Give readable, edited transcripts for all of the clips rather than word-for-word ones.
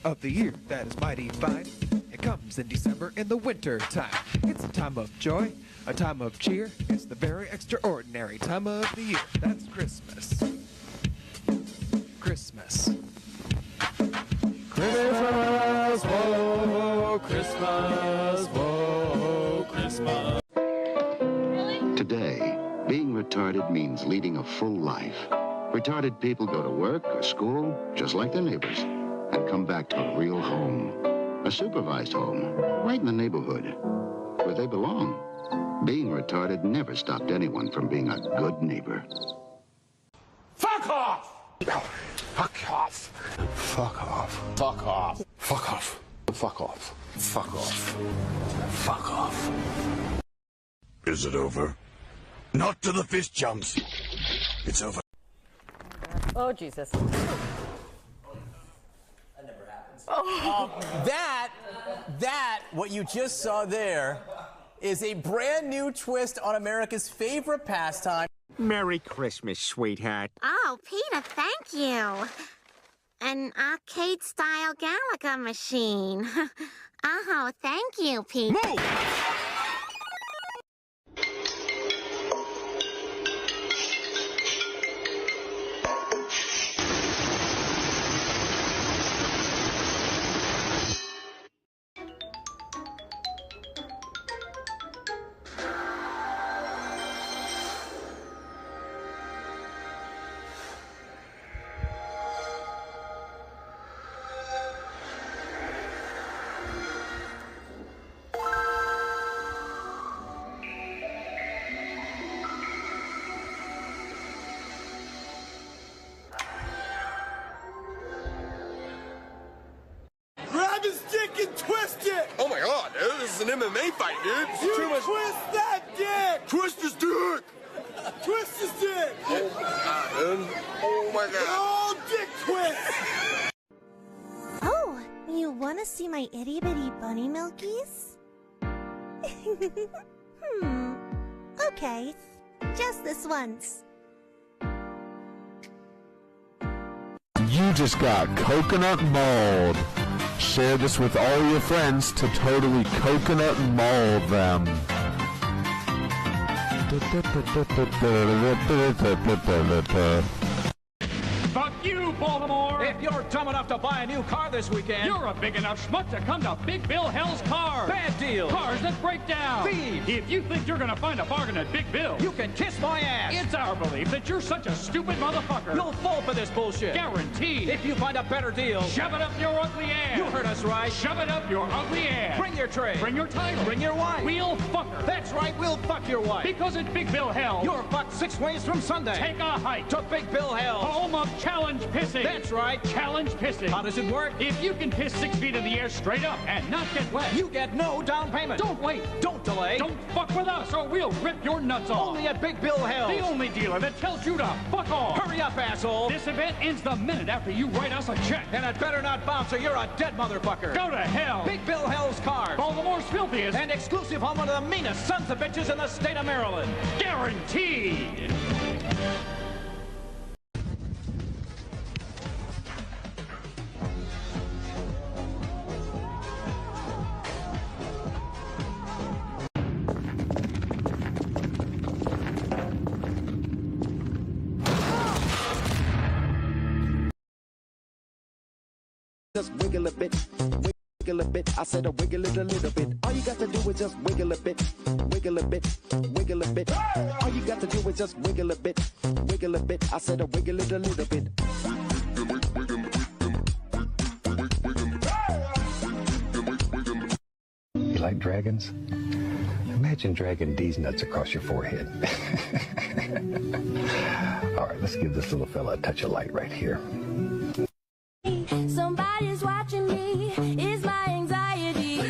Of the year that is mighty fine. It comes in December in the winter time. It's a time of joy, a time of cheer. It's the very extraordinary time of the year. That's Christmas. Christmas. Christmas, whoa, Christmas, whoa, Christmas. Today, being retarded means leading a full life. Retarded people go to work or school just like their neighbors and come back to a real home. A supervised home, right in the neighborhood, where they belong. Being retarded never stopped anyone from being a good neighbor. Fuck off! Fuck off. Fuck off. Fuck off. Fuck off. Fuck off. Fuck off. Fuck off. Is it over? Not to the fist jumps. It's over. Oh, Jesus. That never happens. What you just saw there is a brand new twist on America's favorite pastime. Merry Christmas, sweetheart. Oh, Peter, thank you. An arcade-style Galaga machine. Oh, thank you, Peter. Move! Grab his dick and twist it! Oh my god, dude, this is an MMA fight, dude. You twist that dick! Twist his dick! Twist his dick! Oh my god, dude. Oh my god. Oh, dick twist! Oh, you want to see my itty-bitty bunny milkies? Okay, just this once. You just got coconut mauled. Share this with all your friends to totally coconut maul them. Fuck you, Baltimore! If you're dumb enough to buy a new car this weekend, You're a big enough schmuck to come to Big Bill Hell's Cars. bad deal. Cars that break down. Thieves. If you think you're gonna find a bargain at Big Bill, You can kiss my ass. it's our belief that you're such a stupid motherfucker. You'll fall for this bullshit. Guaranteed. If you find a better deal, Shove it up your ugly ass. you heard us right. Shove it up your ugly ass. Bring your tray. Bring your title. Bring your wife. We'll fuck her. That's right, we'll fuck your wife. Because at Big Bill Hell, You're fucked 6 ways from Sunday. take a hike to Big Bill Hell. home of challenge pissing. That's right. Challenge pissing. How does it work? If you can piss 6 feet in the air straight up and not get wet, You get no down payment. don't wait. Don't delay. Don't fuck with us or we'll rip your nuts off. Only at Big Bill Hell. The only dealer that tells you to fuck off. Hurry up, asshole. This event ends the minute after you write us a check. And it better not bounce or you're a dead motherfucker. Go to hell. Big Bill Hell's Cars. Baltimore's filthiest. And exclusive home of the meanest sons of bitches in the state of Maryland. Guaranteed. Just wiggle a bit, wiggle a bit. I said wiggle it a little bit. All you got to do is just wiggle a bit, wiggle a bit, wiggle a bit. All you got to do is just wiggle a bit, wiggle a bit. I said wiggle it a little bit. You like dragons? Imagine dragging these nuts across your forehead. All right, let's give this little fella a touch of light right here. Somebody's watching me, is my anxiety.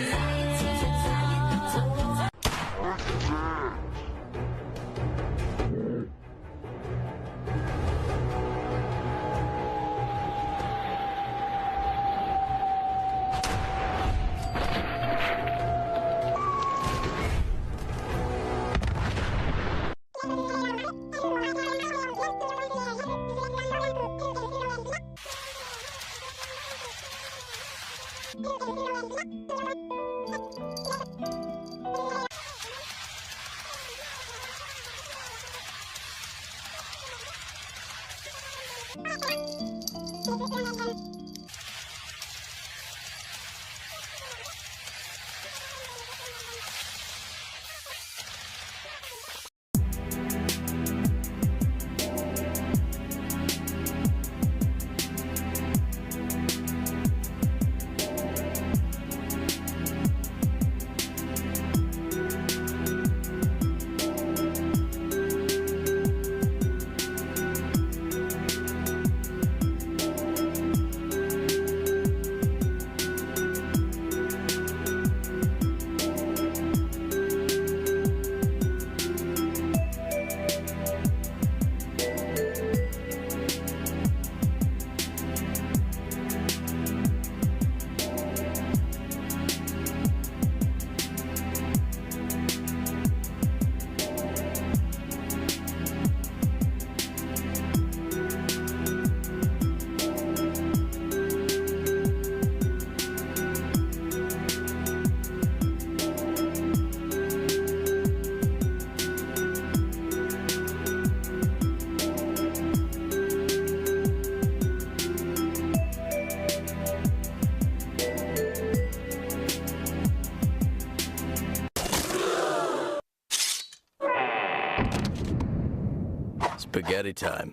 Spaghetti time.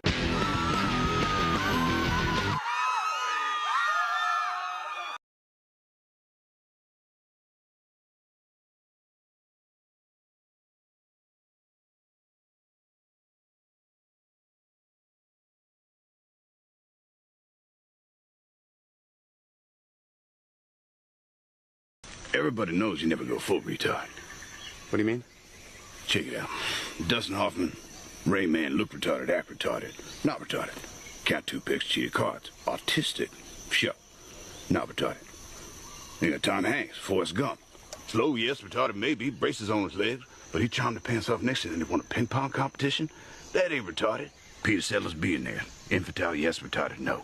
Everybody knows you never go full retard. What do you mean? Check it out. Dustin Hoffman, Rayman, look retarded, act retarded, not retarded. Count 2 picks, cheated cards. Autistic, sure, not retarded. You got Tom Hanks, Forrest Gump. Slow, yes, retarded maybe, braces on his legs, but he charmed the pants off next to him and he won a ping pong competition? That ain't retarded. Peter Sellers being there. Infantile, yes, retarded, no.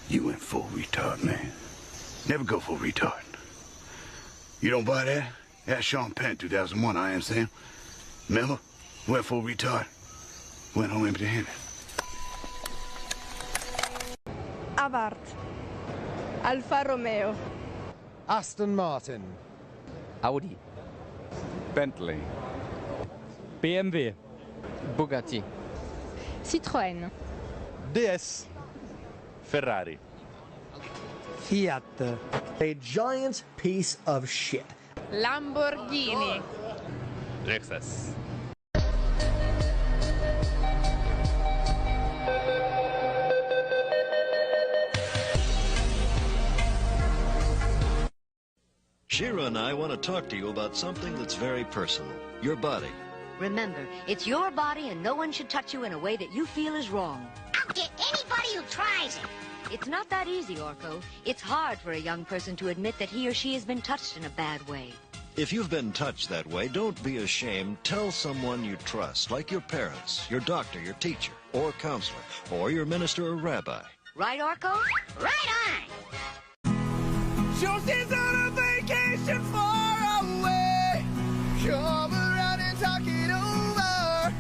You went full retard, man. Never go full retard. You don't buy that? Ask Sean Penn, 2001, I am Sam. Remember? Went full retard. Went home empty-handed. Abarth. Alfa Romeo. Aston Martin. Audi. Bentley. BMW. Bugatti. Citroën. DS. Ferrari. Fiat. A giant piece of shit. Lamborghini. Lexus. Shira and I want to talk to you about something that's very personal. Your body. Remember, it's your body and no one should touch you in a way that you feel is wrong. I'll get anybody who tries it. It's not that easy, Orko. It's hard for a young person to admit that he or she has been touched in a bad way. If you've been touched that way, don't be ashamed. Tell someone you trust, like your parents, your doctor, your teacher, or counselor, or your minister or rabbi. Right, Orko? Right on. She's on a vacation far away. Come around and talk it over.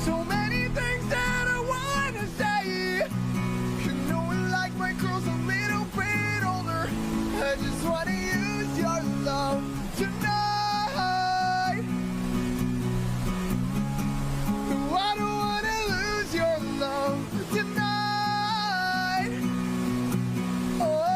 So many things that I want to say. You know I like my girls a little bit older. I just want to use your love tonight. I don't want to lose your love tonight. Oh.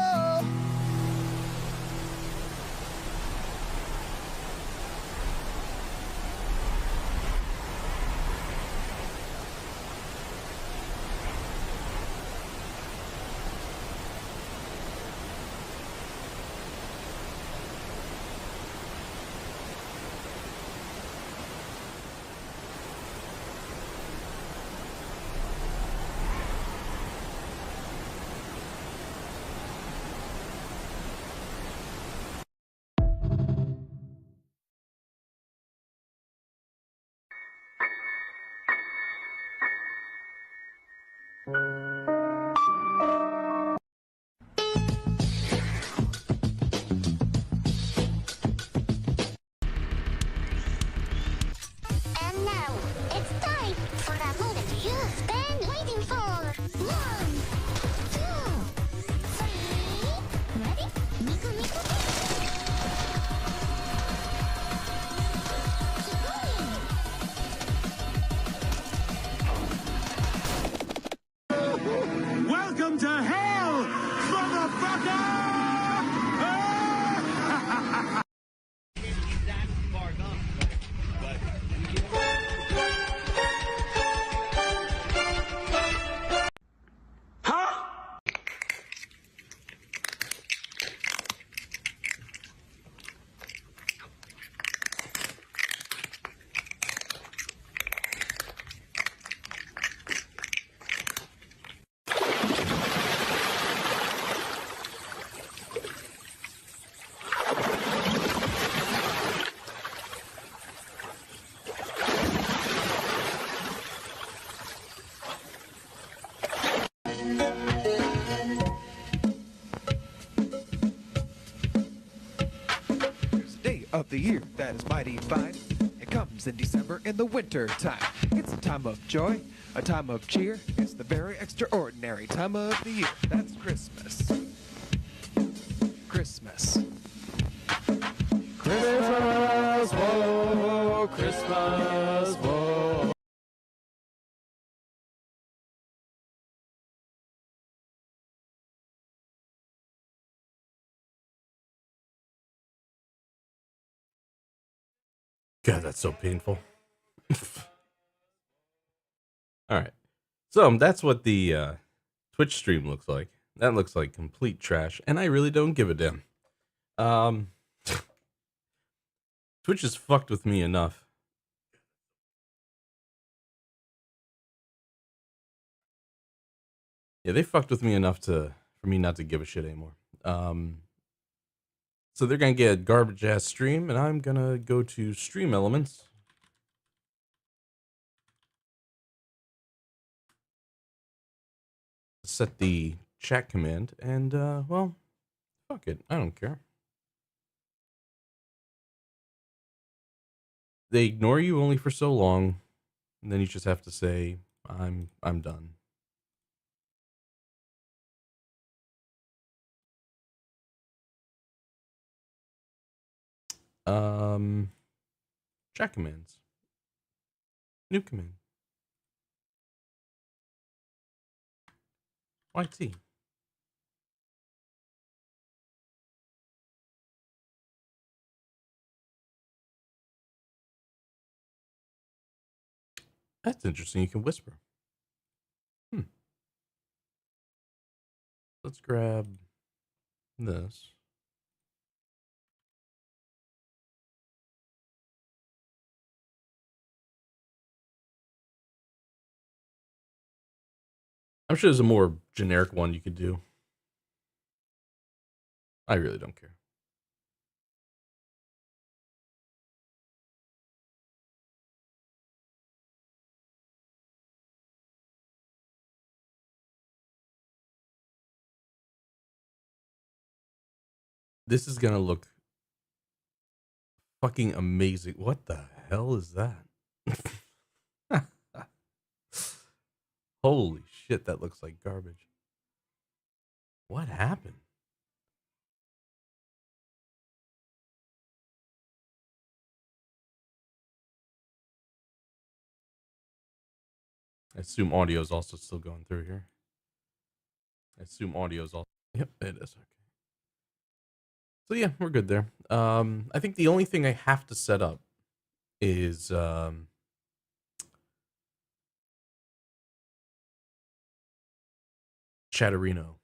And now, it's time for that moment you've been waiting for. 1, 2, 3. Ready? Miku Miku. Welcome to hell, motherfucker! Of the year that is mighty fine. It comes in December in the winter time. It's a time of joy, a time of cheer. It's the very extraordinary time of the year. That's Christmas. Christmas. Christmas, whoa, Christmas, whoa. God, that's so painful. All right. So that's what the Twitch stream looks like. That looks like complete trash, and I really don't give a damn. Twitch has fucked with me enough. Yeah, they fucked with me enough for me not to give a shit anymore. So they're gonna get a garbage ass stream, and I'm gonna go to Stream Elements. Set the chat command, and well, fuck it, I don't care. They ignore you only for so long, and then you just have to say, I'm done. Chat commands. New command. YT. That's interesting. You can whisper. Let's grab this. I'm sure there's a more generic one you could do. I really don't care. This is gonna look fucking amazing. What the hell is that? Holy shit, that looks like garbage. What happened? I assume audio is also still going through here. I assume audio is also... Yep, it is. Okay. So yeah, we're good there. I think the only thing I have to set up is Chatterino.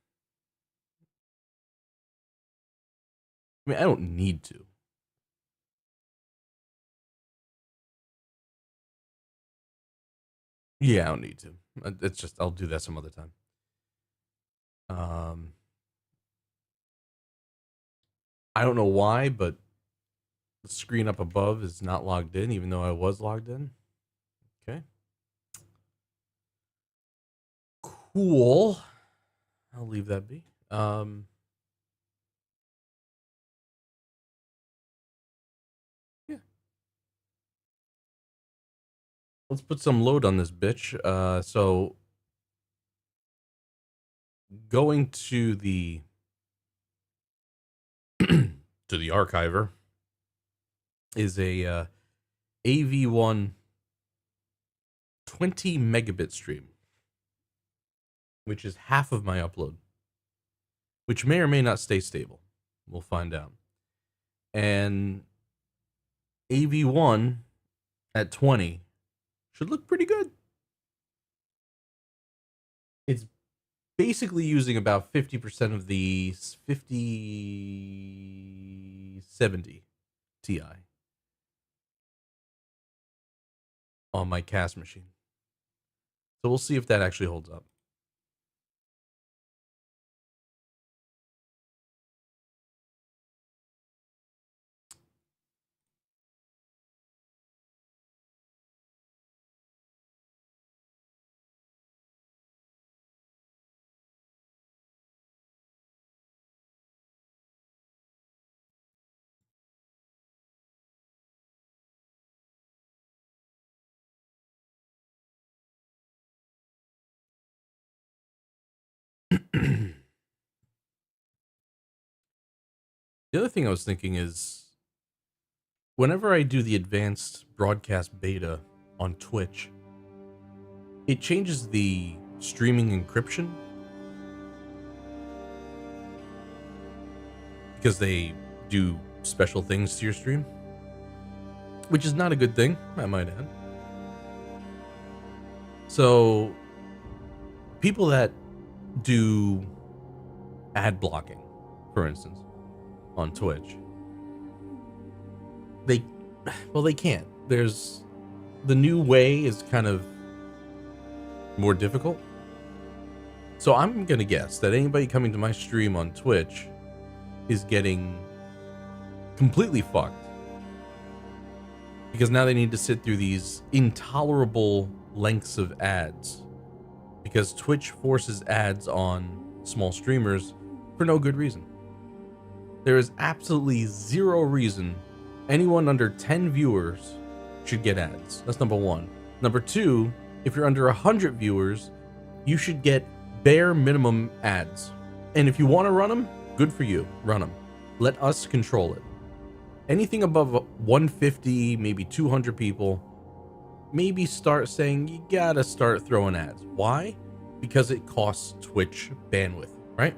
I mean, I don't need to. Yeah, I don't need to. It's just, I'll do that some other time. I don't know why, but the screen up above is not logged in, even though I was logged in. Okay. Cool. I'll leave that be. Yeah. Let's put some load on this bitch. So going to the to the archiver is a AV1 20 megabit stream, which is half of my upload, which may or may not stay stable. We'll find out. And AV1 at 20 should look pretty good. It's basically using about 50% of the 5070 Ti on my cast machine. So we'll see if that actually holds up. The other thing I was thinking is, whenever I do the advanced broadcast beta on Twitch, it changes the streaming encryption because they do special things to your stream. which is not a good thing, I might add. So, people that do ad blocking, for instance, on Twitch, they can't. There's the new way is kind of more difficult. So I'm gonna guess that anybody coming to my stream on Twitch is getting completely fucked, because now they need to sit through these intolerable lengths of ads, because Twitch forces ads on small streamers for no good reason. There is absolutely zero reason anyone under 10 viewers should get ads. That's number one. Number two, if you're under 100 viewers, you should get bare minimum ads. And if you want to run them, good for you, run them. Let us control it. Anything above 150, maybe 200 people, maybe start saying you gotta start throwing ads. Why? Because it costs Twitch bandwidth, right?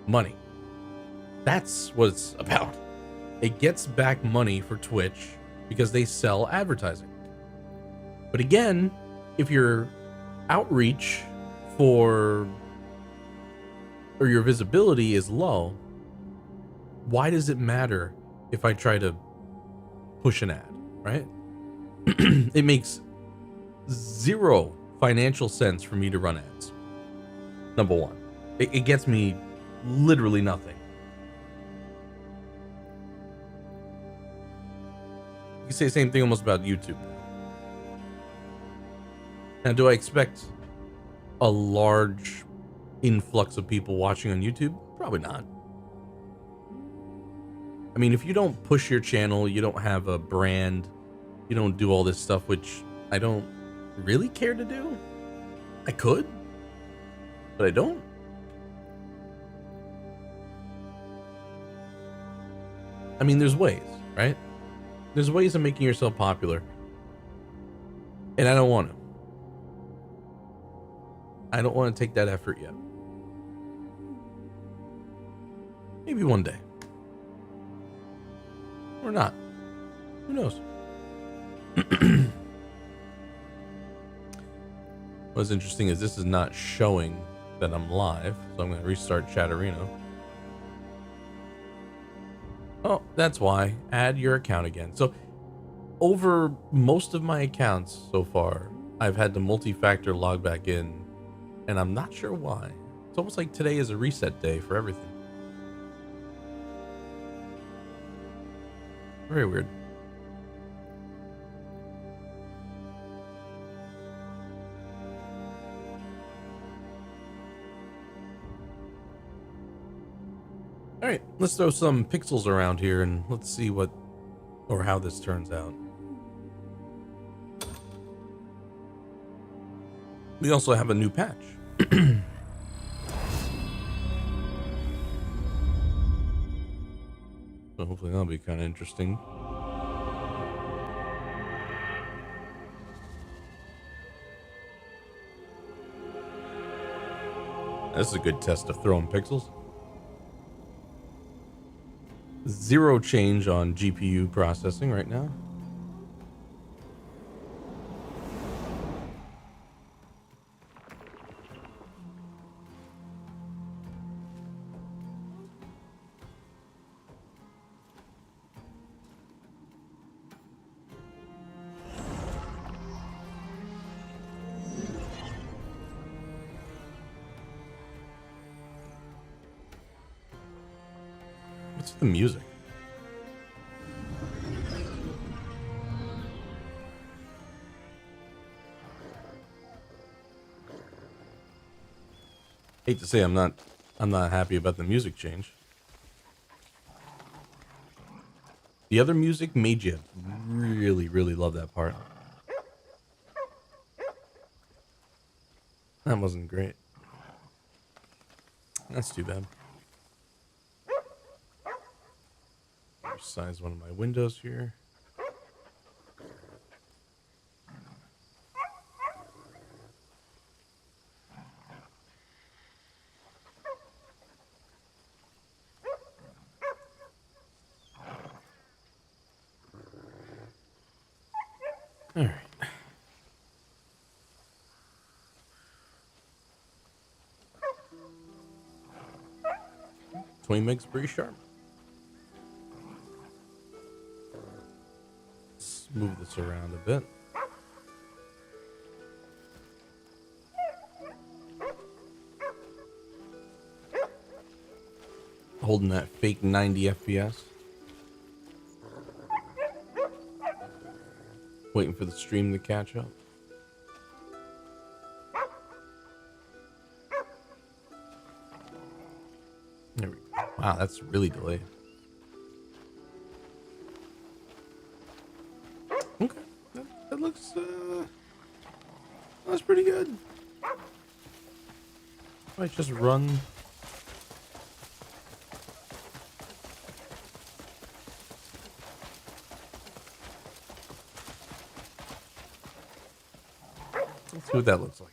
Money. That's what it's about. It gets back money for Twitch because they sell advertising. But again, if your outreach or your visibility is low, why does it matter if I try to push an ad, right? It makes zero financial sense for me to run ads. Number one, it gets me literally nothing. You can say the same thing almost about YouTube. Now, do I expect a large influx of people watching on YouTube? Probably not. I mean, if you don't push your channel, you don't have a brand, you don't do all this stuff, which I don't really care to do. I could, but I don't. I mean, there's ways, right? There's ways of making yourself popular. And I don't want to. I don't want to take that effort yet. Maybe one day. Or not. Who knows? What's interesting is this is not showing that I'm live, so I'm going to restart Chatterino. Oh, that's why. Add your account again. So, over most of my accounts so far, I've had to multi-factor log back in, and I'm not sure why. It's almost like today is a reset day for everything. Very weird. All right, let's throw some pixels around here and let's see what or how this turns out. We also have a new patch. So hopefully that'll be kind of interesting. This is a good test of throwing pixels. Zero change on GPU processing right now. What's the music? Hate to say I'm not happy about the music change. The other music made you really, really love that part. That wasn't great. That's too bad. Size one of my windows here. All right. 20 megs pretty sharp. Let's move this around a bit. Holding that fake 90 FPS. Waiting for the stream to catch up. There we go. Wow, that's really delayed. Okay, that looks that's pretty good. Might just run. Let's see what that looks like.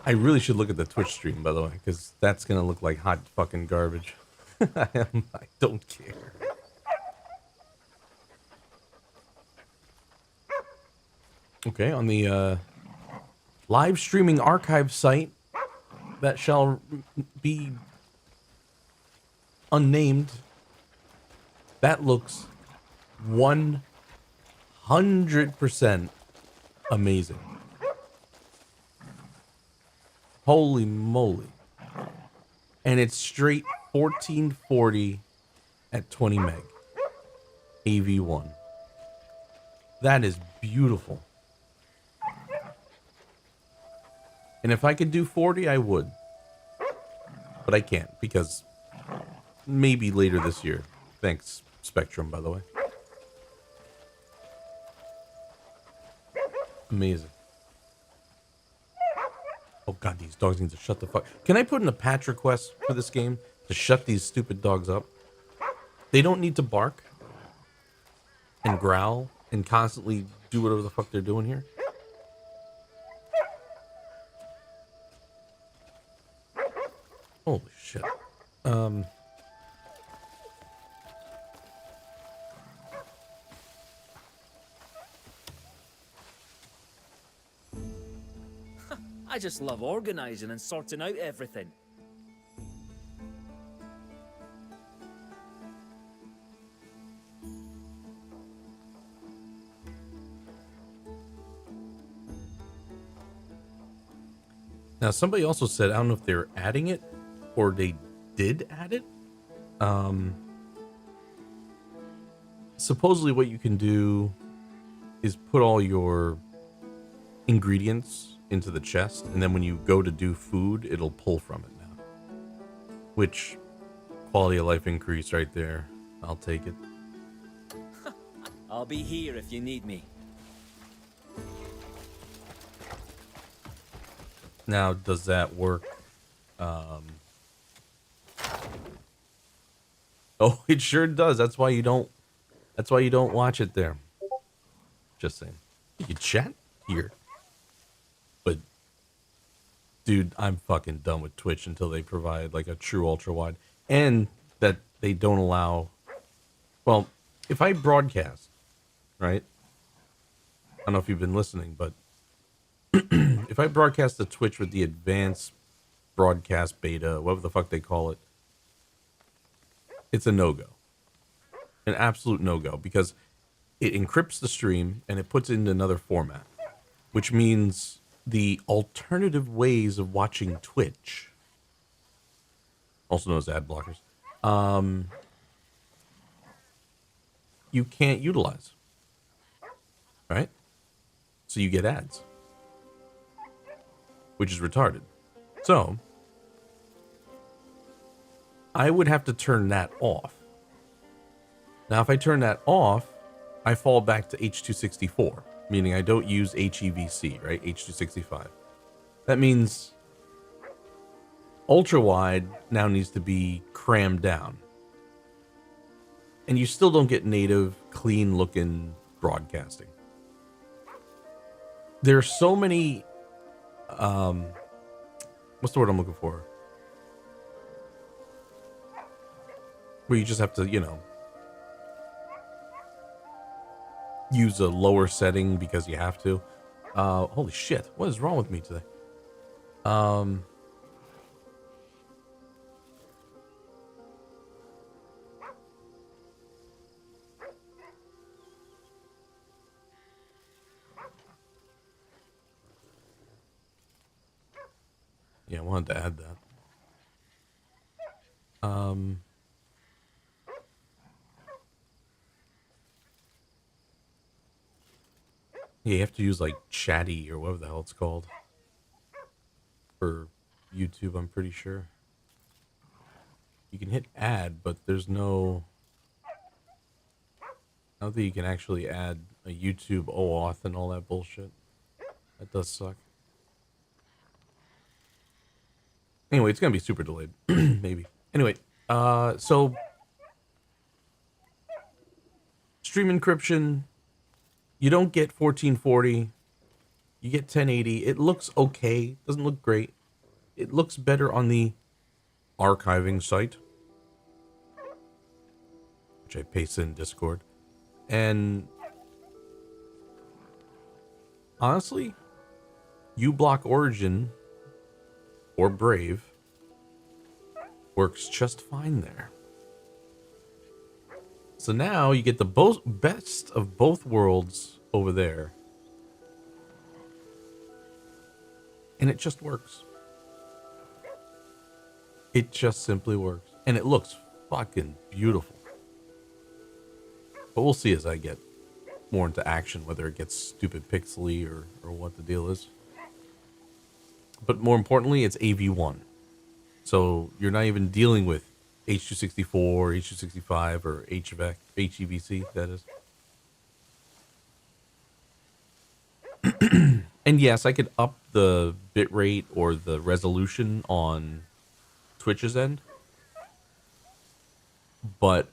I really should look at the Twitch stream, by the way, because that's gonna look like hot fucking garbage. I don't care. Okay, on the live streaming archive site that shall be unnamed, that looks 100% amazing. Holy moly. And it's straight 1440 at 20 meg. AV1. That is beautiful. And if I could do 40, I would. But I can't, because maybe later this year. Thanks, Spectrum, by the way. Amazing. Oh god, these dogs need to shut the fuck. Can I put in a patch request for this game to shut these stupid dogs up? They don't need to bark and growl and constantly do whatever the fuck they're doing here. Holy shit. I just love organizing and sorting out everything. Now, somebody also said, I don't know if they're adding it or they did add it. Supposedly what you can do is put all your ingredients into the chest, and then when you go to do food, it'll pull from it now. Which, quality of life increase right there. I'll take it. I'll be here if you need me. Now, does that work? Oh, it sure does. That's why you don't watch it there. Just saying. You can chat here. But dude, I'm fucking done with Twitch until they provide like a true ultra wide, and that they don't allow. Well, if I broadcast, right? I don't know if you've been listening, but if I broadcast the Twitch with the advanced broadcast beta, whatever the fuck they call it, it's a no-go. An absolute no-go, because it encrypts the stream and it puts it into another format, which means the alternative ways of watching Twitch, also known as ad blockers, you can't utilize, right? So you get ads, which is retarded. So I would have to turn that off. Now, if I turn that off, I fall back to H.264, meaning I don't use HEVC, right? H.265. That means ultra-wide now needs to be crammed down. And you still don't get native, clean-looking broadcasting. There are so many... what's the word I'm looking for? Where you just have to, you know... use a lower setting because you have to. Holy shit, what is wrong with me today? Yeah, I wanted to add that. Yeah, you have to use like Chatty or whatever the hell it's called for YouTube, I'm pretty sure. You can hit add, but there's no... I don't think you can actually add a YouTube OAuth and all that bullshit. That does suck. Anyway, it's gonna be super delayed. Maybe. Anyway, so... Stream encryption... You don't get 1440. You get 1080. It looks okay. Doesn't look great. It looks better on the archiving site, which I pasted in Discord. And honestly, uBlock Origin or Brave works just fine there. So now you get the best of both worlds over there. And it just works. It just simply works. And it looks fucking beautiful. But we'll see as I get more into action, whether it gets stupid pixely or what the deal is. But more importantly, it's AV1. So you're not even dealing with H.264, H.265, or HEVC, that is. And yes, I could up the bitrate or the resolution on Twitch's end. But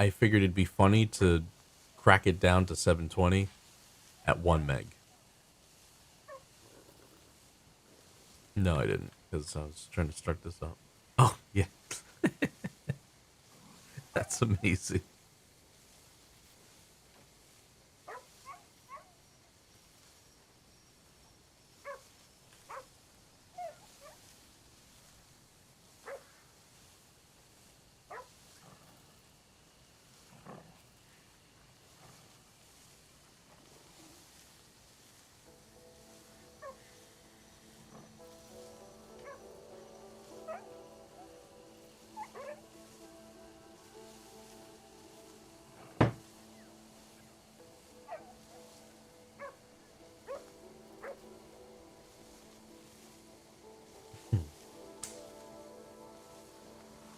I figured it'd be funny to crack it down to 720 at 1 meg. No, I didn't, because I was trying to start this up. Oh, yeah. That's amazing.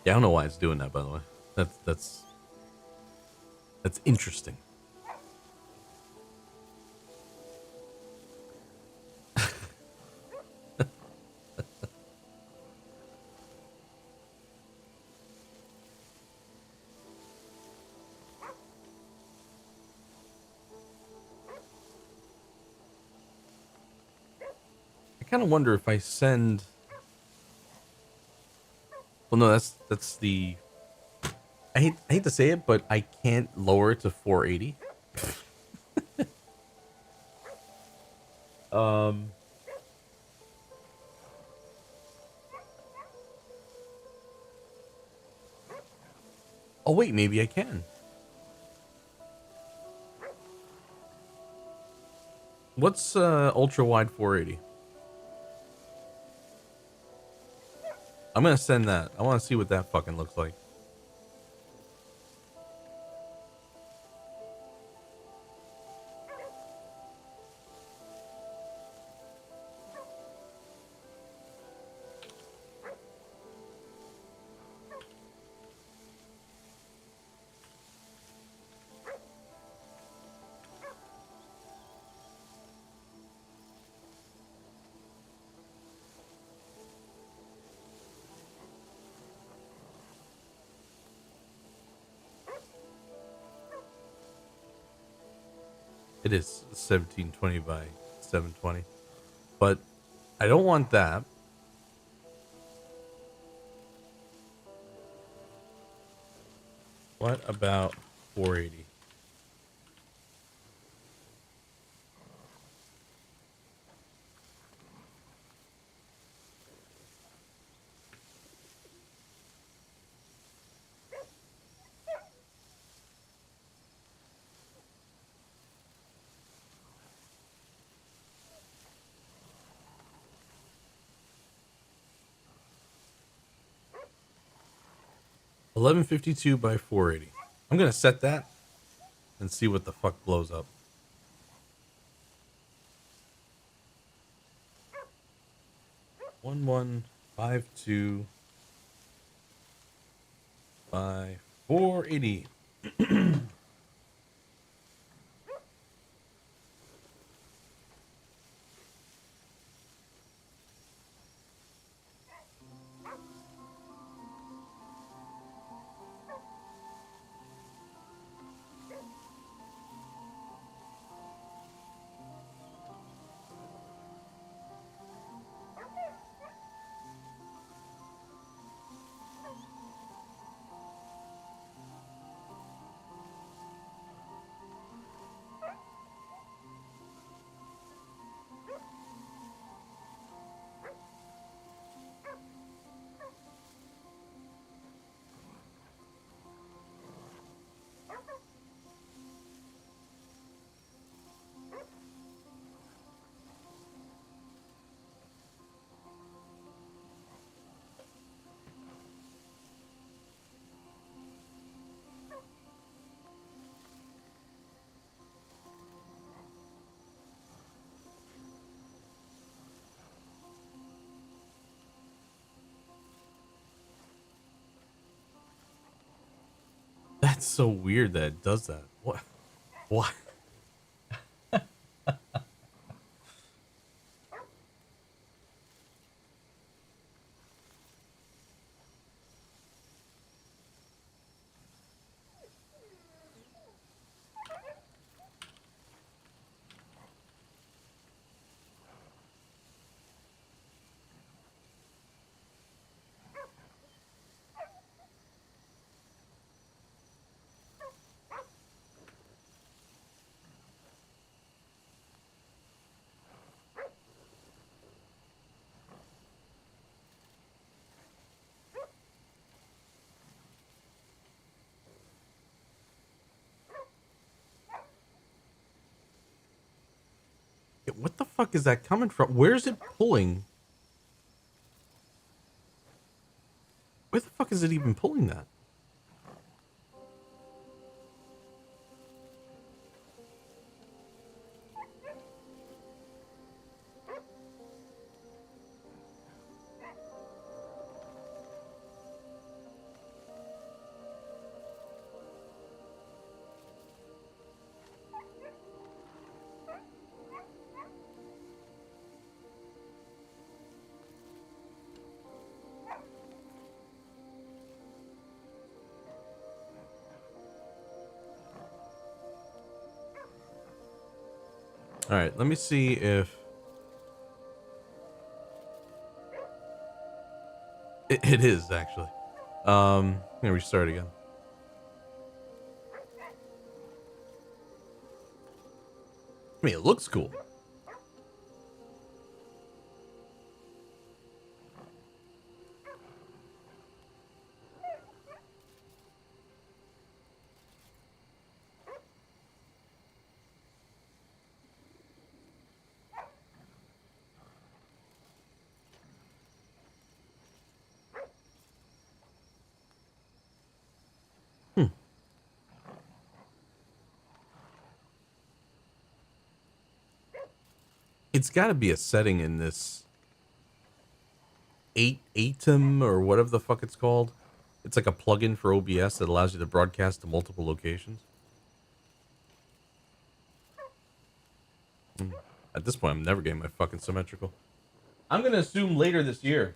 Yeah, I don't know why it's doing that, by the way. That's interesting. I kind of wonder if I send... Well, no, that's the... I hate to say it, but I can't lower it to 480. Oh, wait, maybe I can. What's ultra-wide 480? I'm gonna send that. I want to see what that fucking looks like. It is 1720 by 720. But I don't want that. What about 480? 1152 by 480. I'm gonna set that and see what the fuck blows up. One 52 by 480. That's so weird that it does that. What? What? Yeah, what the fuck is that coming from? Where's it pulling? Where the fuck is it even pulling that? All right, let me see if it is actually. Here we start again. I mean, it looks cool. It's got to be a setting in this ATEM or whatever the fuck it's called. It's like a plugin for OBS that allows you to broadcast to multiple locations. At this point, I'm never getting my fucking symmetrical. I'm going to assume later this year.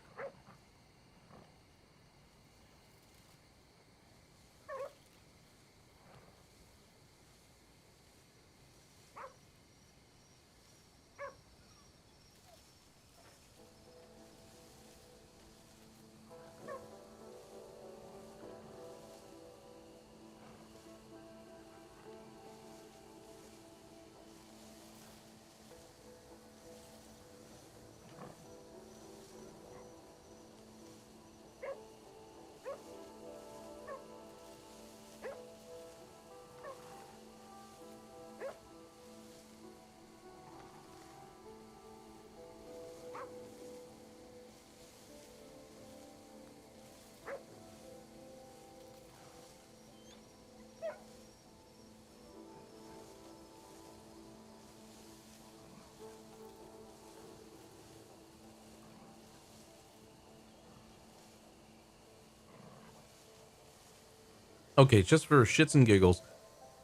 Okay, just for shits and giggles,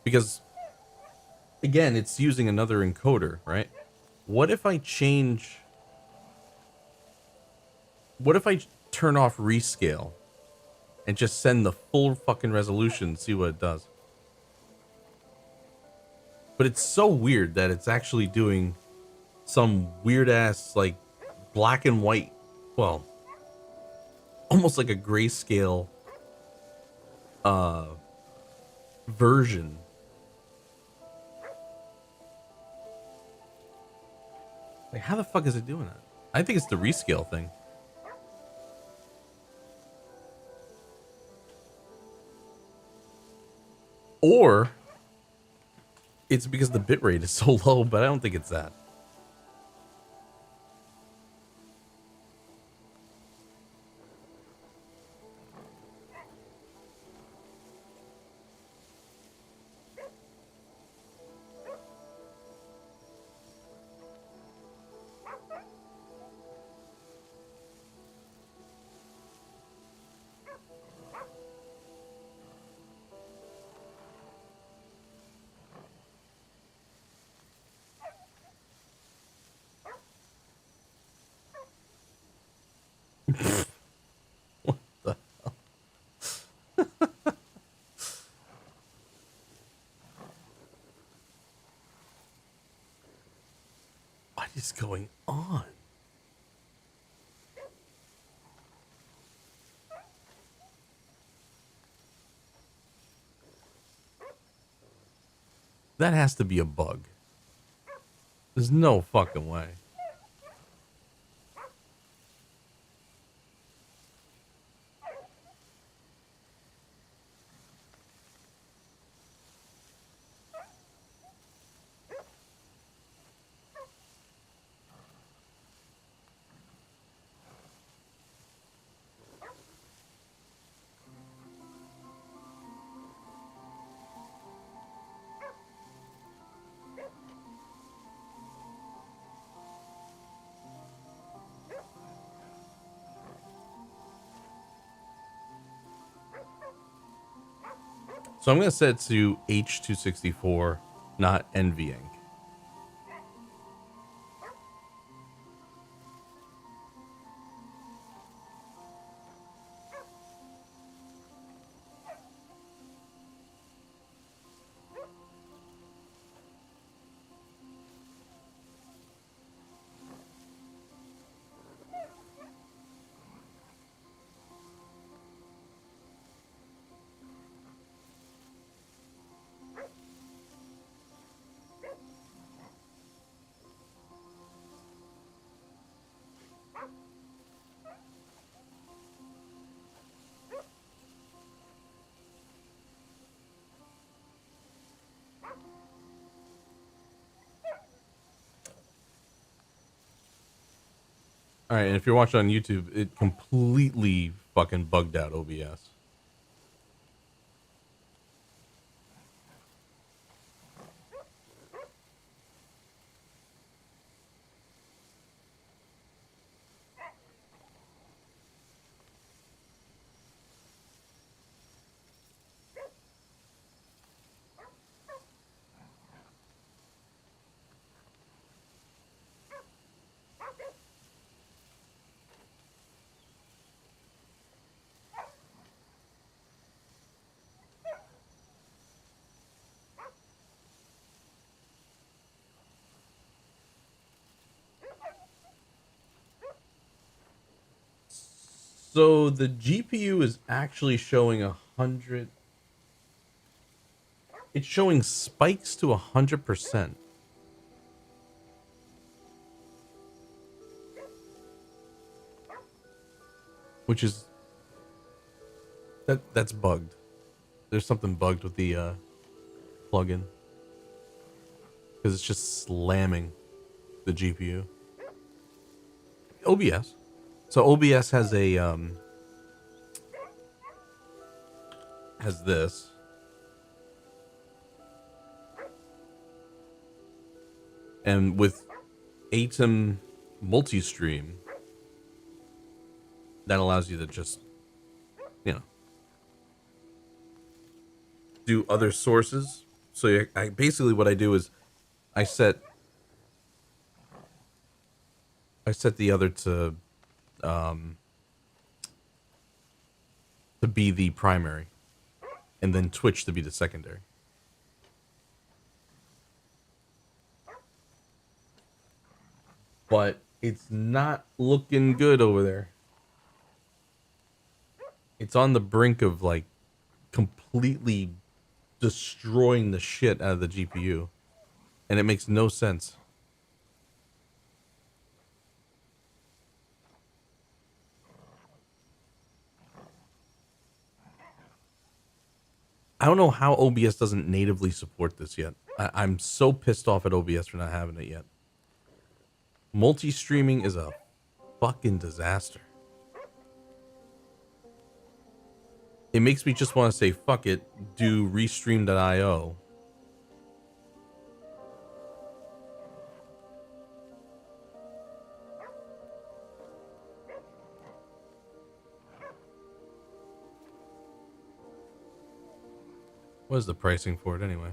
because again, it's using another encoder, right? What if I change? What if I turn off rescale and just send the full fucking resolution and see what it does? But it's so weird that it's actually doing some weird ass like black and white, well, almost like a grayscale version. Like, how the fuck is it doing that? I think it's the rescale thing. Or it's because the bitrate is so low, but I don't think it's that. What the hell? What is going on? That has to be a bug. There's no fucking way. So I'm going to set it to H264, not NVENC. All right, and if you're watching on YouTube, it completely fucking bugged out OBS. So the GPU is actually showing 100. It's showing spikes to 100%. Which is that's bugged. There's something bugged with the plugin. Because it's just slamming the GPU. OBS. So OBS has a has this. And with ATEM multi-stream, that allows you to just, you know, do other sources. So I basically what I do is I set the other to be the primary, and then Twitch to be the secondary. But it's not looking good over there. It's on the brink of like completely destroying the shit out of the GPU, and it makes no sense. I don't know how OBS doesn't natively support this yet. I'm so pissed off at OBS for not having it yet. Multi-streaming is a fucking disaster. It makes me just want to say, fuck it, do restream.io. What is the pricing for it anyway?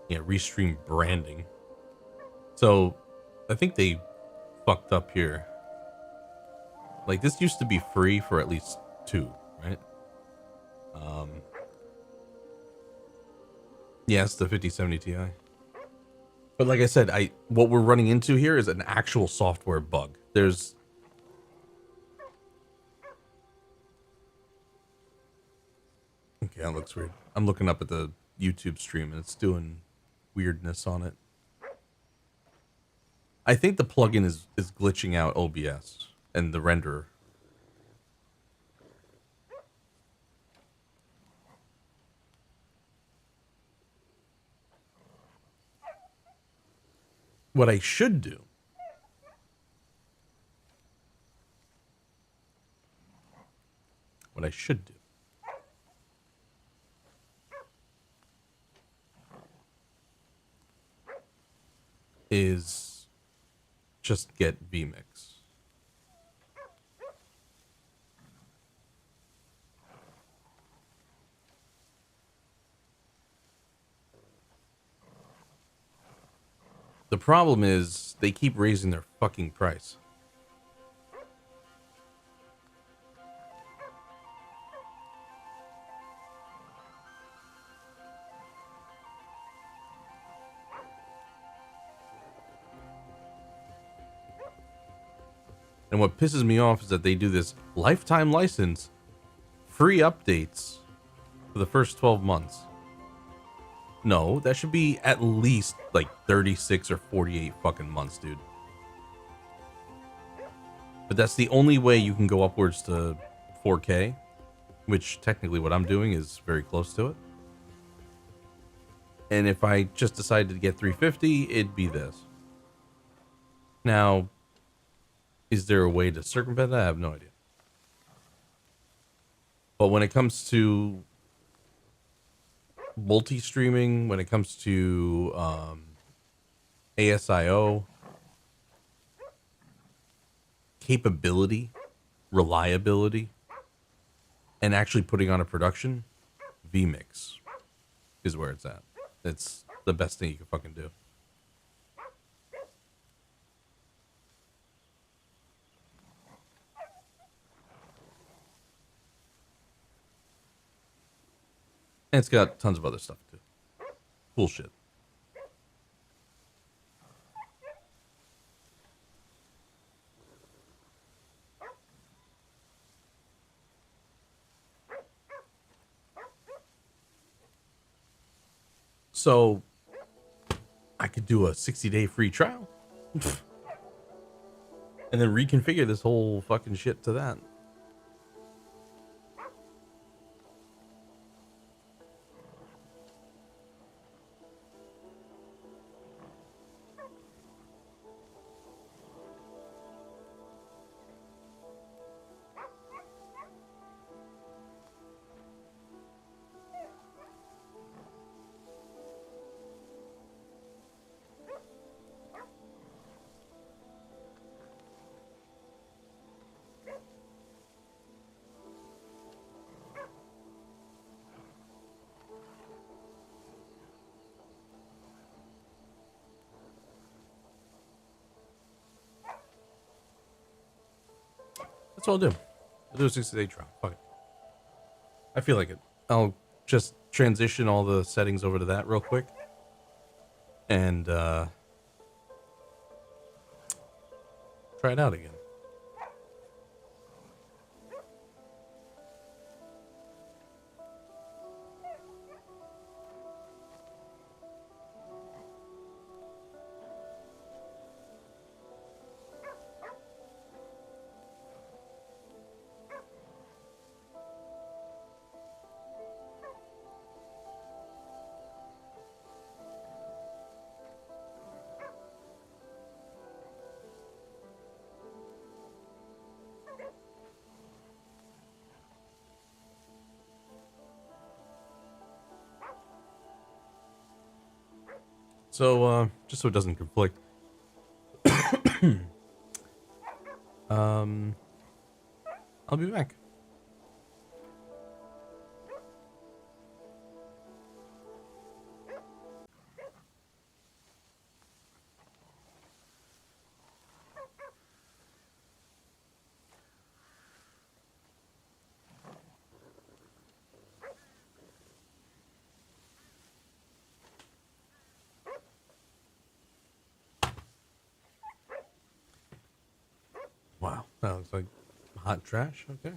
Yeah, restream branding. So, I think they fucked up here. Like, this used to be free for at least 2, right? Yeah, it's the 5070 Ti. But like I said, what we're running into here is an actual software bug. There's... Okay, that looks weird. I'm looking up at the YouTube stream and it's doing weirdness on it. I think the plugin is glitching out OBS and the renderer. What I should do is just get vMix. The problem is they keep raising their fucking price. And what pisses me off is that they do this lifetime license, free updates for the first 12 months. No, that should be at least like 36 or 48 fucking months, dude. But that's the only way you can go upwards to 4K, which technically what I'm doing is very close to it. And if I just decided to get 350, it'd be this. Now, is there a way to circumvent that? I have no idea. But when it comes to multi-streaming, when it comes to ASIO, capability, reliability, and actually putting on a production, vMix is where it's at. It's the best thing you can fucking do. And it's got tons of other stuff too. Cool shit. So I could do a 60-day free trial and then reconfigure this whole fucking shit to that. That's what I'll do. I'll do a 60-day trial. Fuck it. I feel like it. I'll just transition all the settings over to that real quick. And, try it out again. So, just so it doesn't conflict. I'll be back. Wow, that looks like hot trash. Okay.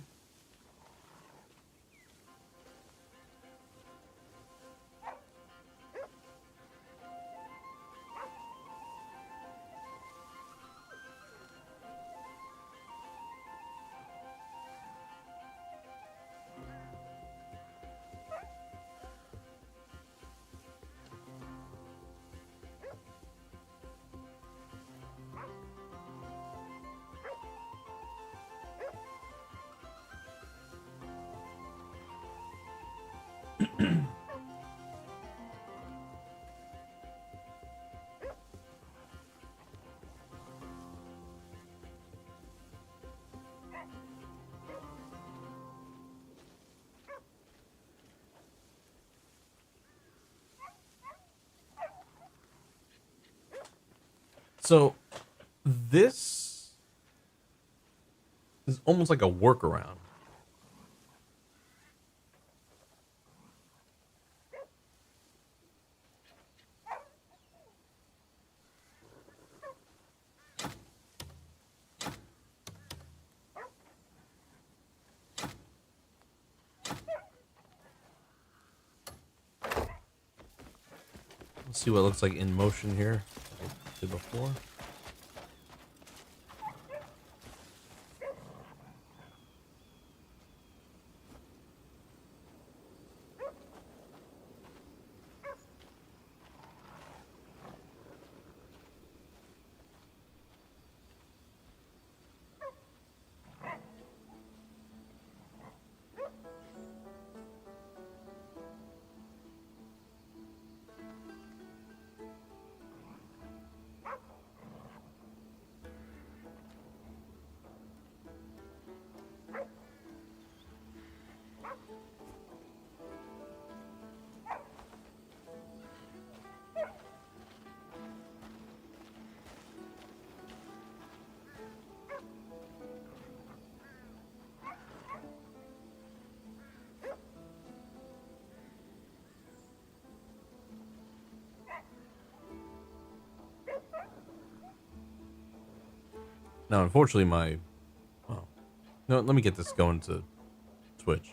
So, this is almost like a workaround. Let's see what it looks like in motion here. Like I did before. Now, unfortunately, well, no, let me get this going to Twitch.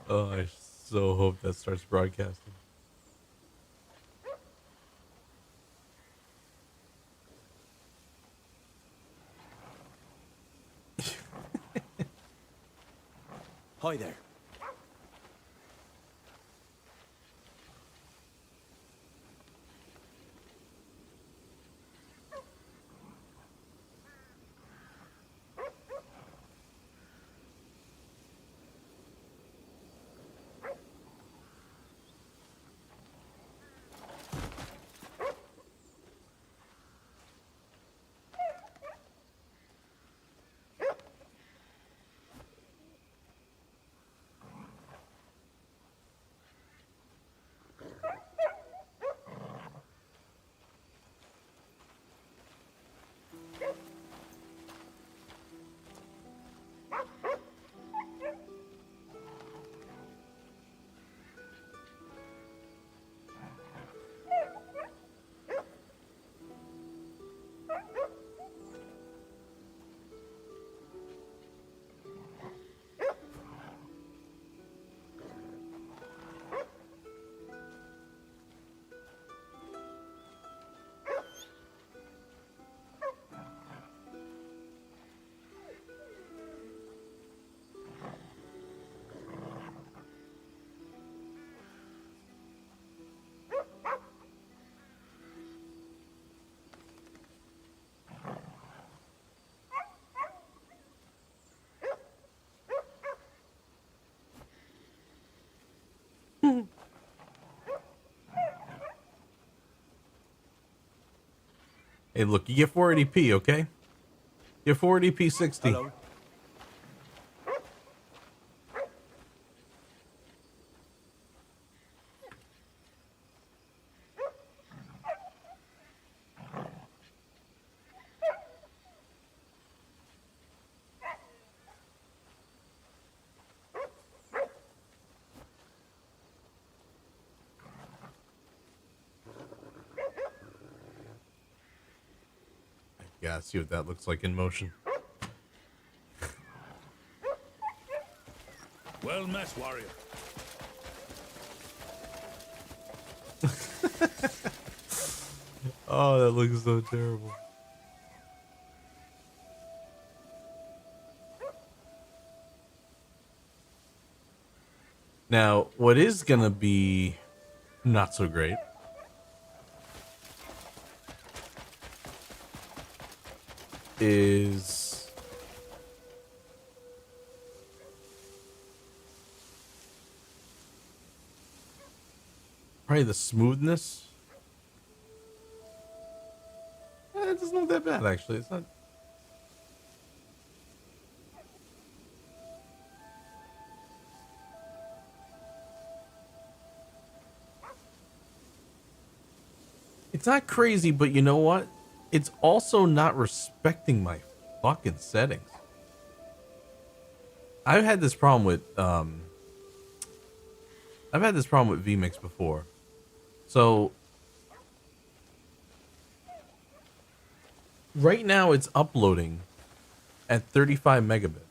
Oh, I so hope that starts broadcasting. Hi there. Hey, look, you get 480p, okay? Get 480p 60. Hello. Yeah, see what that looks like in motion. Well met, warrior. Oh, that looks so terrible. Now, what is gonna be not so great is probably the smoothness. It doesn't look that bad, actually. It's not. It's not crazy, but you know what? It's also not respecting my fucking settings. I've had this problem with vMix before. So right now it's uploading at 35 megabit.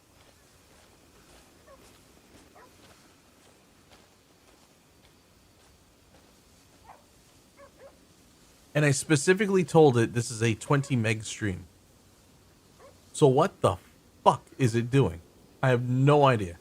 And I specifically told it this is a 20 meg stream. So what the fuck is it doing? I have no idea.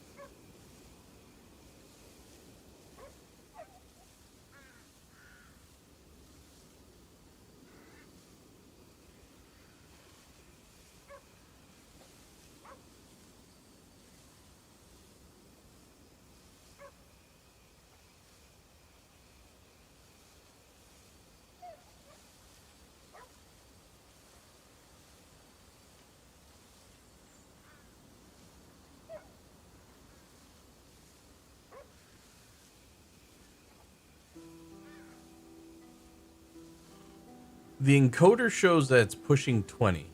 The encoder shows that it's pushing 20.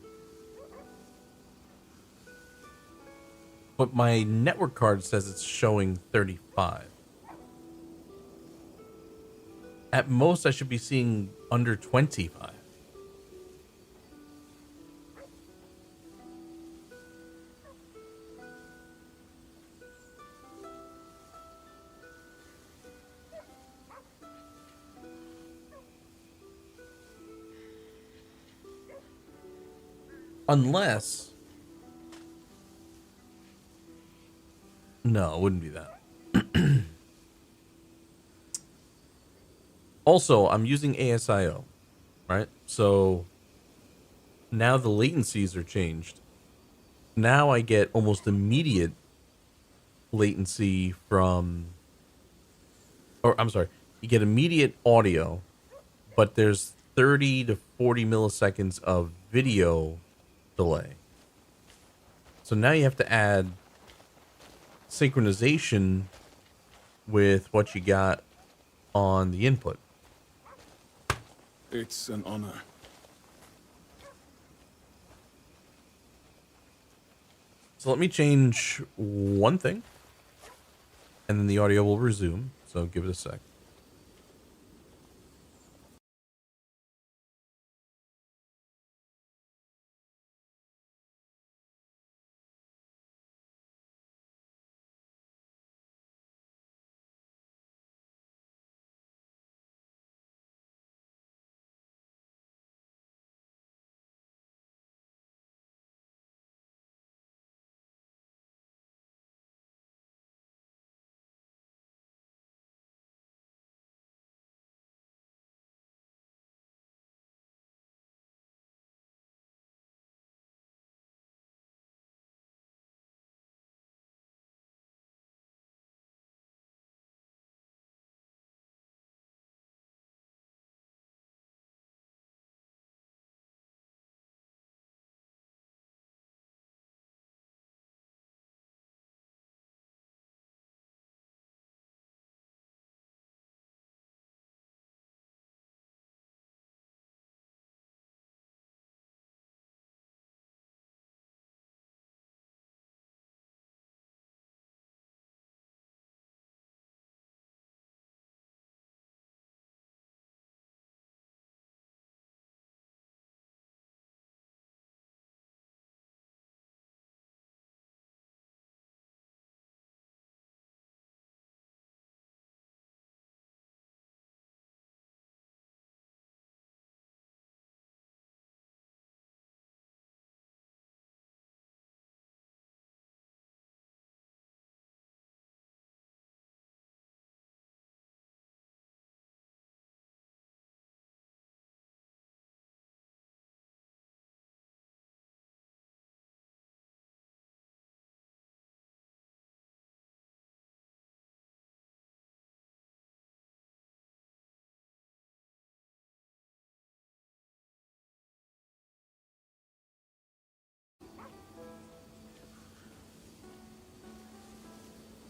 But my network card says it's showing 35. At most, I should be seeing under 25. Unless... No, it wouldn't be that. Also, I'm using ASIO, right? So now the latencies are changed. Now I get almost immediate latency from... Or, I'm sorry. You get immediate audio, but there's 30 to 40 milliseconds of video delay. So now you have to add synchronization with what you got on the input. It's an honor. So let me change one thing, and then the audio will resume. So give it a sec.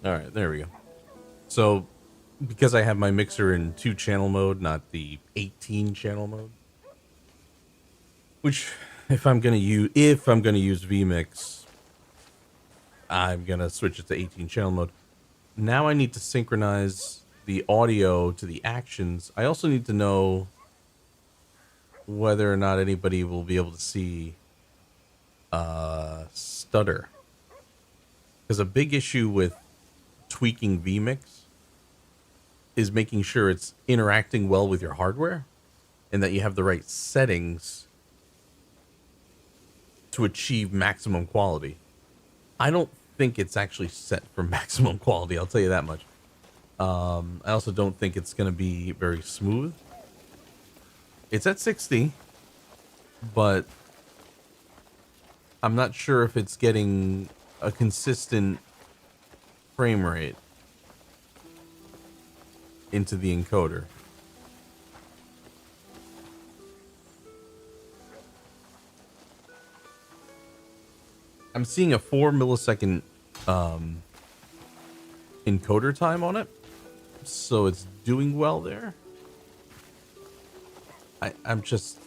All right, there we go. So, because I have my mixer in 2-channel mode, not the 18-channel mode, which if I'm gonna use vMix, I'm gonna switch it to 18-channel mode. Now I need to synchronize the audio to the actions. I also need to know whether or not anybody will be able to see stutter, because a big issue with tweaking vMix is making sure it's interacting well with your hardware and that you have the right settings to achieve maximum quality. I don't think it's actually set for maximum quality, I'll tell you that much. I also don't think it's going to be very smooth. It's at 60, but I'm not sure if it's getting a consistent frame rate into the encoder. I'm seeing a 4 millisecond encoder time on it, so it's doing well there. I'm just...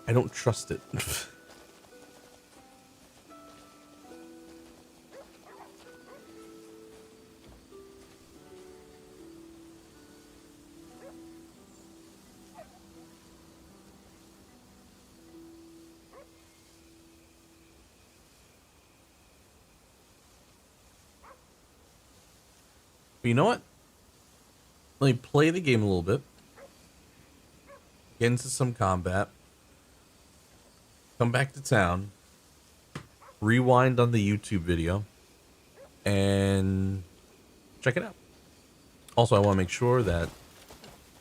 I don't trust it. But you know what? Let me play the game a little bit, get into some combat, come back to town, rewind on the YouTube video, and check it out. Also, I want to make sure that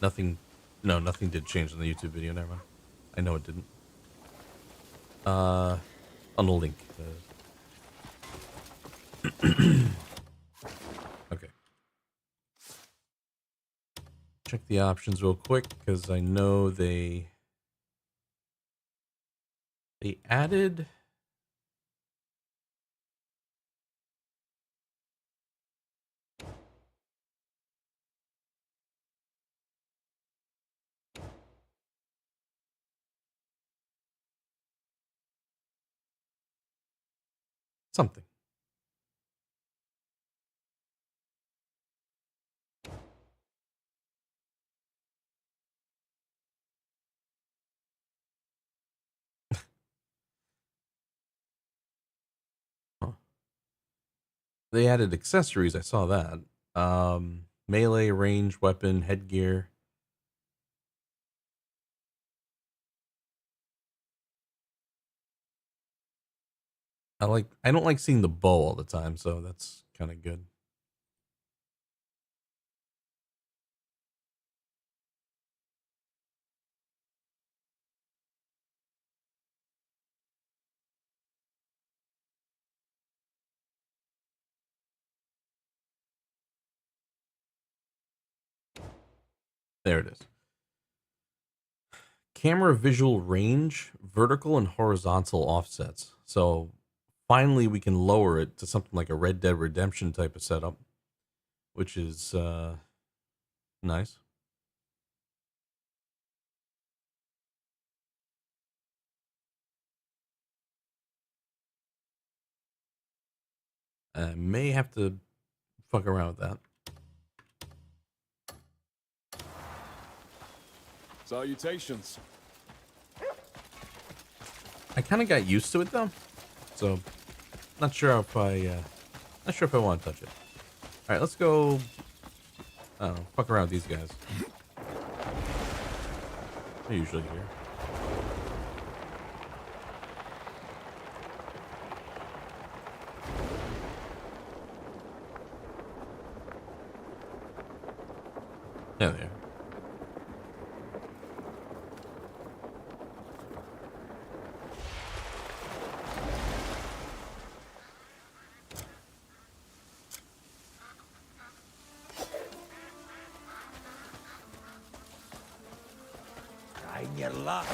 nothing did change in the YouTube video. Never mind. I know it didn't. On the link. Okay. Check the options real quick because I know they added something. Huh. They added accessories. I saw that. Melee, range, weapon, headgear. I don't like seeing the bow all the time, so that's kind of good. There it is. Camera visual range, vertical and horizontal offsets. So finally we can lower it to something like a Red Dead Redemption type of setup, which is nice. I may have to fuck around with that. Salutations. I kind of got used to it though, so not sure if I want to touch it. All right, let's go. I don't know, fuck around with these guys. They're usually here. Yeah, they are. Trying your luck.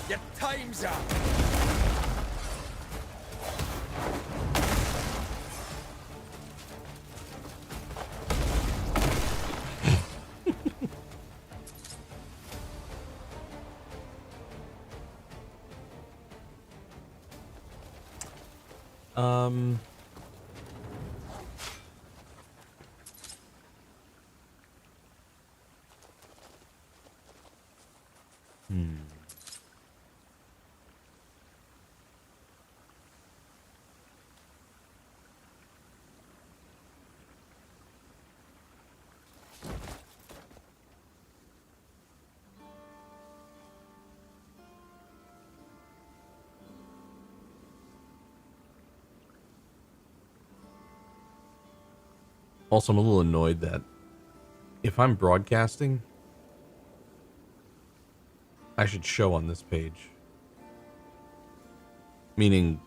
Your time's up. Also, I'm a little annoyed that if I'm broadcasting, I should show on this page. Meaning,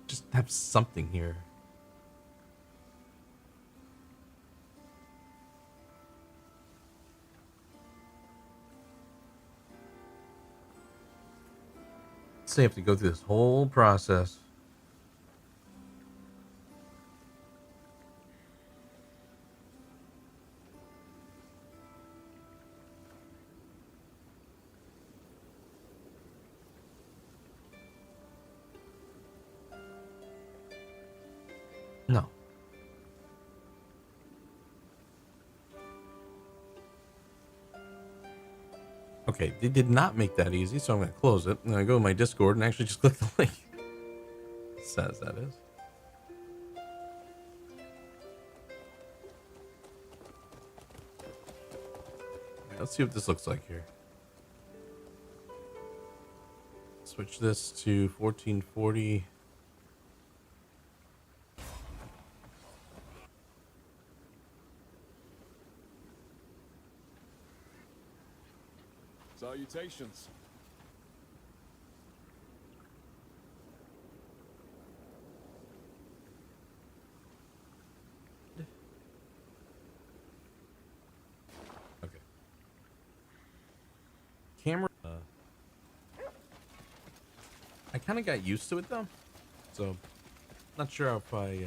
just have something here. So you have to go through this whole process. No. Okay, they did not make that easy, so I'm going to close it. And I go to my Discord and actually just click the link. It says that is. Let's see what this looks like here. Switch this to 1440. Salutations. Okay. Camera. I kind of got used to it though, so not sure if I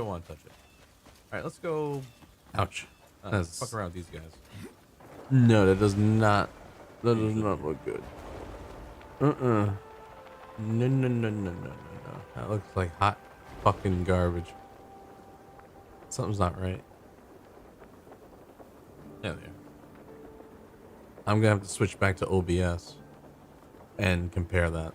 want to touch it. All right, let's go. Ouch. Fuck around with these guys. No, that does not. That does not look good. No. That looks like hot fucking garbage. Something's not right. Yeah, there. I'm gonna have to switch back to OBS and compare that.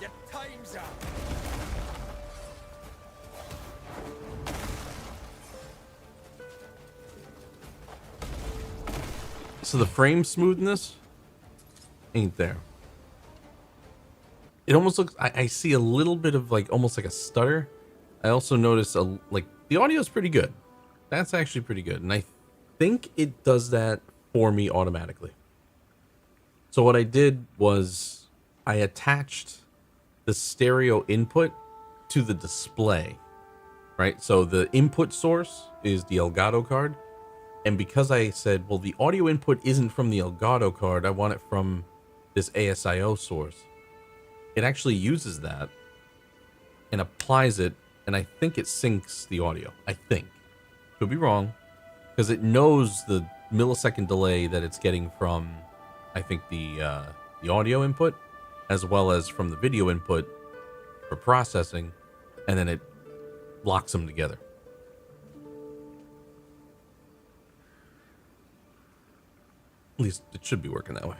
Your time's up. So the frame smoothness ain't there. It almost looks, I see a little bit of like almost like a stutter. I also notice like the audio is pretty good. That's actually pretty good. And I think it does that for me automatically. So what I did was I attached the stereo input to the display, right? So the input source is the Elgato card. And because I said, well, the audio input isn't from the Elgato card, I want it from this ASIO source. It actually uses that and applies it, and I think it syncs the audio. I think. Could be wrong, because it knows the millisecond delay that it's getting from, I think, the audio input, as well as from the video input for processing, and then it locks them together. At least it should be working that way.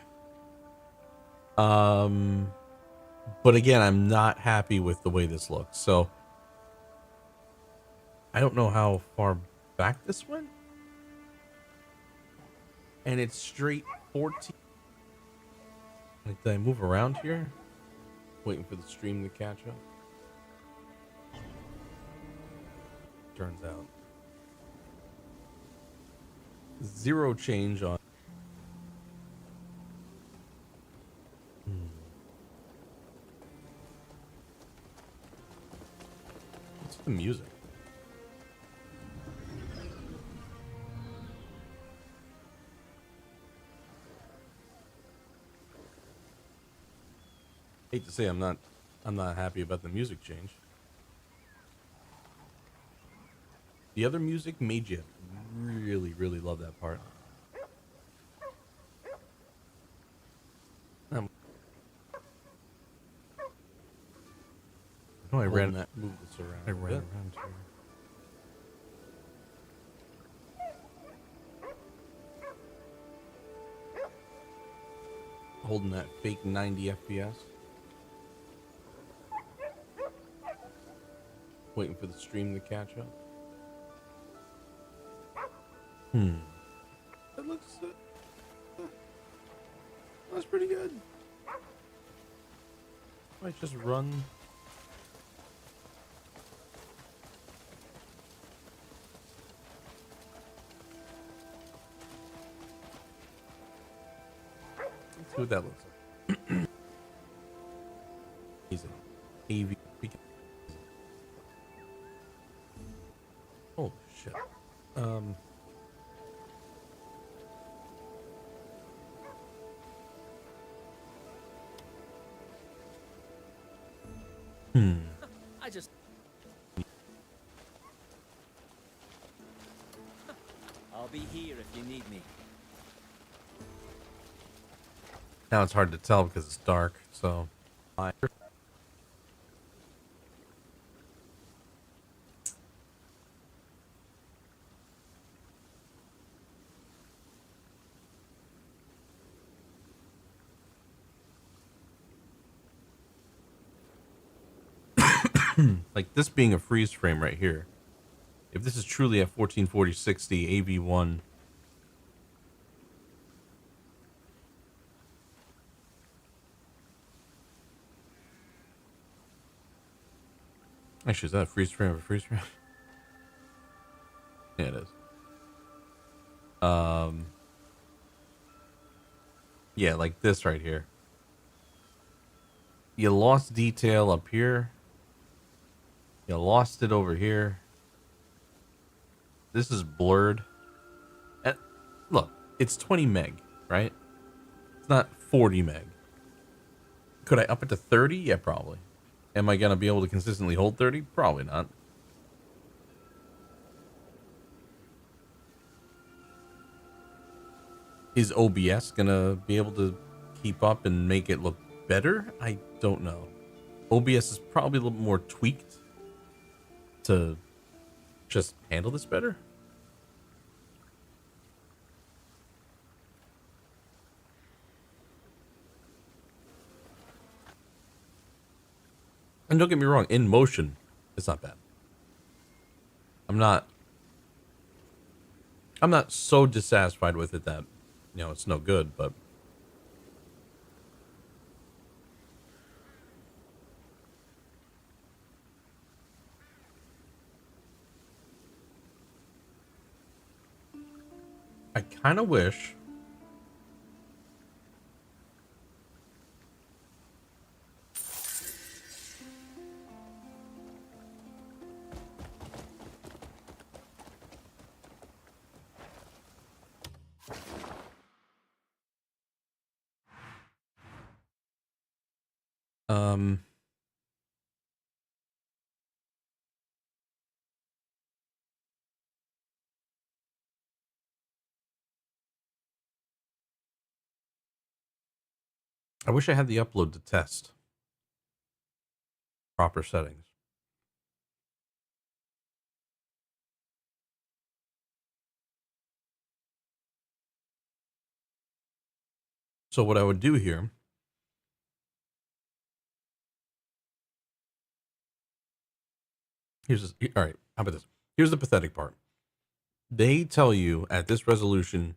But again, I'm not happy with the way this looks. So I don't know how far back this went. And it's straight 14. Like, did I move around here? Waiting for the stream to catch up. Turns out. Zero change on. What's the music? Hate to say I'm not happy about the music change. The other music made you really love that part. Oh, I ran that. Move this around. I ran around here. Holding that fake 90 FPS. Waiting for the stream to catch up. That looks. That's pretty good. Might just run. Let's see what that looks like. Easy. AV. Holy shit. I just... I'll be here if you need me. Now it's hard to tell because it's dark, so... Like this being a freeze frame right here. If this is truly a 1440/60 AV1... Actually, is that a freeze frame of a freeze frame? Yeah, it is. Yeah, like this right here. You lost detail up here. You lost it over here. This is blurred. And look, it's 20 meg, right? It's not 40 meg. Could I up it to 30? Yeah, probably. Am I going to be able to consistently hold 30? Probably not. Is OBS going to be able to keep up and make it look better? I don't know. OBS is probably a little more tweaked to just handle this better. And don't get me wrong, in motion, it's not bad. I'm not so dissatisfied with it that, you know, it's no good, but I kind of wish I wish I had the upload to test proper settings. So what I would do here, all right, how about this? Here's the pathetic part. They tell you at this resolution,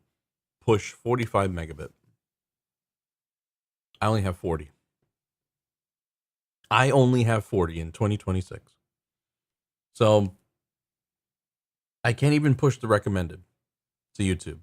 push 45 megabit. I only have 40. I only have 40 in 2026. So I can't even push the recommended to YouTube.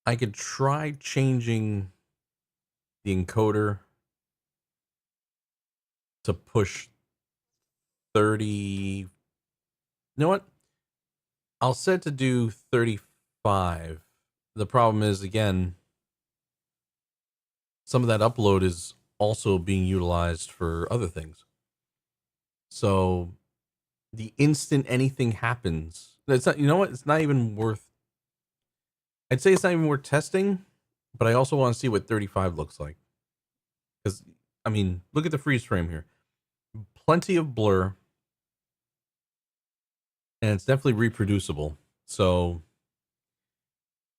I could try changing the encoder to push 30. You know what? I'll set to do 35. The problem is, again, some of that upload is also being utilized for other things. So the instant anything happens, it's not, you know what? It's not even worth, I'd say it's not even worth testing, but I also want to see what 35 looks like. Because, I mean, look at the freeze frame here. Plenty of blur. And it's definitely reproducible. So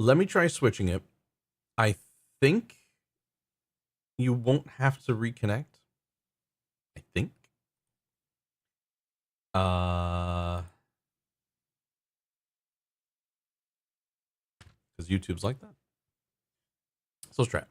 let me try switching it. I think you won't have to reconnect. I think. Because YouTube's like that. So let's try it.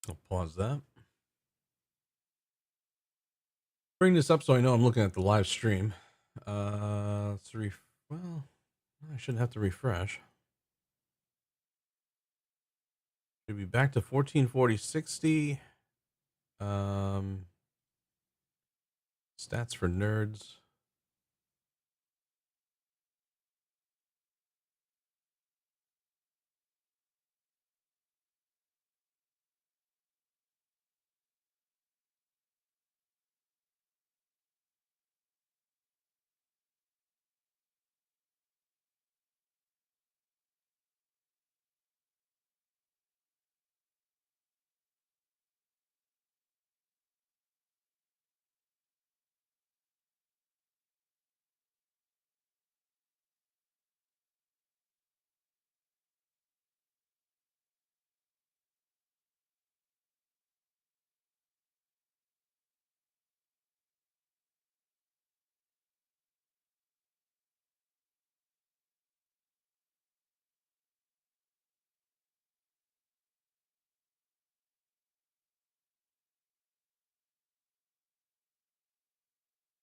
I'll pause that. Bring this up so I know I'm looking at the live stream. Well, I shouldn't have to refresh. Should be back to 144060. Stats for nerds.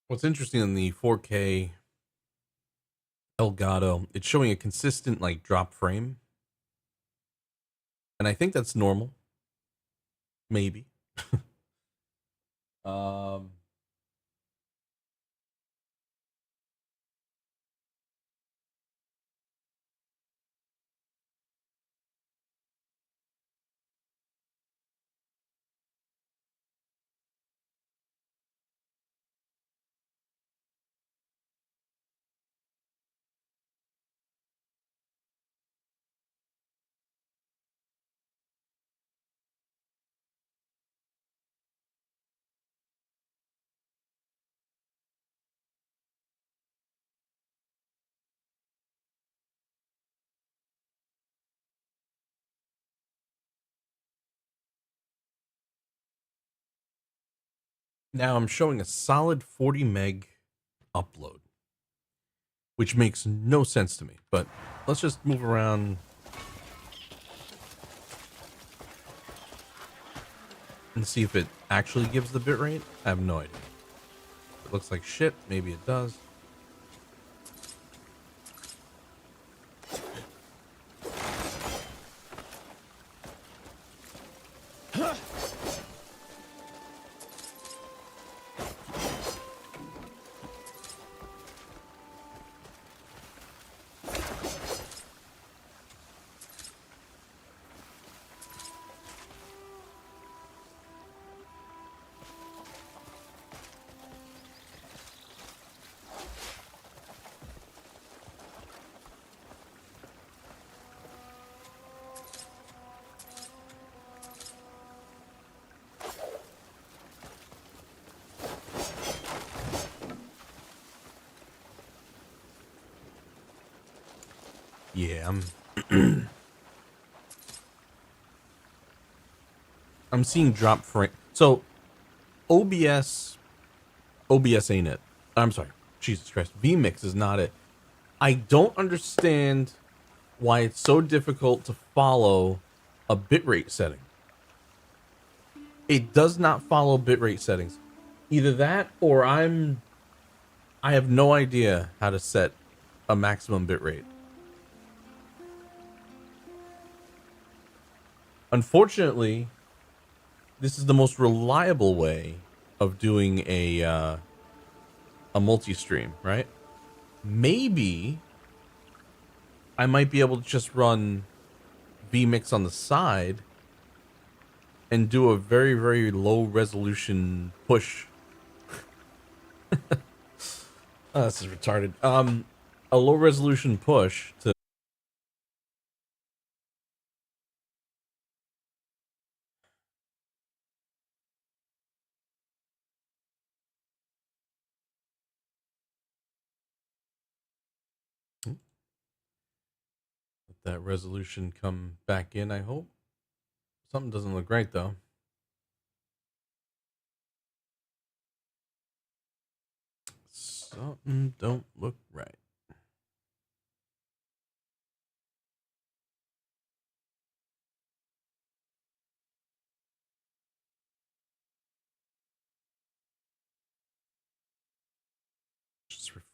What's interesting in the 4K Elgato, it's showing a consistent like drop frame. And I think that's normal. Maybe. um Now I'm showing a solid 40 meg upload, which makes no sense to me. But let's just move around and see if it actually gives the bitrate. I have no idea. It looks like shit. Maybe it does. Yeah, I'm seeing drop frame. So OBS ain't it. I'm sorry. Jesus Christ. vMix is not it. I don't understand why it's so difficult to follow a bitrate setting. It does not follow bitrate settings. Either that or I have no idea how to set a maximum bitrate. Unfortunately, this is the most reliable way of doing a multi-stream, right? Maybe I might be able to just run vMix on the side and do a very, very low resolution push. Oh, this is retarded. A low resolution push to let that resolution come back in, I hope. Something doesn't look right though. Something don't look right.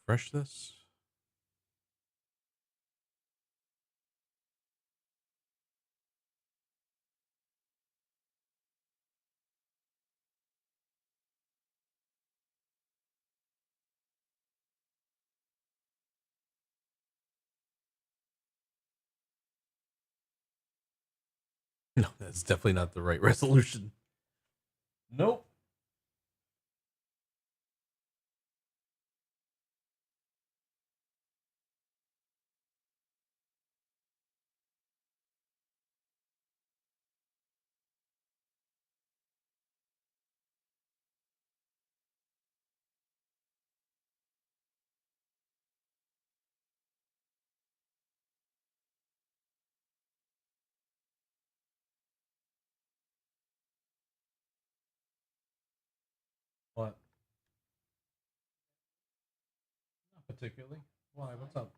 refresh this. No, that's definitely not the right resolution. Nope. What? Not particularly. Why? What's up?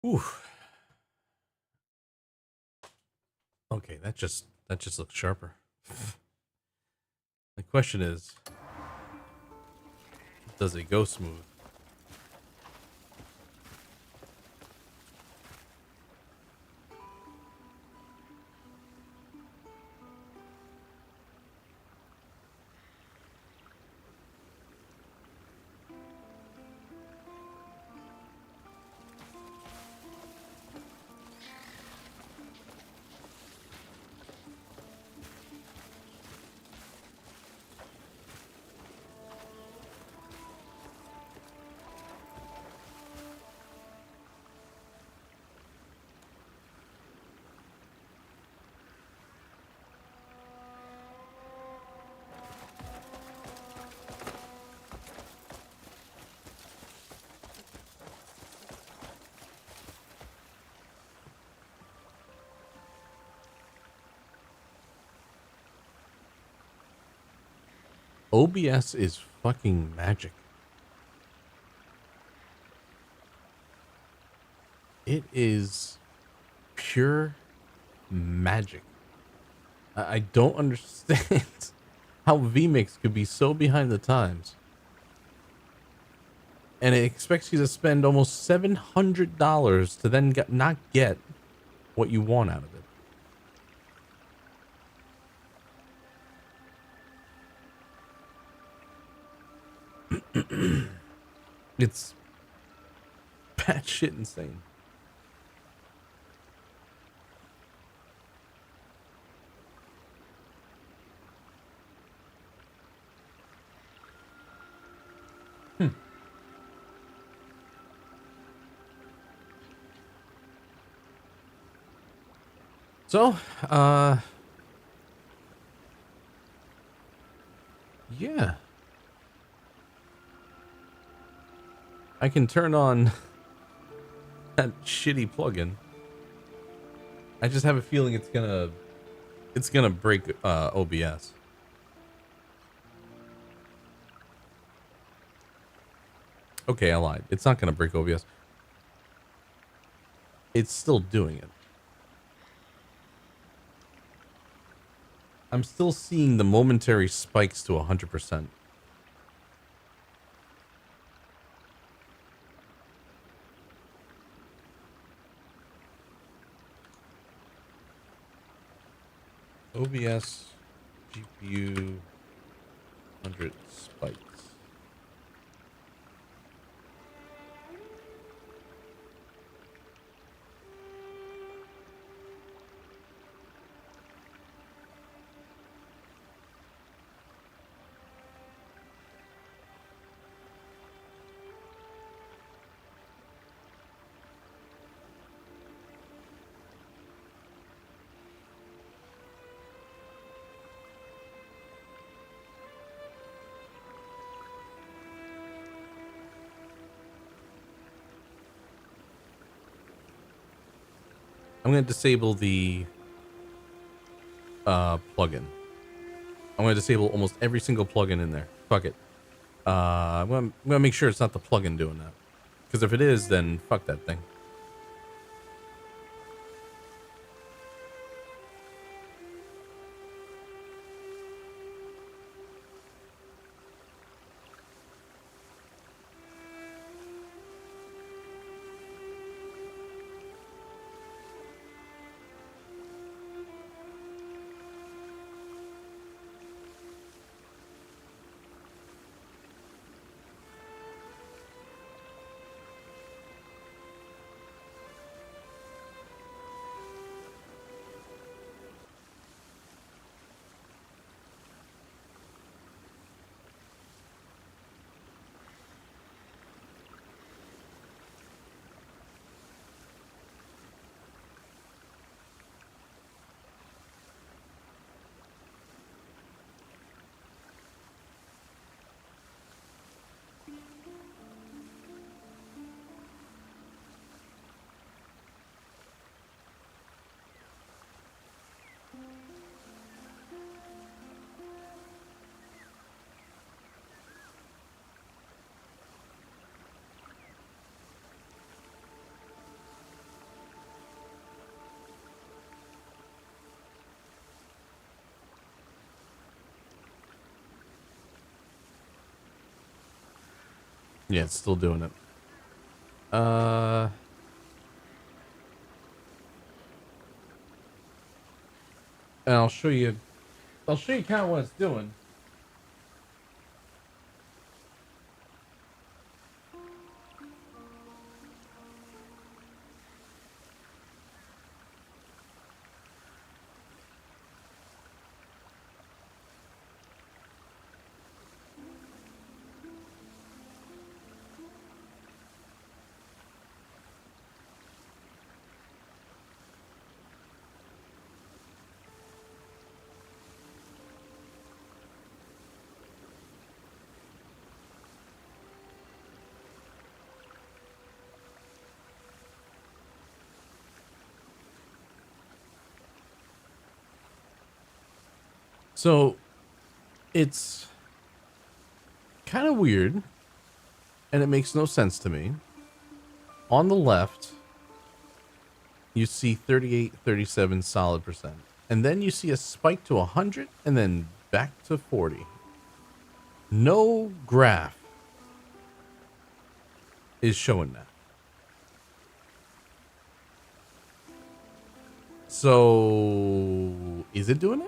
Oof. Okay, that just looks sharper. The question is, does it go smooth? OBS is fucking magic. It is pure magic. I don't understand how vMix could be so behind the times. And it expects you to spend almost $700 to then not get what you want out of it. It's batshit insane. So, yeah. I can turn on that shitty plugin. I just have a feeling it's gonna break OBS. Okay, I lied. It's not gonna break OBS. It's still doing it. I'm still seeing the momentary spikes to 100%. OBS GPU 100 spikes. I'm going to disable the plugin. I'm going to disable almost every single plugin in there. Fuck it. I'm going to make sure it's not the plugin doing that. Because if it is, then fuck that thing. Yeah, it's still doing it. And I'll show you kind of what it's doing. So it's kind of weird and it makes no sense to me. On the left, you see 38, 37 solid percent. And then you see a spike to 100 and then back to 40. No graph is showing that. So is it doing it?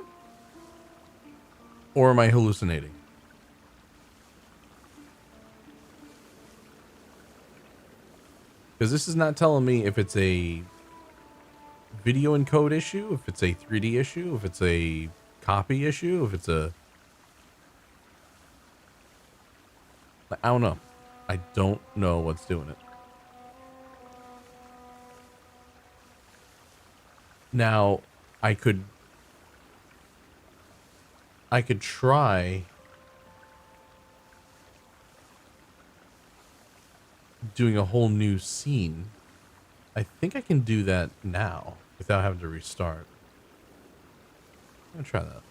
Or am I hallucinating? Because this is not telling me if it's a video encode issue, if it's a 3D issue, if it's a copy issue, if it's a... I don't know. I don't know what's doing it. Now, I could try doing a whole new scene. I think I can do that now without having to restart. I'm gonna try that.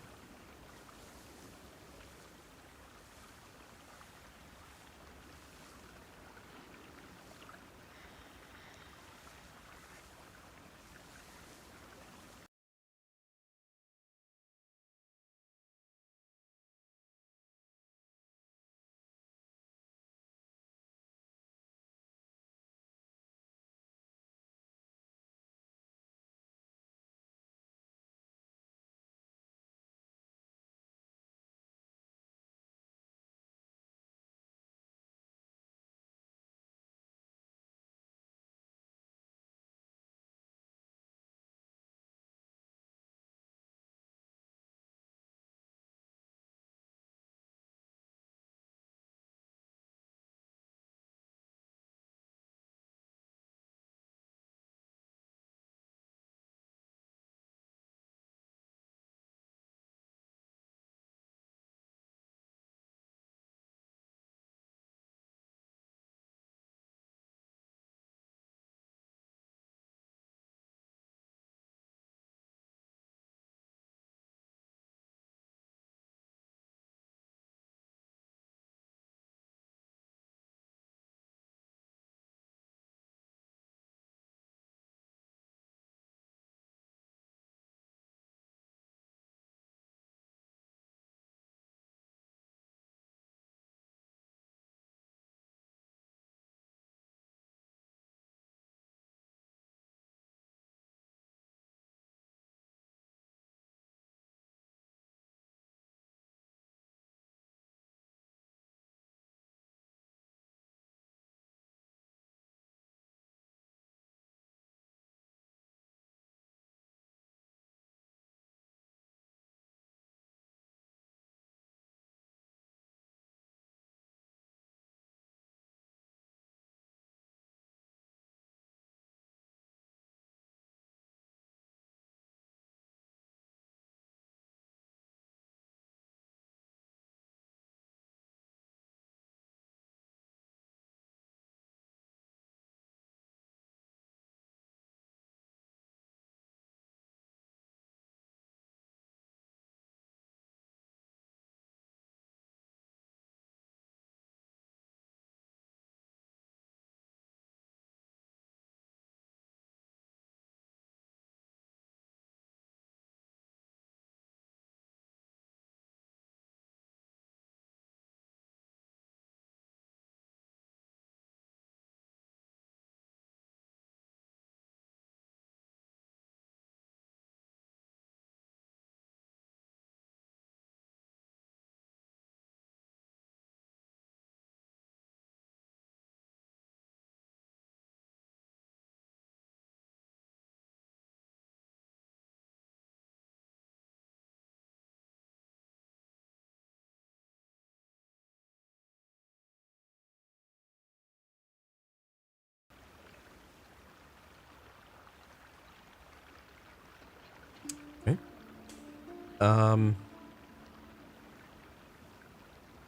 So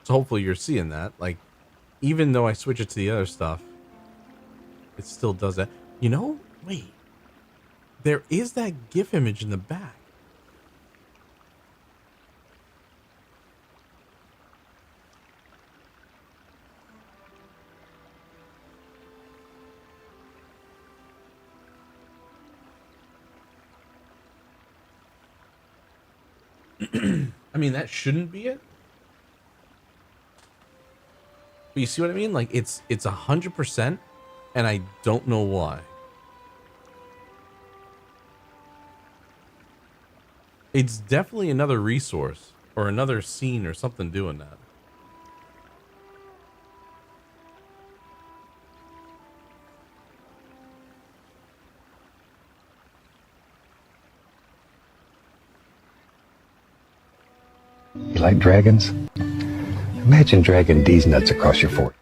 hopefully you're seeing that. Like, even though I switch it to the other stuff, it still does that. You know, wait. There is that GIF image in the back. I mean, that shouldn't be it. But you see what I mean? Like, it's 100%, and I don't know why. It's definitely another resource or another scene or something doing that. You like dragons? Imagine dragging these nuts across your fort.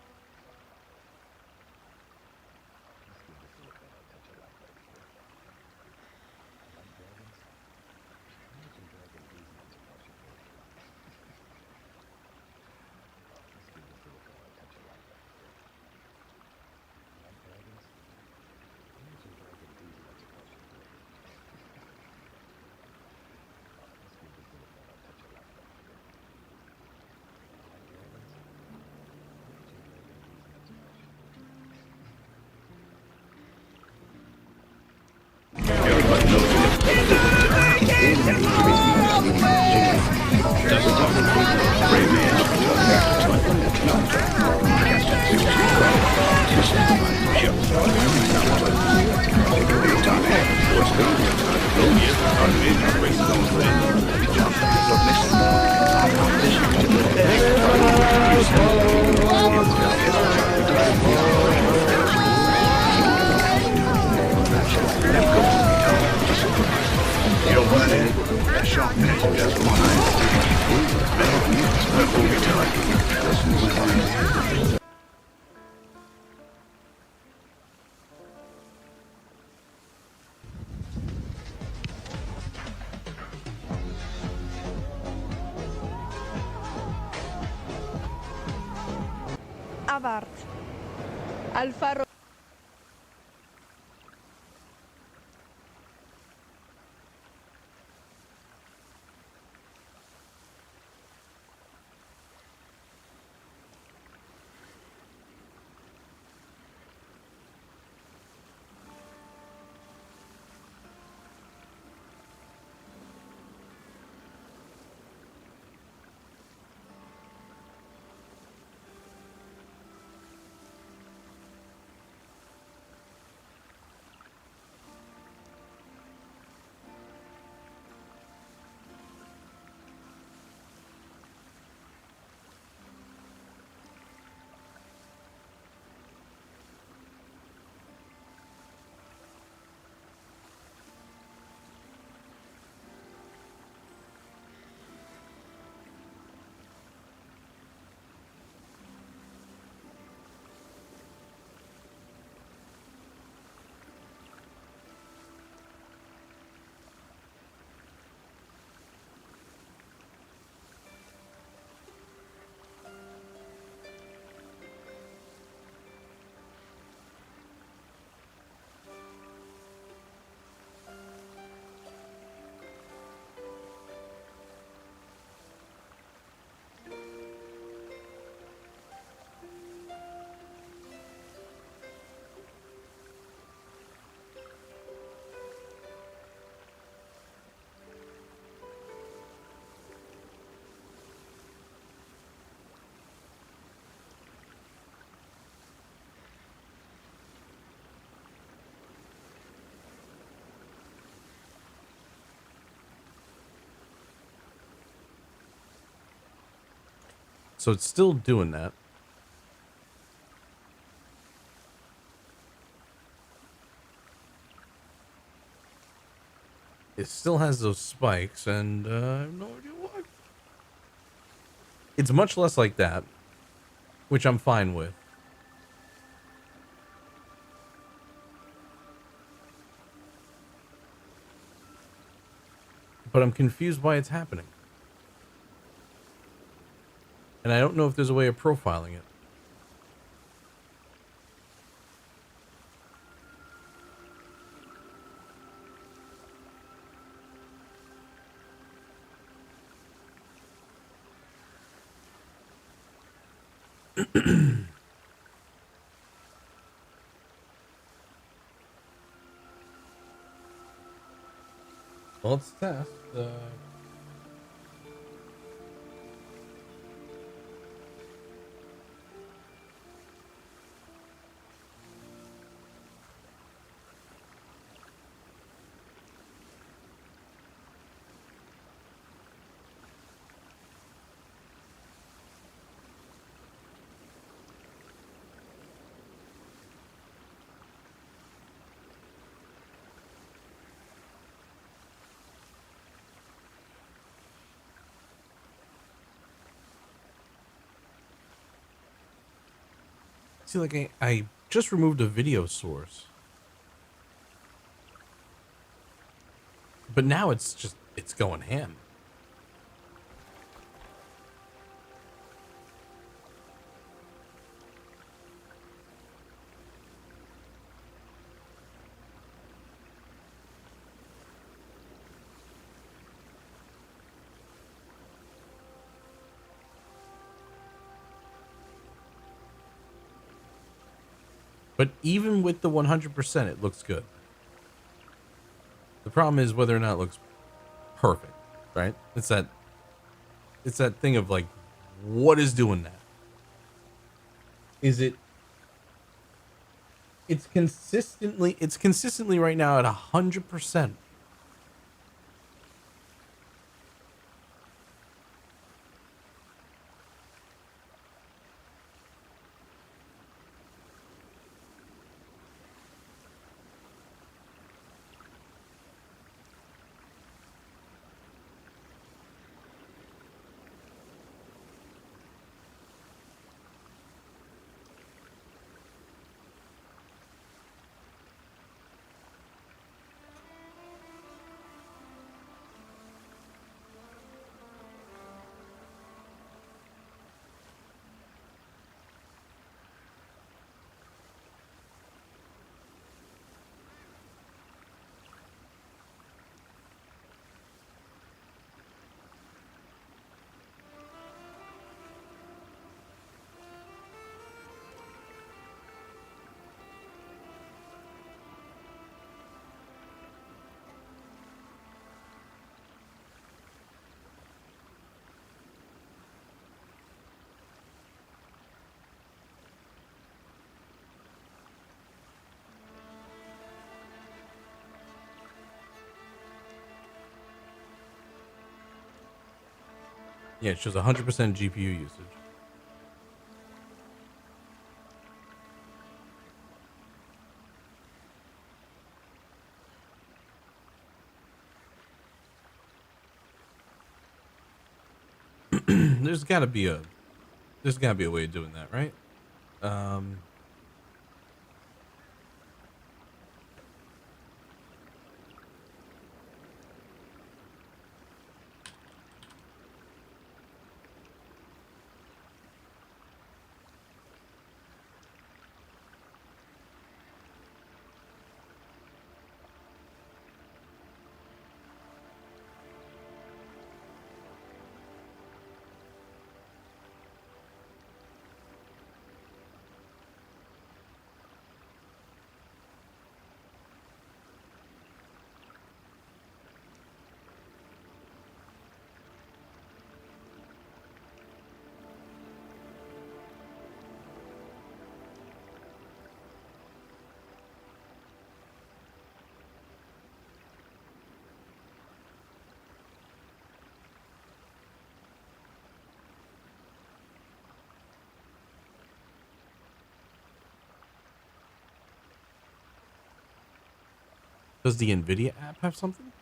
Abarth. Alfa Romeo. So it's still doing that. It still has those spikes, and I have no idea why. It's much less like that, which I'm fine with. but I'm confused why it's happening. And I don't know if there's a way of profiling it. Well, let's test. See, like, I just removed a video source. But now it's going ham. But even with the 100%, it looks good. The problem is whether or not it looks perfect, right? It's that thing of like, what is doing that? Is it? It's consistently right now at 100%. Yeah, it shows 100% GPU usage. There's got to be a way of doing that, right? Does the NVIDIA app have something?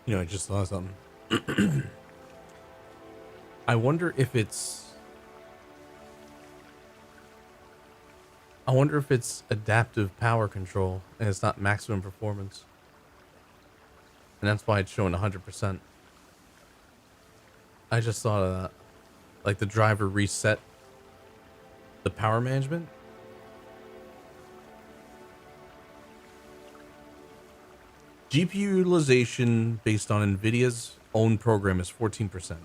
You know, I just saw something. I wonder if it's adaptive power control and it's not maximum performance. And that's why it's showing 100%. I just thought of that. Like the driver reset the power management. GPU utilization based on NVIDIA's own program is 14%.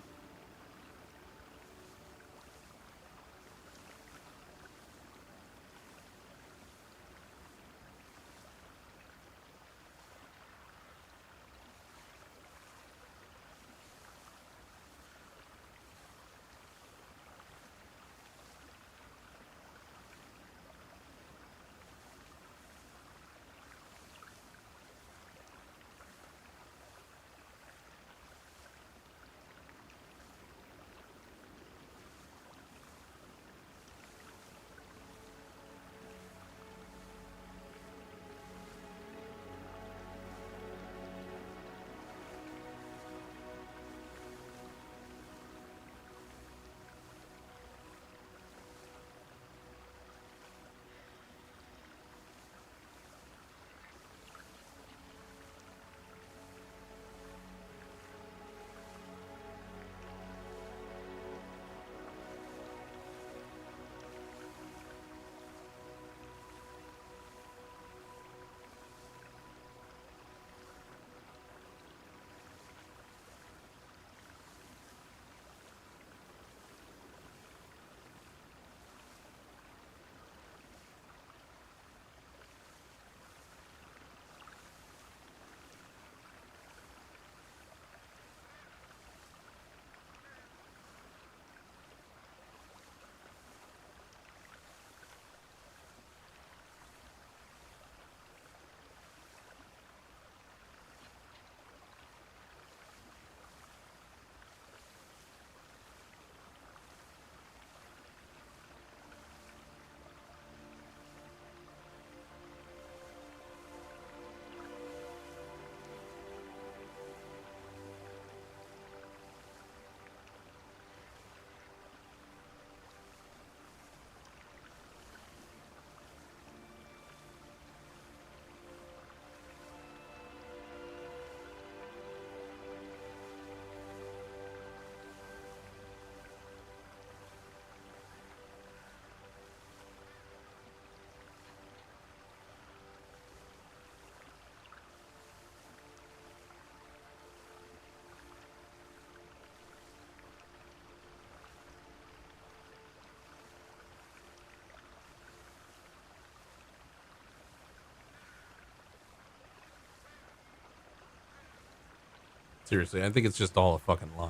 Seriously, I think it's just all a fucking lie.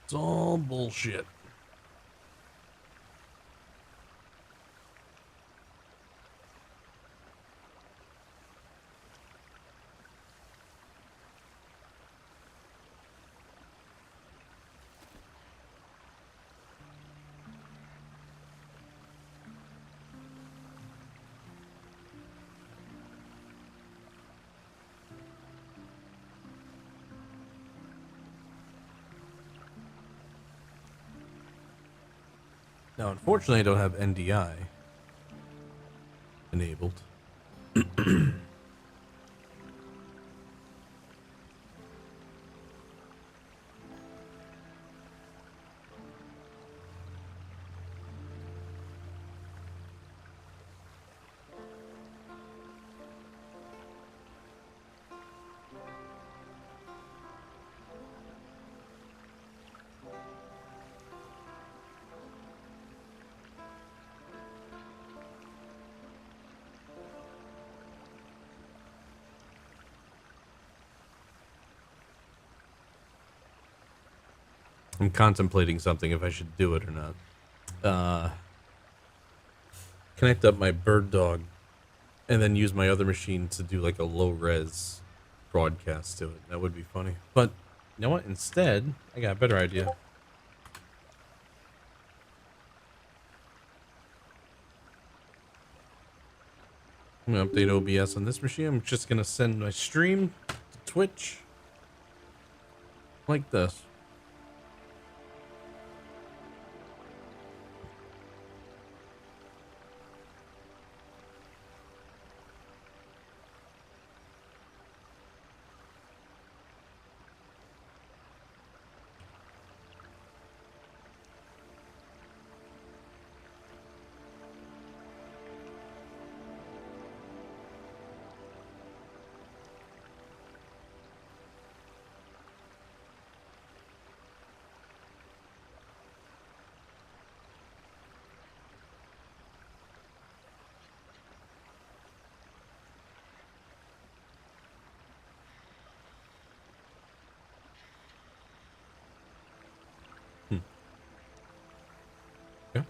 It's all bullshit. Now, unfortunately, I don't have NDI enabled. I'm contemplating something if I should do it or not. Connect up my bird dog and then use my other machine to do like a low res broadcast to it. That would be funny. But you know what? Instead, I got a better idea. I'm gonna update OBS on this machine. I'm just gonna send my stream to Twitch like this. Yeah.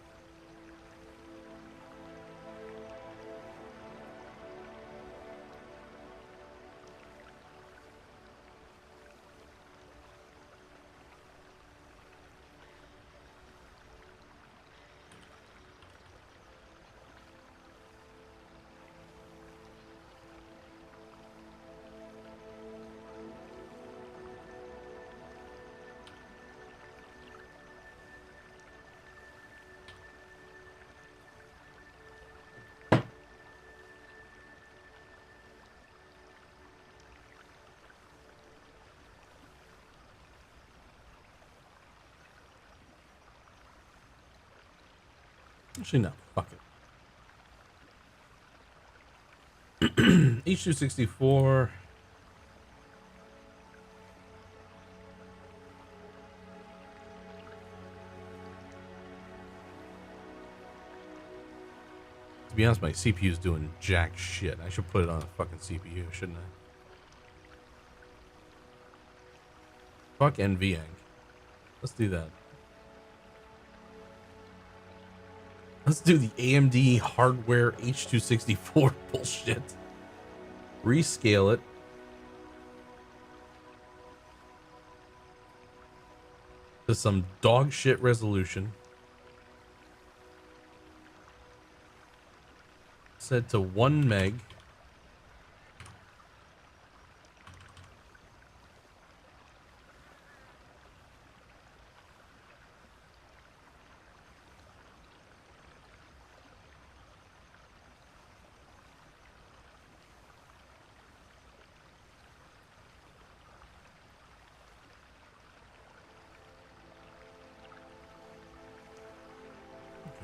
Actually, no. Fuck it. H264. To be honest, my CPU is doing jack shit. I should put it on a fucking CPU, shouldn't I? Fuck NVENC. Let's do that. Let's do the AMD hardware H264 bullshit. Rescale it. To some dog shit resolution. Set to 1 meg.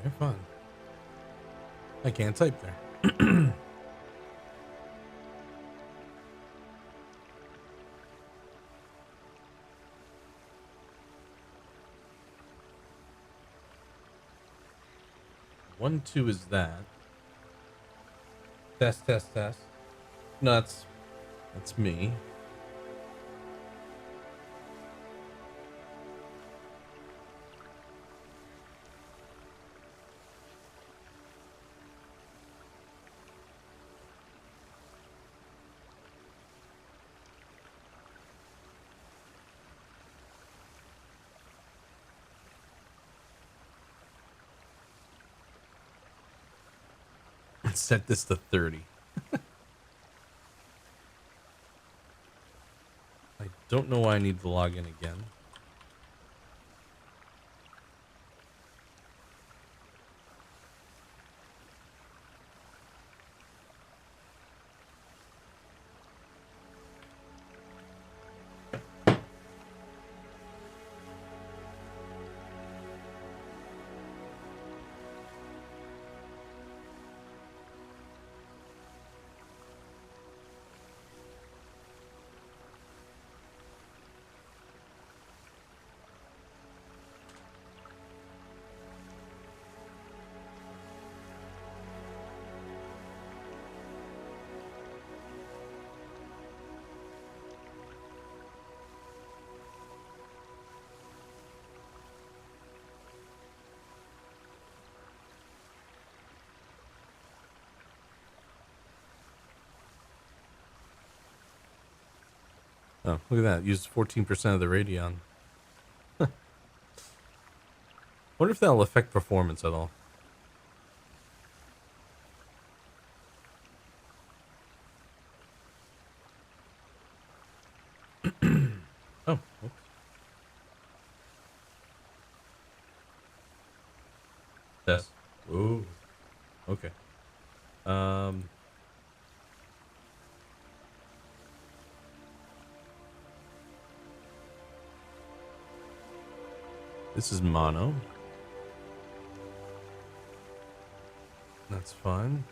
Okay, fine. I can't type there. One, two is that. Test, test, test. No, that's me. Set this to 30. I don't know why I need to log in again. Oh, look at that. Used 14% of the Radeon. Wonder if that'll affect performance at all. Ooh. Okay. This is mono. That's fine.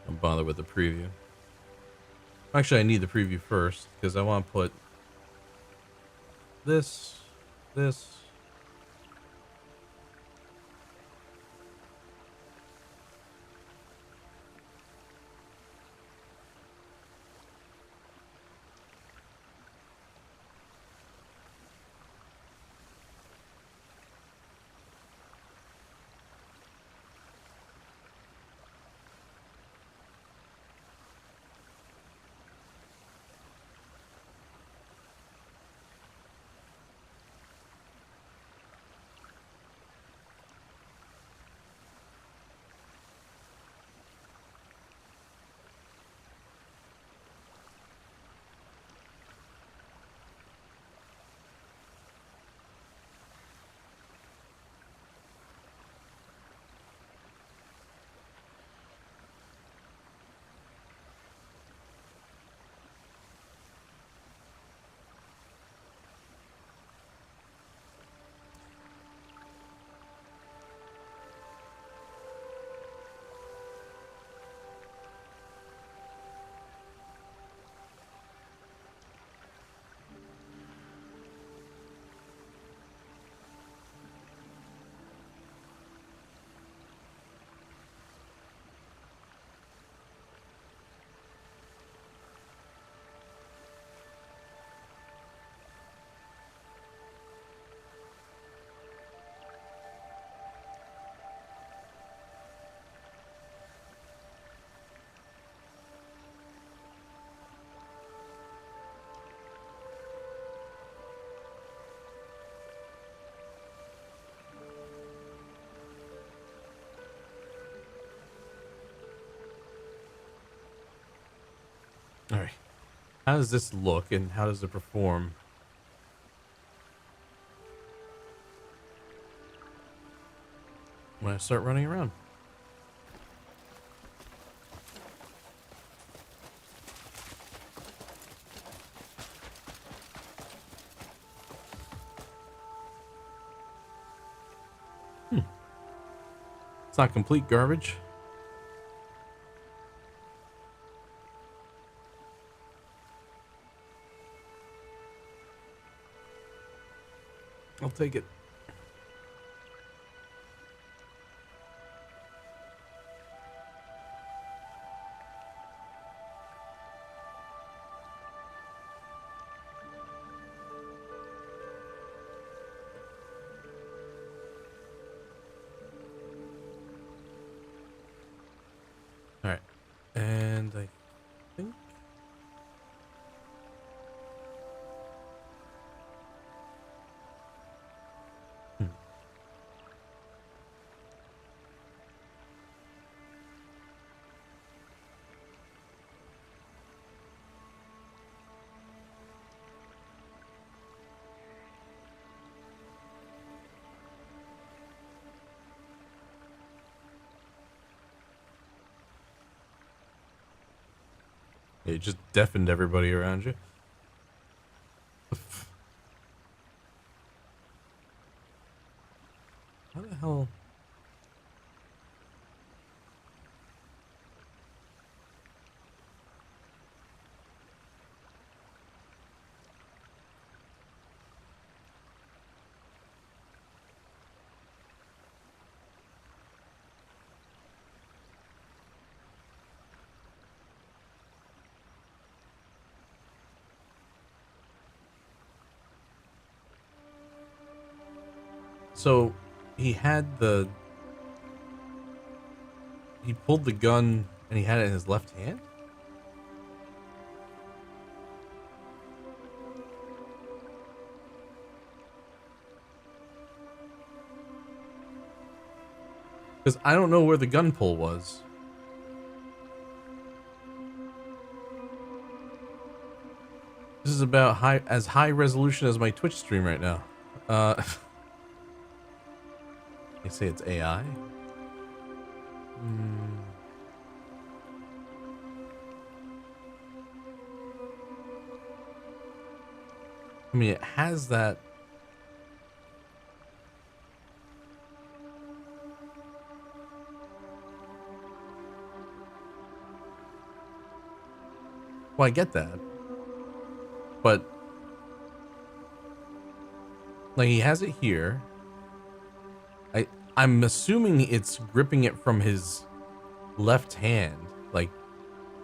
Don't bother with the preview. Actually, I need the preview first because I want to put this. All right. How does this look and how does it perform when I start running around? It's not complete garbage. I'll take it. All right. And I think it just deafened everybody around you. How the hell? So he pulled the gun and he had it in his left hand? Because I don't know where the gun pull was. This is about as high resolution as my Twitch stream right now. They say it's AI. I mean, it has that. Well, I get that. But like he has it here. I'm assuming it's gripping it from his left hand, like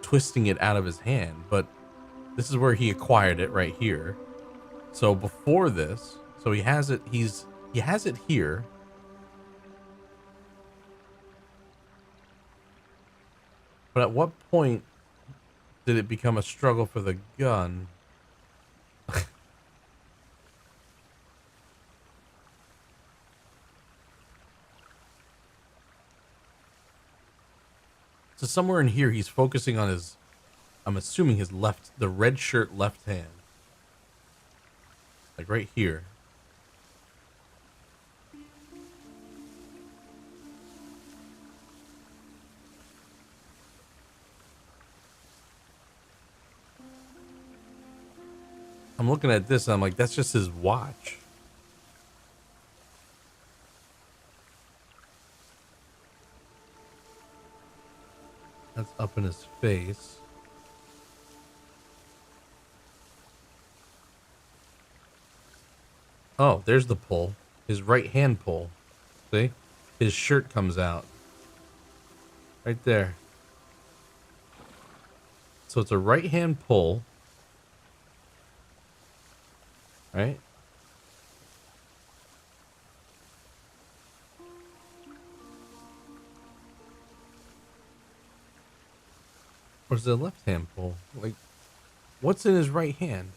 twisting it out of his hand, but this is where he acquired it right here. So before this, so he has it he has it here. But at what point did it become a struggle for the gun? So somewhere in here, he's focusing on his, I'm assuming his left, the red shirt left hand. Like right here. I'm looking at this and I'm like, that's just his watch. That's up in his face. Oh, there's the pull. His right hand pull. See? His shirt comes out. Right there. So it's a right hand pull. Right? Or is it a left hand pull? Like, what's in his right hand?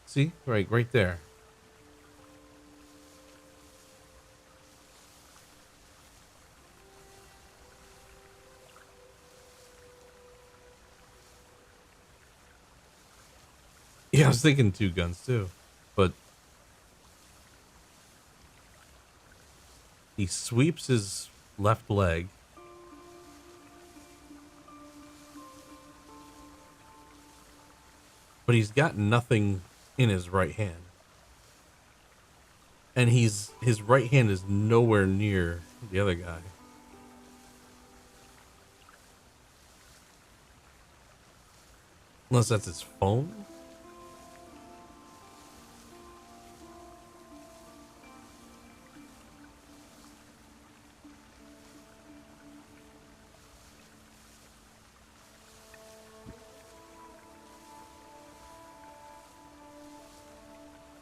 See? Right there. Yeah, I was thinking two guns too, but he sweeps his left leg. But he's got nothing in his right hand. And his right hand is nowhere near the other guy. Unless that's his phone?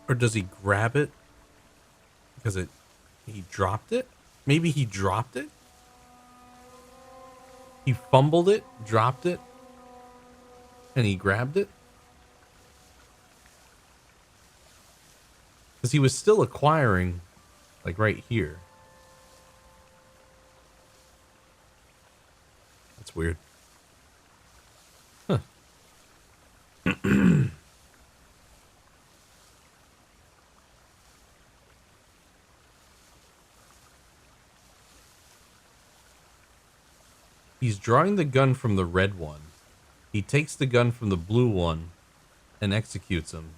Or does he grab it? Because he dropped it? Maybe he dropped it? He fumbled it, dropped it, and he grabbed it? Because he was still acquiring, like right here. That's weird. Huh. He's drawing the gun from the red one. He takes the gun from the blue one and executes him.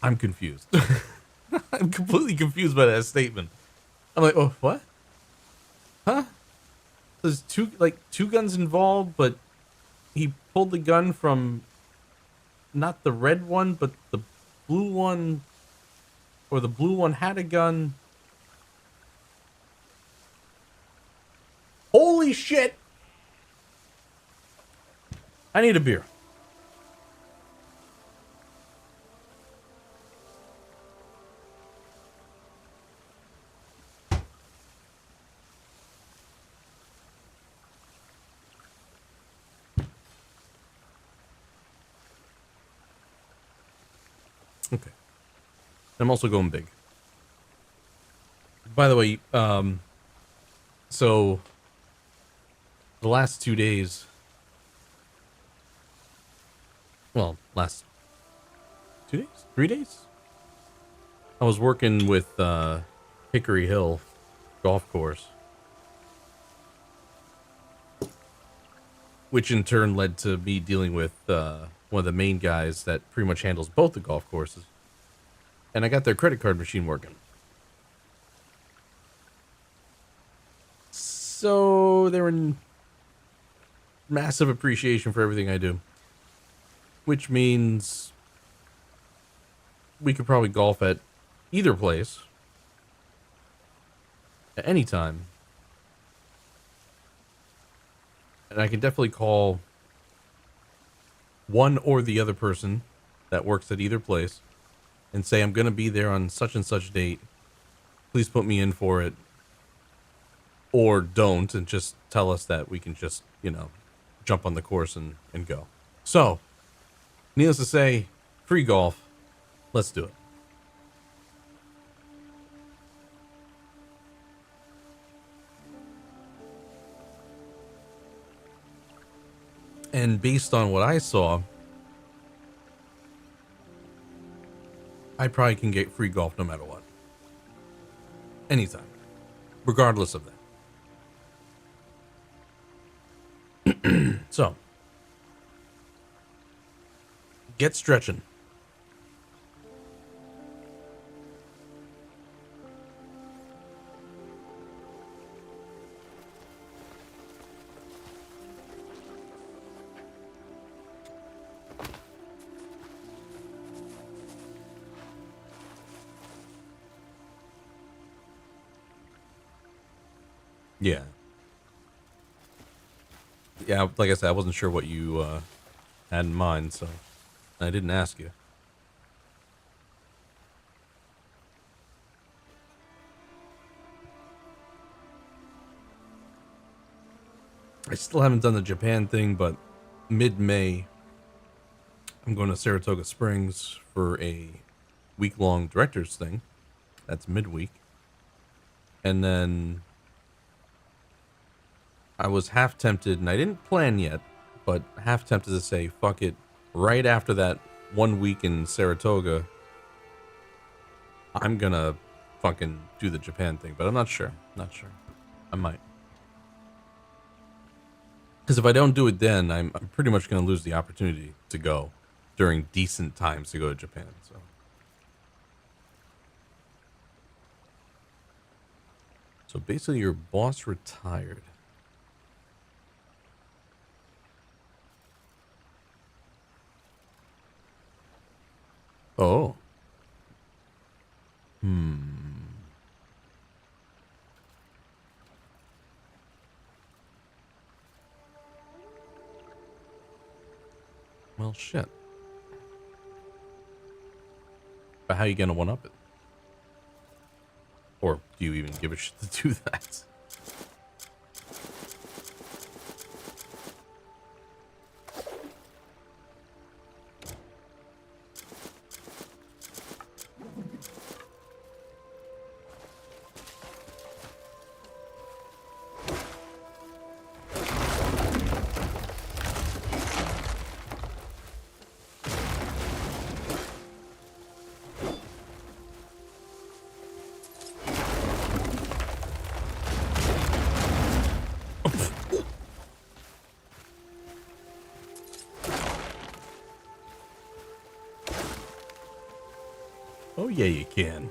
I'm confused. I'm completely confused by that statement. I'm like, oh, what? Huh? There's two guns involved, but he pulled the gun from not the red one, but the blue one, or the blue one had a gun. Holy shit! I need a beer. Okay. I'm also going big. By the way, so the last 2 days, well, last 2 days, 3 days, I was working with Hickory Hill Golf Course, which in turn led to me dealing with one of the main guys that pretty much handles both the golf courses, and I got their credit card machine working. So they were in massive appreciation for everything I do, which means we could probably golf at either place at any time. And I can definitely call one or the other person that works at either place and say, I'm going to be there on such and such date. Please put me in for it. Or don't, and just tell us that we can just, you know, jump on the course and go. So, needless to say, free golf. Let's do it. And based on what I saw, I probably can get free golf no matter what. Anytime. Regardless of that. So, get stretching. Yeah. Yeah, like I said, I wasn't sure what you had in mind, so I didn't ask you. I still haven't done the Japan thing, but mid-May, I'm going to Saratoga Springs for a week-long director's thing. That's midweek. And then I was half tempted, and I didn't plan yet, but half tempted to say, fuck it. Right after that 1 week in Saratoga, I'm gonna fucking do the Japan thing, but I'm not sure. Not sure. I might. Because if I don't do it then, I'm pretty much gonna lose the opportunity to go during decent times to go to Japan, so. So basically your boss retired. Oh. Well, shit. But how you gonna one-up it? Or do you even give a shit to do that? Oh, yeah, you can.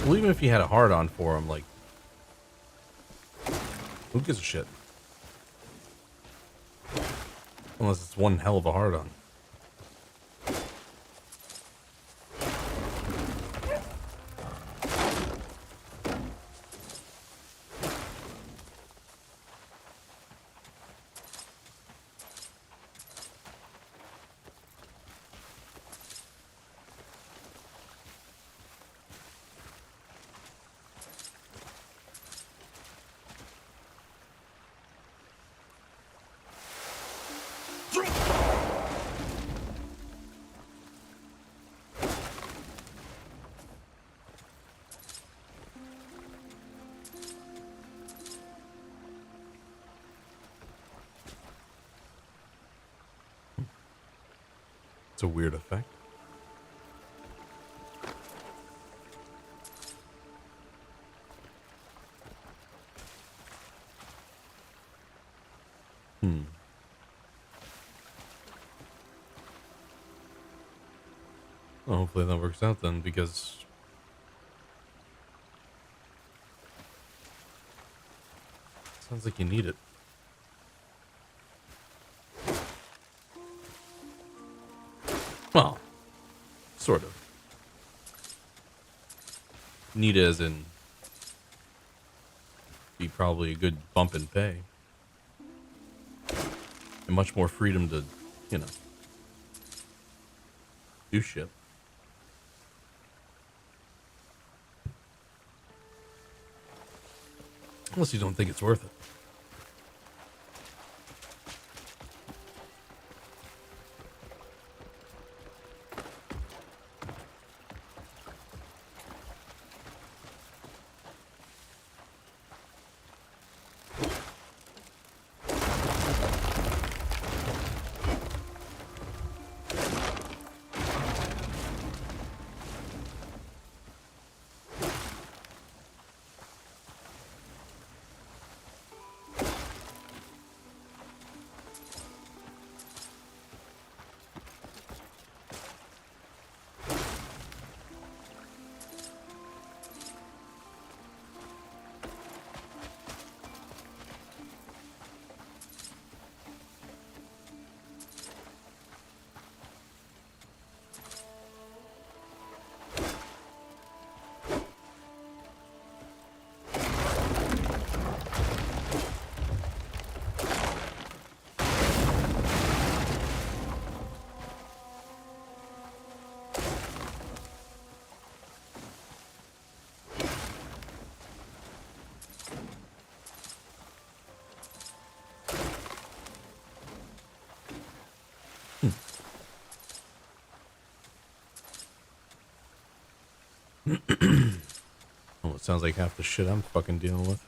Well, even if you had a hard on for him, like, who gives a shit? Unless it's one hell of a hard on. It's a weird effect. Well, hopefully that works out then, because sounds like you need it. Well, sort of. Need it as in be probably a good bump in pay. And much more freedom to, you know, do shit. Unless you don't think it's worth it. Well, it sounds like half the shit I'm fucking dealing with.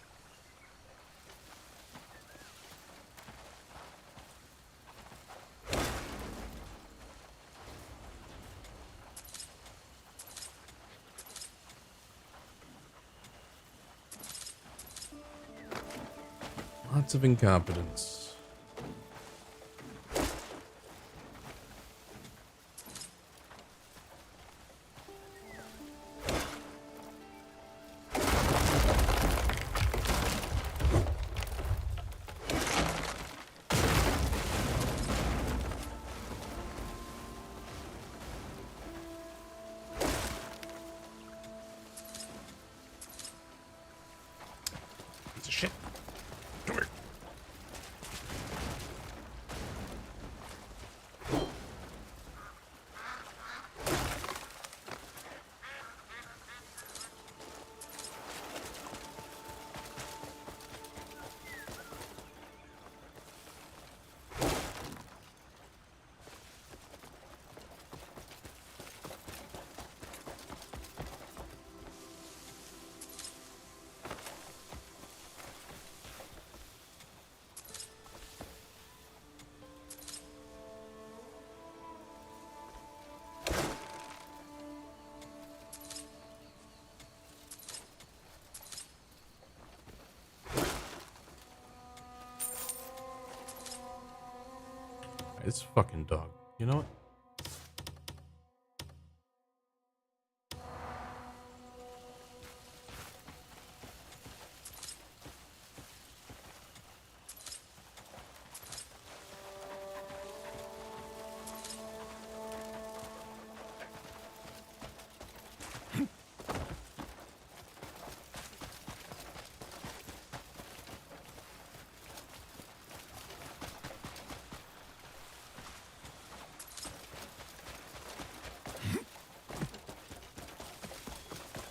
Lots of incompetence. Piece of shit. Come here. It's fucking dog. You know what?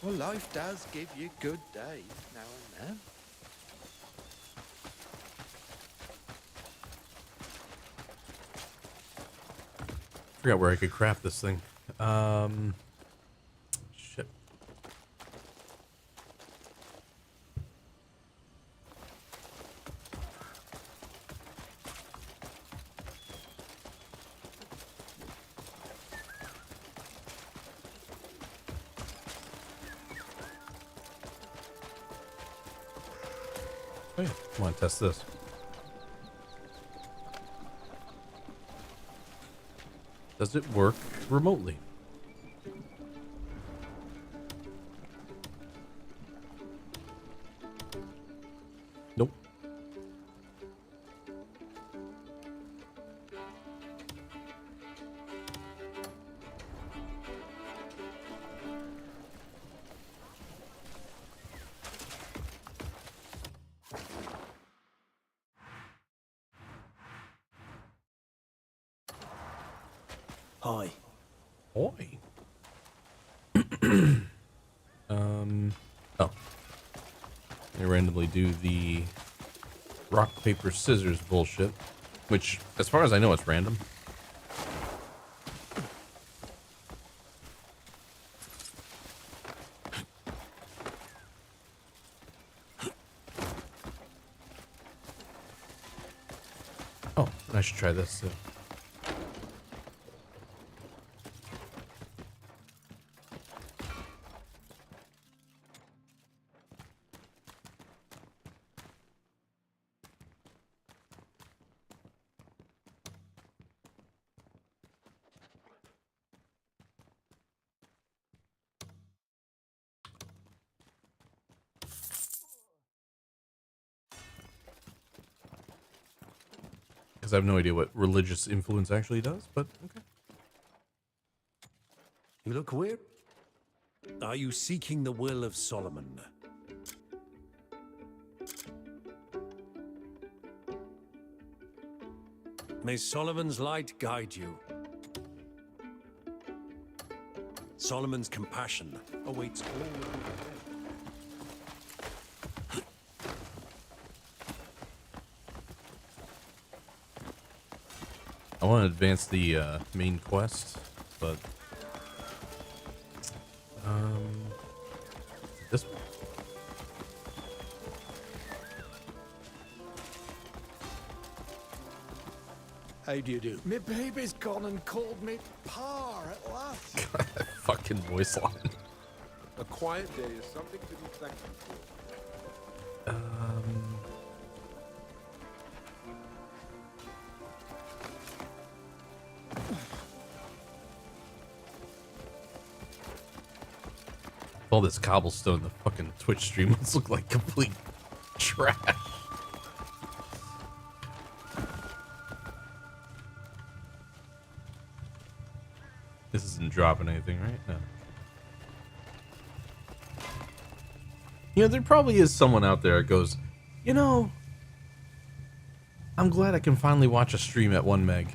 Well, life does give you good days now and then. Forgot where I could craft this thing. Shit. Oh yeah, come on, test this. Does it work remotely? Nope. Hi. Oi. Oh. They randomly do the rock, paper, scissors bullshit, which, as far as I know, it's random. Oh, I should try this too. Because I have no idea what religious influence actually does, but okay. You look weird. Are you seeking the will of Solomon? May Solomon's light guide you. Solomon's compassion awaits all of you. I want to advance the main quest, but this one. How do you do? Me baby's gone and called me par at last. That fucking voice line. A quiet day is something to be thankful for. All this cobblestone, the fucking Twitch stream must look like complete trash. This isn't dropping anything, right? No. You know, there probably is someone out there that goes, you know, I'm glad I can finally watch a stream at 1 meg.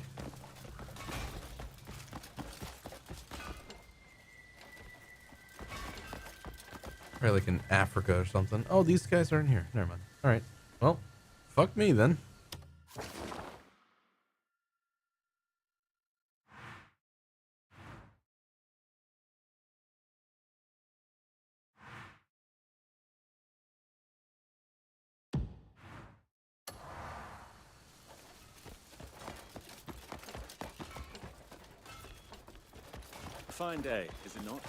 Probably like in Africa or something. Oh, these guys aren't here. Never mind. Alright. Well, fuck me then. Fine day, is it not?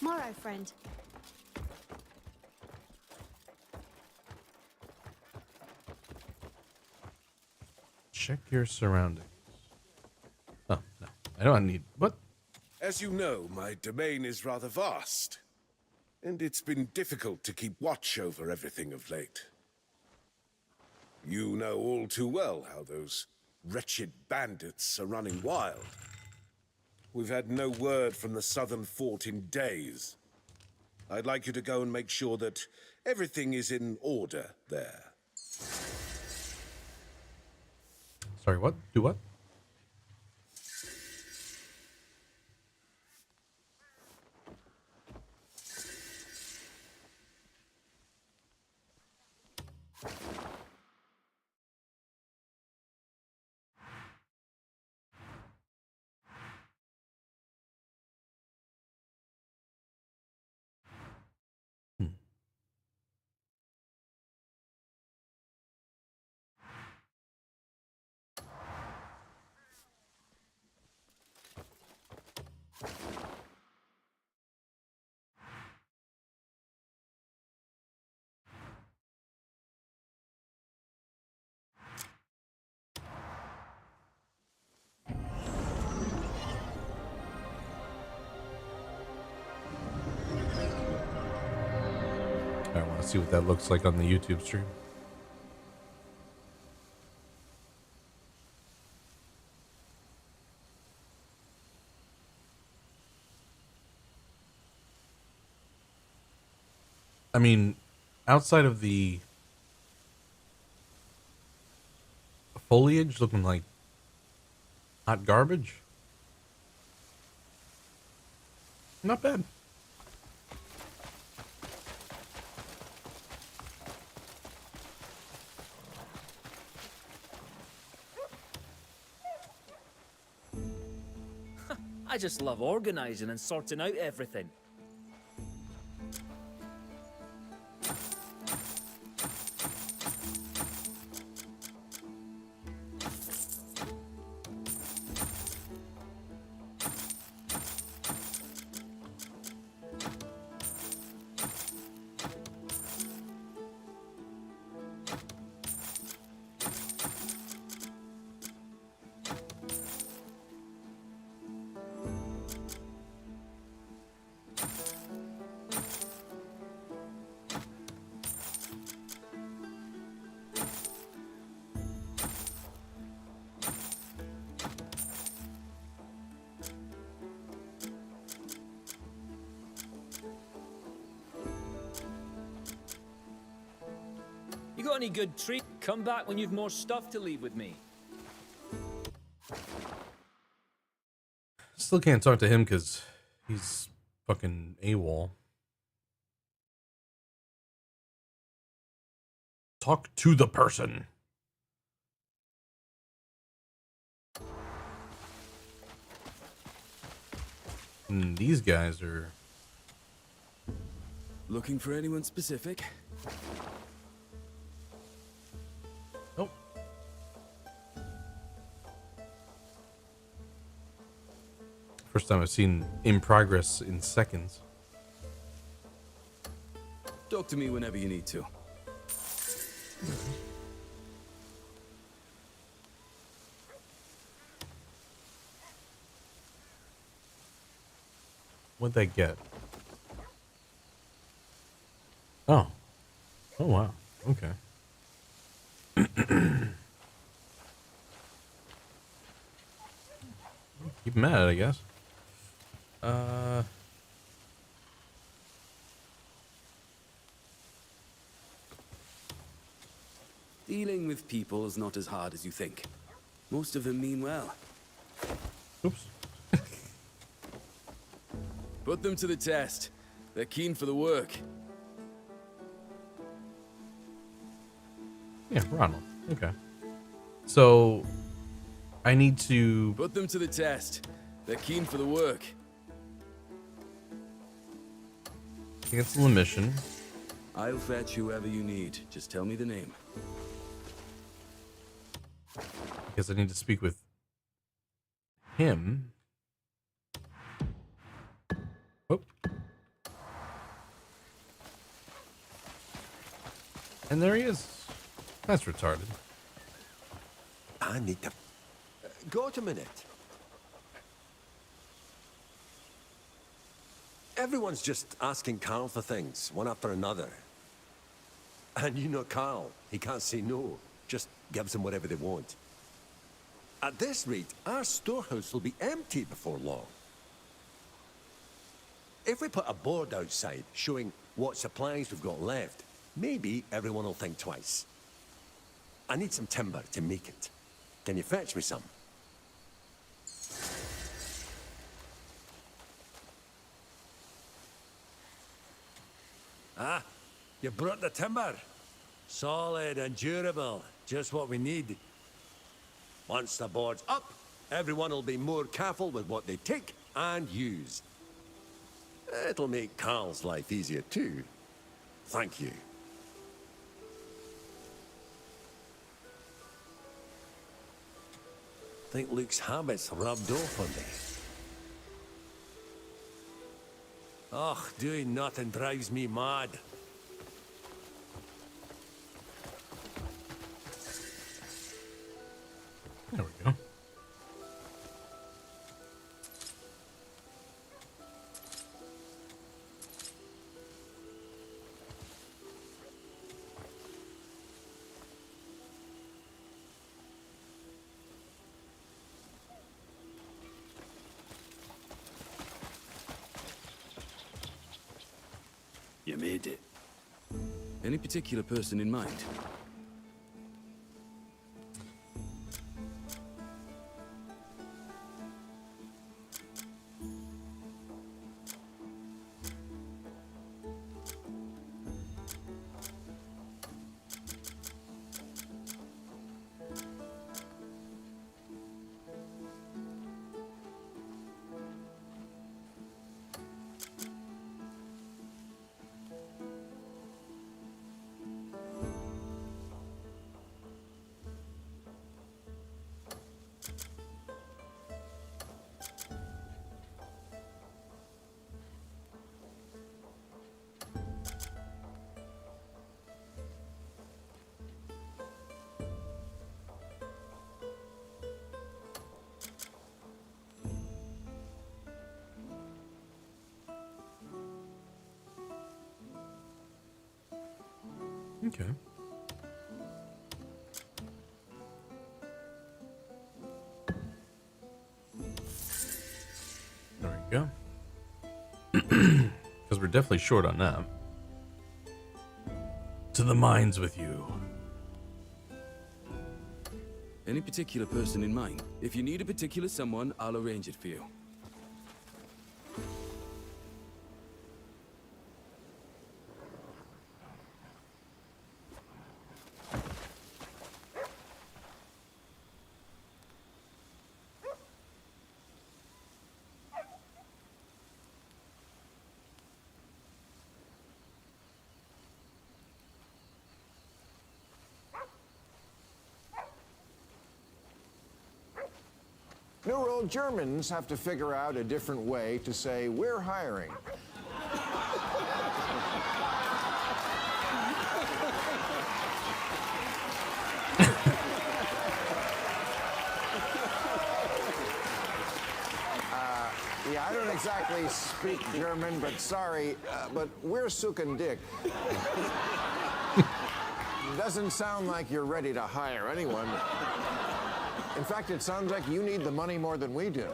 Morrow, friend. Check your surroundings. Oh, no. I don't need... What? As you know, my domain is rather vast, and it's been difficult to keep watch over everything of late. You know all too well how those wretched bandits are running wild. We've had no word from the southern fort in days. I'd like you to go and make sure that everything is in order there. Sorry, what? Do what? I want to see what that looks like on the YouTube stream. I mean, outside of the foliage looking like hot garbage, not bad. I just love organizing and sorting out everything. You got any good treat? Come back when you've more stuff to leave with me. Still can't talk to him because he's fucking AWOL. Talk to the person. And these guys are... Looking for anyone specific? Nope. First time I've seen in progress in seconds. Talk to me whenever you need to. What'd they get? Oh. Oh, wow. Okay. Keep him at it, I guess. Dealing with people is not as hard as you think. Most of them mean well. Oops. Put them to the test. They're keen for the work. Yeah, Ronald. Okay. So, I need to... Put them to the test. They're keen for the work. Cancel the mission. I'll fetch whoever you need. Just tell me the name. Because I need to speak with him. Oh. And there he is. That's retarded. I need to... Got a minute. Everyone's just asking Carl for things, one after another. And you know Carl, he can't say no. Just gives them whatever they want. At this rate, our storehouse will be empty before long. If we put a board outside showing what supplies we've got left, maybe everyone will think twice. I need some timber to make it. Can you fetch me some? Ah, you brought the timber. Solid and durable, just what we need. Once the board's up, everyone will be more careful with what they take and use. It'll make Carl's life easier too. Thank you. Think Luke's habits rubbed off on me. Oh, doing nothing drives me mad. There we go. You made it. Any particular person in mind? Okay. There we go. Because we're definitely short on that. To the mines with you. Any particular person in mind? If you need a particular someone, I'll arrange it for you. Neural Germans have to figure out a different way to say, we're hiring. Yeah, I don't exactly speak German, but sorry, but we're sucking dick. Doesn't sound like you're ready to hire anyone. In fact, it sounds like you need the money more than we do.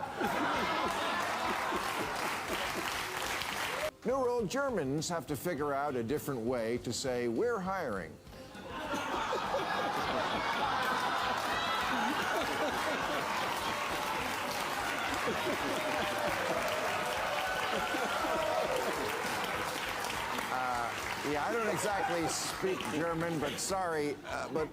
Neural Germans have to figure out a different way to say, we're hiring. Yeah, I don't exactly speak German, but sorry, but...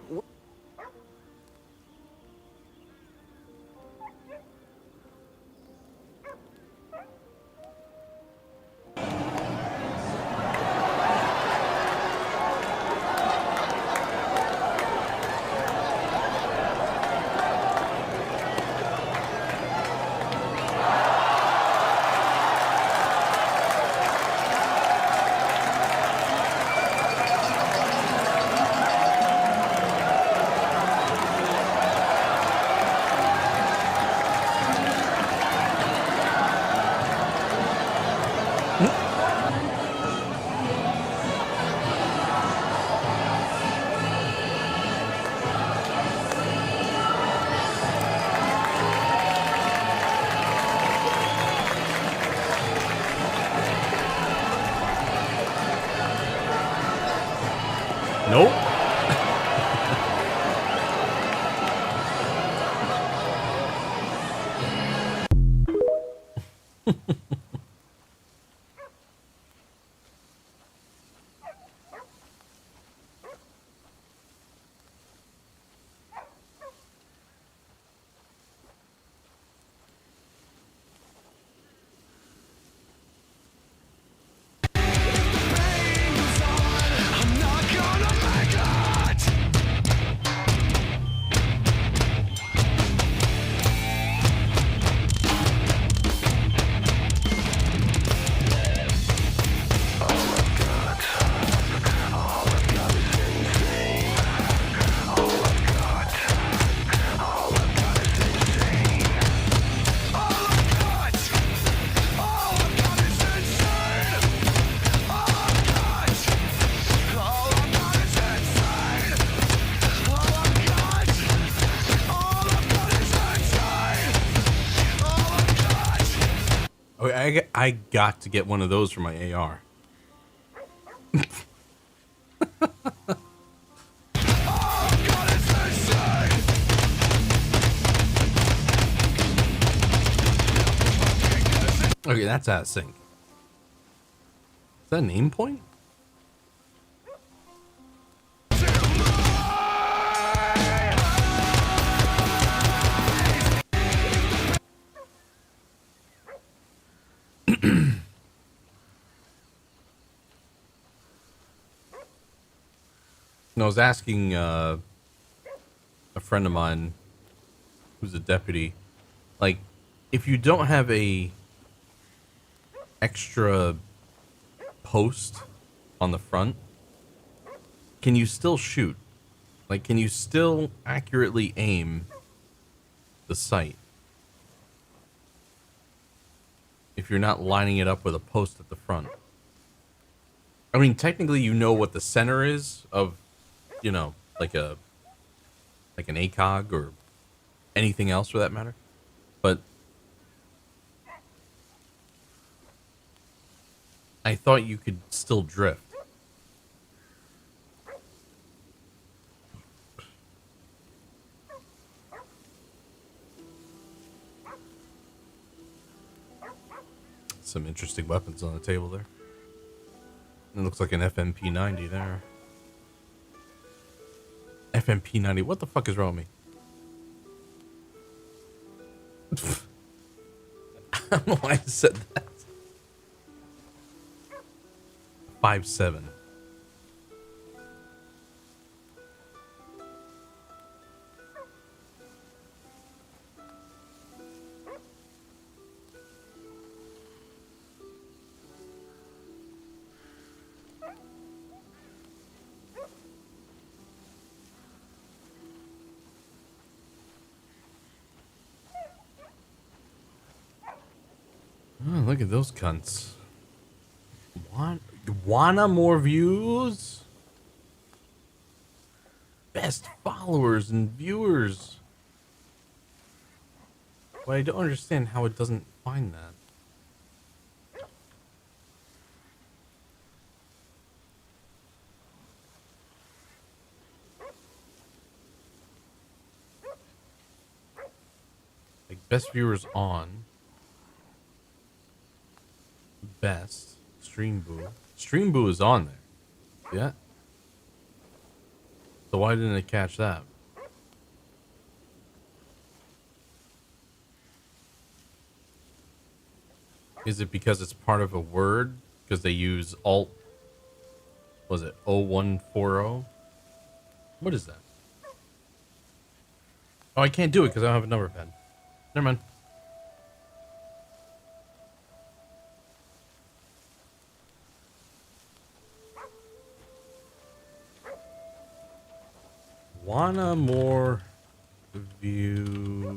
I got to get one of those for my AR. Okay, that's out of sync. Is that an aim point? I was asking a friend of mine who's a deputy, like, if you don't have a extra post on the front, can you still shoot? Like, can you still accurately aim the sight if you're not lining it up with a post at the front? I mean, technically, you know what the center is of, you know, like an ACOG or anything else for that matter, but I thought you could still drift. Some interesting weapons on the table there. It looks like an FMP90 there. FMP90. What the fuck is wrong with me? I don't know why I said that. 5.7. Oh, look at those cunts. Wanna more views? Best followers and viewers. But I don't understand how it doesn't find that. Like, best viewers on. Best. Stream Boo. Stream Boo is on there. Yeah. So why didn't it catch that? Is it because it's part of a word? Because they use alt... Was it 0140? What is that? Oh, I can't do it because I don't have a number pad. Never mind. Wanna more viewers?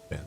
Ben.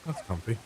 That's comfy.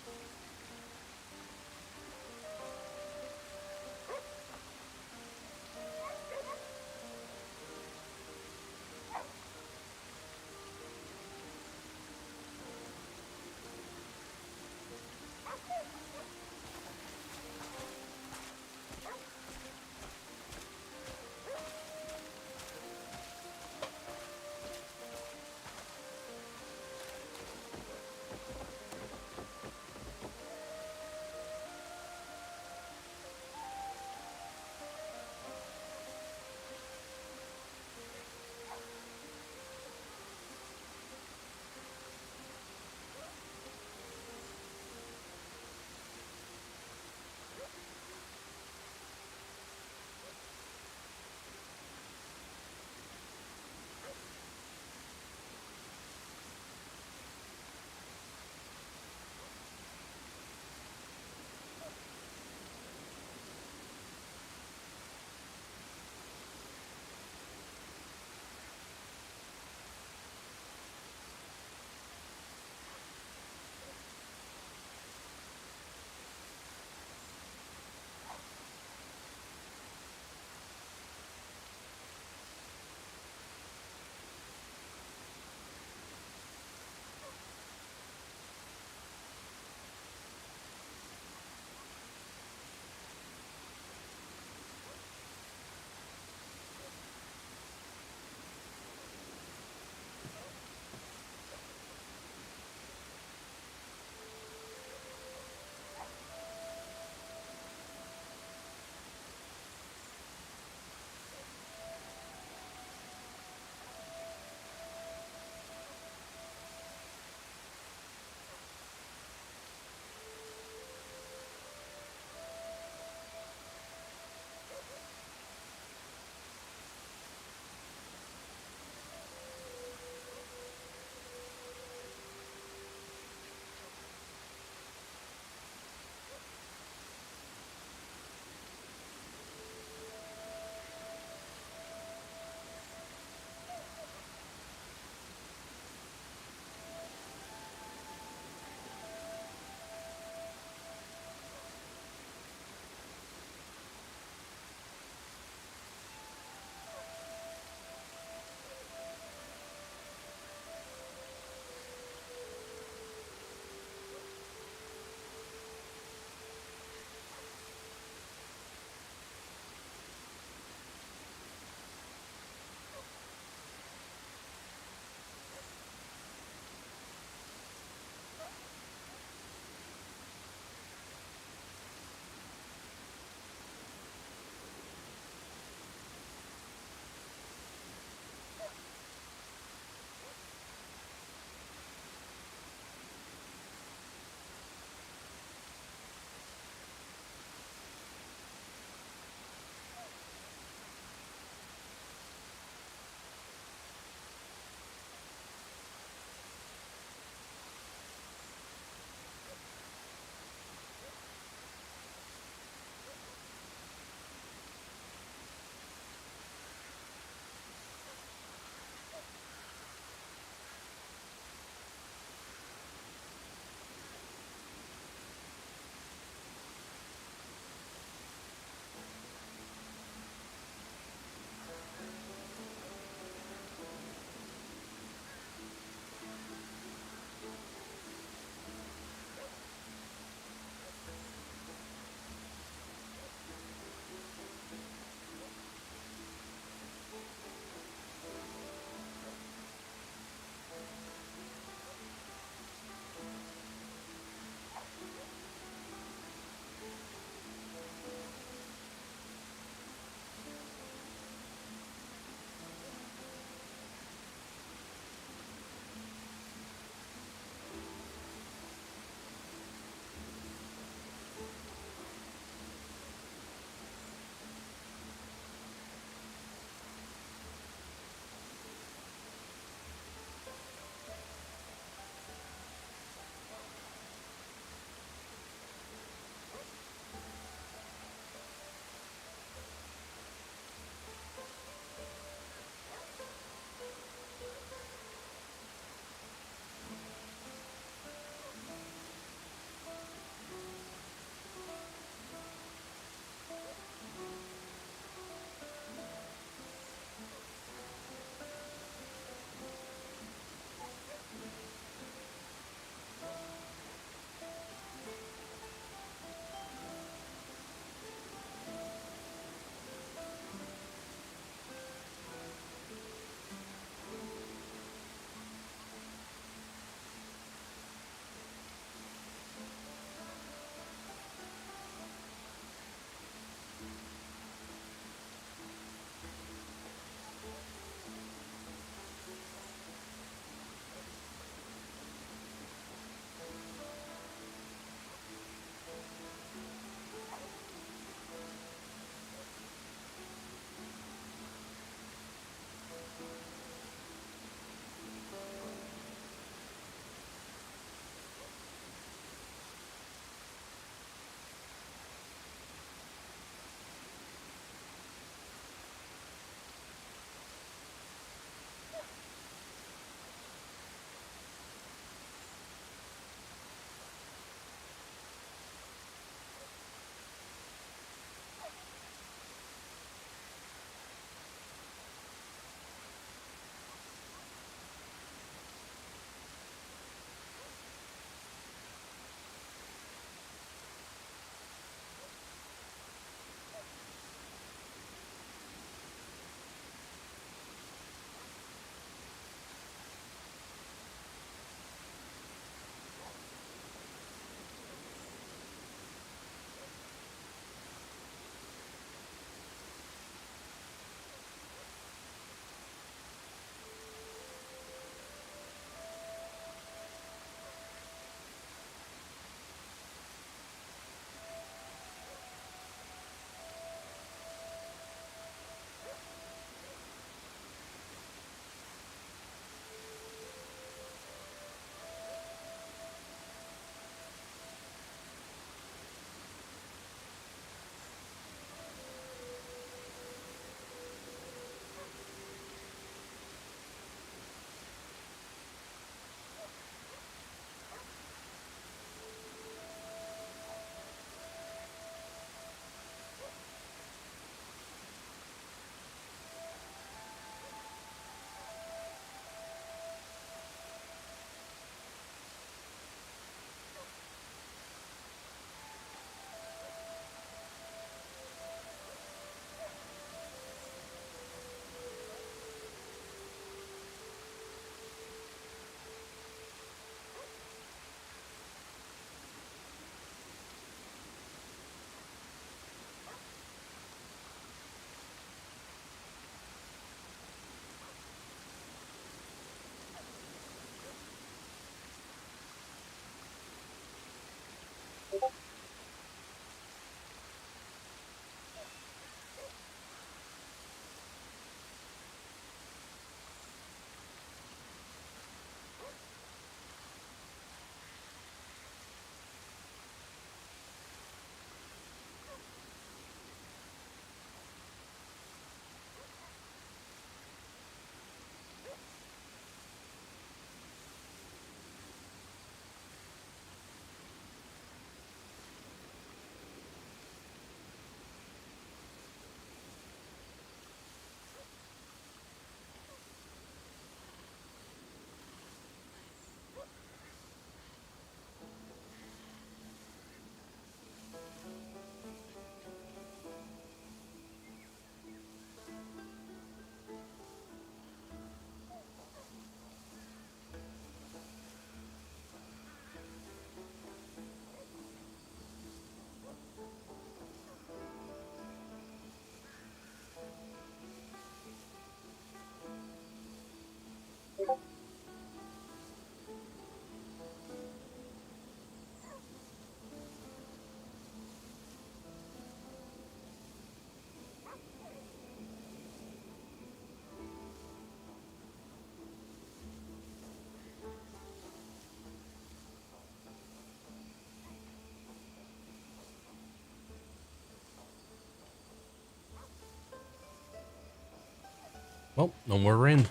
Well, no more rain.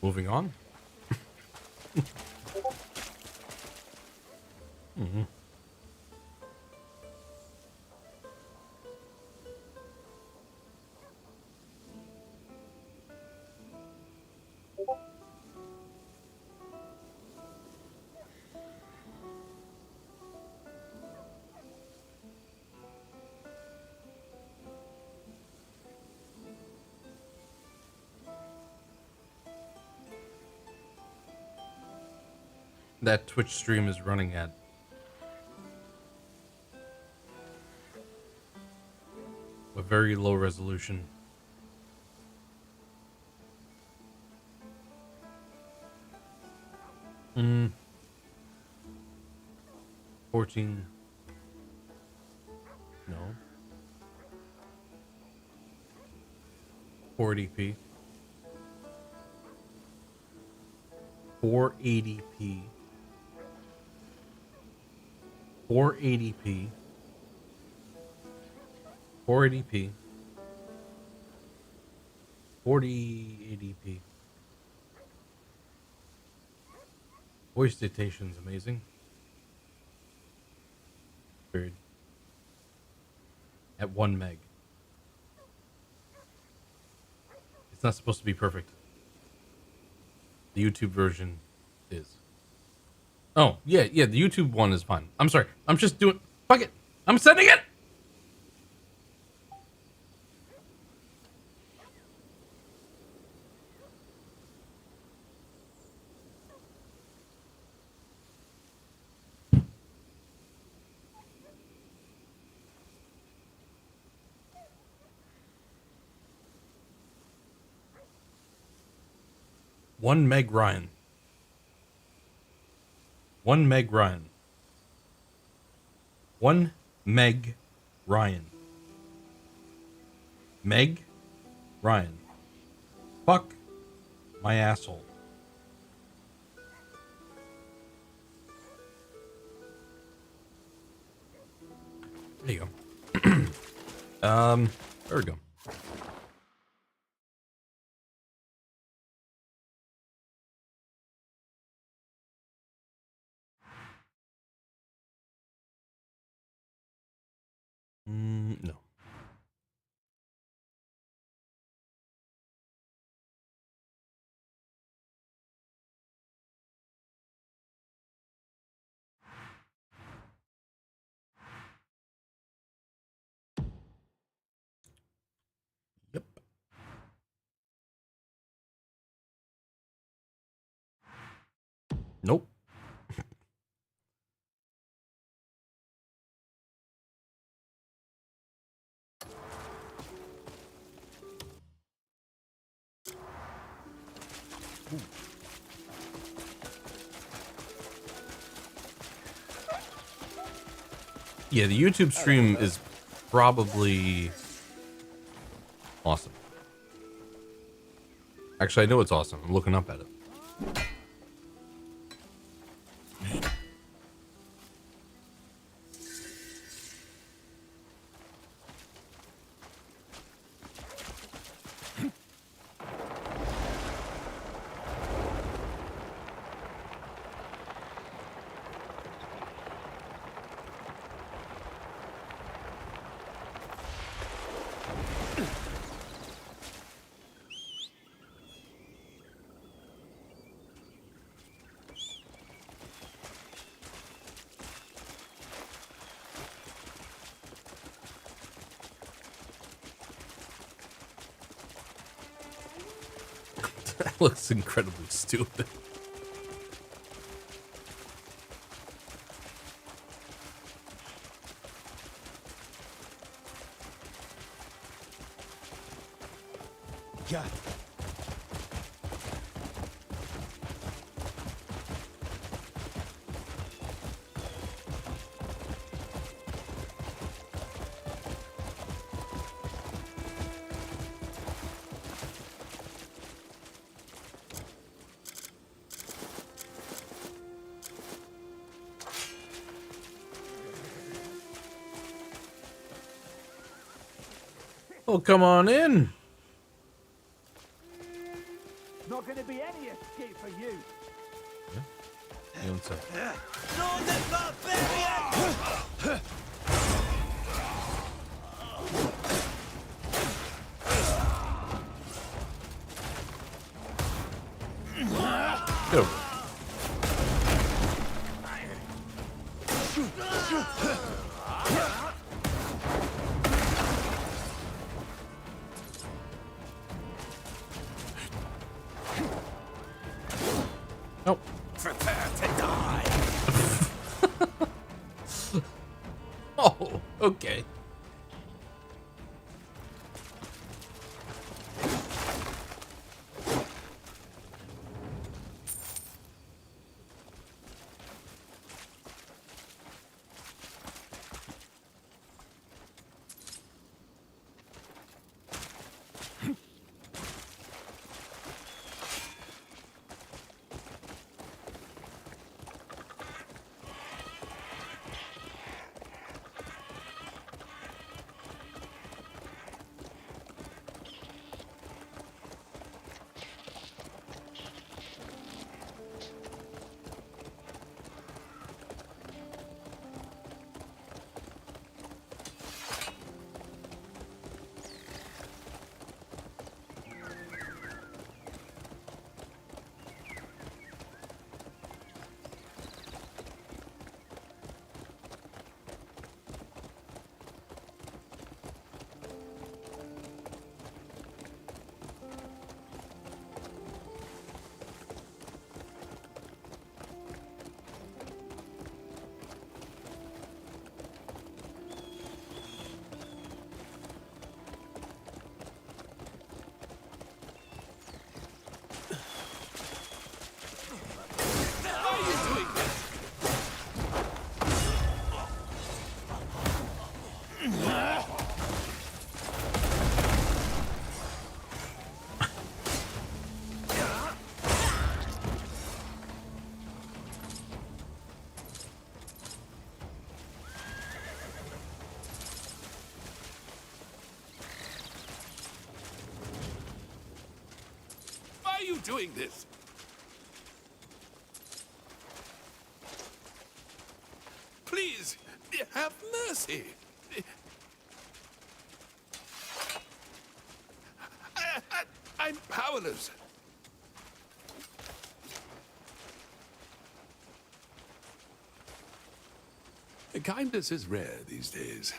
Moving on. Mm-hmm. That Twitch stream is running at a very low resolution. Mm. 14. No. 480p. 480p. 480p. 480p. 4080p. Voice dictation's amazing. Period. At 1 meg. It's not supposed to be perfect. The YouTube version is. Oh, yeah, the YouTube one is fine. I'm sorry. I'm just doing... Fuck it. I'm sending it! One Meg Ryan. 1 Meg Ryan. 1 Meg Ryan. Meg Ryan. Fuck my asshole. There you go. There we go. No. Yep. Nope. Yeah, the YouTube stream is probably awesome. Actually, I know it's awesome. I'm looking up at it. That looks incredibly stupid. Yeah. Oh, come on in. going to be any escape for you. You don't say. Go. Nope. Prepare to die. Oh, okay. Why are you doing this? Please, have mercy. I'm powerless. Kindness is rare these days.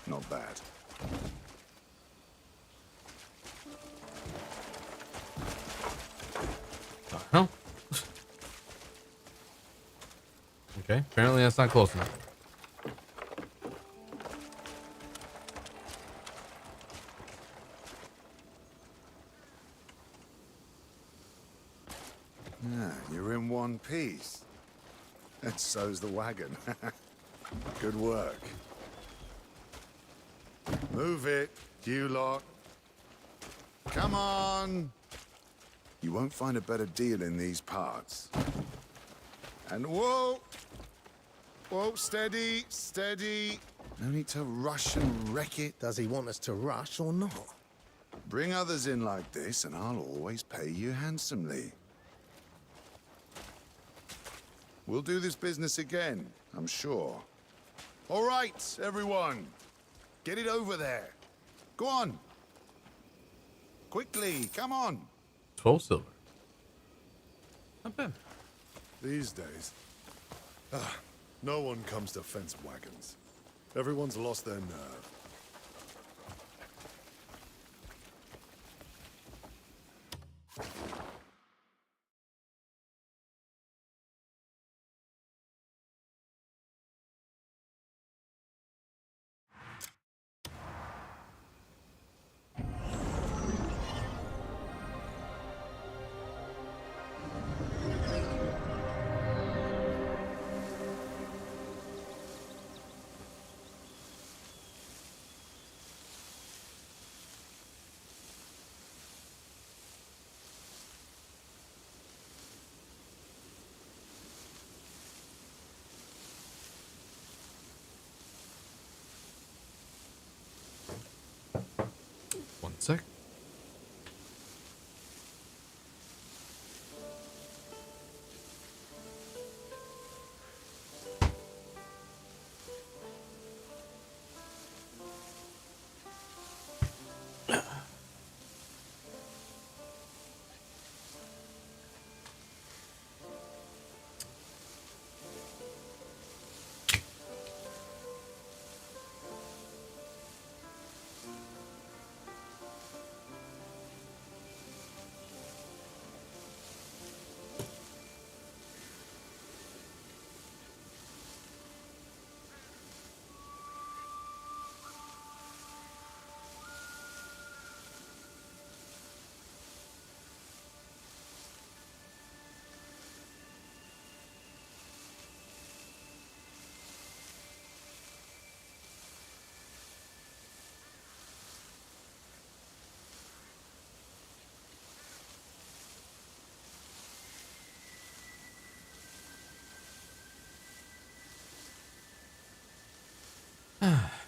Not bad. Huh? Okay, apparently that's not close enough. Ah, you're in one piece. And so's the wagon. Good work. Move it, you lot. Come on! You won't find a better deal in these parts. And whoa! Whoa, steady, steady. No need to rush and wreck it. Does he want us to rush or not? Bring others in like this, and I'll always pay you handsomely. We'll do this business again, I'm sure. All right, everyone. Get it over there. Go on. Quickly, come on. 12 silver. Not bad. These days, no one comes to fence wagons. Everyone's lost their nerve. One sec.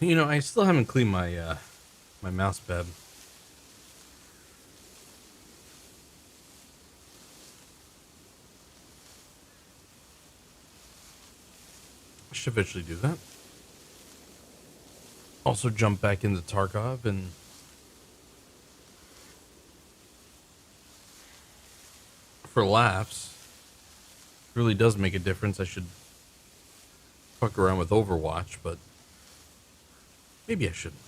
You know, I still haven't cleaned my my mouse pad. I should eventually do that. Also jump back into Tarkov and for laughs. Really does make a difference. I should fuck around with Overwatch, but maybe I shouldn't.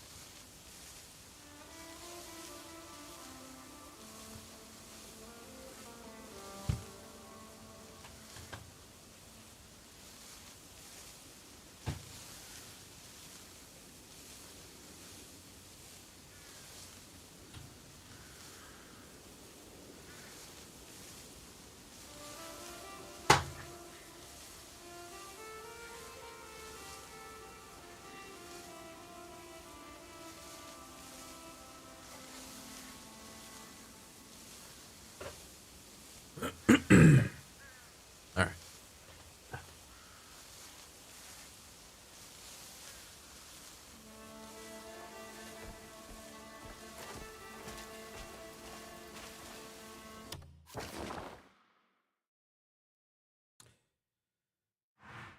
All right.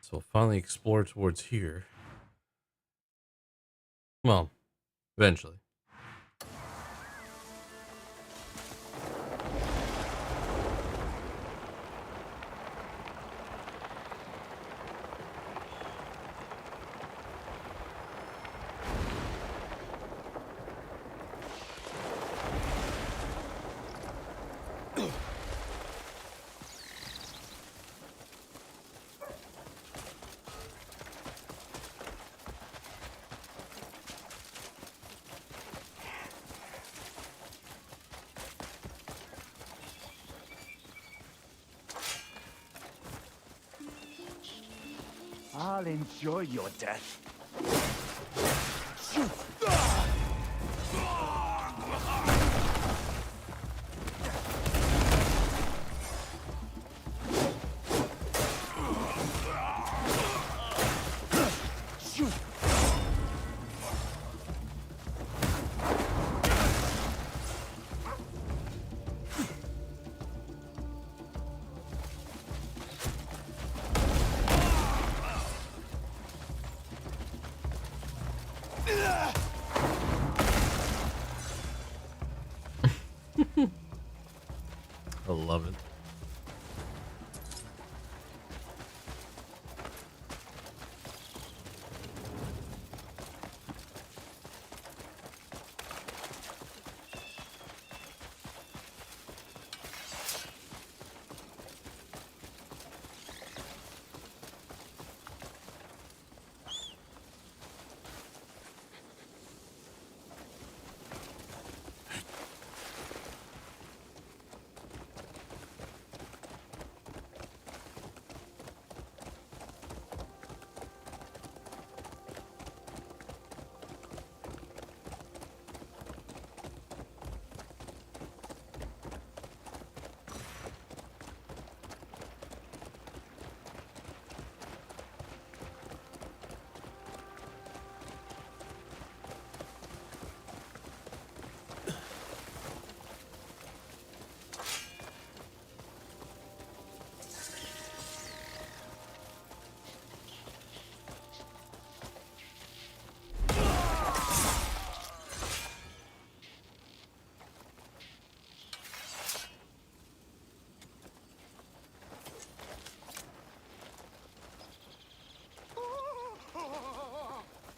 So we'll finally explore towards here. Well, eventually. I'll enjoy your death. I love it.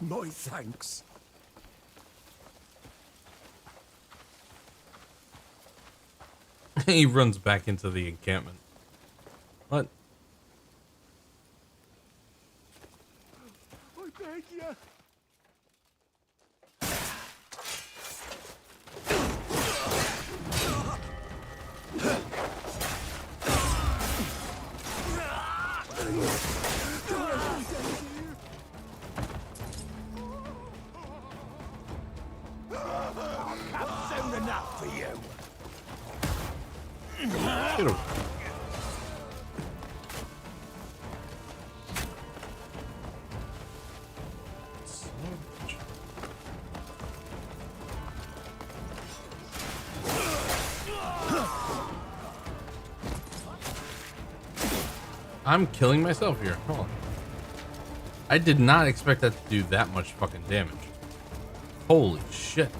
My thanks. He runs back into the encampment. What? I beg you. Soon enough for you. Get him. I'm killing myself here. Hold on. I did not expect that to do that much fucking damage. Holy shit.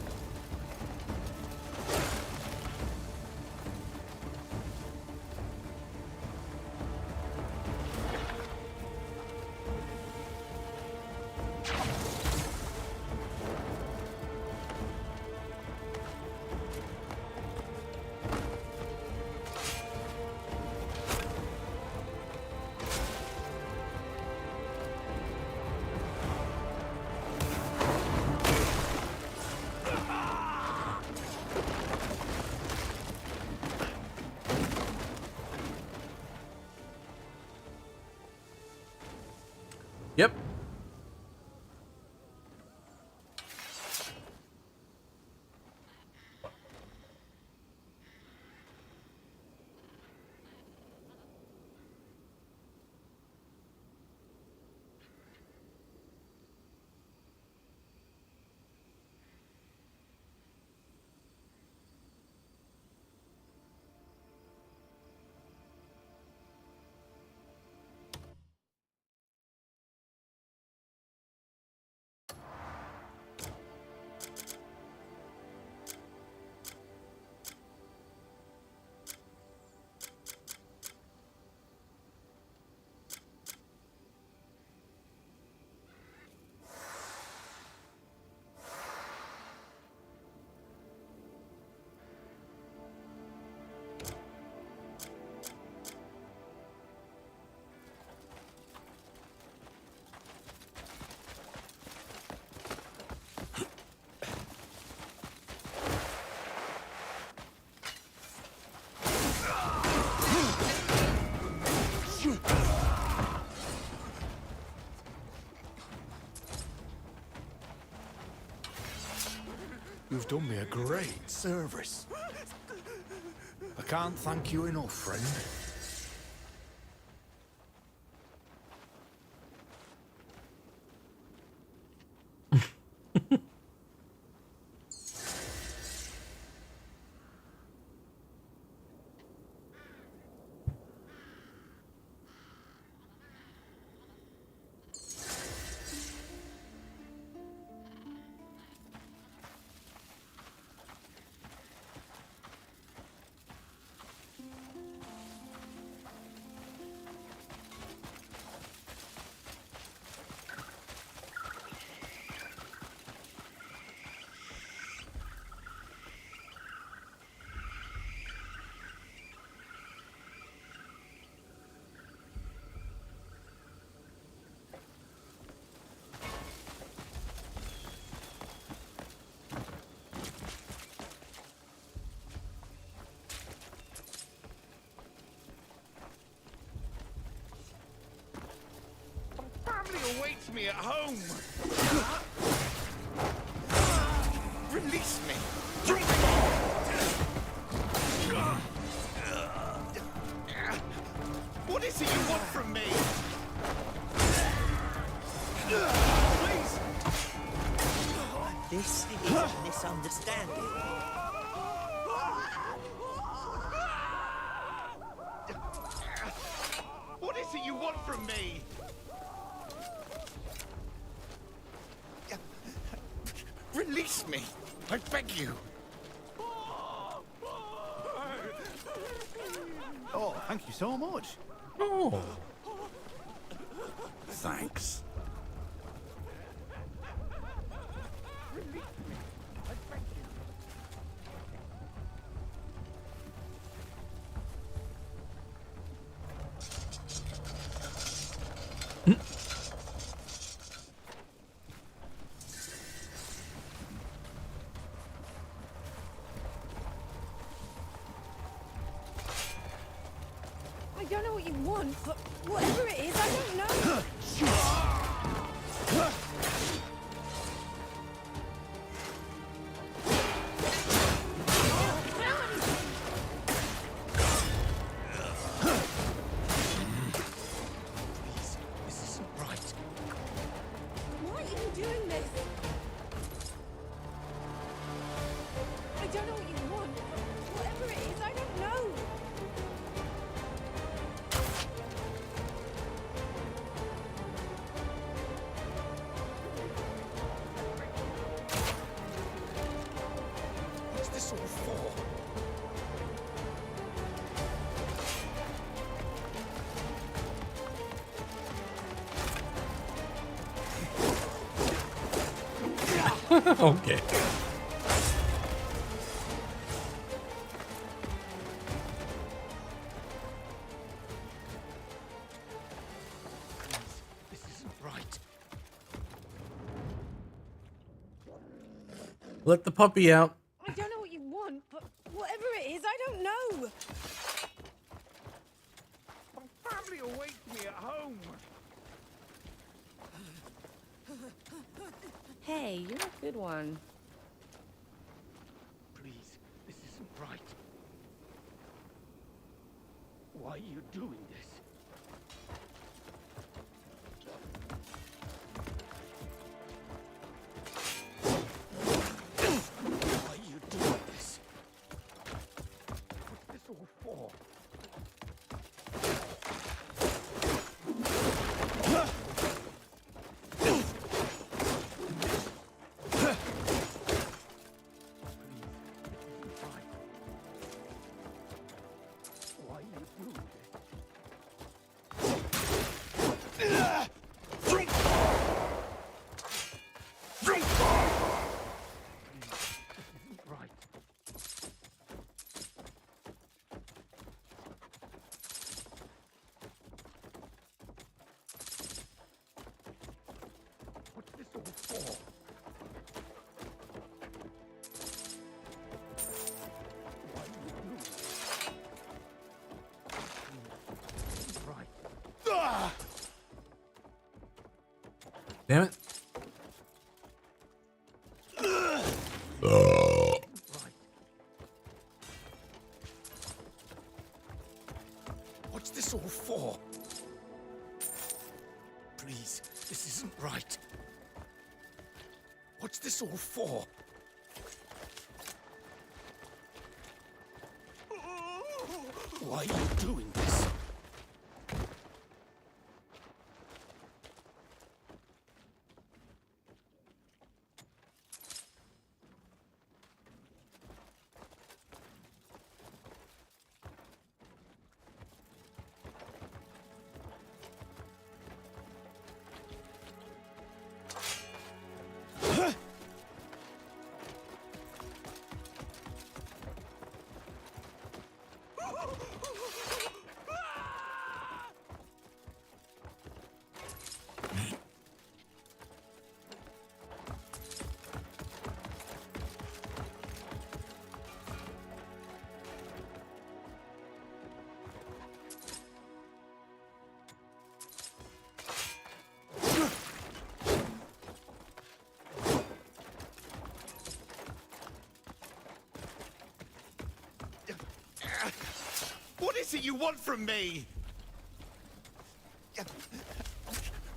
You've done me a great service. I can't thank you enough, friend. Family awaits me at home. Release me. What is it you want from me? Please. This is a misunderstanding. What is it you want from me? Release me! I beg you! Oh, thank you so much. Oh. Thanks. I don't know what you want, but whatever it is, I don't know. This isn't right. Why are you doing this? I don't know what you want, but whatever it is, I don't know. What's this all for? Okay. This isn't right. Let the puppy out. I don't know what you want, but whatever it is, I don't know. Family awaits me at home. Hey, you're a good one. Please, this isn't right. Why are you doing this? Why are you doing this? What's this all for? Damn it. What's this all for? Why are you doing this? What is it you want from me?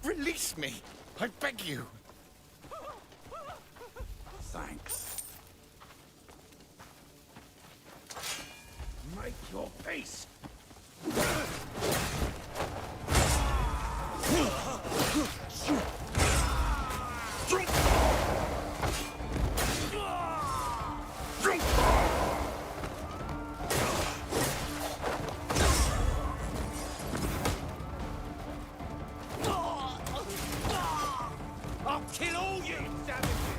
Release me! I beg you! Thanks. Make your peace! I'll kill all you savages!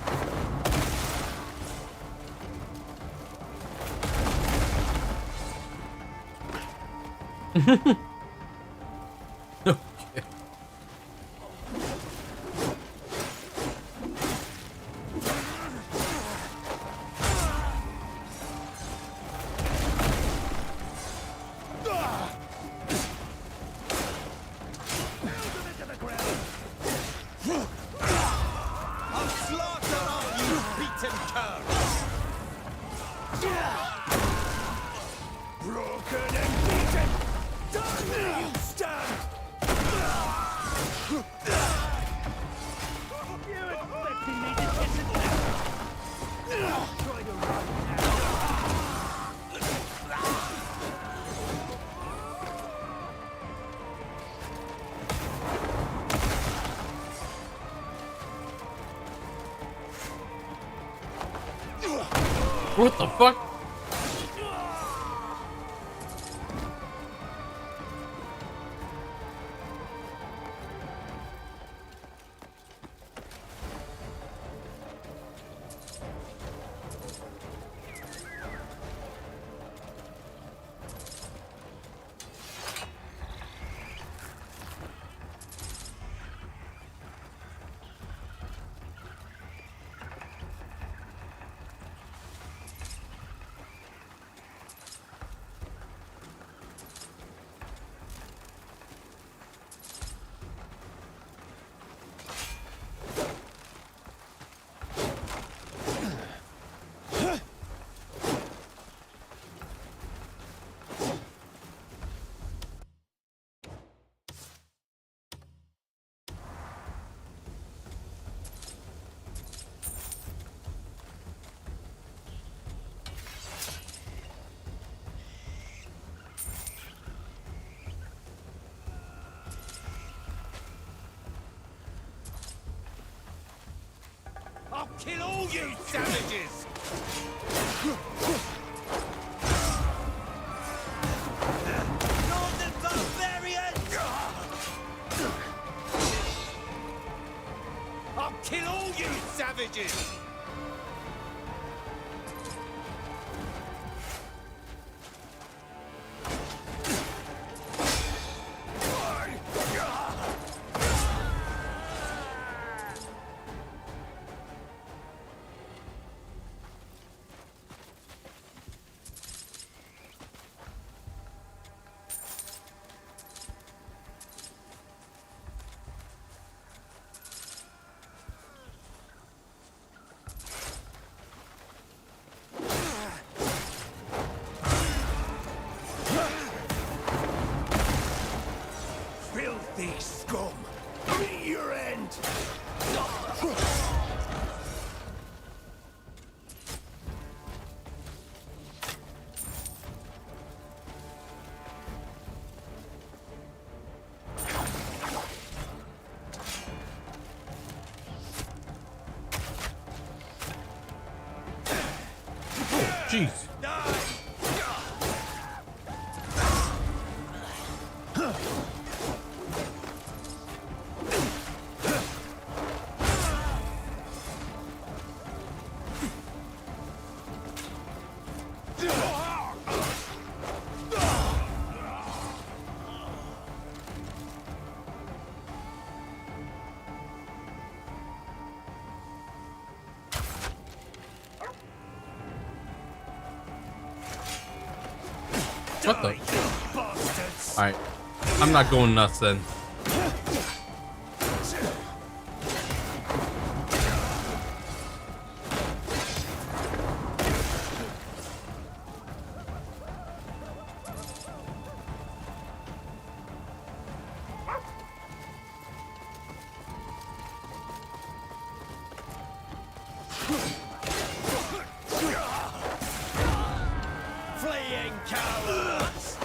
Okay. I'll slaughter all you beaten curs! Broken and beaten! Done! There you stand! You expecting me to disappear? Try to run now! What the fuck? I'll kill all you savages! Northern barbarians! I'll kill all you savages! Jeez. What the? Alright. I'm not going nuts then. Fleeing cowards!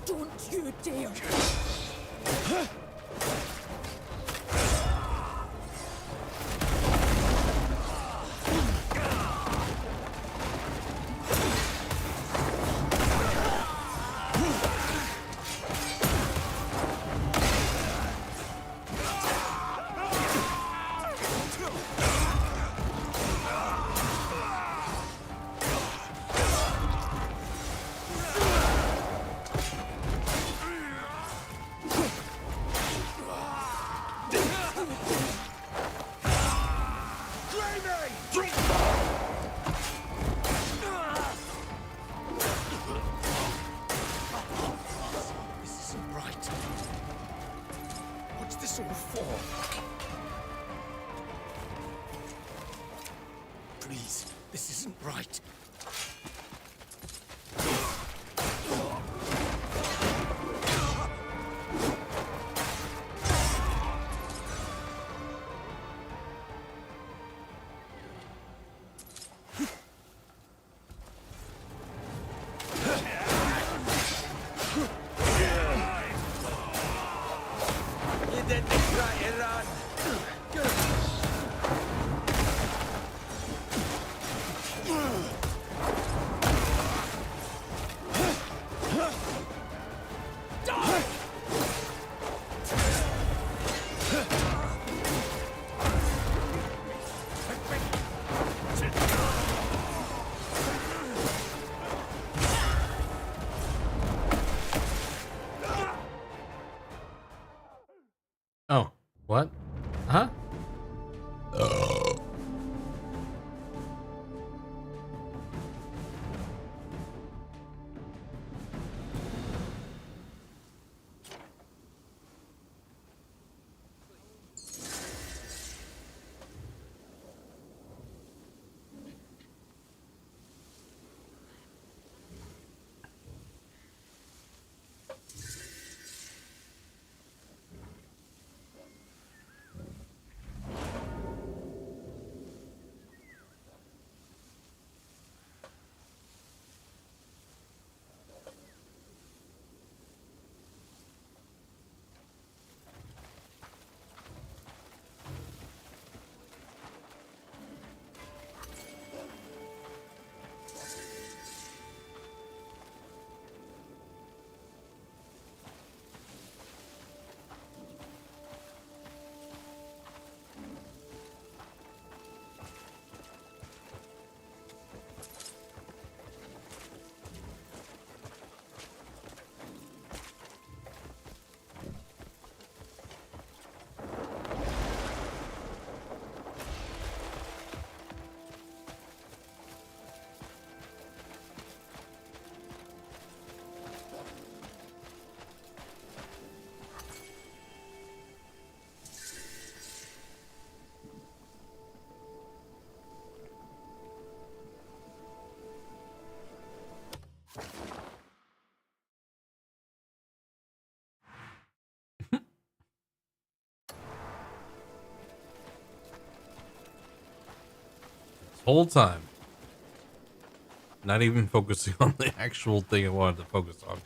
Don't you dare! This isn't right. What's this all for? Please, this isn't right. You didn't try to run. Oh, what? Huh? whole time. Not even focusing on the actual thing I wanted to focus on.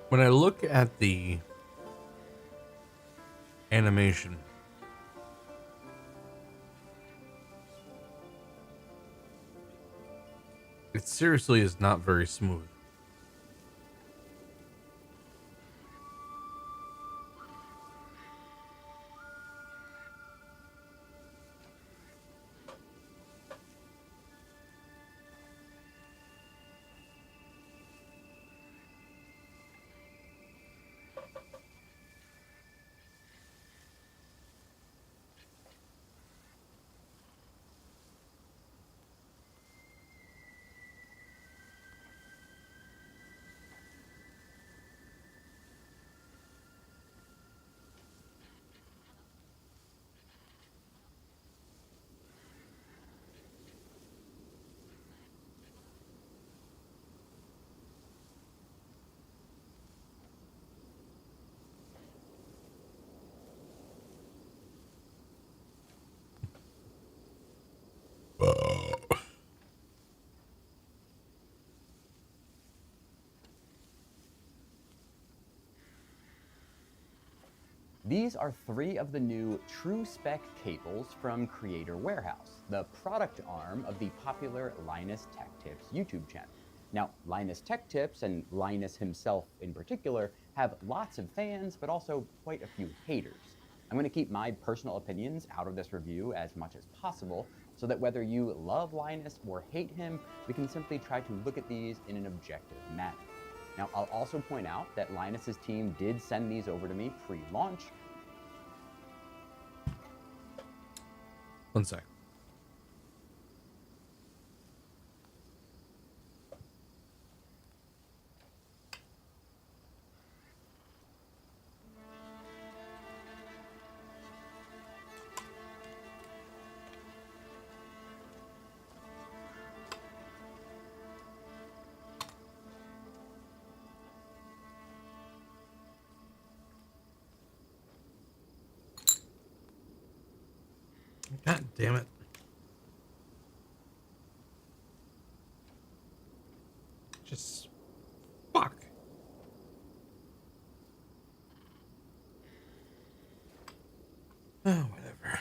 When I look at the animation, it seriously is not very smooth. These are 3 of the new True Spec cables from Creator Warehouse, the product arm of the popular Linus Tech Tips YouTube channel. Now, Linus Tech Tips, and Linus himself in particular, have lots of fans, but also quite a few haters. I'm going to keep my personal opinions out of this review as much as possible, so that whether you love Linus or hate him, we can simply try to look at these in an objective manner. Now, I'll also point out that Linus's team did send these over to me pre-launch. One sec. God damn it. Just fuck. Oh, whatever.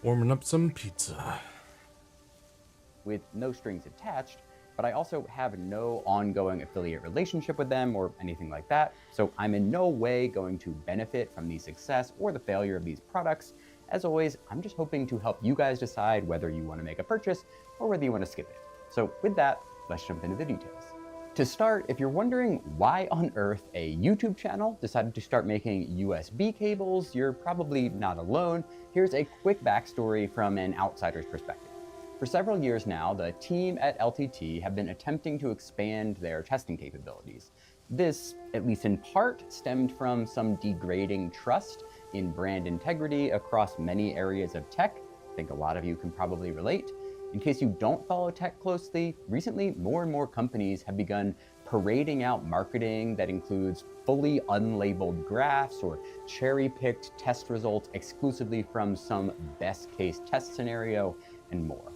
Warming up some pizza. With no strings attached, but I also have no ongoing affiliate relationship with them or anything like that, so I'm in no way going to benefit from the success or the failure of these products. As always, I'm just hoping to help you guys decide whether you want to make a purchase or whether you want to skip it. So with that, let's jump into the details. To start, if you're wondering why on earth a YouTube channel decided to start making USB cables, you're probably not alone. Here's a quick backstory from an outsider's perspective. For several years now, the team at LTT have been attempting to expand their testing capabilities. This, at least in part, stemmed from some degrading trust in brand integrity across many areas of tech. I think a lot of you can probably relate. In case you don't follow tech closely, recently more and more companies have begun parading out marketing that includes fully unlabeled graphs or cherry-picked test results exclusively from some best-case test scenario, and more.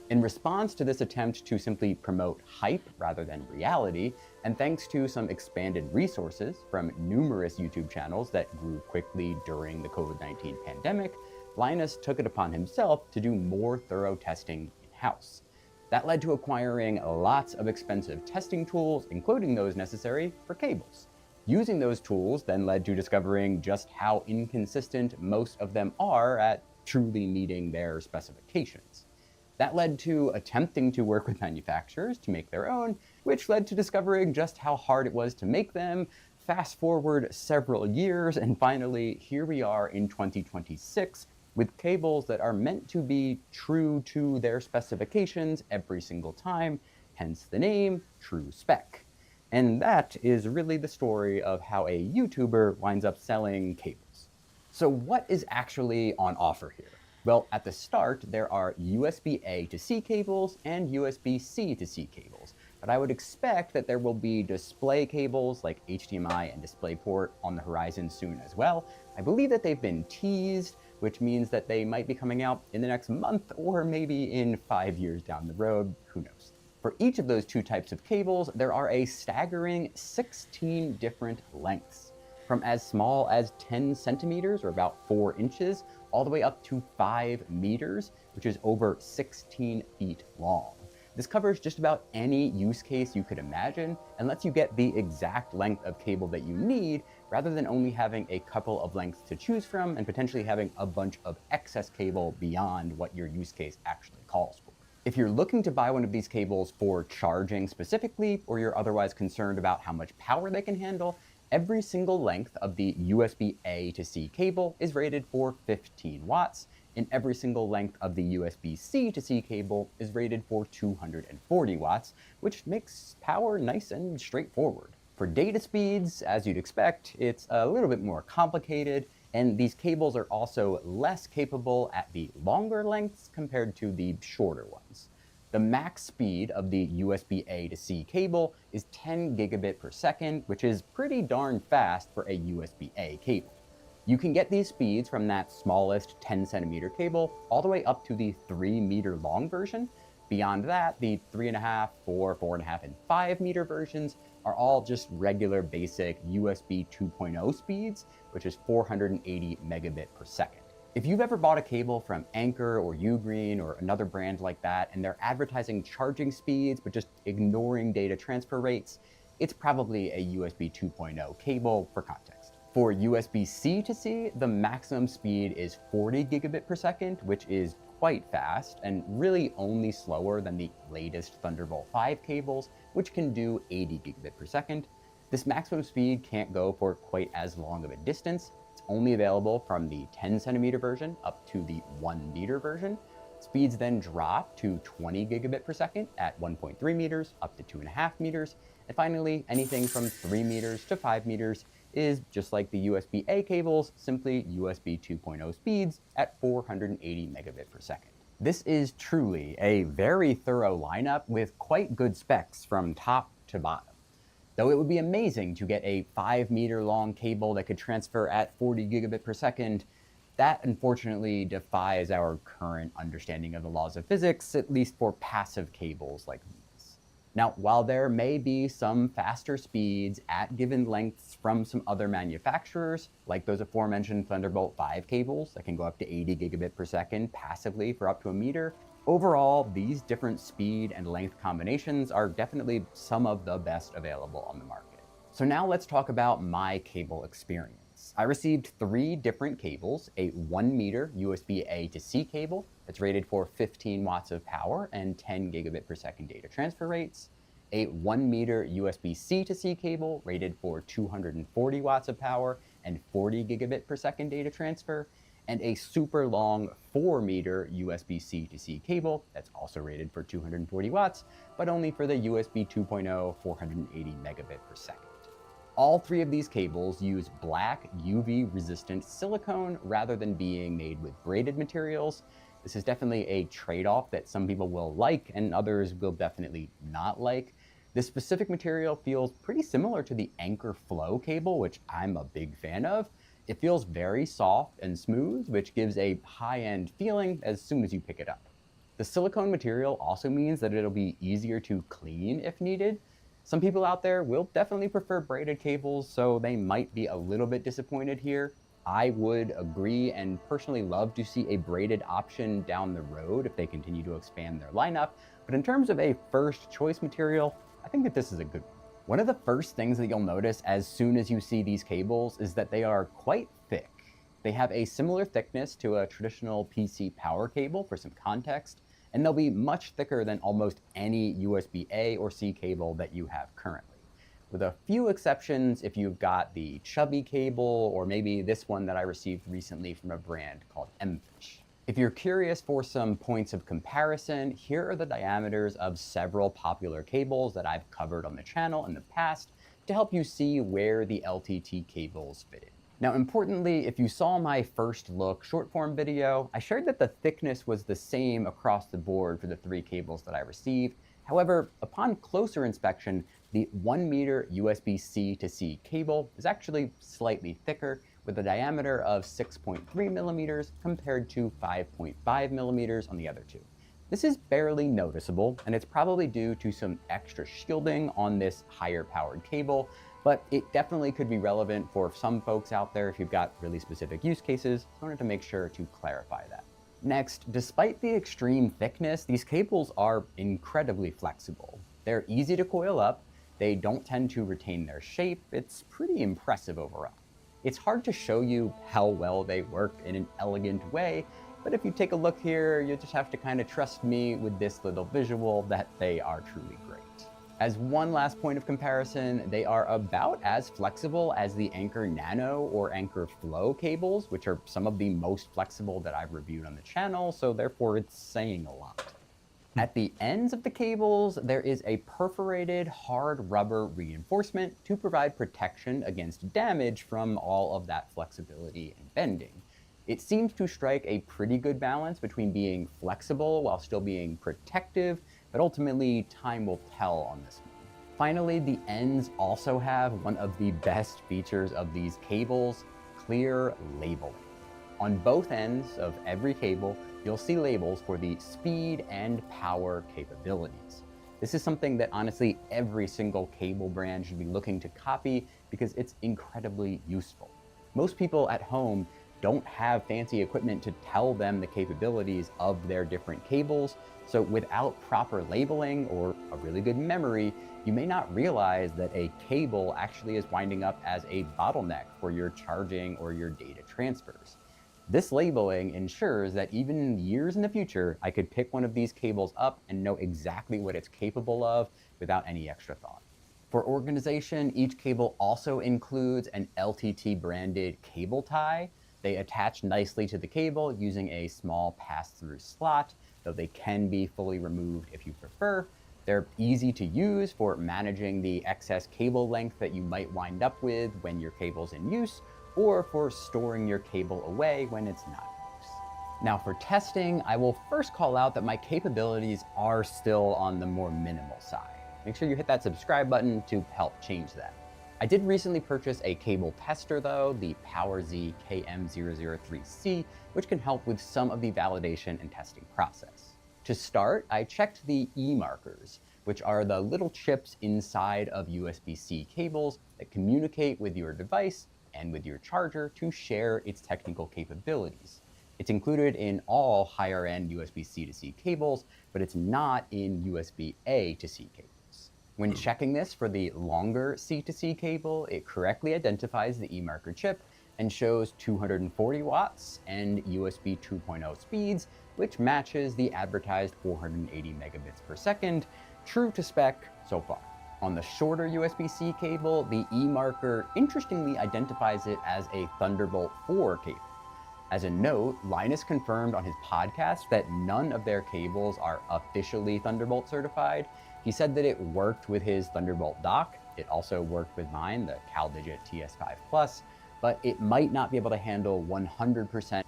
In response to this attempt to simply promote hype rather than reality, and thanks to some expanded resources from numerous YouTube channels that grew quickly during the COVID-19 pandemic, Linus took it upon himself to do more thorough testing in-house. That led to acquiring lots of expensive testing tools, including those necessary for cables. Using those tools then led to discovering just how inconsistent most of them are at truly meeting their specifications. That led to attempting to work with manufacturers to make their own, which led to discovering just how hard it was to make them. Fast forward several years, and finally, here we are in 2026 with cables that are meant to be true to their specifications every single time, hence the name True Spec. And that is really the story of how a YouTuber winds up selling cables. So what is actually on offer here? Well, at the start, there are USB-A to C cables and USB-C to C cables, but I would expect that there will be display cables like HDMI and DisplayPort on the horizon soon as well. I believe that they've been teased, which means that they might be coming out in the next month or maybe in 5 years down the road, who knows. For each of those two types of cables, there are a staggering 16 different lengths, from as small as 10 centimeters or about 4 inches, all the way up to 5 meters, which is over 16 feet long. This covers just about any use case you could imagine and lets you get the exact length of cable that you need rather than only having a couple of lengths to choose from and potentially having a bunch of excess cable beyond what your use case actually calls for. If you're looking to buy one of these cables for charging specifically, or you're otherwise concerned about how much power they can handle, every single length of the USB-A to C cable is rated for 15 watts, and every single length of the USB-C to C cable is rated for 240 watts, which makes power nice and straightforward. For data speeds, as you'd expect, it's a little bit more complicated, and these cables are also less capable at the longer lengths compared to the shorter ones. The max speed of the USB-A to C cable is 10 gigabit per second, which is pretty darn fast for a USB-A cable. You can get these speeds from that smallest 10 centimeter cable all the way up to the 3 meter long version. Beyond that, the 3.5, 4, 4.5, and 5 meter versions are all just regular basic USB 2.0 speeds, which is 480 megabit per second. If you've ever bought a cable from Anchor or Ugreen or another brand like that, and they're advertising charging speeds but just ignoring data transfer rates, it's probably a USB 2.0 cable for context. For USB-C to C, the maximum speed is 40 gigabit per second, which is quite fast and really only slower than the latest Thunderbolt 5 cables, which can do 80 gigabit per second. This maximum speed can't go for quite as long of a distance. It's only available from the 10 centimeter version up to the 1 meter version. Speeds then drop to 20 gigabit per second at 1.3 meters up to 2.5 meters. And finally, anything from 3 meters to 5 meters is just like the USB-A cables, simply USB 2.0 speeds at 480 megabit per second. This is truly a very thorough lineup with quite good specs from top to bottom. Though it would be amazing to get a 5 meter long cable that could transfer at 40 gigabit per second, that unfortunately defies our current understanding of the laws of physics, at least for passive cables like these. Now, while there may be some faster speeds at given lengths from some other manufacturers, like those aforementioned Thunderbolt 5 cables that can go up to 80 gigabit per second passively for up to a meter, overall, these different speed and length combinations are definitely some of the best available on the market. So now let's talk about my cable experience. I received 3 different cables, a 1 meter USB-A to C cable that's rated for 15 watts of power and 10 gigabit per second data transfer rates, a 1 meter USB-C to C cable rated for 240 watts of power and 40 gigabit per second data transfer, and a super long 4 meter USB-C to C cable that's also rated for 240 watts, but only for the USB 2.0 480 megabit per second. All 3 of these cables use black UV-resistant silicone rather than being made with braided materials. This is definitely a trade-off that some people will like and others will definitely not like. This specific material feels pretty similar to the Anchor Flow cable, which I'm a big fan of. It feels very soft and smooth, which gives a high-end feeling as soon as you pick it up. The silicone material also means that it'll be easier to clean if needed. Some people out there will definitely prefer braided cables, so they might be a little bit disappointed here. I would agree and personally love to see a braided option down the road if they continue to expand their lineup, but in terms of a first choice material, I think that this is a good one. One of the first things that you'll notice as soon as you see these cables is that they are quite thick. They have a similar thickness to a traditional PC power cable for some context, and they'll be much thicker than almost any USB-A or C cable that you have currently. With a few exceptions if you've got the chubby cable or maybe this one that I received recently from a brand called Mbps. If you're curious for some points of comparison, here are the diameters of several popular cables that I've covered on the channel in the past to help you see where the LTT cables fit in. Now, importantly, if you saw my first look short form video, I shared that the thickness was the same across the board for the 3 cables that I received. However, upon closer inspection, the 1 meter USB-C to C cable is actually slightly thicker with a diameter of 6.3 millimeters compared to 5.5 millimeters on the other 2. This is barely noticeable, and it's probably due to some extra shielding on this higher powered cable, but it definitely could be relevant for some folks out there if you've got really specific use cases. So I wanted to make sure to clarify that. Next, despite the extreme thickness, these cables are incredibly flexible. They're easy to coil up, they don't tend to retain their shape, it's pretty impressive overall. It's hard to show you how well they work in an elegant way, but if you take a look here, you just have to kind of trust me with this little visual that they are truly great. As one last point of comparison, they are about as flexible as the Anchor Nano or Anchor Flow cables, which are some of the most flexible that I've reviewed on the channel, so therefore it's saying a lot. At the ends of the cables, there is a perforated hard rubber reinforcement to provide protection against damage from all of that flexibility and bending. It seems to strike a pretty good balance between being flexible while still being protective, but ultimately time will tell on this one. Finally, the ends also have one of the best features of these cables, clear labeling. On both ends of every cable, you'll see labels for the speed and power capabilities. This is something that honestly every single cable brand should be looking to copy because it's incredibly useful. Most people at home don't have fancy equipment to tell them the capabilities of their different cables, so without proper labeling or a really good memory, you may not realize that a cable actually is winding up as a bottleneck for your charging or your data transfers. This labeling ensures that even years in the future, I could pick one of these cables up and know exactly what it's capable of without any extra thought. For organization, each cable also includes an LTT branded cable tie. They attach nicely to the cable using a small pass-through slot, though they can be fully removed if you prefer. They're easy to use for managing the excess cable length that you might wind up with when your cable's in use, or for storing your cable away when it's not in use. Now for testing, I will first call out that my capabilities are still on the more minimal side. Make sure you hit that subscribe button to help change that. I did recently purchase a cable tester though, the PowerZ KM003C, which can help with some of the validation and testing process. To start, I checked the E markers. which are the little chips inside of USB-C cables that communicate with your device and with your charger to share its technical capabilities. It's included in all higher-end USB-C to C cables, but it's not in USB-A to C cables. When checking this for the longer C to C cable, it correctly identifies the eMarker chip and shows 240 watts and USB 2.0 speeds, which matches the advertised 480 megabits per second, true to spec so far. On the shorter USB-C cable, the eMarker interestingly identifies it as a Thunderbolt 4 cable. As a note, Linus confirmed on his podcast that none of their cables are officially Thunderbolt certified. He said that it worked with his Thunderbolt dock. It also worked with mine, the CalDigit TS5 Plus, but it might not be able to handle 100%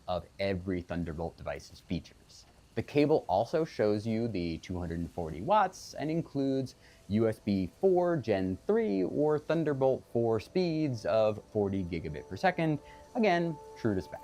of every Thunderbolt device's features. The cable also shows you the 240 watts and includes USB 4 Gen 3 or Thunderbolt 4 speeds of 40 gigabit per second, again, true to spec.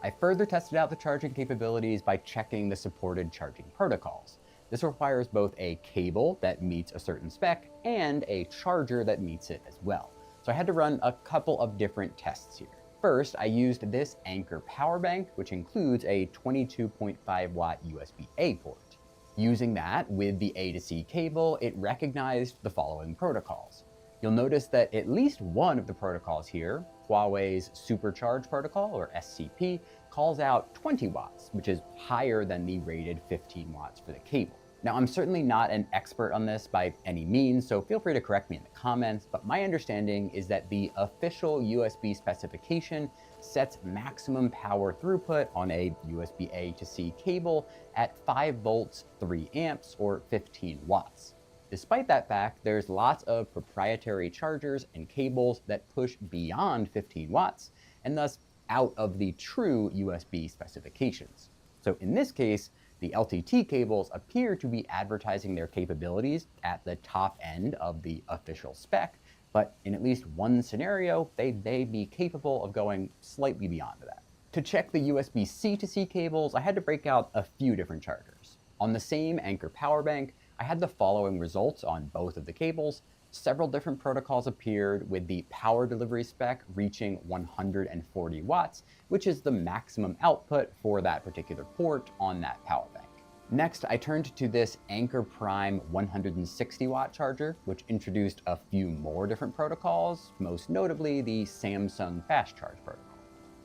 I further tested out the charging capabilities by checking the supported charging protocols. This requires both a cable that meets a certain spec and a charger that meets it as well. So I had to run a couple of different tests here. First, I used this Anker power bank, which includes a 22.5 watt USB-A port. Using that with the A to C cable, it recognized the following protocols. You'll notice that at least one of the protocols here, Huawei's Supercharge Protocol, or SCP, calls out 20 watts, which is higher than the rated 15 watts for the cable. Now, I'm certainly not an expert on this by any means, so feel free to correct me in the comments, but my understanding is that the official USB specification sets maximum power throughput on a USB-A to C cable at 5 volts, 3 amps, or 15 watts. Despite that fact, there's lots of proprietary chargers and cables that push beyond 15 watts, and thus out of the true USB specifications. So in this case, the LTT cables appear to be advertising their capabilities at the top end of the official spec, but in at least one scenario, they may be capable of going slightly beyond that. To check the USB-C to C cables, I had to break out a few different chargers. On the same Anker power bank, I had the following results on both of the cables. Several different protocols appeared, with the power delivery spec reaching 140 watts, which is the maximum output for that particular port on that power bank. Next, I turned to this Anker Prime 160 watt charger, which introduced a few more different protocols, most notably the Samsung Fast Charge protocol.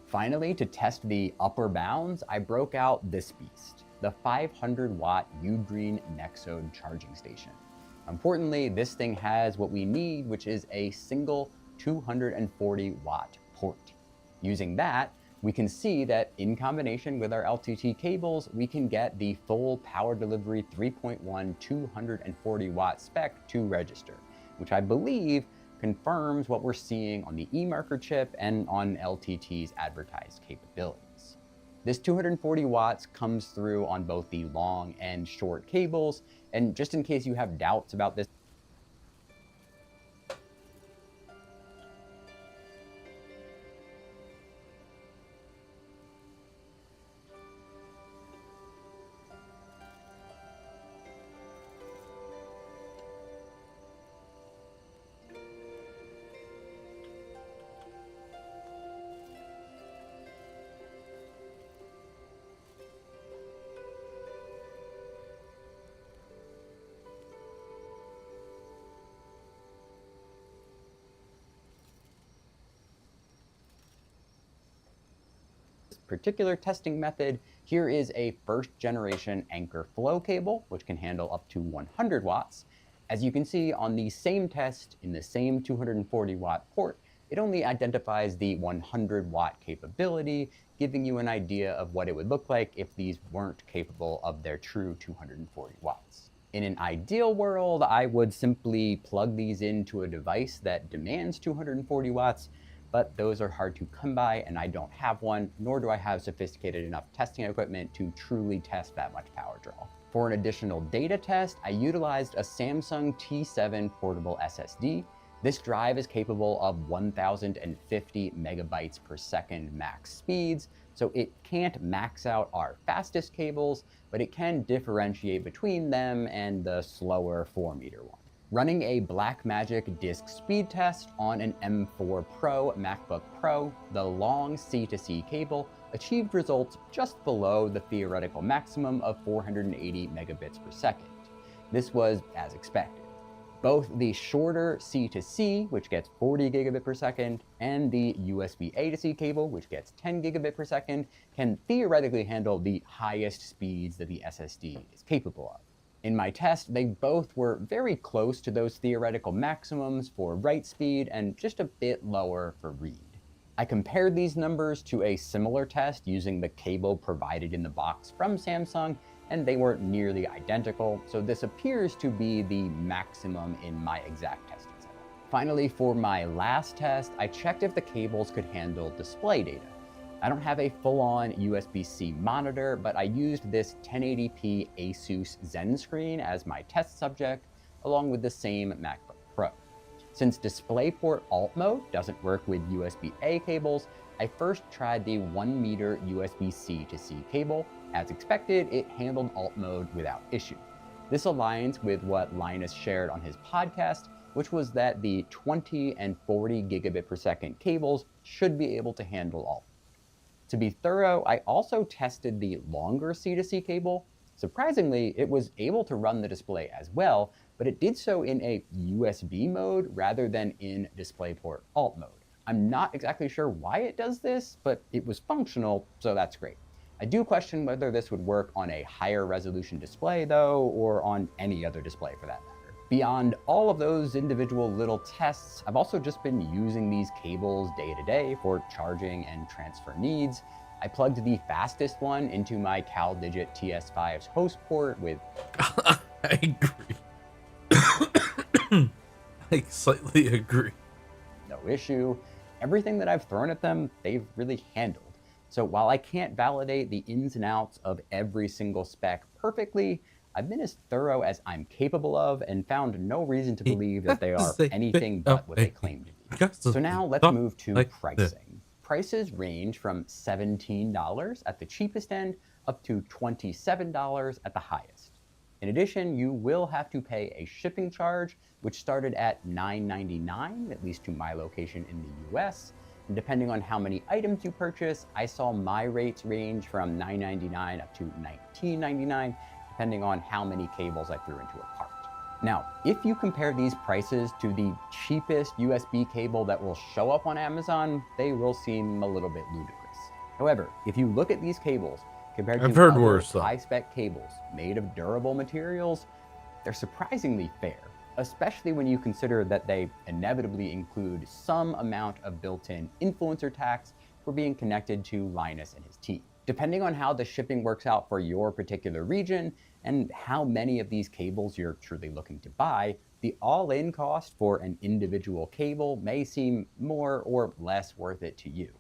Finally, to test the upper bounds, I broke out this beast, the 500 watt Ugreen Nexode charging station. Importantly, this thing has what we need, which is a single 240 watt port. Using that, we can see that in combination with our LTT cables, we can get the full power delivery 3.1 240 watt spec to register, which I believe confirms what we're seeing on the eMarker chip and on LTT's advertised capabilities. This 240 watts comes through on both the long and short cables, and just in case you have doubts about this, particular testing method, here is a first generation Anker flow cable, which can handle up to 100 watts. As you can see on the same test in the same 240 watt port, it only identifies the 100 watt capability, giving you an idea of what it would look like if these weren't capable of their true 240 watts. In an ideal world, I would simply plug these into a device that demands 240 watts, but those are hard to come by and I don't have one, nor do I have sophisticated enough testing equipment to truly test that much power draw. For an additional data test, I utilized a Samsung T7 portable SSD. This drive is capable of 1050 megabytes per second max speeds, so it can't max out our fastest cables, but it can differentiate between them and the slower 4-meter one. Running a Blackmagic disk speed test on an M4 Pro MacBook Pro, the long C2C cable achieved results just below the theoretical maximum of 480 megabits per second. This was as expected. Both the shorter C2C, which gets 40 gigabit per second, and the USB A to C cable, which gets 10 gigabit per second, can theoretically handle the highest speeds that the SSD is capable of. In my test, they both were very close to those theoretical maximums for write speed and just a bit lower for read. I compared these numbers to a similar test using the cable provided in the box from Samsung, and they were nearly identical, so this appears to be the maximum in my exact testing setup. Finally, for my last test, I checked if the cables could handle display data. I don't have a full-on USB-C monitor, but I used this 1080p Asus Zen screen as my test subject, along with the same MacBook Pro. Since DisplayPort Alt Mode doesn't work with USB-A cables, I first tried the 1-meter USB-C to C cable. As expected, it handled Alt Mode without issue. This aligns with what Linus shared on his podcast, which was that the 20 and 40 gigabit per second cables should be able to handle Alt. To be thorough, I also tested the longer C2C cable. Surprisingly, it was able to run the display as well, but it did so in a USB mode rather than in DisplayPort Alt mode. I'm not exactly sure why it does this, but it was functional, so that's great. I do question whether this would work on a higher resolution display though, or on any other display for that matter. Beyond all of those individual little tests, I've also just been using these cables day to day for charging and transfer needs. I plugged the fastest one into my CalDigit TS5's host port with... I agree. I slightly agree. No issue. Everything that I've thrown at them, they've really handled. So while I can't validate the ins and outs of every single spec perfectly, I've been as thorough as I'm capable of and found no reason to believe that they are anything but what they claim to be. So now let's move to pricing. Prices range from $17 at the cheapest end up to $27 at the highest. In addition, you will have to pay a shipping charge, which started at $9.99, at least to my location in the US. And depending on how many items you purchase, I saw my rates range from $9.99 up to $19.99, depending on how many cables I threw into a cart. Now, if you compare these prices to the cheapest USB cable that will show up on Amazon, they will seem a little bit ludicrous. However, if you look at these cables compared to other high-spec cables made of durable materials, they're surprisingly fair, especially when you consider that they inevitably include some amount of built-in influencer tax for being connected to Linus and his team. Depending on how the shipping works out for your particular region and how many of these cables you're truly looking to buy, the all-in cost for an individual cable may seem more or less worth it to you.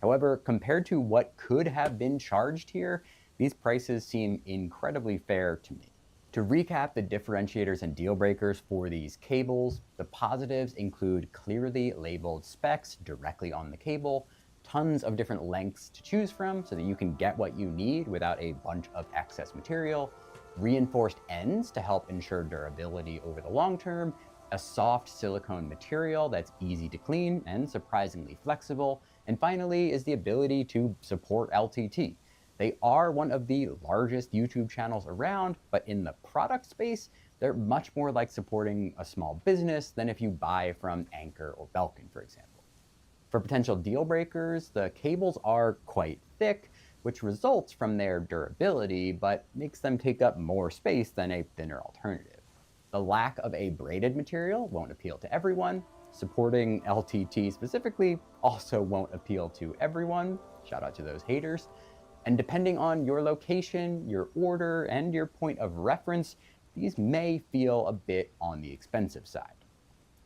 However, compared to what could have been charged here, these prices seem incredibly fair to me. To recap the differentiators and deal breakers for these cables, the positives include clearly labeled specs directly on the cable, tons of different lengths to choose from so that you can get what you need without a bunch of excess material, reinforced ends to help ensure durability over the long term, a soft silicone material that's easy to clean and surprisingly flexible, and finally is the ability to support LTT. They are one of the largest YouTube channels around, but in the product space, they're much more like supporting a small business than if you buy from Anker or Belkin, for example. For potential deal breakers, the cables are quite thick, which results from their durability, but makes them take up more space than a thinner alternative. The lack of a braided material won't appeal to everyone. Supporting LTT specifically also won't appeal to everyone. Shout out to those haters. And depending on your location, your order, and your point of reference, these may feel a bit on the expensive side.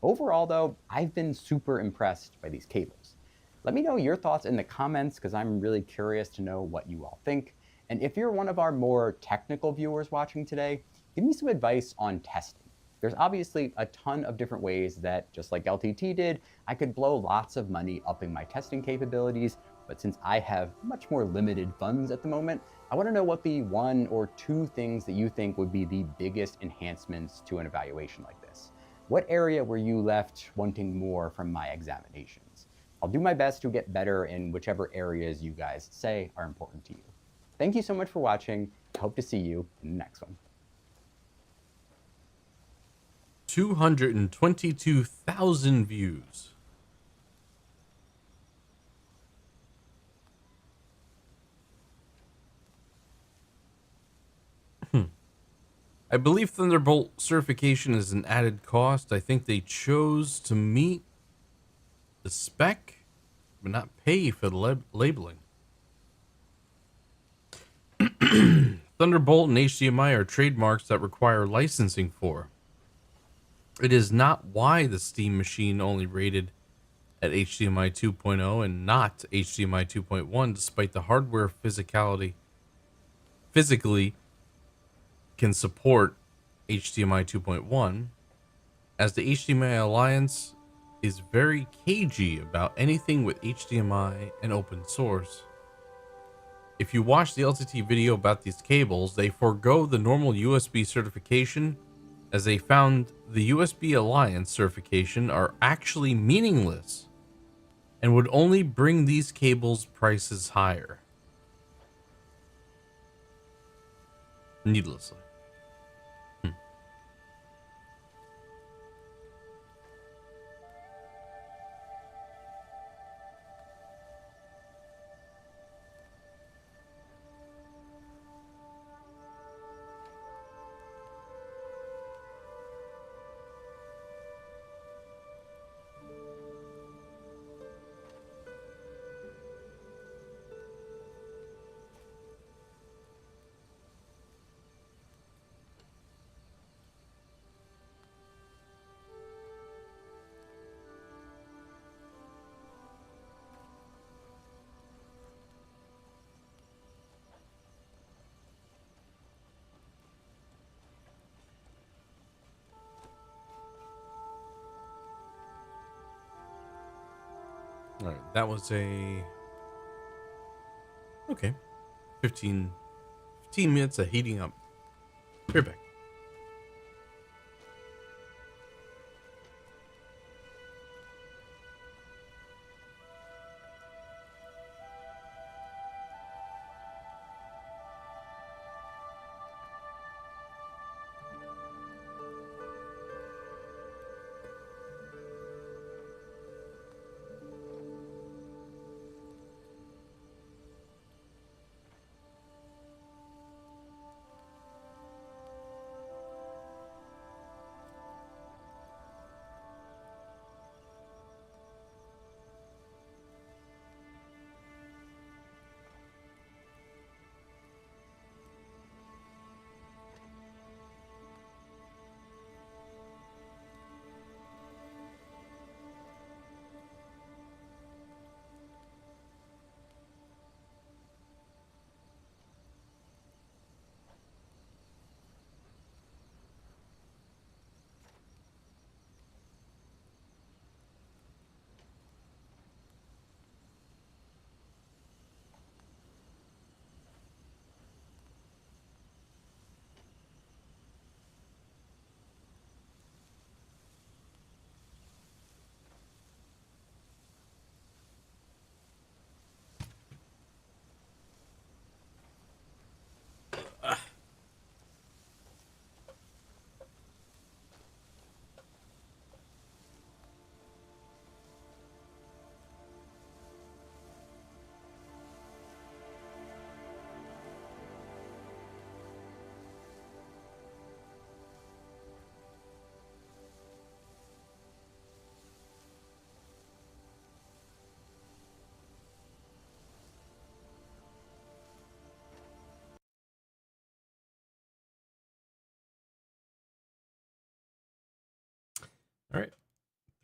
Overall though, I've been super impressed by these cables. Let me know your thoughts in the comments because I'm really curious to know what you all think. And if you're one of our more technical viewers watching today, give me some advice on testing. There's obviously a ton of different ways that, just like LTT did, I could blow lots of money upping my testing capabilities, but since I have much more limited funds at the moment, I want to know what the 1 or 2 things that you think would be the biggest enhancements to an evaluation like this. What area were you left wanting more from my examinations? I'll do my best to get better in whichever areas you guys say are important to you. Thank you so much for watching. I hope to see you in the next one. 222,000 views. I believe Thunderbolt certification is an added cost. I think they chose to meet the spec, but not pay for the labeling. Thunderbolt and HDMI are trademarks that require licensing for. It is not why the Steam machine only rated at HDMI 2.0 and not HDMI 2.1, despite the hardware physically can support HDMI 2.1, as the HDMI Alliance is very cagey about anything with HDMI and open source. If you watch the LTT video about these cables, they forego the normal USB certification, as they found the USB Alliance certification are actually meaningless and would only bring these cables' prices higher. Needlessly. All right, that was a okay. 15 minutes of heating up. We're back.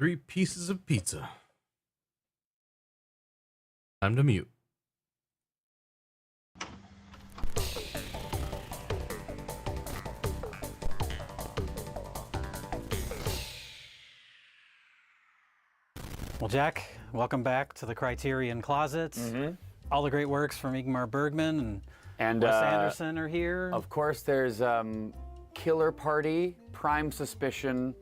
3 pieces of pizza. Time to mute. Well, Jack, welcome back to the Criterion Closet. All the great works from Ingmar Bergman and Wes Anderson are here. Of course, there's Killer Party, Prime Suspicion,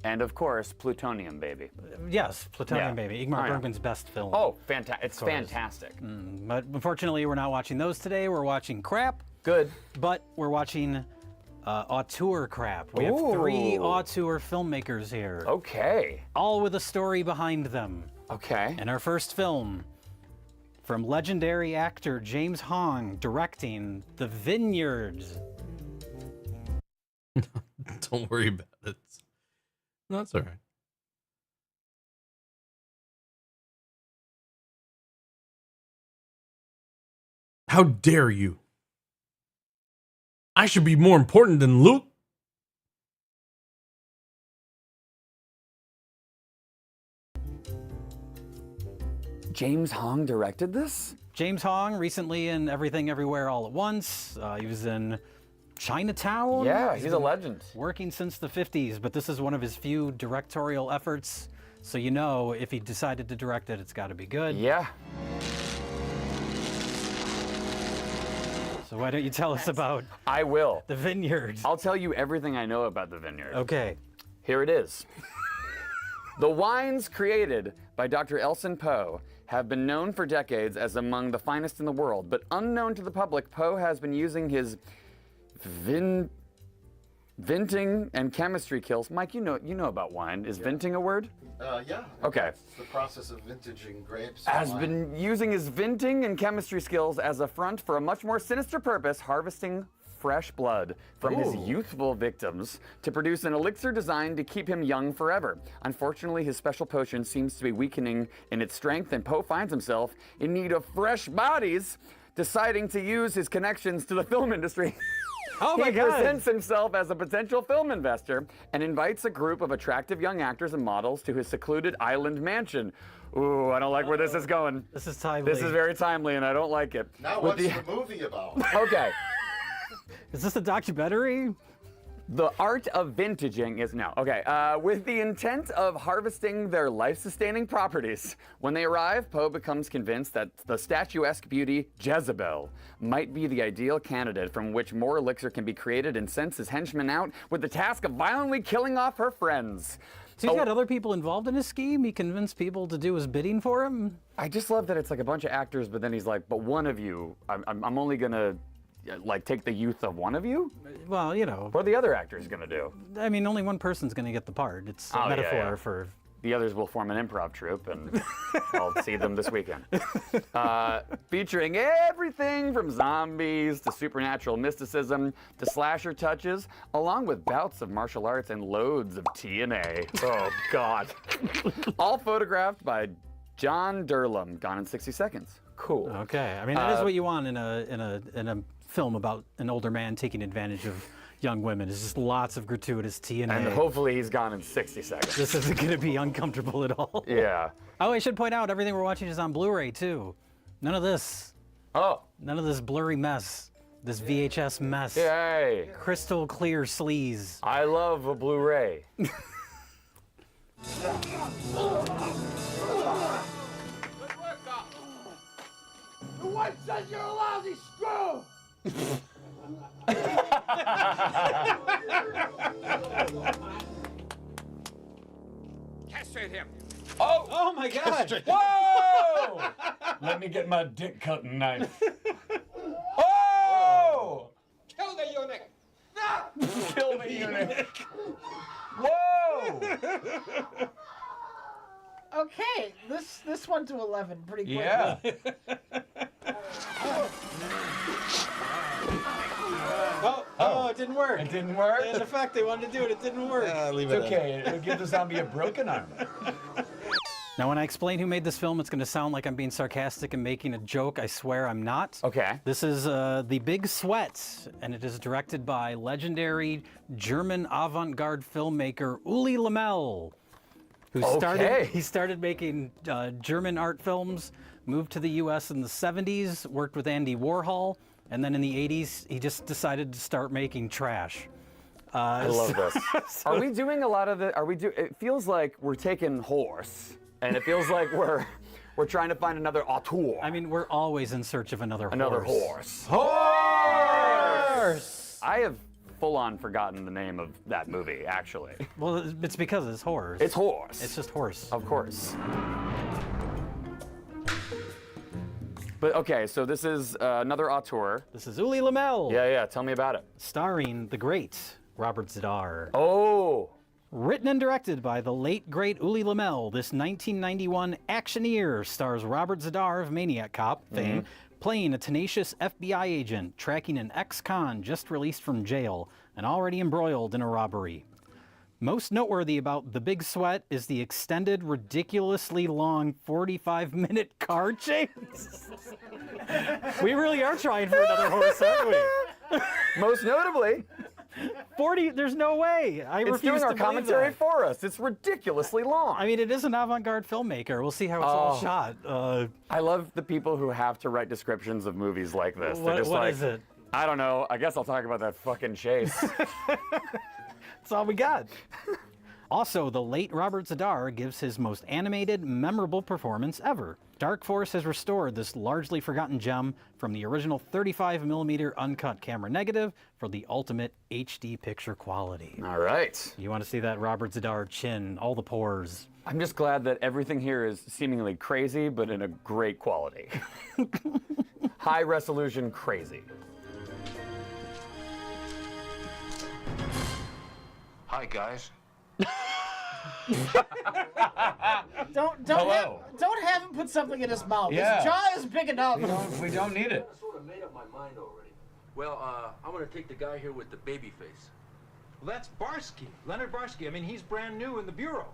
and of course, Plutonium Baby. Yes, Plutonium Baby, Ingmar Bergman's best film. Oh, fantastic! It's fantastic. But unfortunately, we're not watching those today. We're watching crap. Good. But we're watching auteur crap. We have 3 auteur filmmakers here. Okay. All with a story behind them. Okay. And our first film, from legendary actor James Hong, directing The Vineyard. Don't worry about it. No, that's all right. How dare you? I should be more important than Luke. James Hong directed this? James Hong, recently in Everything Everywhere All at Once. He was in Chinatown. Yeah, he's a legend. Working since the 50s, but this is one of his few directorial efforts. So you know, if he decided to direct it, it's got to be good. Yeah. So why don't you tell us about I will. The Vineyard? I'll tell you everything I know about The Vineyard. Okay. Here it is. The wines created by Dr. Elson Poe have been known for decades as among the finest in the world, but unknown to the public, Poe has been using his venting and chemistry skills. Mike, you know about wine. Is venting a word? Yeah. Okay. It's the process of vintaging grapes. Has been using his venting and chemistry skills as a front for a much more sinister purpose, harvesting fresh blood from his youthful victims to produce an elixir designed to keep him young forever. Unfortunately, his special potion seems to be weakening in its strength, and Poe finds himself in need of fresh bodies, deciding to use his connections to the film industry. Oh my God. He presents himself as a potential film investor and invites a group of attractive young actors and models to his secluded island mansion. Ooh, I don't like where this is going. This is timely. This is very timely, and I don't like it. Now what's the movie about? Okay. Is this a documentary? The art of vintaging is no. Okay, with the intent of harvesting their life-sustaining properties. When they arrive, Poe becomes convinced that the statuesque beauty Jezebel might be the ideal candidate from which more elixir can be created, and sends his henchmen out with the task of violently killing off her friends. So he's got other people involved in his scheme? He convinced people to do his bidding for him? I just love that it's like a bunch of actors, but then he's like, but one of you, I'm only gonna like take the youth of one of you? Well, you know. What are the other actors gonna do? I mean, only one person's gonna get the part. It's a metaphor for... The others will form an improv troupe, and I'll see them this weekend. Featuring everything from zombies to supernatural mysticism to slasher touches, along with bouts of martial arts and loads of TNA. Oh, God. All photographed by John Durlam, Gone in 60 Seconds. Cool. Okay, I mean, that is what you want in a film about an older man taking advantage of young women. It's just lots of gratuitous TNA. And hopefully he's gone in 60 seconds. This isn't going to be uncomfortable at all. Yeah. Oh, I should point out, everything we're watching is on Blu-ray, too. None of this. Oh. None of this blurry mess. This VHS mess. Yay. Crystal clear sleaze. I love a Blu-ray. The wife says you're a lousy screw! Castrate him! Oh! Oh my God! Whoa! Let me get my dick cutting knife. Oh! Kill the eunuch! Kill the eunuch. Whoa! Okay, this went to 11 pretty quick. Yeah. Oh, it didn't work. It didn't work? And the fact they wanted to do it, it didn't work. It's okay. It'll give the zombie a broken arm. Now, when I explain who made this film, it's going to sound like I'm being sarcastic and making a joke. I swear I'm not. Okay. This is The Big Sweat, and it is directed by legendary German avant-garde filmmaker Uli Lamel. who started making German art films, moved to the U.S. in the 70s, worked with Andy Warhol, and then in the 80s, he just decided to start making trash. I love this. Are we doing a lot of the? It feels like we're taking horse, and it feels like we're trying to find another auteur. I mean, we're always in search of another horse. Horse! I have full-on forgotten the name of that movie, actually. Well, it's because it's horse. It's horse. It's just horse. Of course. But okay, so this is another auteur. This is Uli Lamel. Yeah, tell me about it. Starring the great Robert Z'Dar. Oh! Written and directed by the late great Uli Lamel, this 1991 actioneer stars Robert Z'Dar of Maniac Cop fame, playing a tenacious FBI agent tracking an ex-con just released from jail and already embroiled in a robbery. Most noteworthy about The Big Sweat is the extended, ridiculously long 45-minute car chase. We really are trying for another horse, aren't we? Most notably, 40, there's no way. It's doing our commentary for us. It's ridiculously long. I mean, it is an avant-garde filmmaker. We'll see how it's all shot. I love the people who have to write descriptions of movies like this. They're just what is it? I don't know. I guess I'll talk about that fucking chase. That's all we got. Also, the late Robert Z'Dar gives his most animated, memorable performance ever. Dark Force has restored this largely forgotten gem from the original 35mm uncut camera negative for the ultimate HD picture quality. All right. You want to see that Robert Z'Dar chin, all the pores. I'm just glad that everything here is seemingly crazy, but in a great quality. High resolution crazy. Hi, guys. Don't have him put something in his mouth. Yeah. His jaw is big enough. We don't need it. I sort of made up my mind already. Well, I'm gonna take the guy here with the baby face. Well, that's Barsky, Leonard Barsky. I mean, he's brand new in the bureau.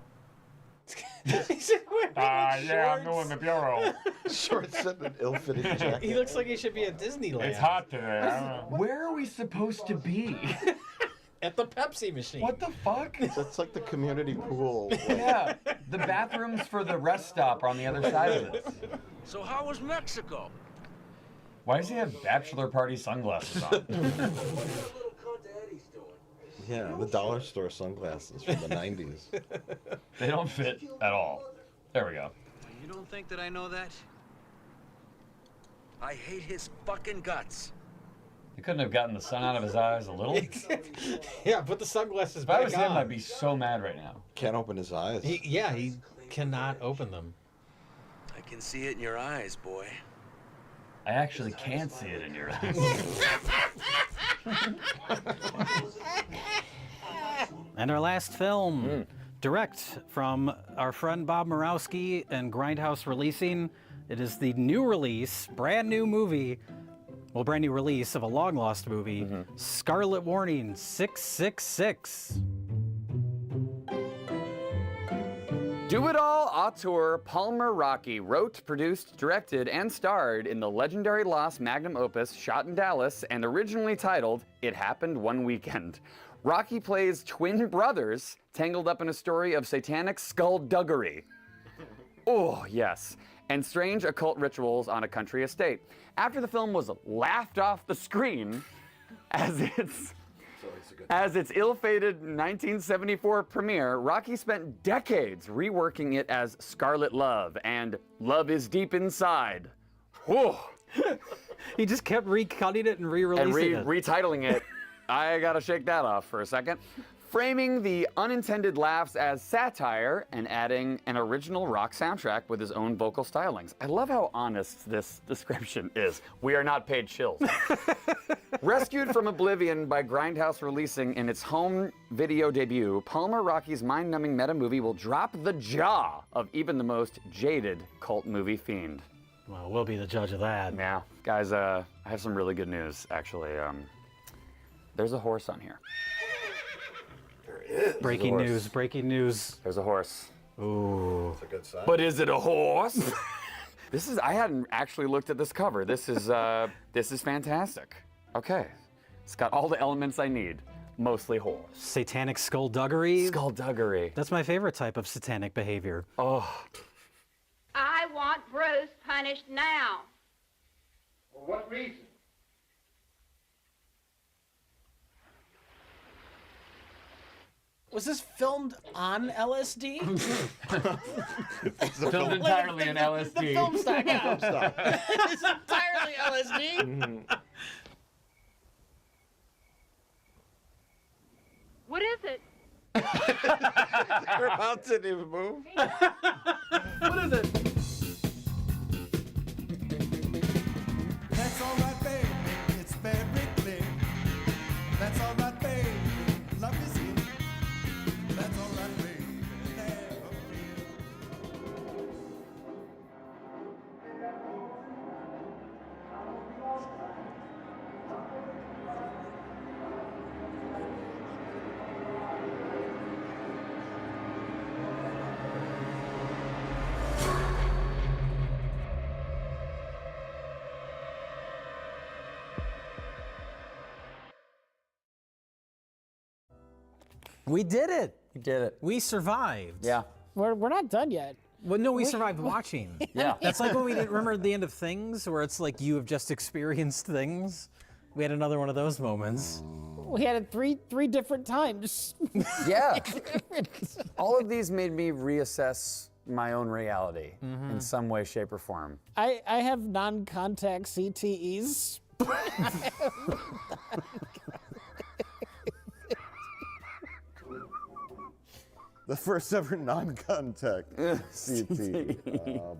Yeah, I'm new in the bureau. Shorts and an ill-fitting jacket. He looks like he should be at Disneyland. It's hot today. I don't know. Where are we supposed to be? At the Pepsi machine. What the fuck? That's like the community pool. Yeah, the bathrooms for the rest stop are on the other side of this. So how was Mexico? Why does he have bachelor party sunglasses on? Yeah, the dollar store sunglasses from the 90s. They don't fit at all. There we go. You don't think that I know that? I hate his fucking guts. He couldn't have gotten the sun out of his eyes a little. Yeah, put the sunglasses If I back was on. him, I'd be so mad right now. Can't open his eyes. He cannot open them. I can see it in your eyes, boy. I actually can't see it in your eyes. And our last film, direct from our friend Bob Murawski and Grindhouse Releasing. It is the new release, brand new movie, well, brand new release of a long-lost movie, Scarlet Warning 666. Do-it-all auteur Palmer Rocky wrote, produced, directed, and starred in the legendary Lost magnum opus shot in Dallas and originally titled It Happened One Weekend. Rocky plays twin brothers tangled up in a story of satanic skullduggery. Oh, yes. And strange occult rituals on a country estate. After the film was laughed off the screen as its ill-fated 1974 premiere, Rocky spent decades reworking it as Scarlet Love and Love is Deep Inside. Whoa. He just kept recutting it and re-releasing it. Retitling it. I gotta shake that off for a second. Framing the unintended laughs as satire and adding an original rock soundtrack with his own vocal stylings. I love how honest this description is. We are not paid shills. Rescued from oblivion by Grindhouse Releasing in its home video debut, Palmer Rocky's mind-numbing meta movie will drop the jaw of even the most jaded cult movie fiend. Well, we'll be the judge of that. Yeah. Guys, I have some really good news, actually. There's a horse on here. Breaking news. There's a horse. Ooh. That's a good sign. But is it a horse? I hadn't actually looked at this cover. This is fantastic. Okay. It's got all the elements I need. mostly whole. Satanic skullduggery. Skullduggery. That's my favorite type of satanic behavior. Oh. I want Bruce punished now. For what reason? Was this filmed on LSD? It's filmed entirely in LSD. The film stock. The film stock. It's entirely LSD. What is it? Her mouth didn't even move. What is it? That's all right, baby. It's very clear. That's all right, baby. Love is here. That's all right, baby. Never fear. We did it. We did it. We survived. Yeah. We're not done yet. Well, no, we survived watching. Yeah. That's like when we didn't remember the end of Things, where it's like you have just experienced things. We had another one of those moments. We had it three different times. Yeah. All of these made me reassess my own reality in some way, shape, or form. I have non-contact CTEs. The first ever non-contact CT. Oh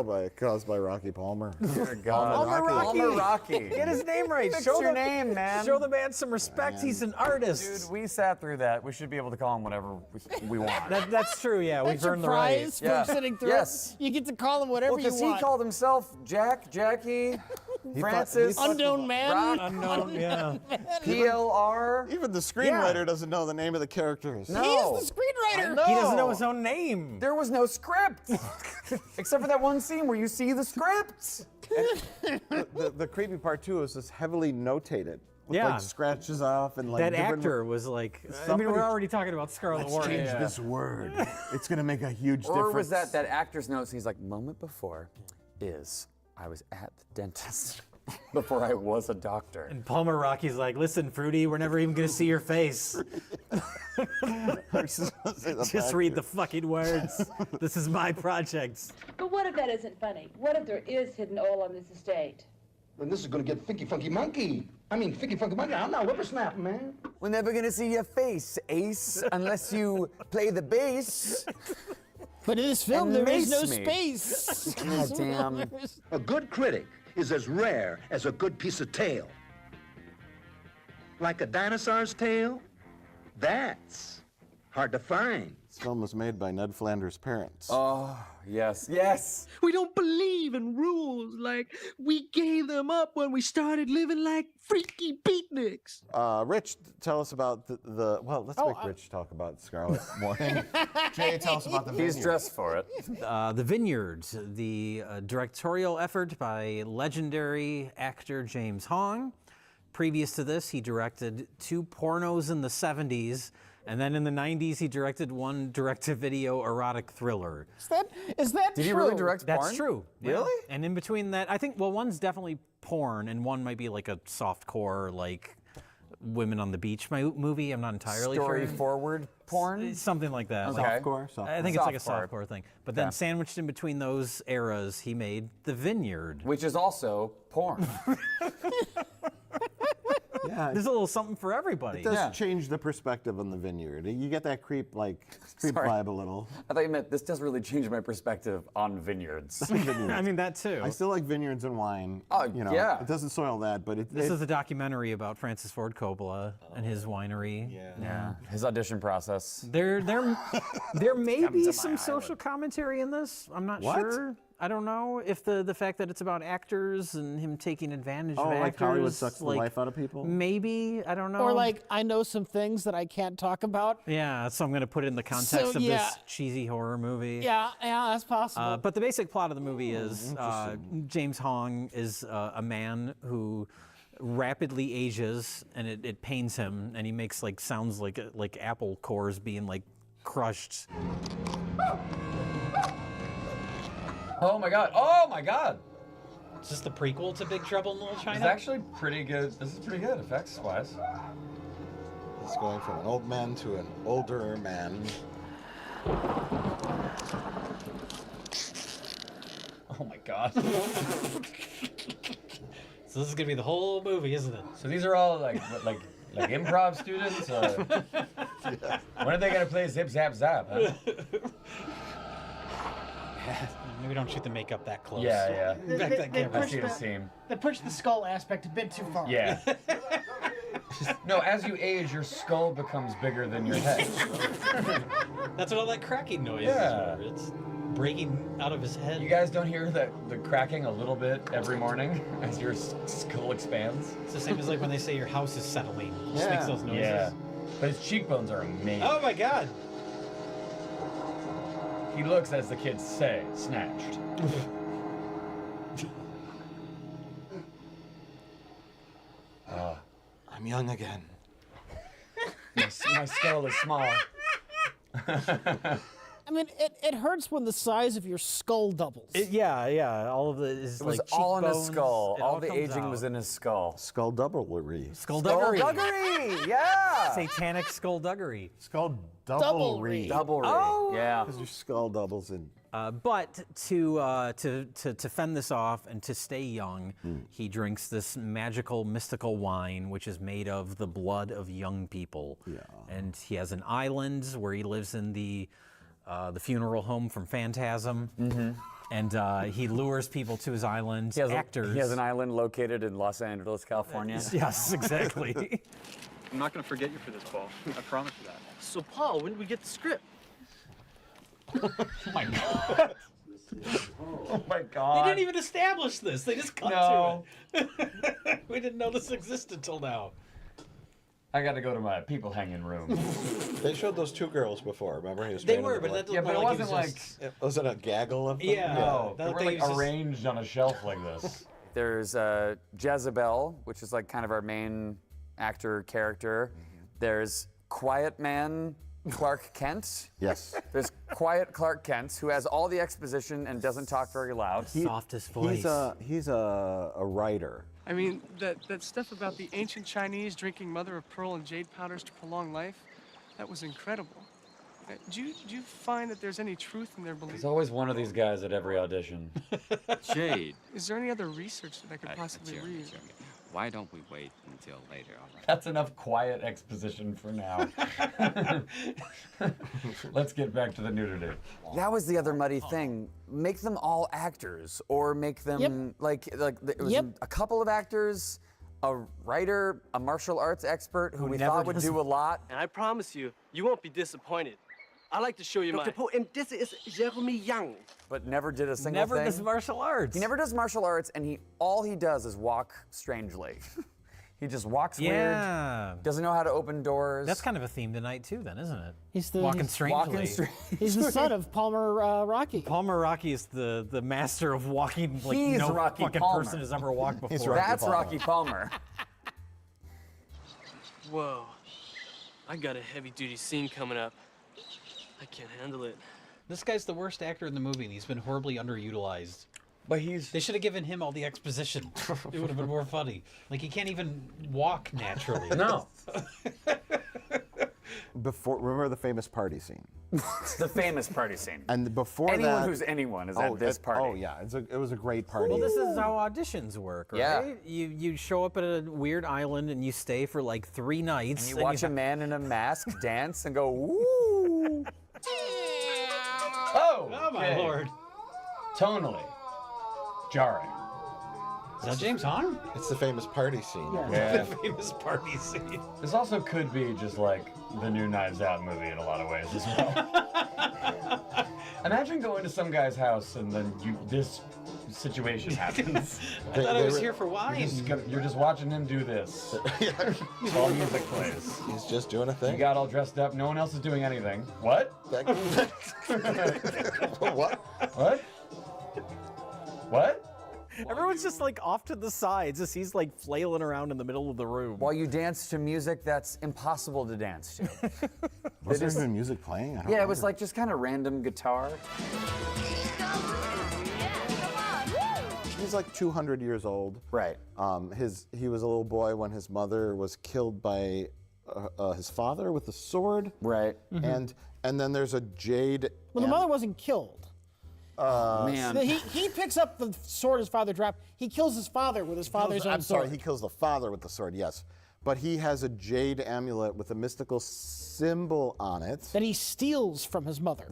boy, caused by Rocky Palmer. Dear God. Palmer Rocky. Get his name right. Fix your name, man. Show the man some respect. He's an artist. Dude, we sat through that. We should be able to call him whatever we want. That's true, yeah. That's We've earned the your right. prize for Yeah. sitting through Yes. it. You get to call him whatever Well, you because want. he called himself Jack, Jackie, Francis, Unknown man. Unknown, yeah. PLR. Even the screenwriter doesn't know the name of the characters. No. He is the screenwriter. He doesn't know his own name. There was no script, except for that one scene where you see the script. The creepy part too is it's heavily notated. With Yeah. like scratches off and like That different- actor was like, I mean, Somebody- we're already talking about Scarlet Let's Wars. change this word. It's gonna make a huge difference. Or was that actor's notes? He's like, moment before is I was at the dentist before I was a doctor. And Palmer Rocky's like, listen, Fruity, we're never even gonna see your face. Just read the fucking words. This is my project. But what if that isn't funny? What if there is hidden oil on this estate? Then this is gonna get Ficky Funky Monkey. I mean, Ficky Funky Monkey. I'm not whippersnapper, man. We're never gonna see your face, Ace, unless you play the bass. But in this film, And there is no mace me. space. God damn. A good critic is as rare as a good piece of tail. Like a dinosaur's tail? That's hard to find. This film was made by Ned Flanders' parents. Oh, yes, yes. We don't believe in rules like we gave them up when we started living like freaky beatniks. Rich, tell us about the well, let's make Rich talk about Scarlet Morning. Jay, tell us about the He's Vineyard. dressed for it. The Vineyard, the directorial effort by legendary actor James Hong. Previous to this, he directed 2 pornos in the 70s, and then in the 90s, he directed 1 direct-to-video erotic thriller. Is that Did true? he really direct porn? That's true. yeah. Really? And in between that, I think, well, one's definitely porn, and one might be like a softcore, like Women on the Beach movie. I'm not entirely Story sure. forward porn? Something like that. Okay. Like, Softcore? I think it's like a Softcore. softcore thing. But then sandwiched in between those eras, he made The Vineyard. Which is also porn. Yeah, There's a little something for everybody. it does change the perspective on the Vineyard. You get that creep Sorry. vibe a little. I thought you meant this does really change my perspective on vineyards. I mean, that too. I still like vineyards and wine. Oh, you know, yeah. It doesn't soil that, but This is a documentary about Francis Ford Coppola and his winery. Yeah. His audition process. There may Come be to some my social commentary in this. I'm not What? sure. I don't know if the fact that it's about actors and him taking advantage of like actors. Hollywood sucks the life out of people? Maybe, I don't know. Or like, I know some things that I can't talk about. Yeah, so I'm going to put it in the context So, of yeah. this cheesy horror movie. Yeah, that's possible. But the basic plot of the movie is James Hong is a man who rapidly ages, and it pains him, and he makes like sounds like apple cores being like crushed. Oh my god! Oh my god! Is this the prequel to Big Trouble in Little China? It's actually pretty good. This is pretty good effects-wise. He's going from an old man to an older man. Oh my god. So this is gonna be the whole movie, isn't it? So these are all like improv students? When are they gonna play Zip Zap Zap? Huh? Maybe don't shoot the makeup that close. Yeah. Back that camera. I see the seam. They pushed the skull aspect a bit too far. Yeah. No, as you age, your skull becomes bigger than your head. That's what all that cracking noise Yeah. is. It's breaking out of his head. You guys don't hear the cracking a little bit every morning as your skull expands? It's the same as like when they say your house is settling. It just makes those noises. Yeah. But his cheekbones are amazing. Oh my god. He looks, as the kids say, snatched. I'm young again. My skull is small. I mean, it hurts when the size of your skull doubles. Yeah. All of it is It was like all in his cheekbones. skull. It All the comes aging out. was in his skull. Skullduggery. Skullduggery. Yeah. Satanic skullduggery. Skullduggery. Doublery. Oh. Yeah. Because your skull doubles in. But to fend this off and to stay young, he drinks this magical, mystical wine, which is made of the blood of young people. Yeah. And he has an island where he lives in the funeral home from Phantasm. Mm-hmm. And he lures people to his island. He has an island located in Los Angeles, California. Yes, exactly. I'm not going to forget you for this, Paul. I promise you that. So, Paul, when did we get the script? Oh my god. Oh my god. They didn't even establish this. They just cut to it. We didn't know this existed till now. I got to go to my people hanging room. They showed those two girls before, remember? He was They training were, them but like- that Yeah, but it wasn't like... Was it a gaggle of them? Yeah. No, they that were thing like was just- arranged on a shelf like this. There's Jezebel, which is like kind of our main actor character. There's Quiet Man Clark Kent. Yes. There's Quiet Clark Kent, who has all the exposition and doesn't talk very loud. Softest voice. He's a writer. I mean, that stuff about the ancient Chinese drinking mother of pearl and jade powders to prolong life, that was incredible. Do you find that there's any truth in their belief? There's always one of these guys at every audition. Jade. Is there any other research that I could possibly read? Why don't we wait until later? All right. That's enough quiet exposition for now. Let's get back to the nudity. That was the other muddy thing. Make them all actors, or make them like it was a couple of actors, a writer, a martial arts expert who we thought would do a lot. And I promise you, you won't be disappointed. I like to show you Dr. Poe, and this is Jeremy Young. But never did a single Never thing. does martial arts. He never does martial arts, and all he does is walk strangely. He just walks Yeah. weird. Doesn't know how to open doors. That's kind of a theme tonight too, then, isn't it? He's walking strangely. He's the son of Palmer Rocky. Palmer Rocky is the master of walking like He's no Rocky fucking Palmer. person has ever walked before. That's Rocky Palmer. Whoa. I got a heavy-duty scene coming up. I can't handle it. This guy's the worst actor in the movie, and he's been horribly underutilized. But they should have given him all the exposition. It would have been more funny. Like, he can't even walk naturally. No. Remember the famous party scene? The famous party scene. And before Anyone that, who's anyone is at this party. Oh yeah, it was a great party. Well, this is how auditions work, right? Yeah. You show up at a weird island and you stay for like 3 nights. And you watch a man in a mask dance and go, woo! Oh my okay. lord. Tonally. Jarring. Is that James Hahn? It's the famous party scene. Yeah. The famous party scene. This also could be just like the new Knives Out movie in a lot of ways as well. Imagine going to some guy's house and then this situation happens. I thought I was here for wine. You're just watching him do this. While music plays. He's just doing a thing. You got all dressed up. No one else is doing anything. What? What? What? What? Everyone's just like off to the sides as he's like flailing around in the middle of the room. While you dance to music that's impossible to dance to. Was there even music playing? I don't Yeah, it was remember. like just kind of random guitar. He's like 200 years old. Right. He was a little boy when his mother was killed by his father with a sword. Right. And then there's a jade. Well, the mother wasn't killed. Man. He picks up the sword his father dropped. He kills his father with his father's own I'm sword. sorry, he kills the father with the sword, yes. But he has a jade amulet with a mystical symbol on it. That he steals from his mother.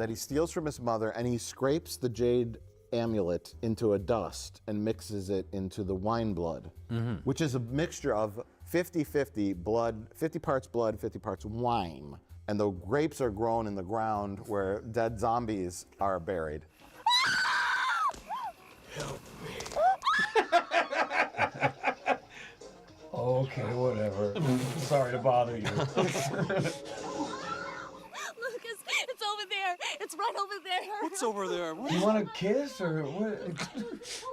And he scrapes the jade amulet into a dust and mixes it into the wine blood, which is a mixture of 50-50 blood, 50 parts blood, 50 parts wine. And the grapes are grown in the ground where dead zombies are buried. Okay, whatever. Sorry to bother you. Lucas, it's over there. It's right over there. What's over there? You want a kiss or what?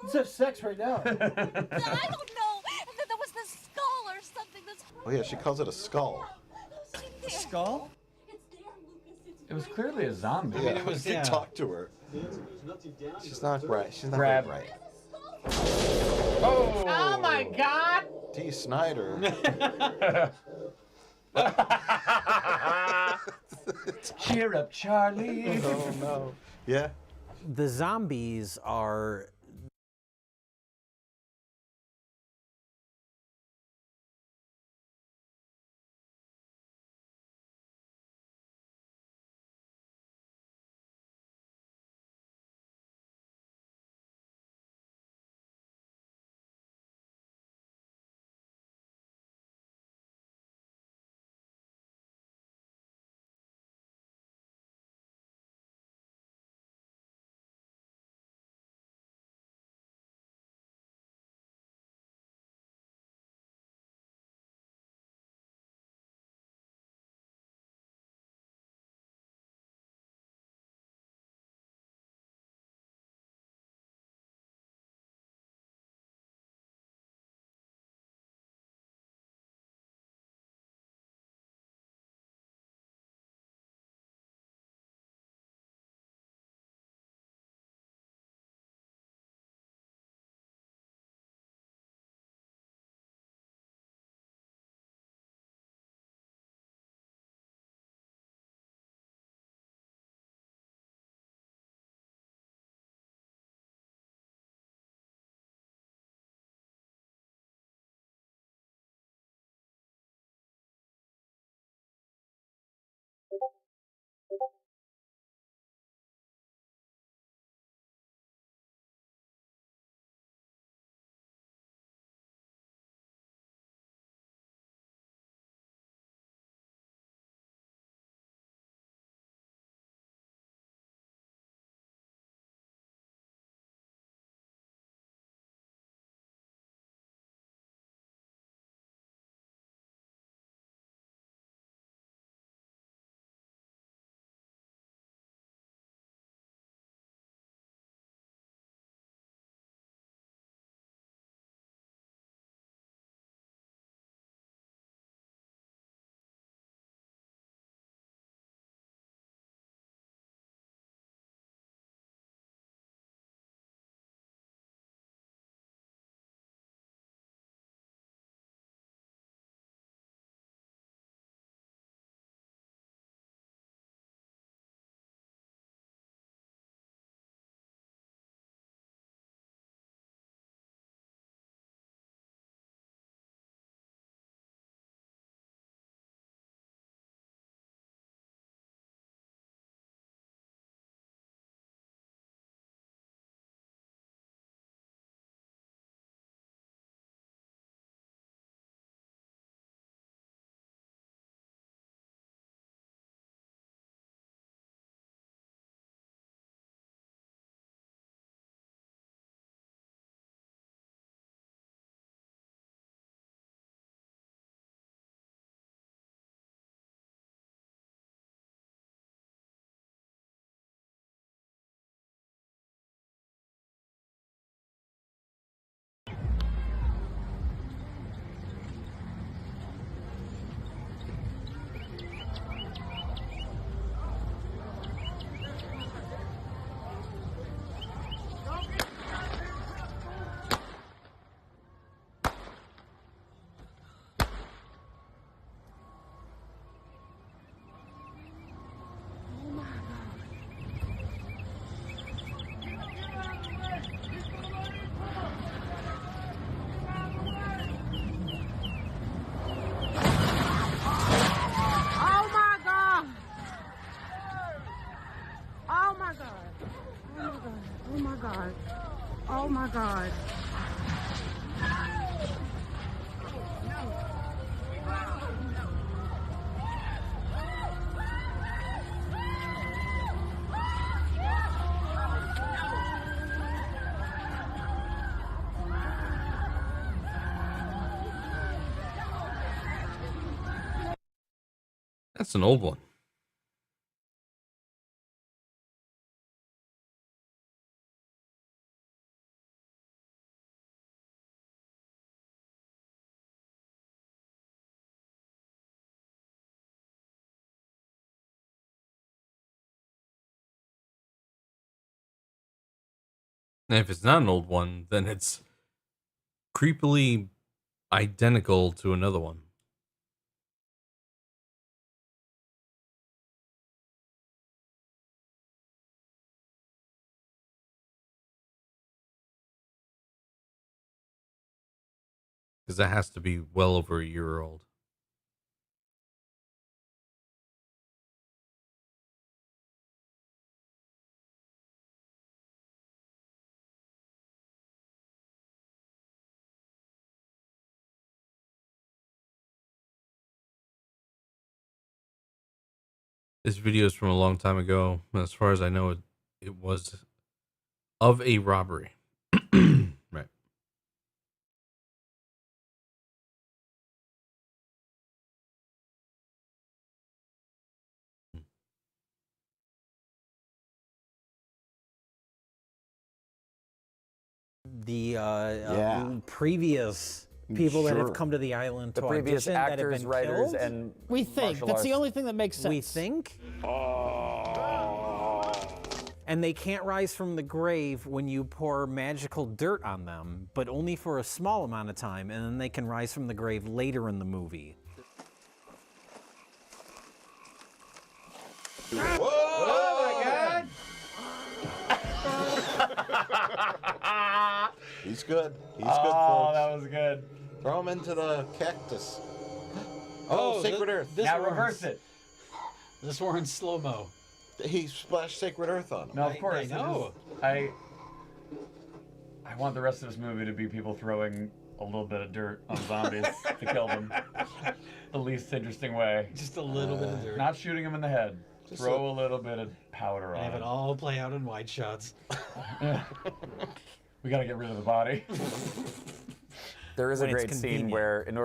Let's have sex right now. I don't know. And then there was this skull or something. This. Oh yeah, she calls it a skull. A skull? It was clearly a zombie. I mean, it was. Yeah. Talk to her. She's not bright. She's not Grab. very bright. Oh my God! T. Snyder. Cheer up, Charlie. Oh no. Yeah. The zombies are That's an old one. And if it's not an old one, then it's creepily identical to another one. Because that has to be well over a year old. This video is from a long time ago. As far as I know, it was of a robbery. Right. The previous people that have come to the island to The previous audition that have actors, been writers, killed? and We think. martial That's the arts. only thing that makes sense. We think? And they can't rise from the grave when you pour magical dirt on them, but only for a small amount of time, and then they can rise from the grave later in the movie. Oh my God! He's good. He's good, Oh, folks. that was good. Throw him into the cactus. Oh, Sacred Earth. Now reverse it. This one in slow-mo. He splashed Sacred Earth on him. No, of course. I know. I want the rest of this movie to be people throwing a little bit of dirt on zombies to kill them. The least interesting way. Just a little bit of dirt. Not shooting them in the head. Just Throw a little bit of powder on Have it all play out in wide shots. We gotta get rid of the body. There is a When it's great scene convenient. where, in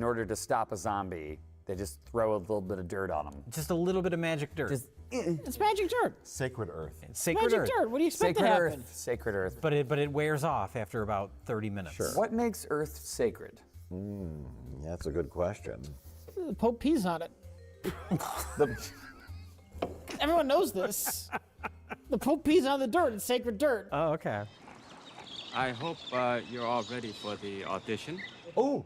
order to stop a zombie, they just throw a little bit of dirt on them. Just a little bit of magic dirt. It's magic dirt. Sacred Earth. Sacred Magic Earth. dirt. What do you expect Sacred to Earth. happen? Sacred Earth. But it wears off after about 30 minutes. What makes Earth sacred? That's a good question. The Pope pees on it. Everyone knows this. The Pope pees on the dirt. It's sacred dirt. Oh, okay. I hope you're all ready for the audition. Oh,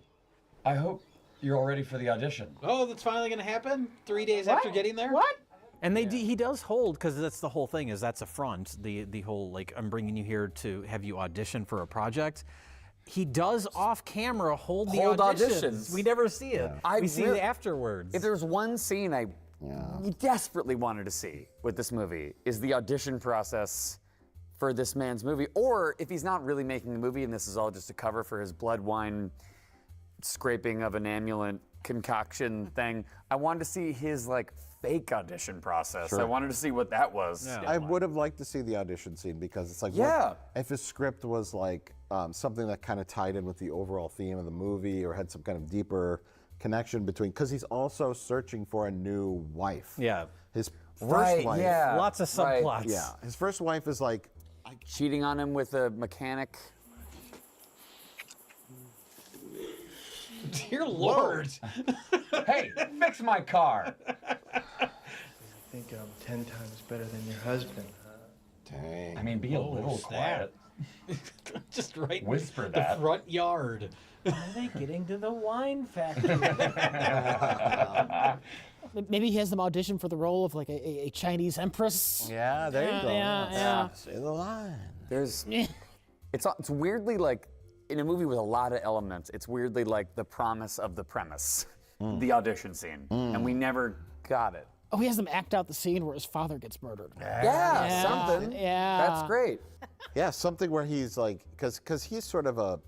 I hope you're all ready for the audition. Oh, that's finally going to happen? 3 days after getting there? What? And he does hold, because that's the whole thing, is that's a front. The whole, like, I'm bringing you here to have you audition for a project. He does off camera hold auditions. We never see it. We see it afterwards. If there's one scene I desperately wanted to see with this movie, is the audition process for this man's movie. Or if he's not really making the movie and this is all just a cover for his blood wine scraping of an amulet concoction thing, I wanted to see his like fake audition process. Sure. I wanted to see what that was. I would have liked to see the audition scene because it's like, if his script was like something that kind of tied in with the overall theme of the movie or had some kind of deeper connection between, because he's also searching for a new wife. Yeah. His first wife. Yeah. Lots of subplots. Yeah. His first wife is like cheating on him with a mechanic. Dear Lord. Hey, fix my car. I think I'm 10 times better than your husband, huh? Dang. I mean, be a little quiet. Just right Whisper in that. the front yard. Are they getting to the wine factory? Maybe he has them audition for the role of like a Chinese empress. Yeah, there you go. Yeah. Say the line. There's, it's weirdly like, in a movie with a lot of elements, it's weirdly like the promise of the premise, the audition scene, and we never got it. Oh, he has them act out the scene where his father gets murdered. Yeah, something. Yeah. That's great. Yeah, something where he's like, because he's sort of a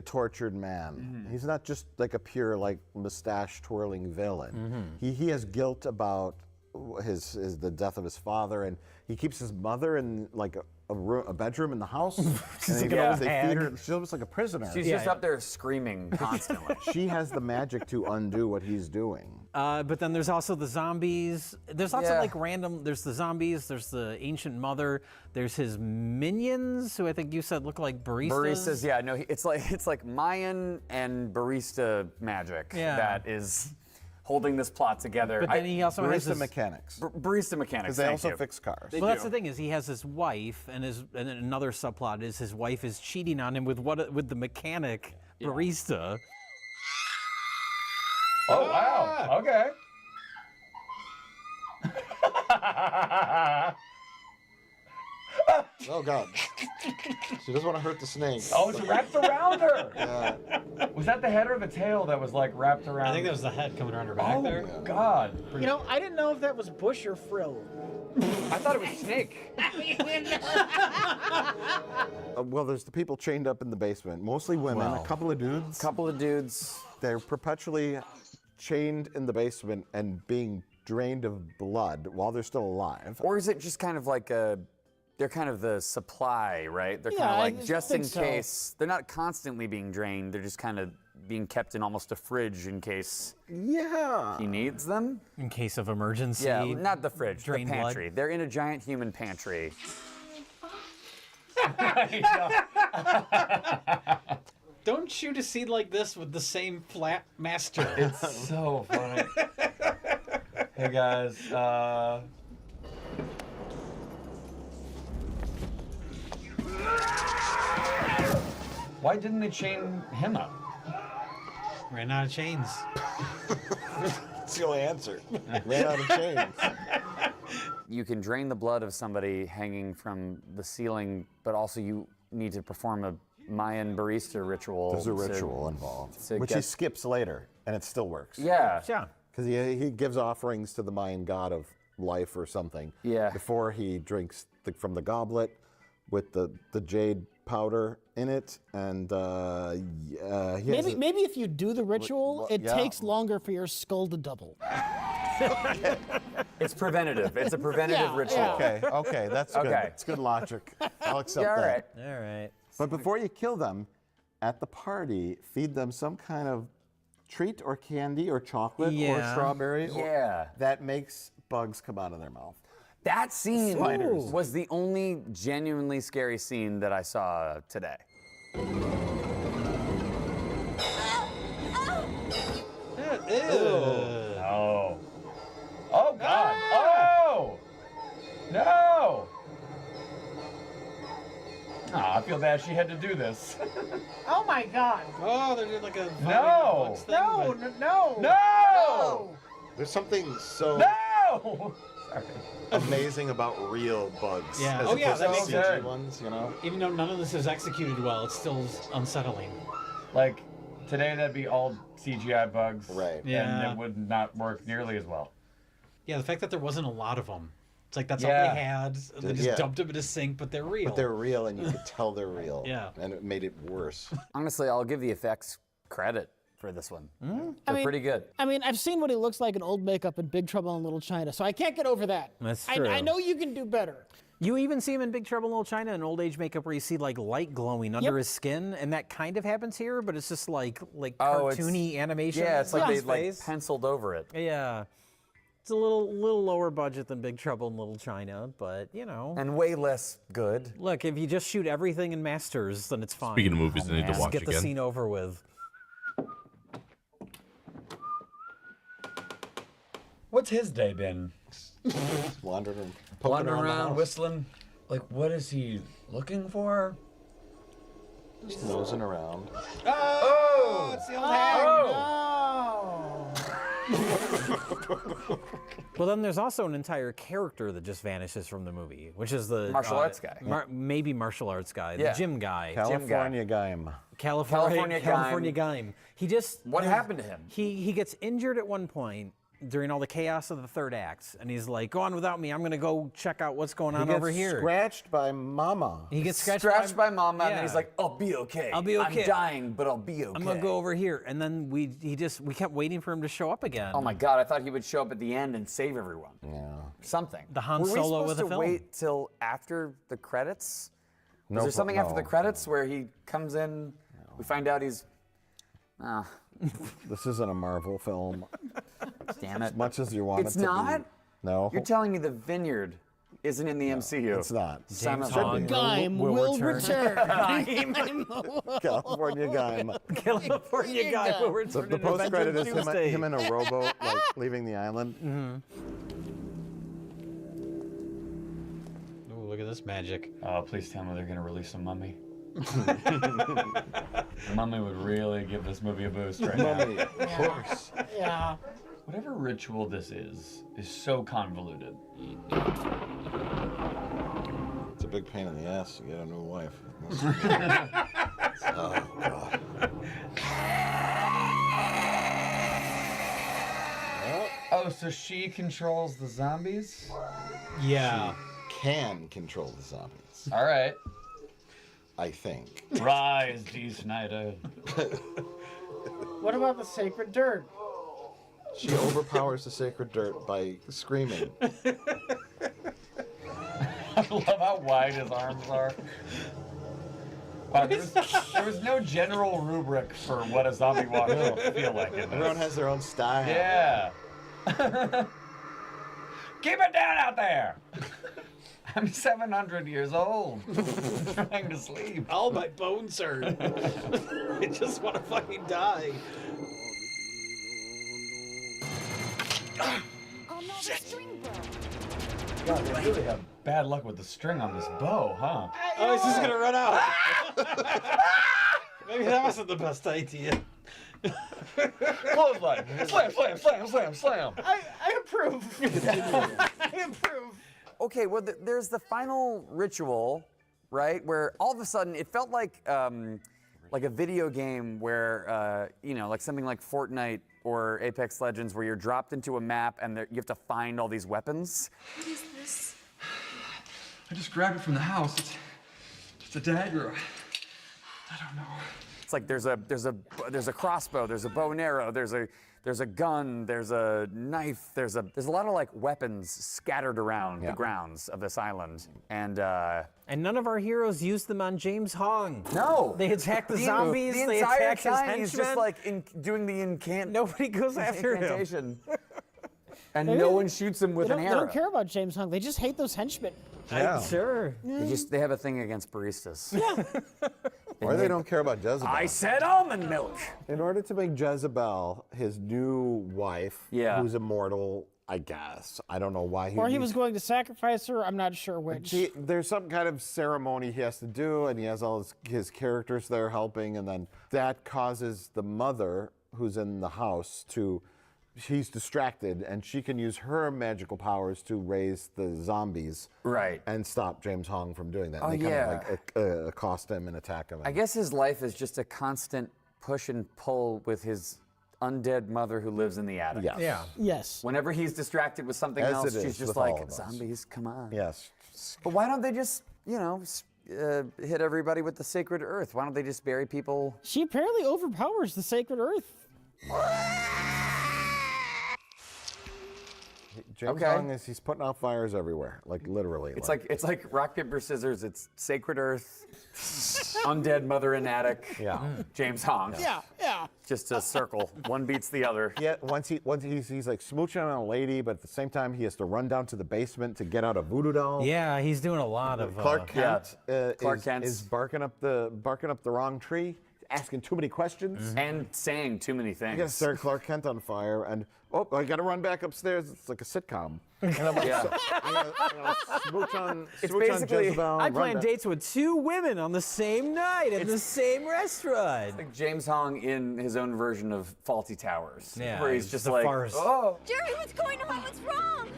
tortured man. He's not just like a pure like mustache twirling villain. He has guilt about the death of his father, and he keeps his mother in like a bedroom in the house. She's and like an old they hag. feed her. She's almost like a prisoner. She's just up there screaming constantly. She has the magic to undo what he's doing. But then there's also the zombies. There's lots of Yeah. like random. There's the zombies. There's the ancient mother. There's his minions, who I think you said look like baristas. Baristas, yeah, no, it's like Mayan and barista magic Yeah. that is holding this plot together. But then he also has Barista his mechanics. Barista mechanics. Because they thank also you. fix cars. Well, that's the thing is he has his wife, and another subplot is his wife is cheating on him with the mechanic barista. Oh, wow. Okay. Oh God. She doesn't want to hurt the snake. Oh, it's wrapped around her. Yeah. Was that the head or the tail that was like wrapped around? I think that was the head coming around her back there. Oh, God. You know, I didn't know if that was bush or frill. I thought it was snake. Well, there's the people chained up in the basement, mostly women, Wow. a couple of dudes. They're perpetually chained in the basement and being drained of blood while they're still alive. Or is it just kind of like they're kind of the supply, right? They're kind Yeah, of I like just just in think so. case. They're not constantly being drained. They're just kind of being kept in almost a fridge in case Yeah. he needs them. In case of emergency. Yeah, not the fridge, the drain blood. pantry. They're in a giant human pantry. Don't shoot a seed like this with the same flat master. It's so funny. Hey guys, why didn't they chain him up? Ran out of chains. That's the only answer. Ran out of chains. You can drain the blood of somebody hanging from the ceiling, but also you need to perform a Mayan barista ritual. There's a to- ritual involved, to which get- he skips later, and it still works. Yeah. Yeah. Because he gives offerings to the Mayan god of life or something. Yeah. Before he drinks from the goblet with the jade powder in it, and he has Maybe if you do the ritual, it yeah. takes longer for your skull to double. It's preventative. It's a preventative Yeah, ritual. yeah. Okay, that's good. Okay. That's good logic. I'll accept Yeah, all that. right. All right. But before you kill them, at the party, feed them some kind of treat or candy or chocolate or Yeah. strawberry Yeah. that makes bugs come out of their mouth. That scene Spiders. was the only genuinely scary scene that I saw today. Oh. Oh God. Oh. No. Oh, I feel bad she had to do this. Oh my God! Oh, they're doing like a No. No! No! No. There's something so No. Sorry. amazing about real bugs. Yeah. As Oh, yeah, opposed that to makes CG sense. ones, you know? Even though none of this is executed well, it's still unsettling. Like today, that'd be all CGI bugs, Right. Yeah. And it would not work nearly as well. Yeah, the fact that there wasn't a lot of them. It's like that's Yeah. all they had. And they just Yeah. dumped them in a sink, but they're real. But they're real, and you could tell they're real. Yeah. And it made it worse. Honestly, I'll give the effects credit for this one. They're pretty good. I mean, I've seen what he looks like in old makeup in Big Trouble in Little China, so I can't get over that. That's I true. know you can do better. You even see him in Big Trouble in Little China in old age makeup where you see like light glowing under his skin, and that kind of happens here, but it's just like cartoony animation. Yeah, it's like on they his like face. penciled over it. Yeah. It's a little lower budget than Big Trouble in Little China, but you know. And way less good. Look, if you just shoot everything in Masters, then it's fine. Speaking of movies, I need to Just watch get the again. scene over with. What's his day been? Wandering and poking Wandering around the around, house. whistling. Like, what is he looking for? Just nosing around. Oh, it's the old Well, then there's also an entire character that just vanishes from the movie, which is the Martial arts guy. Maybe martial arts guy, Yeah. the gym guy. California Gaim. California Gaim. He just What happened to him? He gets injured at one point, during all the chaos of the third act, and he's like, "Go on without me. I'm gonna go check out what's going on He over gets here." scratched by Mama. He gets Scratched by Mama, and yeah. then he's like, "I'll be okay. I'll be okay. I'm dying, but I'll be okay." I'm gonna go over here, and then we kept waiting for him to show up again. Oh my God! I thought he would show up at the end and save everyone. Yeah. Something. The Han Were we Solo supposed with a to film. wait till after the credits? No, Was there something after no. the credits where he comes in? We find out he's. This isn't a Marvel film. Damn it! As much as you want It's it to not? be. No. You're telling me the Vineyard isn't in the MCU? It's not. James Hong Gaim will return. California Gaim. California guy will return. The in post credit Adventure is Tuesday. him in a rowboat, like leaving the island. Ooh, look at this magic. Oh, please tell me they're gonna release a Mummy. Mummy would really give this movie a boost right now. Mummy, of course. Yeah. Whatever ritual this is so convoluted. It's a big pain in the ass to get a new wife. Oh, God. Oh, so she controls the zombies? Yeah. Can control the zombies. All right. I think. Rise, D. Snyder. What about the sacred dirt? She overpowers the sacred dirt by screaming. I love how wide his arms are. Wow, there was no general rubric for what a zombie walk should feel like in this. Everyone has their own style. Yeah. Keep it down out there. I'm 700 years old. Trying to sleep. All my bones hurt. I just want to fucking die. Oh no, the string broke. God, they really have bad luck with the string on this bow, huh? Oh, he's just gonna run out. Maybe that wasn't the best idea. Clothesline. Slam, slam, slam, slam, slam. I approve. I approve. Okay, well, there's the final ritual, right? Where all of a sudden it felt like a video game where, like something like Fortnite or Apex Legends, where you're dropped into a map and you have to find all these weapons. What is this? I just grabbed it from the house. It's a dagger. I don't know. It's like there's a crossbow, there's a bow and arrow, there's a gun, there's a knife, there's a lot of like weapons scattered around the grounds of this island, and none of our heroes used them on James Hong. No, they attack the zombies. The they entire attack his time henchmen. he's just like doing the incant. Nobody goes after him. Incantation. And no one shoots him with an They arrow. don't care about James Hong. They just hate those henchmen. Yeah. Sure. They have a thing against baristas. Yeah. Or they don't care about Jezebel. I said almond milk. In order to make Jezebel his new wife, Yeah. who's immortal, I guess. I don't know why Or he was going to sacrifice her. I'm not sure which. There's some kind of ceremony he has to do, and he has all his characters there helping, and then that causes the mother, who's in the house, she's distracted, and she can use her magical powers to raise the zombies, right, and stop James Hong from doing that. Oh, and they yeah. kind of like accost him and attack him. I guess his life is just a constant push and pull with his undead mother who lives in the attic. Yes. Yeah. Yes. Whenever he's distracted with something As else, it she's is just with like, all of us. zombies, come on. Yes. But why don't they just, hit everybody with the sacred earth? Why don't they just bury people? She apparently overpowers the sacred earth. James Hong he's putting out fires everywhere, like literally. It's like rock, paper, scissors. It's sacred earth, undead mother in attic. Yeah. James Hong. Yeah. Just a circle. One beats the other. Yeah, once he's like smooching on a lady, but at the same time he has to run down to the basement to get out a voodoo doll. Yeah, he's doing a lot of. Clark Kent, Clark Kent is barking up the wrong tree, asking too many questions, and saying too many things. You gotta start Clark Kent on fire, and I gotta run back upstairs. It's like a sitcom. And I'm like, Yeah. so, I'm gonna smooch on basically, Jezebel. I run plan back. dates with 2 women on the same night at the same restaurant. Like James Hong in his own version of Faulty Towers. Yeah, where he's it's just the like, farce. oh. Jerry, what's going on? What's wrong?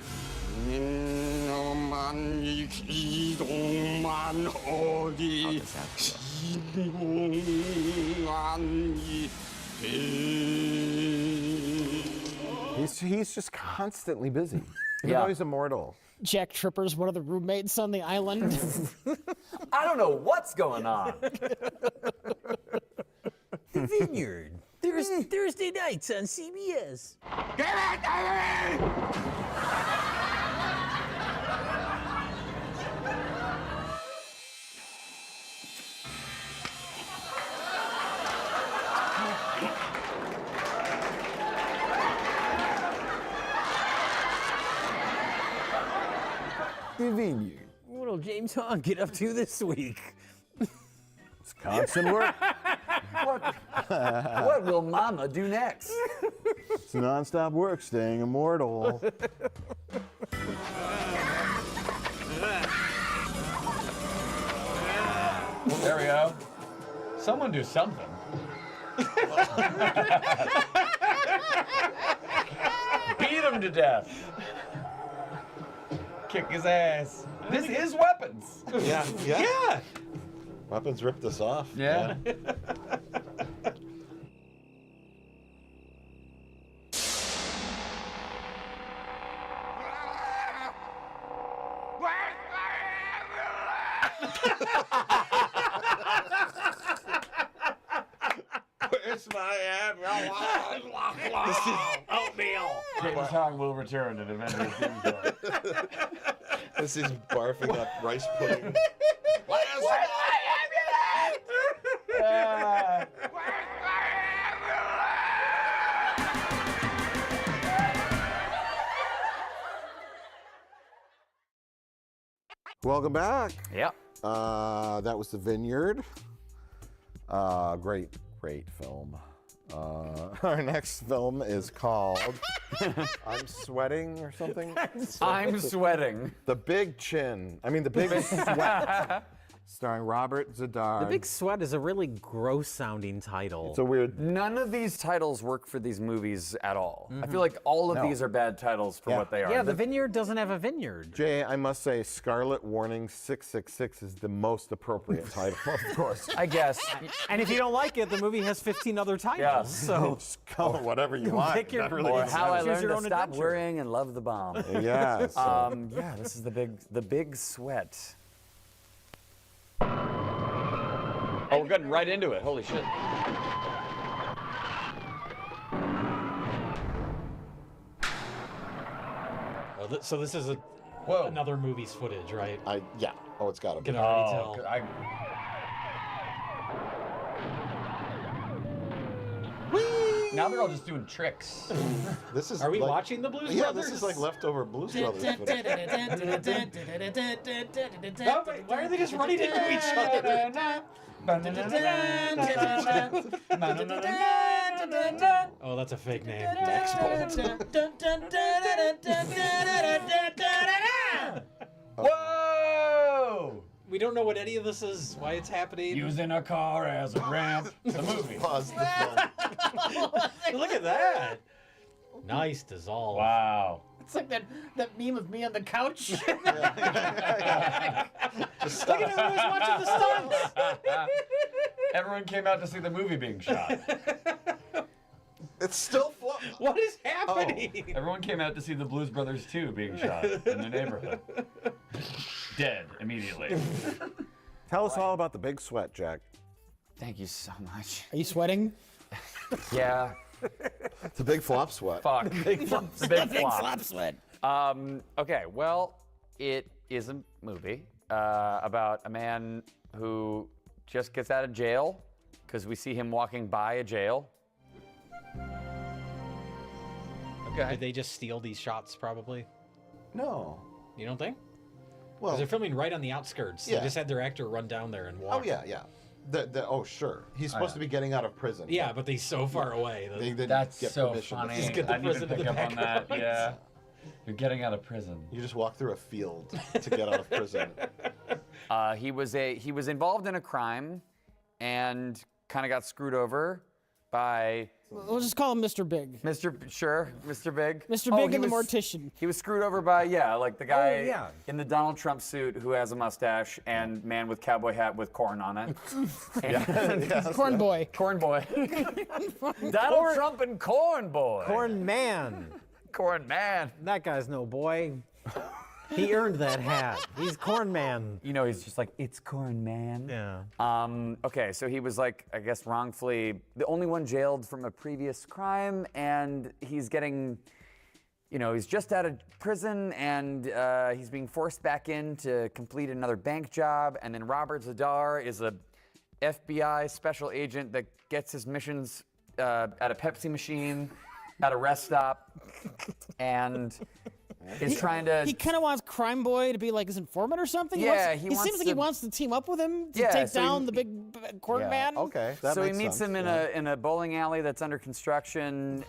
He He's just constantly busy. Even Yeah. though he's immortal. Jack Tripper's one of the roommates on the island. I don't know what's going on. The Vineyard. Thursday nights on CBS. Give it to me! The Vineyard. What'll James Hahn get up to this week? It's constant work. What will Mama do next? It's nonstop work, staying immortal. There we go. Someone do something. Beat him to death. Kick his ass. This is weapons. Yeah. Weapons ripped us off. Yeah. Where's my This is oatmeal. James Hong will return to Avengers Doomsday. This is barfing up rice pudding. Where's my Welcome back. Yep. That was The Vineyard. Great film. Our next film is called I'm Sweating or something. I'm Sweating. The Big Chin. I mean, The Big Sweat. Starring Robert Zadar. The Big Sweat is a really gross-sounding title. It's a weird. None of these titles work for these movies at all. I feel like all of these are bad titles for what they are. Yeah, The Vineyard doesn't have a vineyard. Jay, I must say, Scarlet Warning 666 is the most appropriate title, of course. I guess. And if you don't like it, the movie has 15 other titles. Yeah. So Just call it whatever you want. pick your- That really Or makes How I sense. Learned your to own Stop adventure. Worrying and Love the Bomb. Yeah. So. Yeah, this is the big Sweat. Oh, we're getting right into it. Holy shit. So this is another movie's footage, right? Yeah. Oh, it's got to be. Can already tell. Now they're all just doing tricks. This is. Are we like, watching the Blues Yeah, Brothers? this is like leftover Blues Brothers. footage. Why are they just running into each other? Oh, that's a fake name. Whoa! We don't know what any of this is, why it's happening. Using a car as a ramp. The movie. Pause the film. Look at that. Nice dissolve. Wow. It's like that meme of me on the couch. Look at everyone's watching the stunts. Everyone came out to see the movie being shot. It's still floating. What is happening? Everyone came out to see the Blues Brothers 2 being shot in their neighborhood. Dead immediately. Tell us all about The Big Sweat, Jack. Thank you so much. Are you sweating? Yeah. It's a big flop sweat. Fuck. Big flop. The big flop sweat. Okay, well, it is a movie about a man who just gets out of jail because we see him walking by a jail. Okay. Did they just steal these shots, probably? No. You don't think? Well, Because they're filming right on the outskirts. Yeah. They just had their actor run down there and walk. oh yeah. Oh sure. He's supposed to be getting out of prison. Yeah, but he's so far away. They didn't That's get so permission. funny. Just get the I need to prison to pick the up on back that. Yeah. You're getting out of prison. You just walk through a field to get out of prison. He was involved in a crime and kind of got screwed over by We'll just call him Mr. Big. Mr. Big. Mr. Big he and the was- mortician. He was screwed over by, like the guy yeah. in the Donald Trump suit who has a mustache and man with cowboy hat with corn on it. Corn boy. Corn boy. Donald Trump and Corn boy. Corn Man. Corn Man. That guy's no boy. He earned that hat. He's Corn Man. You know, he's just like, it's Corn Man. Yeah. Okay, so he was like, I guess wrongfully, the only one jailed from a previous crime, and he's getting, you know, he's just out of prison, and he's being forced back in to complete another bank job, and then Robert Zadar is a FBI special agent that gets his missions at a Pepsi machine, at a rest stop, and is trying to... He kind of wants Crime Boy to be like his informant or something? Yeah, he seems like he wants to team up with him to Yeah, take so down he- the big Corn Man. Okay, So he meets him in a bowling alley that's under construction.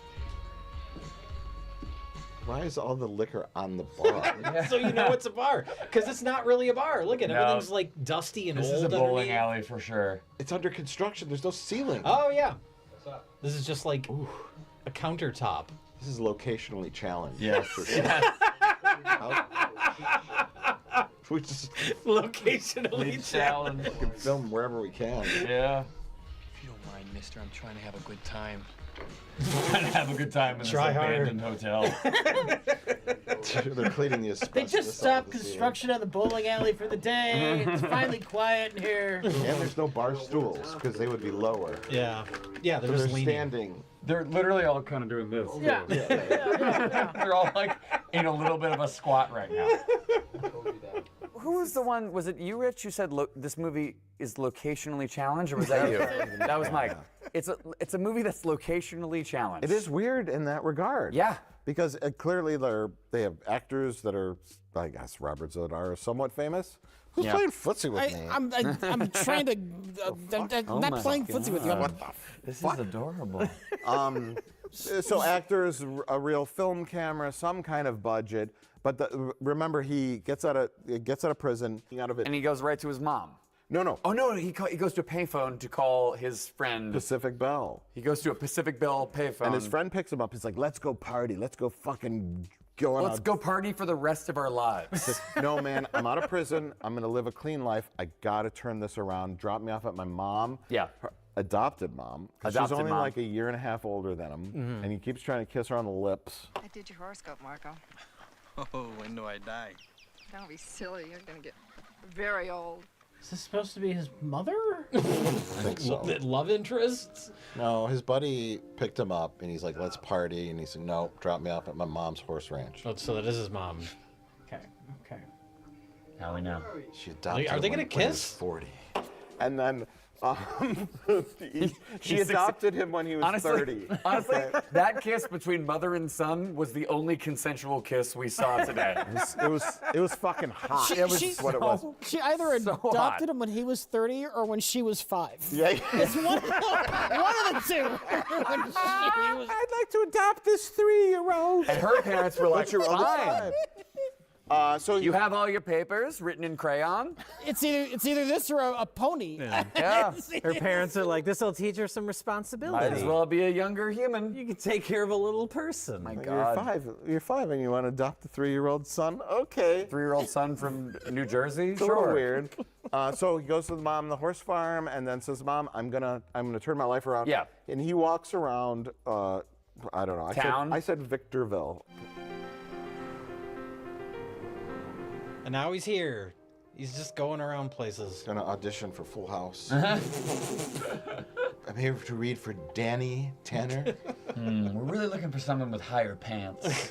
Why is all the liquor on the bar? So you know it's a bar, because it's not really a bar. Look at No. everything's like dusty and This old. is a bowling underneath. alley for sure. It's under construction. There's no ceiling. Oh yeah. This is just like a countertop. This is locationally challenged. Yes. We just Locationally challenged. We can film wherever we can. Yeah. If you don't mind, mister, I'm trying to have a good time. Trying to have a good time in this Try hard. abandoned hotel. They're cleaning the asbestos. They just stopped construction on the bowling alley for the day. It's finally quiet in here. And there's no bar stools because they would be lower. Yeah. Yeah, they're So just they're leaning. standing. They're literally all kind of doing this. Yeah. They're all like in a little bit of a squat right now. Who was the one? Was it you, Rich, who said this movie is locationally challenged, or was that you? That was Mike. It's a movie that's locationally challenged. It is weird in that regard. Yeah. Because clearly they have actors that are, I guess, Robert Zadar is somewhat famous. Who's playing footsie with me? I'm trying to. I'm not playing footsie with you. What the This is adorable. So actors, a real film camera, some kind of budget. But remember, he gets out of prison. Out of it. And he goes right to his mom. No. Oh no, he goes to a payphone to call his friend. Pacific Bell. He goes to a Pacific Bell payphone. And his friend picks him up. He's like, "Let's go party. Let's go fucking go on. Let's go party for the rest of our lives." No, man, I'm out of prison. I'm gonna live a clean life. I gotta turn this around. Drop me off at my mom. Yeah. Her adopted mom. 'Cause she's Adopted only mom. like a year and a half older than him, and he keeps trying to kiss her on the lips. I did your horoscope, Marco. Oh, when do I die? Don't be silly. You're gonna get very old. Is this supposed to be his mother? I think so. Love interests? No, his buddy picked him up, and he's like, "Let's party," and he said, "No, drop me off at my mom's horse ranch." Oh, so that is his mom. Okay. Now we know. She adopted Are they him gonna when he was kiss? 40. And then she adopted him when he was 30. Honestly, that kiss between mother and son was the only consensual kiss we saw today. It was fucking hot. She- It was she- what it was. She either So adopted hot. him when he was 30 or when she was 5. Yeah. It's one of the two. When she was- I'd like to adopt this 3-year-old. And her parents were like, fine. So You have all your papers written in crayon? It's either this or a pony. Yeah. Her parents are like, this will teach her some responsibility. Might as well be a younger human. You can take care of a little person. My You're God. 5. You're 5, and you want to adopt a 3-year-old son? Okay. 3-year-old son from New Jersey? It's a little weird. So he goes to the mom, the horse farm, and then says, "Mom, I'm gonna turn my life around." Yeah. And he walks around. I don't know. Town? I said Victorville. And now he's here. He's just going around places. Gonna audition for Full House. I'm here to read for Danny Tanner. We're really looking for someone with higher pants.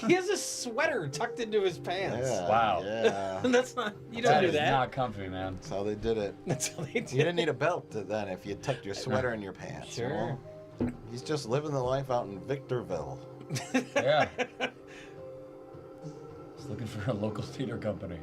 He has a sweater tucked into his pants. Yeah, Wow. Yeah. That's not, you don't do is that. not comfy, man. That's how they did it. That's how they did You didn't need a belt then if you tucked your sweater in your pants. you Sure. know? He's just living the life out in Victorville. Yeah. Just looking for a local theater company.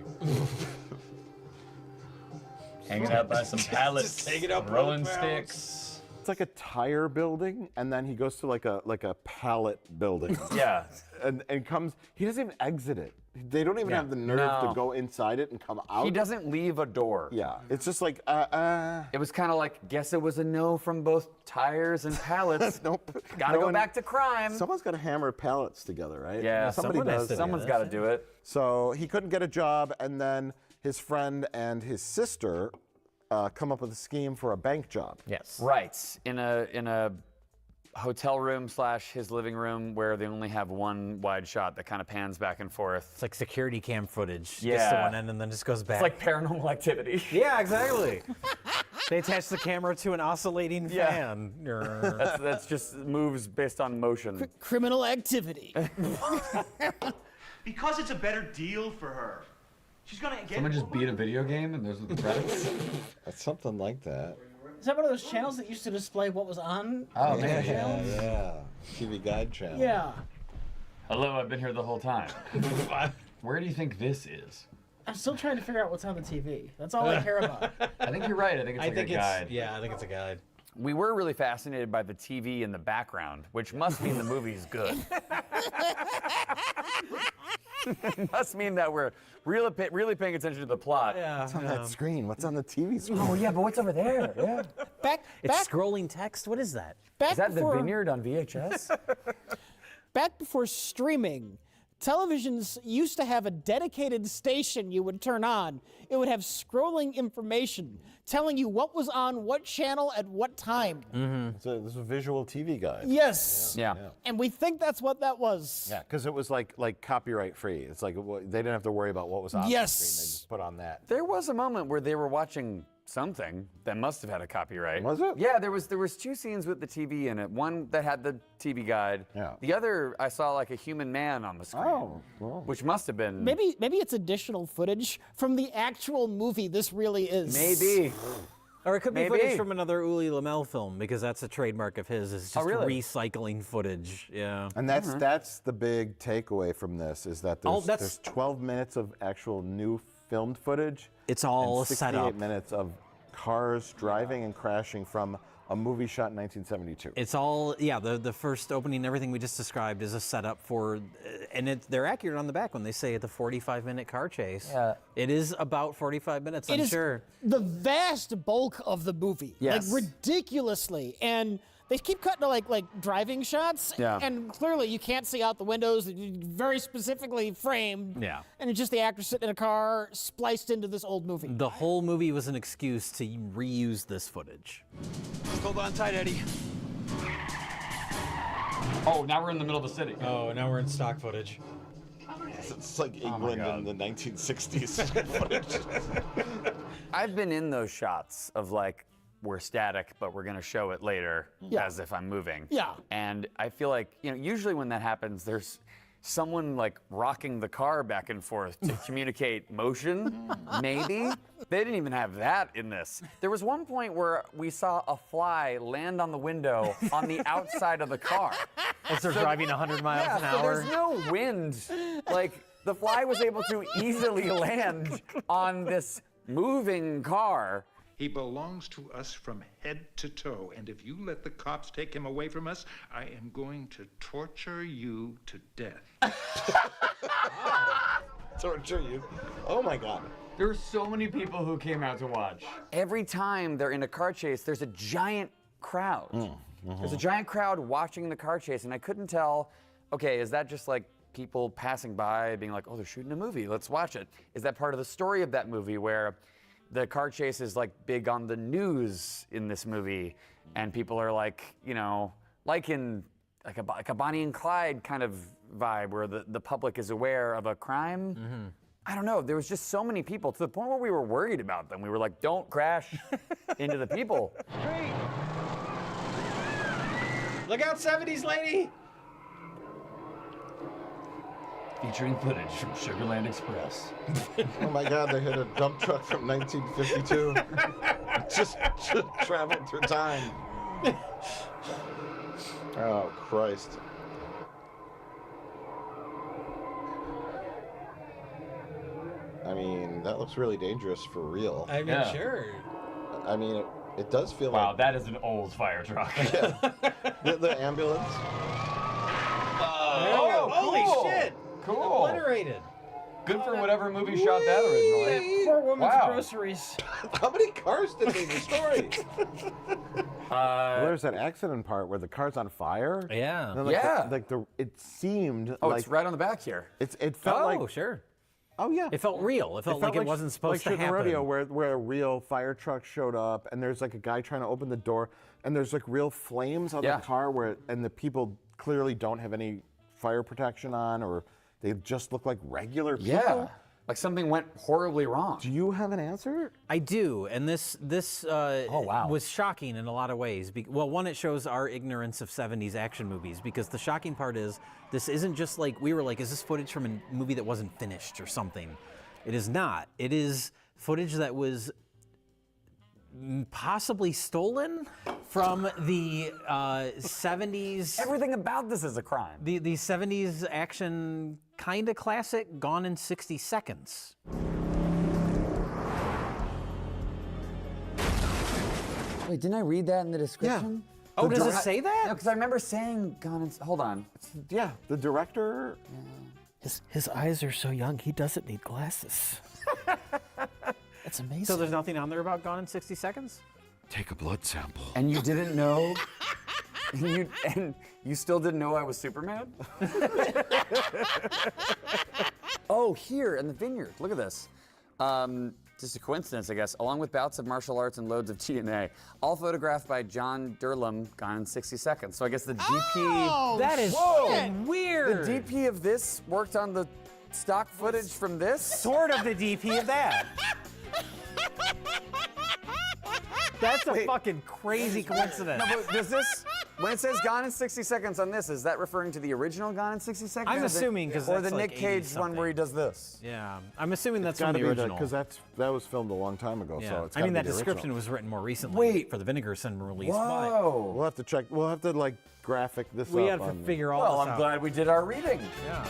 Hanging out by some pallets, Just hanging out by rolling the pallets. sticks. It's like a tire building, and then he goes to like a pallet building. Yeah. And comes. He doesn't even exit it. They don't even have the nerve to go inside it and come out. He doesn't leave a door. Yeah. It's just like It was kind of like, guess it was a no from both tires and pallets. Nope. Gotta go back to crime. Someone's got to hammer pallets together, right? Yeah, Somebody someone has does. to do Someone's that. Gotta do it. So he couldn't get a job, and then his friend and his sister come up with a scheme for a bank job. Yes. Right. In a hotel room / his living room where they only have one wide shot that kind of pans back and forth. It's like security cam footage. Yeah. Gets to one end and then just goes back. It's like Paranormal Activity. Yeah, exactly. They attach the camera to an oscillating fan. That's just moves based on motion. Criminal activity. Because it's a better deal for her. She's gonna get. Someone just beat a video game and those are the credits? That's something like that. Is that one of those channels that used to display what was on? Oh, the man. channels? Yeah. TV Guide channel. Yeah. Hello, I've been here the whole time. Where do you think this is? I'm still trying to figure out what's on the TV. That's all I care about. I think you're right. I think it's a guide. Yeah, I think it's a guide. We were really fascinated by the TV in the background, which must mean the movie's good. It must mean that we're really paying attention to the plot. Yeah. What's on that screen? What's on the TV screen? Oh yeah, but what's over there? Yeah. It's scrolling text. What is that? Is that the Vineyard on VHS? Back before streaming, televisions used to have a dedicated station you would turn on. It would have scrolling information telling you what was on what channel at what time. So this is a visual TV guide. Yes. Yeah. And we think that's what that was. Yeah, because it was like copyright free. It's like they didn't have to worry about what was on the screen. They just put on that. There was a moment where they were watching something that must have had a copyright. Was it? Yeah, there was 2 scenes with the TV in it. One that had the TV guide. Yeah. The other, I saw like a human man on the screen. Oh, well. Which must have been. Maybe it's additional footage from the actual movie this really is. Maybe. Or it could be Maybe. footage from another Uli Lamel film because that's a trademark of his. Is just really? recycling footage. Yeah. And that's the big takeaway from this is that Oh, there's 12 minutes of actual new filmed footage. It's all and 68 set up. minutes of cars driving and crashing from a movie shot in 1972. It's all, yeah, the first opening, everything we just described is a setup for, and they're accurate on the back when they say the 45-minute car chase. Yeah. It is about 45 minutes, I'm sure. The vast bulk of the movie. Yes. Like ridiculously. And they keep cutting to like driving shots. Yeah. And clearly you can't see out the windows, very specifically framed. Yeah. And it's just the actor sitting in a car spliced into this old movie. The whole movie was an excuse to reuse this footage. Hold on tight, Eddie. Oh, now we're in the middle of the city. Oh, now we're in stock footage. It's like England in the 1960s footage. I've been in those shots of like, we're static, but we're gonna show it later as if I'm moving. Yeah. And I feel like, usually when that happens, there's someone like rocking the car back and forth to communicate motion, maybe. They didn't even have that in this. There was one point where we saw a fly land on the window on the outside of the car. As they're driving 100 miles an So hour. there's no wind. Like, the fly was able to easily land on this moving car. He belongs to us from head to toe, and if you let the cops take him away from us, I am going to torture you to death. Torture you? Oh my God. There were so many people who came out to watch. Every time they're in a car chase, there's a giant crowd. There's a giant crowd watching the car chase, and I couldn't tell, okay, is that just like people passing by being like, oh, they're shooting a movie, let's watch it? Is that part of the story of that movie where the car chase is like big on the news in this movie, and people are like, like in like a Bonnie and Clyde kind of vibe where the public is aware of a crime? I don't know. There was just so many people to the point where we were worried about them. We were like, don't crash into the people. Great. Look out, 70s lady! Featuring footage from Sugarland Express. Oh my God, they hit a dump truck from 1952. just traveled through time. Oh, Christ. I mean, that looks really dangerous for real. I mean, sure. I mean, it does feel Wow, like... that is an old fire truck. Yeah. the ambulance. Oh, holy cool. shit! Cool. Obliterated. Good for whatever movie shot that originally. Poor woman's Wow. groceries. How many cars did they destroy? Well, there's that accident part where the car's on fire. Yeah. And then, it seemed Oh, like it's right on the back here. it felt like sure. Oh yeah. It felt real. It felt like it wasn't supposed to shooting a happen. rodeo where a real fire truck showed up, and there's like a guy trying to open the door, and there's like real flames on the car and the people clearly don't have any fire protection on, or they just look like regular people. Yeah. Like something went horribly wrong. Do you have an answer? I do, and this was shocking in a lot of ways. Well, one, it shows our ignorance of 70s action movies, because the shocking part is this isn't just like, we were like, is this footage from a movie that wasn't finished or something? It is not. It is footage that was possibly stolen from the 70s. Everything about this is a crime. The 70s action kind of classic, Gone in 60 Seconds. Wait, didn't I read that in the description? Oh, does it say that? No, because I remember saying Gone in... Hold on. Yeah, the director... His eyes are so young, he doesn't need glasses. That's amazing. So there's nothing on there about Gone in 60 Seconds? Take a blood sample. And you didn't know? and you still didn't know I was Superman? Oh, here in the vineyard. Look at this. Just a coincidence, I guess. Along with bouts of martial arts and loads of TNA, all photographed by John Durlam, Gone in 60 Seconds. So I guess the DP... Oh, that is weird. The DP of this worked on the stock footage from this? Sort of the DP of that. That's a fucking crazy coincidence. No, but does this, when it says Gone in 60 Seconds on this, is that referring to the original Gone in 60 Seconds? I'm assuming, because or that's the like Nick Cage one where he does this. Yeah, I'm assuming that's It's from gotta the be original. because that was filmed a long time ago. Yeah. So it's I mean, gotta that be the description original. was written more recently. Wait. For the Vinegar Syndrome release. Whoa. We'll have to check. We'll have to like graphic this We up. have to on- figure all Well, this I'm out. glad we did our reading. Yeah.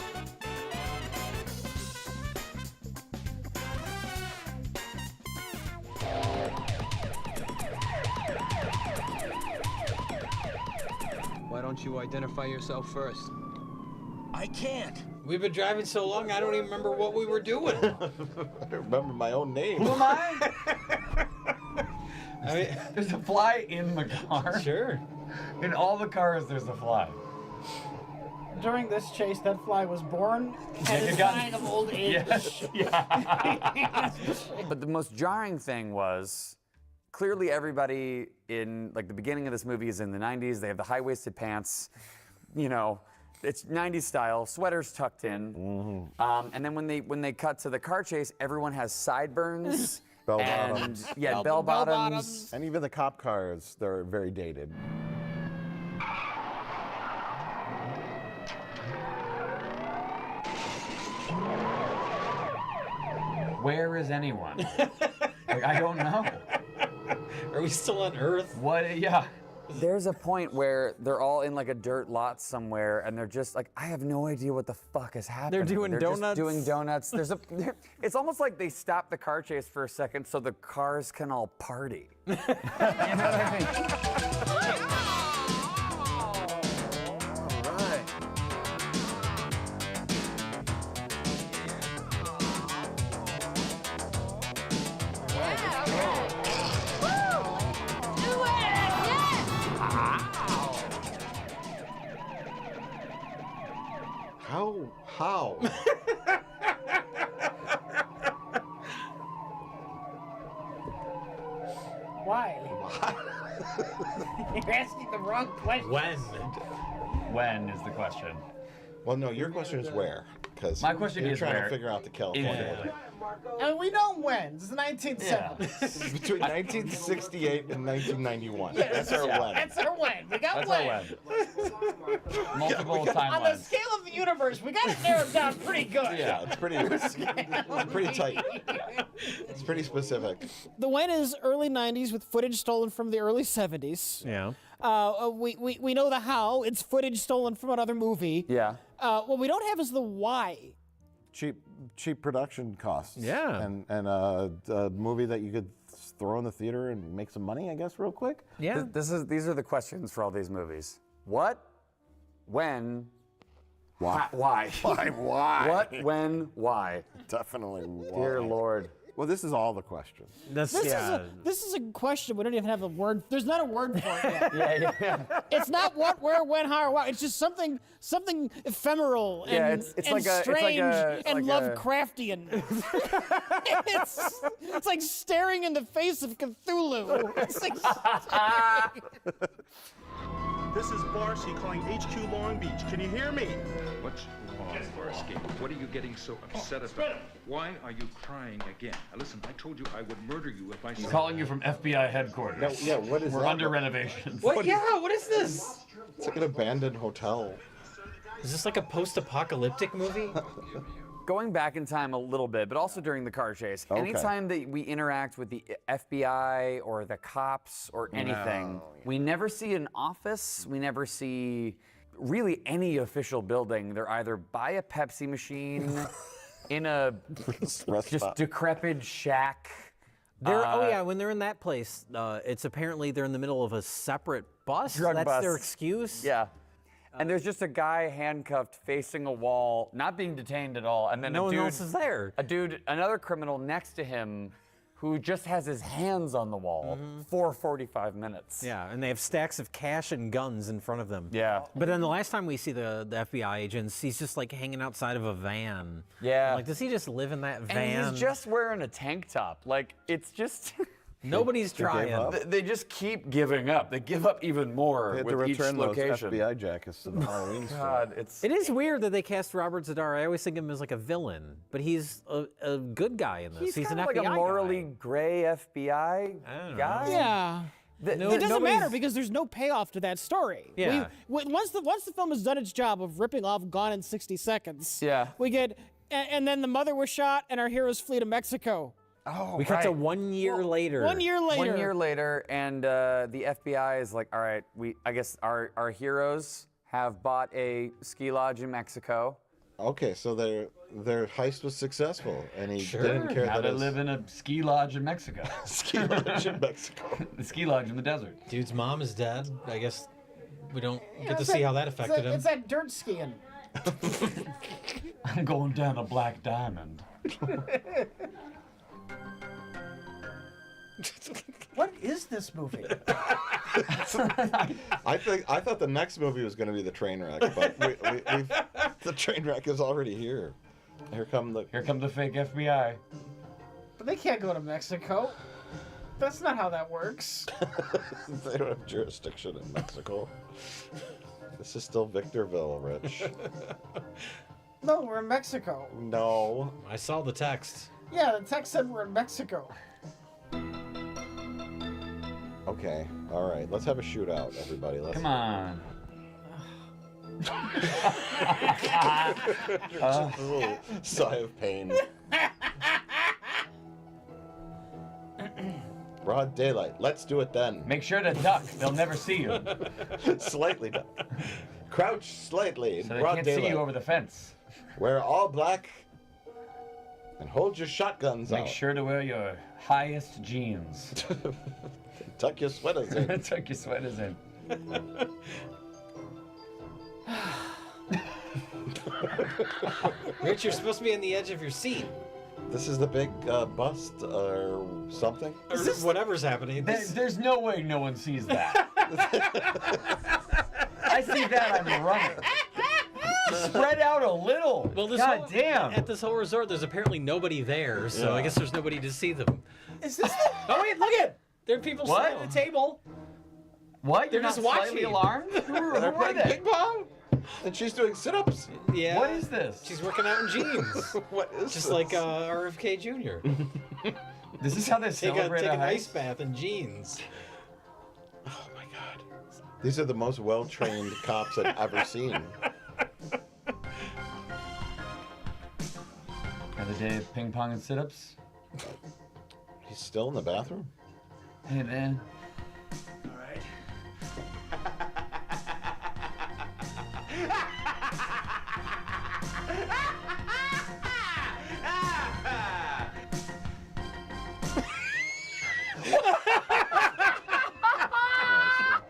Why don't you identify yourself first? I can't. We've been driving so long, I don't even remember what we were doing. I don't remember my own name. Who am I? I mean, There's a fly in the car. sure. In all the cars, there's a fly. During this chase, that fly was born and is dying of old age. Yes. Yeah. But the most jarring thing was, clearly everybody in like the beginning of this movie is in the 90s. They have the high-waisted pants, you know, it's 90s style, sweaters tucked in. And then when they cut to the car chase, everyone has sideburns. Bell and bottoms. yeah, bell bottoms. And even the cop cars, they're very dated. Where is anyone? Like, I don't know. Are we still on Earth? What? Yeah. There's a point where they're all in like a dirt lot somewhere, and they're just like, I have no idea what the fuck is happening. They're doing donuts? Just doing donuts. It's almost like they stop the car chase for a second so the cars can all party. You know what I mean? How? Why? You're asking the wrong question. When is the question? Well, no, your question is where? Because My question you're is trying where. to figure out the California one. And we know when. It's the 1970s. Between 1968 and 1991. Yeah, That's our when. That's our when. We got That's when. our when. Multiple On the timelines. scale of the universe, we got it narrowed down pretty good. Yeah, it's pretty tight. It's pretty specific. The when is early 90s with footage stolen from the early 70s. Yeah. We know the how. It's footage stolen from another movie. Yeah. What we don't have is the why. Cheap production costs. Yeah. And a movie that you could throw in the theater and make some money, I guess, real quick. Yeah. These are the questions for all these movies. What? When? Why? Why? Why? What? When? Why? Definitely why. Dear Lord. Well, this is all the questions. This is a question we don't even have a word. There's not a word for it yet. yeah. It's not what, where, when, how, or why. It's just something ephemeral and, strange and Lovecraftian. it's like staring in the face of Cthulhu. It's like This is Barcy calling HQ Long Beach. Can you hear me? What's wrong, Barsky? What are you getting so upset about? Why are you crying again? Now, listen, I told you I would murder you if I saw He's calling you from FBI headquarters. No, yeah, what is We're that? under renovations. What? Yeah, what is this? It's like an abandoned hotel. Is this like a post-apocalyptic movie? Going back in time a little bit, but also during the car chase, anytime that we interact with the FBI or the cops or anything, we never see an office, we never see really any official building. They're either by a Pepsi machine, in a just decrepit shack. When they're in that place, it's apparently they're in the middle of a separate bus. That's bus. their excuse. Yeah. And there's just a guy handcuffed facing a wall, not being detained at all. And then no one else is there. Another criminal next to him who just has his hands on the wall for 45 minutes. Yeah, and they have stacks of cash and guns in front of them. Yeah. But then the last time we see the FBI agents, he's just like hanging outside of a van. Yeah. Like, does he just live in that van? And he's just wearing a tank top. Like, it's just... Nobody's trying. They just keep giving up. They give up even more They had with to each return those location. FBI jackets to the Halloween store. God, It is weird that they cast Robert Zadar. I always think of him as like a villain, but he's a good guy in this. He's an kind of FBI like a morally guy. gray FBI guy. Yeah. It doesn't matter because there's no payoff to that story. Yeah. Once the film has done its job of ripping off Gone in 60 Seconds, we get, and then the mother was shot and our heroes flee to Mexico. Oh, we cut to 1 year later. 1 year later. 1 year later, and the FBI is like, all right, I guess our heroes have bought a ski lodge in Mexico. Okay, so their heist was successful, and he didn't care Now that they live in a ski lodge in Mexico. Ski lodge in Mexico. The ski lodge in the desert. Dude's mom is dead. I guess we don't get to see how that affected him. It's that dirt skiing. I'm going down a black diamond. What is this movie? I thought the next movie was going to be the train wreck, but the train wreck is already here. Here come the fake FBI. But they can't go to Mexico. That's not how that works. They don't have jurisdiction in Mexico. This is still Victorville, Rich. No, we're in Mexico. No. I saw the text. Yeah, the text said we're in Mexico. Okay, all right. Let's have a shootout, everybody. Come on. Just a little sigh of pain. Broad daylight. Let's do it then. Make sure to duck. They'll never see you. Slightly duck. Crouch slightly in So they broad can't daylight. see you over the fence. Wear all black and hold your shotguns out. Make sure to wear your highest jeans. Tuck your sweaters in. Tuck your sweaters in. Rich, you're supposed to be on the edge of your seat. This is the big bust or something? Or whatever's happening. There's no way no one sees that. I see that, I'm running. Spread out a little. Well, God damn. At this whole resort, there's apparently nobody there, so I guess there's nobody to see them. Is this? Oh wait, look at! There are people sitting at the table. What? They're You're just not slightly watching. alarmed? Who They're are playing they? ping pong? And she's doing sit-ups? Yeah. What is this? She's working out in jeans. What is Just this? like RFK Jr. This is how they Take celebrate an a ice heist? bath in jeans. Oh my god. These are the most well-trained cops I've ever seen. Another day of ping pong and sit-ups? He's still in the bathroom? Hey, man. All right.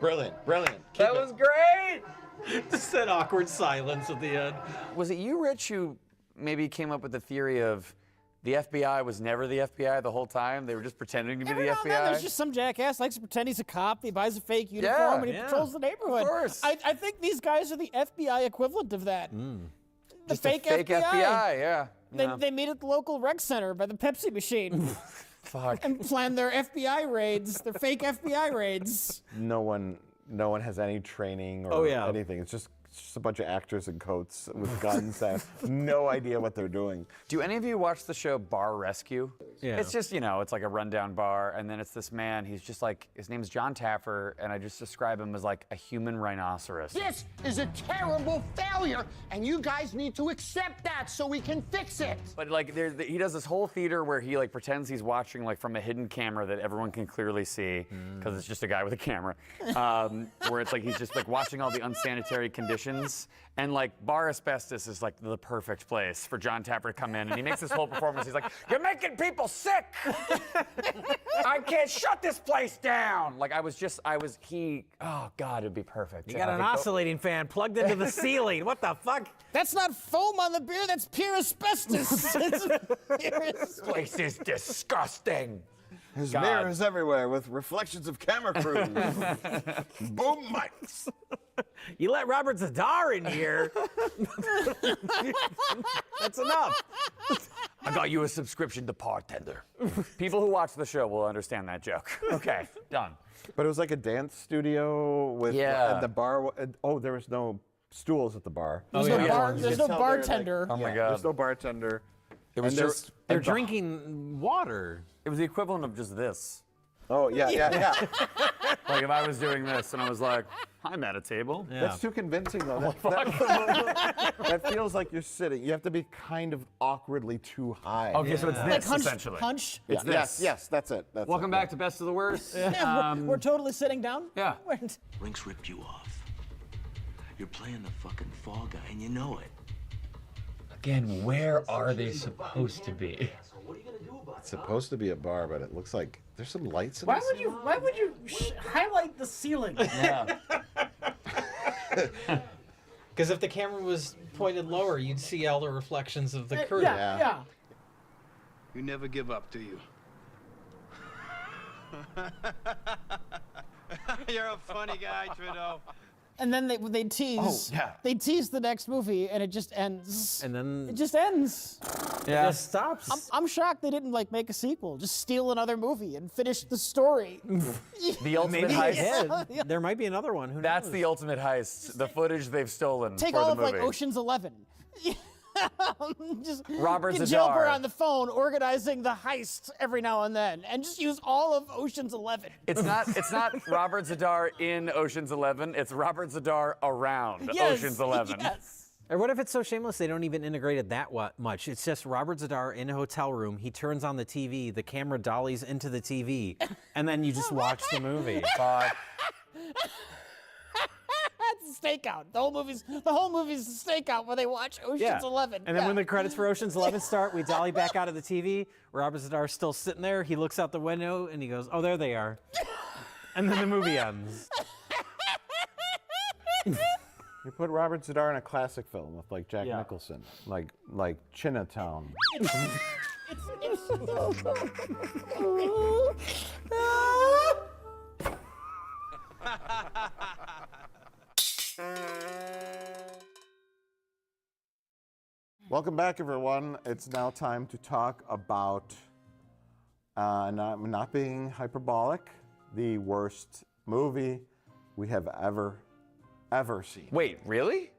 Brilliant, brilliant. That was great! Just that awkward silence at the end. Was it you, Rich, who maybe came up with the theory of the FBI was never the FBI the whole time? They were just pretending to be the FBI? There's just some jackass likes to pretend he's a cop. He buys a fake uniform and he patrols the neighborhood. Of course. I think these guys are the FBI equivalent of that. The Just a fake FBI, yeah. They meet at the local rec center by the Pepsi machine. Fuck. And plan their FBI raids, their fake FBI raids. No one has any training or anything. It's just a bunch of actors in coats with guns that have no idea what they're doing. Do any of you watch the show Bar Rescue? Yeah. It's just, it's like a rundown bar, and then it's this man, he's just like, his name's John Taffer, and I just describe him as like a human rhinoceros. This is a terrible failure, and you guys need to accept that so we can fix it. But like, he does this whole theater where he like pretends he's watching like from a hidden camera that everyone can clearly see, because it's just a guy with a camera, where it's like he's just like watching all the unsanitary conditions. And like Bar Asbestos is like the perfect place for John Taffer to come in, and he makes this whole performance. He's like, "You're making people sick. I can't shut this place down." Like oh God, it'd be perfect. You got an oscillating fan plugged into the ceiling. What the fuck? That's not foam on the beer, that's pure asbestos. This place is disgusting. There's God. mirrors everywhere with reflections of camera crews. Boom mics. You let Robert Zadar in here. That's enough. I got you a subscription to Bartender. People who watch the show will understand that joke. Okay, done. But it was like a dance studio with and the bar. There was no stools at the bar. There's no bartender. Oh my God. There's no bartender. It was just they're drinking water. It was the equivalent of just this. Oh yeah. Like if I was doing this and I was like, I'm at a table. Yeah. That's too convincing though. That feels like you're sitting. You have to be kind of awkwardly too high. Okay, so it's this Like essentially. hunch? It's this. Yes, that's it. Welcome back to Best of the Worst. Yeah, we're totally sitting down. Yeah. Rinks ripped you off. You're playing the fucking fall guy, and you know it. Again, where are they supposed to be? It's supposed to be a bar, but it looks like there's some lights in Why this. would you highlight the ceiling? Yeah. Because if the camera was pointed lower, you'd see all the reflections of the crew. Yeah. You never give up, do you? You're a funny guy, Trudeau. And then they tease. They tease the next movie, and it just ends. And then it just ends. It just stops. I'm shocked they didn't make a sequel. Just steal another movie and finish the story. The ultimate heist. There might be another one. Who That's knows? the ultimate heist. The footage they've stolen Take for all the of movie. like Ocean's 11. Just Robert get Zadar. Joker on the phone organizing the heist every now and then, and just use all of Ocean's 11. It's not Robert Zadar in Ocean's 11. It's Robert Zadar around Ocean's 11. Yes. Or what if it's so shameless they don't even integrate it that much? It's just Robert Zadar in a hotel room. He turns on the TV. The camera dollies into the TV, and then you just watch the movie. It's a stakeout. The whole movie's a stakeout where they watch Ocean's 11. And then when the credits for Ocean's 11 start, we dolly back out of the TV. Robert Zadar's still sitting there. He looks out the window and he goes, "Oh, there they are." And then the movie ends. You put Robert Zadar in a classic film with like Jack Nicholson, like Chinatown. Welcome back, everyone. It's now time to talk about, not being hyperbolic, the worst movie we have ever seen. Wait, really?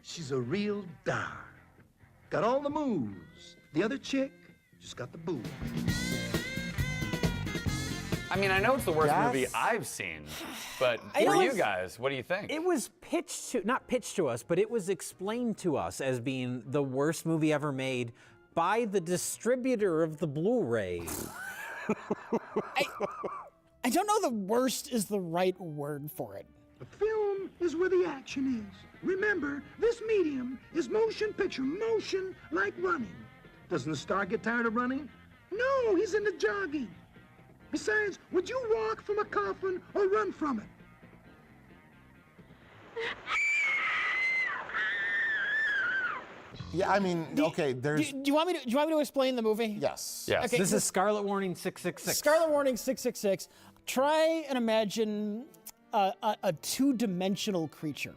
She's a real dar. Got all the moves. The other chick just got the booze. I mean, I know it's the worst movie I've seen, but for you guys, what do you think? It was not pitched to us, but it was explained to us as being the worst movie ever made by the distributor of the Blu-ray. I don't know the worst is the right word for it. The film is where the action is. Remember, this medium is motion picture, motion like running. Doesn't the star get tired of running? No, he's into jogging. Besides, would you walk from a coffin or run from it? Yeah, I mean, okay, there's... Do you want me to explain the movie? Yes. Yes. Okay, This is Scarlet Warning 666. Scarlet Warning 666. Try and imagine a two-dimensional creature.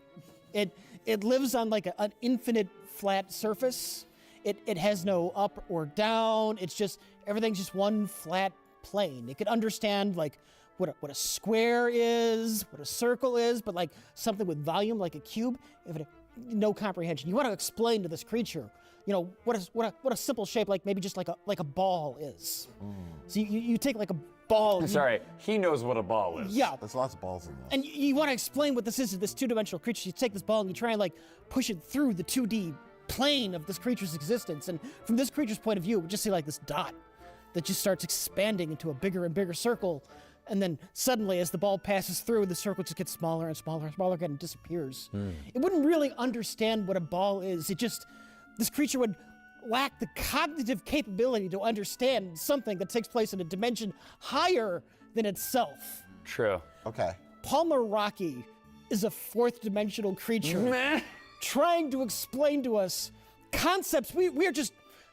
It lives on like an infinite flat surface. It has no up or down. It's just, everything's just one flat plane. It could understand like what a square is, what a circle is, but like something with volume like a cube, no comprehension. You want to explain to this creature, you know, what a simple shape, like maybe just like a ball is. So you take like a ball. Sorry, he knows what a ball is. Yeah. There's lots of balls in this. And you want to explain what this is, this two-dimensional creature. You take this ball and you try and like push it through the 2D plane of this creature's existence. And from this creature's point of view, we just see like this dot that just starts expanding into a bigger and bigger circle. And then suddenly, as the ball passes through, the circle just gets smaller and smaller and smaller again and disappears. It wouldn't really understand what a ball is. This creature would lack the cognitive capability to understand something that takes place in a dimension higher than itself. True. Okay. Palmer Rocky is a fourth-dimensional creature trying to explain to us concepts we are just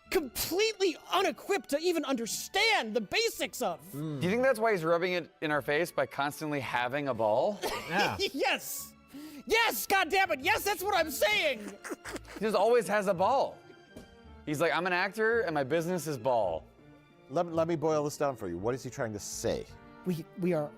completely unequipped to even understand the basics of. Do you think that's why he's rubbing it in our face by constantly having a ball? Yeah. Yes! Yes, goddammit! Yes, that's what I'm saying! He just always has a ball. He's like, I'm an actor and my business is ball. Let me boil this down for you. What is he trying to say? We are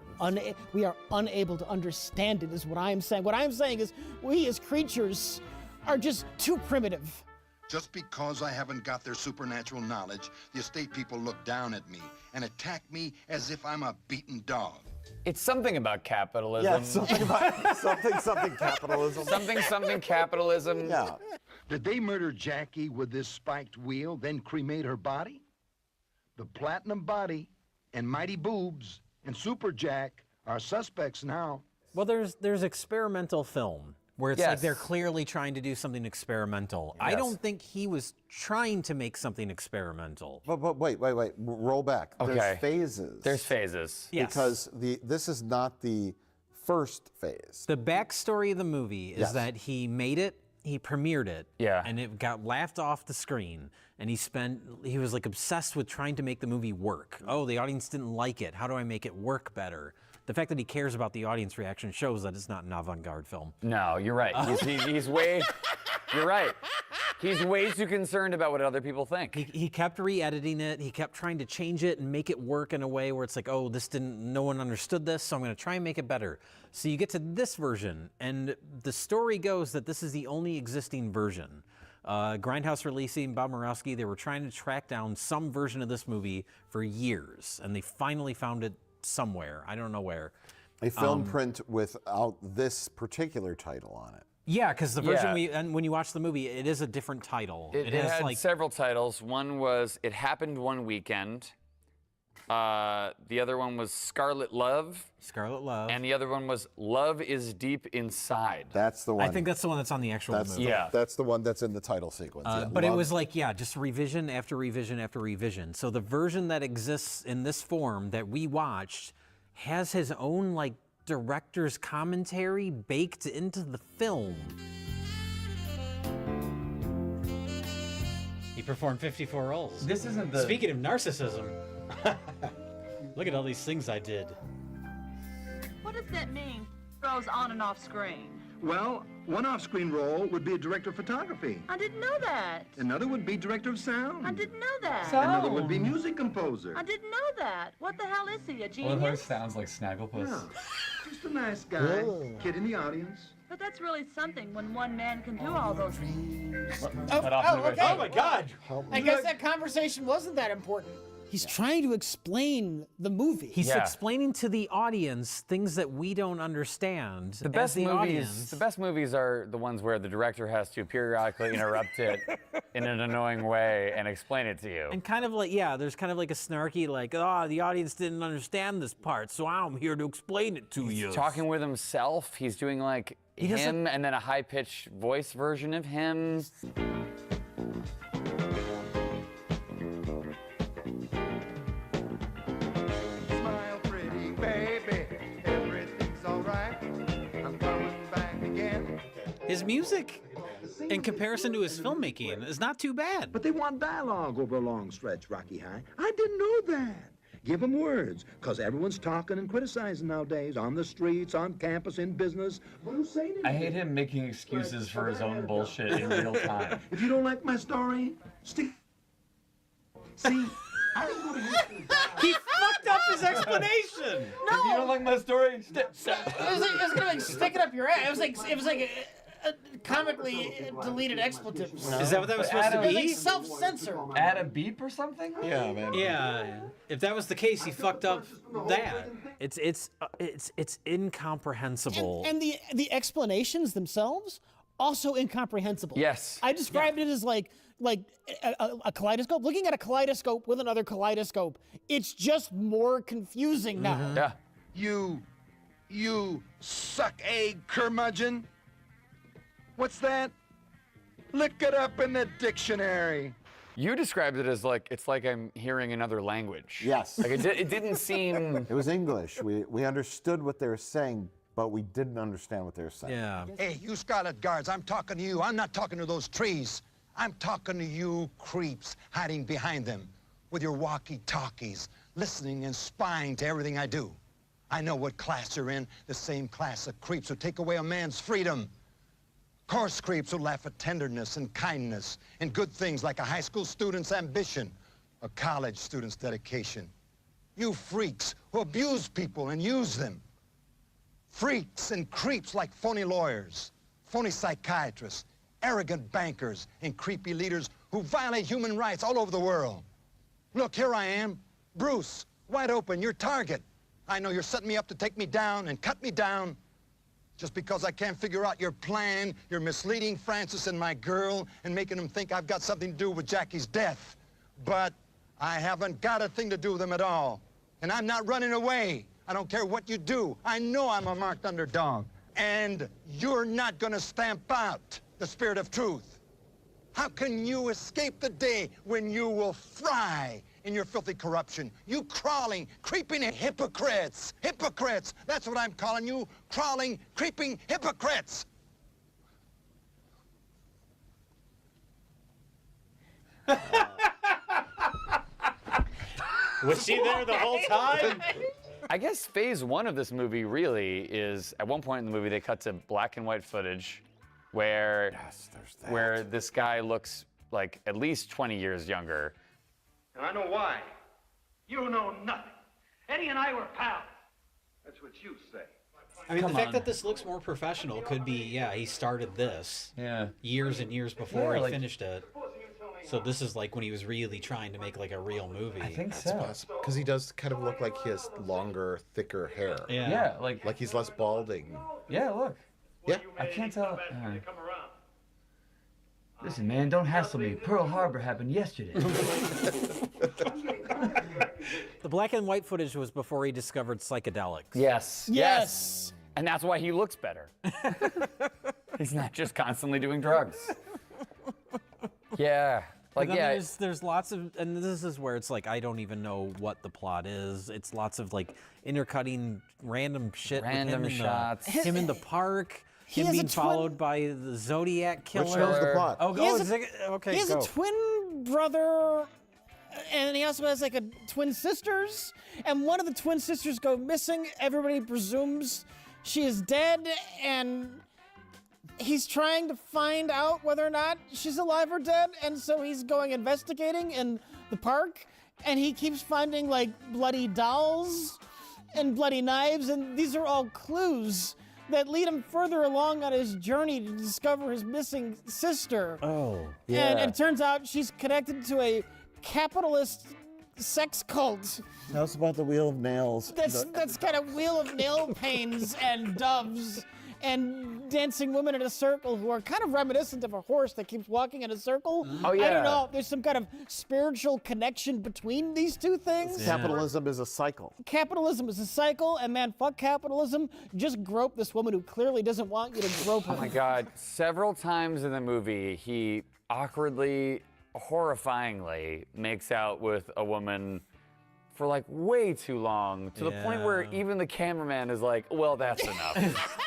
unable to understand it, is what I'm saying. What I'm saying is we as creatures are just too primitive. Just because I haven't got their supernatural knowledge, the estate people look down at me and attack me as if I'm a beaten dog. It's something about capitalism. Yeah, something about something capitalism. Something capitalism. Yeah. Did they murder Jackie with this spiked wheel, then cremate her body? The platinum body and mighty boobs and Super Jack are suspects now. Well, there's experimental film where it's like they're clearly trying to do something experimental. I don't think he was trying to make something experimental. But wait. Roll back. Okay. There's phases. There's phases. Yes. Because this is not the first phase. The backstory of the movie is that he made it, he premiered it, and it got laughed off the screen. And he was like obsessed with trying to make the movie work. Oh, the audience didn't like it. How do I make it work better? The fact that he cares about the audience reaction shows that it's not an avant-garde film. No, you're right. You're right. He's way too concerned about what other people think. He kept re-editing it. He kept trying to change it and make it work in a way where it's like, oh, no one understood this, so I'm going to try and make it better. So you get to this version, and the story goes that this is the only existing version. Grindhouse Releasing, Bob Murawski, they were trying to track down some version of this movie for years, and they finally found it somewhere. I don't know where. A film print without this particular title on it. Yeah, because the version and when you watch the movie, it is a different title. It has had like several titles. One was It Happened One Weekend. The other one was Scarlet Love. Scarlet Love. And the other one was Love is Deep Inside. That's the one. I think that's the one that's on the actual movie. That's the one that's in the title sequence. But it was like, just revision after revision after revision. So the version that exists in this form that we watched has his own like director's commentary baked into the film. He performed 54 roles. This isn't the... Speaking of narcissism, look at all these things I did. What does that mean, throws on and off screen? Well, one off-screen role would be a director of photography. I didn't know that. Another would be director of sound. I didn't know that. Another would be music composer. I didn't know that. What the hell is he, a Well, genius? it sounds like Snagglepuss. Yeah, just a nice guy, kid in the audience. But that's really something when one man can do all those things. Okay. Oh my God! I guess that conversation wasn't that important. He's trying to explain the movie. He's explaining to the audience things that we don't understand. The best movies are the ones where the director has to periodically interrupt it in an annoying way and explain it to you. And kind of like, there's kind of like a snarky, like, oh, the audience didn't understand this part, so I'm here to explain it to you. He's talking with himself. He's doing like him and then a high-pitched voice version of him. His music in comparison to his filmmaking, is not too bad. But they want dialogue over a long stretch, Rocky High. I didn't know that. Give them words, because everyone's talking and criticizing nowadays, on the streets, on campus, in business. What who's saying I hate him making excuses for his own bullshit in real time. If you don't like my story, stick. See, I didn't go to history. He fucked up his explanation. No. If you don't like my story, stick. It was gonna like stick it up your ass. It was like a comically deleted expletives. Is that what that was supposed to be? It was like self-censor. Add a beep or something? Yeah, man. Yeah. If that was the case, he fucked up that. It's incomprehensible. And the explanations themselves also incomprehensible. Yes. I described it as like a kaleidoscope. Looking at a kaleidoscope with another kaleidoscope, it's just more confusing now. Yeah. You suck egg curmudgeon. What's that? Look it up in the dictionary. You described it as like, it's like I'm hearing another language. Yes. Like it didn't seem... It was English. We understood what they were saying, but we didn't understand what they were saying. Yeah. Hey, you Scarlet Guards, I'm talking to you. I'm not talking to those trees. I'm talking to you creeps hiding behind them with your walkie-talkies, listening and spying to everything I do. I know what class you're in, the same class of creeps who take away a man's freedom. Coarse creeps who laugh at tenderness and kindness and good things like a high school student's ambition, a college student's dedication. You freaks who abuse people and use them. Freaks and creeps like phony lawyers, phony psychiatrists, arrogant bankers, and creepy leaders who violate human rights all over the world. Look, here I am, Bruce, wide open, your target. I know you're setting me up to take me down and cut me down. Just because I can't figure out your plan, you're misleading Francis and my girl and making them think I've got something to do with Jackie's death. But I haven't got a thing to do with them at all. And I'm not running away. I don't care what you do. I know I'm a marked underdog. And you're not gonna stamp out the spirit of truth. How can you escape the day when you will fry in your filthy corruption? You crawling, creeping hypocrites. Hypocrites, that's what I'm calling you. Crawling, creeping hypocrites. Was she there the whole time? I guess phase one of this movie really is, at one point in the movie, they cut to black and white footage where, where this guy looks like at least 20 years younger. And I know why. You know nothing. Eddie and I were pals. That's what you say. I mean, the fact that this looks more professional could be, yeah, he started this years and years before he finished it. So this is like when he was really trying to make like a real movie. I think That's so. possible. Because he does kind of look like he has longer, thicker hair. Yeah. Yeah, like he's less balding. Yeah, look. Yeah. I can't tell. Listen, man, don't hassle me. Pearl Harbor happened yesterday. The black and white footage was before he discovered psychedelics. Yes. Yes. And that's why he looks better. He's not just constantly doing drugs. Yeah. Like, yeah. There's lots of, and this is where it's like, I don't even know what the plot is. It's lots of like intercutting random shit. Random with him shots. Him in the park. Him has being a followed by the Zodiac killer. Which shows the plot. Okay, He has a twin brother, and he also has like a twin sisters. And one of the twin sisters go missing. Everybody presumes she is dead, and he's trying to find out whether or not she's alive or dead. And so he's going investigating in the park, and he keeps finding like bloody dolls and bloody knives, and these are all clues that lead him further along on his journey to discover his missing sister. Oh, And it turns out she's connected to a capitalist sex cult Tell us about the Wheel of Nails. that's got a wheel of nail pains and doves and dancing women in a circle who are kind of reminiscent of a horse that keeps walking in a circle. Oh, yeah. I don't know. There's some kind of spiritual connection between these two things. Capitalism is a cycle. Capitalism is a cycle, and man, fuck capitalism. Just grope this woman who clearly doesn't want you to grope her. Oh my God. Several times in the movie, he awkwardly, horrifyingly makes out with a woman for like way too long, to the point where even the cameraman is like, well, that's enough.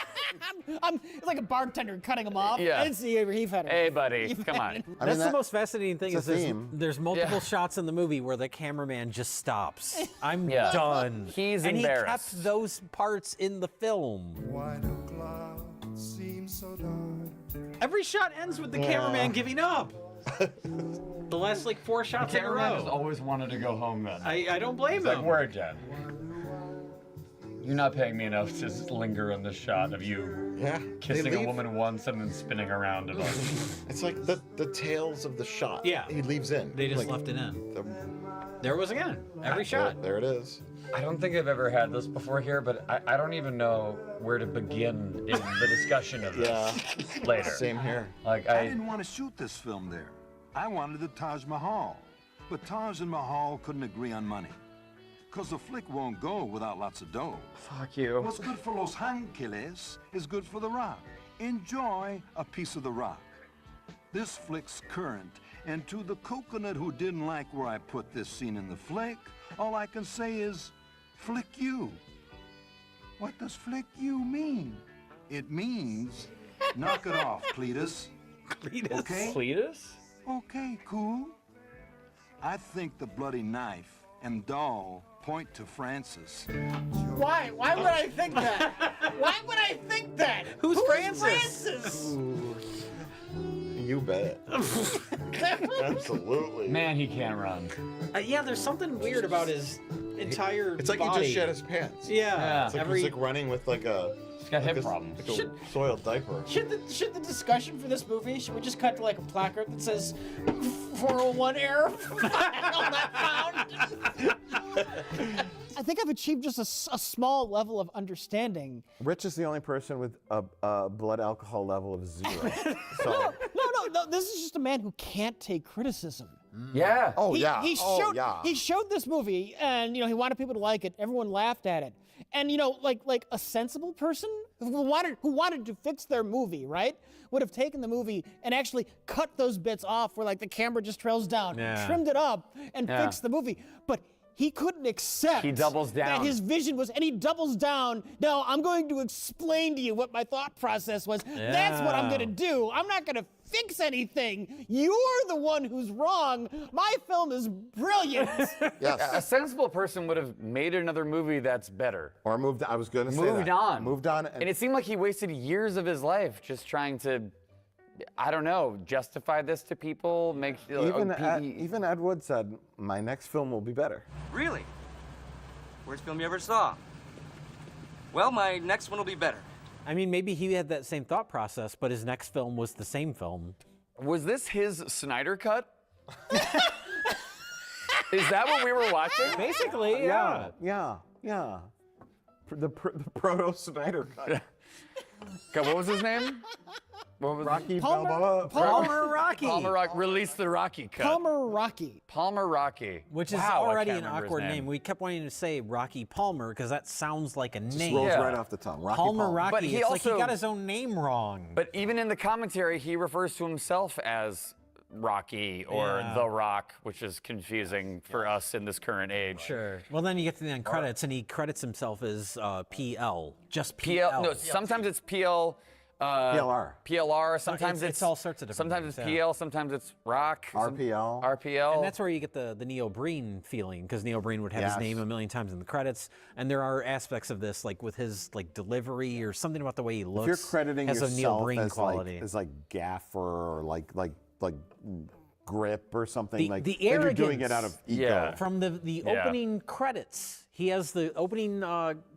It's like a bartender cutting him off. Yeah. I didn't see Heath Ledger. Hey, buddy, come on. That's the most fascinating thing it's is a theme. there's multiple shots in the movie where the cameraman just stops. I'm done. He's and embarrassed. he kept those parts in the film. Why do clouds seem so dark? Every shot ends with the cameraman giving up. The last like 4 shots in a Cameraman row. has always wanted to go home then. I don't blame He's him. like, word, Jen. You're not paying me enough to linger in this shot of you kissing a woman once and then spinning around a bunch. It's like the tails of the shot. Yeah. He leaves in. They just Like, left it in. There it was again. Every shot. There it is. I don't think I've ever had this before here, but I don't even know where to begin in the discussion of this later. Same here. Like I didn't want to shoot this film there. I wanted the Taj Mahal. But Taj and Mahal couldn't agree on money. Because the flick won't go without lots of dough. Fuck you. What's good for Los Angeles is good for the rock. Enjoy a piece of the rock. This flick's current, and to the coconut who didn't like where I put this scene in the flick, all I can say is, flick you. What does flick you mean? It means, knock it off, Cletus. Cletus? Okay? Cletus? Okay, cool. I think the bloody knife and doll point to Francis. Why? Why would I think that? Why would I think that? Who's Francis? Francis? You bet. Absolutely. Man, he can't run. Yeah, there's something weird about his entire It's like body. he just shed his pants. Yeah. It's like he's like running with like a. He's got hip like a, problems. Like a soiled diaper. Should the discussion for this movie, should we just cut to like a placard that says 401 error? Not found? I think I've achieved just a small level of understanding. Rich is the only person with a blood alcohol level of 0. So. No, this is just a man who can't take criticism. Yeah. Oh, He showed, yeah. He showed this movie, and he wanted people to like it. Everyone laughed at it, and like a sensible person who wanted to fix their movie, right, would have taken the movie and actually cut those bits off where like the camera just trails down, trimmed it up, and fixed the movie. But he couldn't accept He doubles down. that his vision was, and he doubles down. No, I'm going to explain to you what my thought process was. That's what I'm going to do. I'm not going to fix anything. You're the one who's wrong. My film is brilliant. Yes. A sensible person would have made another movie that's better. Or moved. I was going to say Moved that. on. Moved on. And it seemed like he wasted years of his life just trying to, I don't know, justify this to people, make even Ed Wood said, my next film will be better. Really? Worst film you ever saw? Well, my next one will be better. I mean, maybe he had that same thought process, but his next film was the same film. Was this his Snyder cut? Is that what we were watching? Basically, yeah. Yeah. The proto Snyder cut. God, what was his name? What was Rocky Palmer- Balboa. Palmer Rocky. Palmer Rocky. Release the Rocky cut. Palmer Rocky. Palmer Rocky. Which is Wow, I already can't an remember his awkward name. We kept wanting to say Rocky Palmer because that sounds like a Just name. rolls right off the tongue. Rocky Palmer Rocky. But he it's like also- he got his own name wrong. But even in the commentary, he refers to himself as Rocky or The Rock, which is confusing for us in this current age. Sure. Well, then you get to the end credits, and he credits himself as PL. Just PL. PL. No, sometimes it's PL. PLR. PLR. Sometimes It's all sorts of different Sometimes things, it's PL. Sometimes it's Rock. RPL. RPL. And that's where you get the Neil Breen feeling, because Neil Breen would have his Yes. name a million times in the credits, and there are aspects of this, like with his like delivery or something about the way he looks. If you're crediting has yourself a Neil Breen as quality. like gaffer or like grip or something, the then you're doing it out arrogance. of ego. Yeah. From the opening credits, he has the opening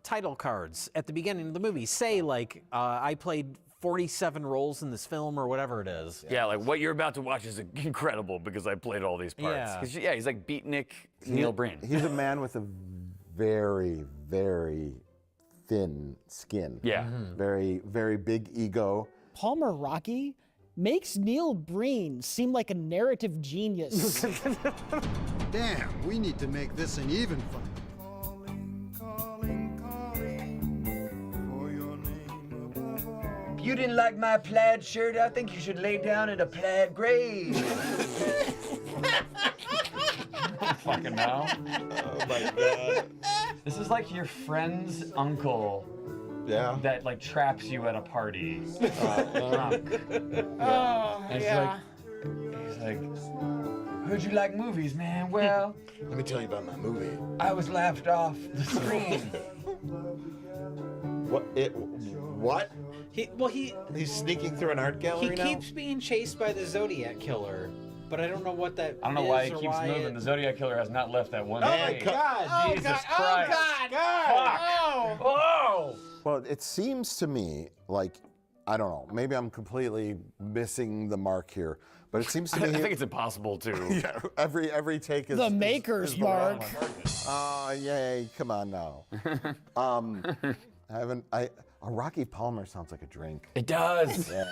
title cards at the beginning of the movie say like, I played 47 roles in this film or whatever it is. Yeah, like what you're about to watch is incredible because I played all these parts. Yeah. 'Cause, yeah, he's like beatnik Neil Breen. He's a man with a very, very thin skin. Yeah. Very, very big ego. Palmer Rocky makes Neil Breen seem like a narrative genius. Damn, we need to make this an even fight. If you didn't like my plaid shirt, I think you should lay down in a plaid grave. Fucking now. Oh my God. This is like your friend's uncle Yeah. that like traps you at a party. Drunk. Oh, And yeah. he's like, heard you like movies, man. Well, Let me tell you about my movie. I was laughed off the screen. What? He's sneaking through an art gallery He now? keeps being chased by the Zodiac Killer, but I don't know what that I don't know is why he or keeps why moving. it- The Zodiac Killer has not left that one Oh day. my God! Oh, Jesus God. Christ. Oh, God. Fuck. Oh! Well, it seems to me like, I don't know, maybe I'm completely missing the mark here, but it seems to me... I think it's impossible to. Yeah, every take is... The maker's mark. Oh, yay, come on now. A Rocky Palmer sounds like a drink. It does. Yeah.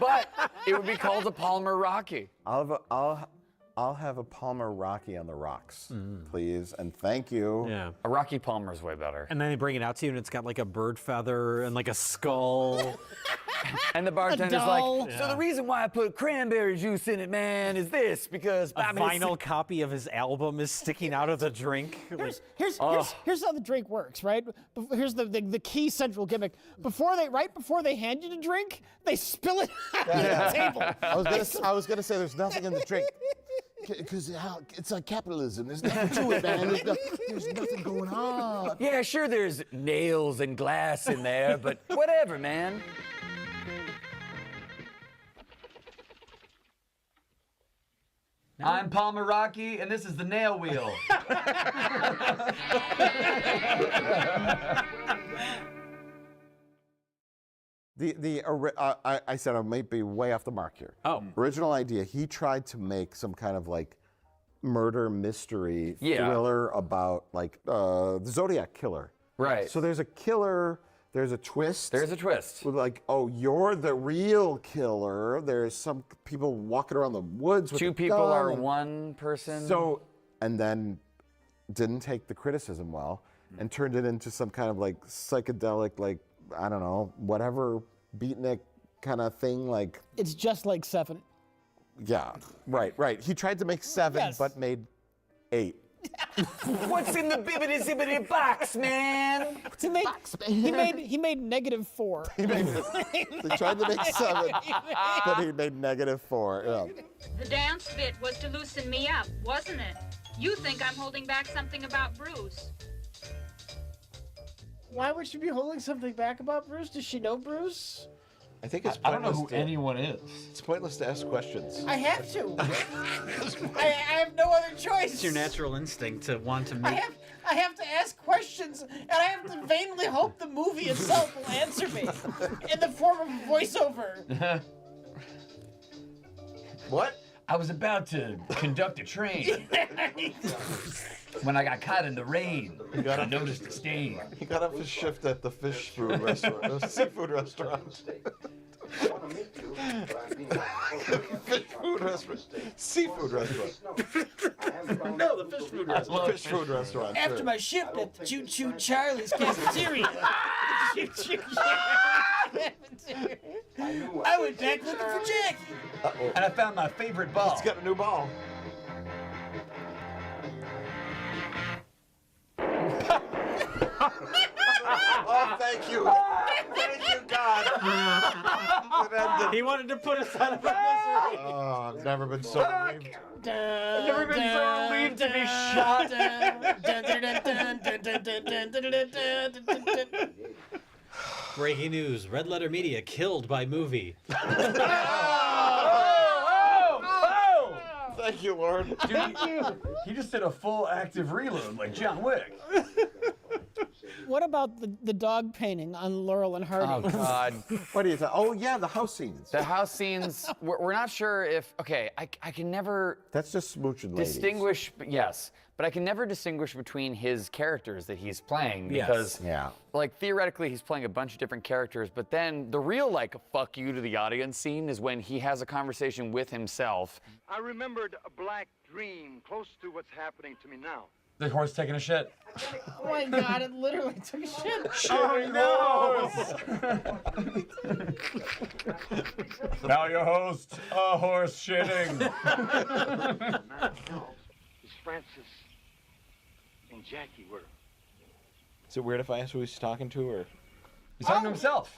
But it would be called a Palmer Rocky. I'll have a Palmer Rocky on the rocks, please, and thank you. Yeah. A Rocky Palmer's way better. And then they bring it out to you, and it's got like a bird feather and like a skull. And the bartender's like, Yeah. so the reason why I put cranberry juice in it, man, is this, because... A vinyl copy of his album is sticking out of the drink. Here's how the drink works, right? Here's the key central gimmick. Right before they hand you the drink, they spill it on the table. I was gonna say there's nothing in the drink. Because it's like capitalism. There's nothing to it, man. There's nothing going on. Yeah, sure, there's nails and glass in there, but whatever, man. I'm Palmer Rocky, and this is the nail wheel. I said I might be way off the mark here. Oh. Original idea, he tried to make some kind of like murder mystery thriller about like the Zodiac Killer. Right. So there's a killer, there's a twist. There's a twist. With like, oh, you're the real killer. There's some people walking around the woods with Two a people gun are and- one person. So, and then didn't take the criticism well and turned it into some kind of like psychedelic, like, I don't know, whatever beatnik kind of thing. Like, It's just like Seven. yeah, right. He tried to make 7, Yes. but made 8. What's in the bibbity zibbity box, man? He made he made -4. He tried to make 7, but he made -4. Yeah. The dance bit was to loosen me up, wasn't it? You think I'm holding back something about Bruce. Why would she be holding something back about Bruce? Does she know Bruce? I think it's I don't know pointless who anyone is. It's pointless to ask questions. I have to. I have no other choice. It's your natural instinct to want to make. I have to ask questions, and I have to vainly hope the movie itself will answer me in the form of a voiceover. What? I was about to conduct a train when I got caught in the rain. I noticed a stain. He got off his shift at the fish food restaurant, seafood restaurant. Fish food restaurant. Seafood restaurant. No, the fish food restaurant. Fish food restaurant. After sure. my shift at the Choo Choo Charlie's cafeteria. Choo Choo Cafeteria. I went back looking for Jackie. And I found my favorite ball. He's got a new ball. Oh, thank you. Thank you, God. He wanted to put us out of our misery. Oh, I've never been so relieved. I've never been so relieved to be shot. Breaking news: Red Letter Media killed by movie. Thank you, Lord. Dude, he just did a full active reload like John Wick. What about the dog painting on Laurel and Hardy? Oh, God. What do you think? Oh, yeah, the house scenes. The house scenes, we're not sure if, okay, I can never That's just smooching ladies. distinguish, yes, but I can never distinguish between his characters that he's playing because, Yeah. like, theoretically he's playing a bunch of different characters, but then the real, like, fuck you to the audience scene is when he has a conversation with himself. I remembered a black dream close to what's happening to me now. The horse taking a shit. Oh my God, it literally took a shit. Oh, no! Now your host, a horse shitting. Is Francis and Jackie were. Is it weird if I ask who he's talking to, or? He's talking to himself.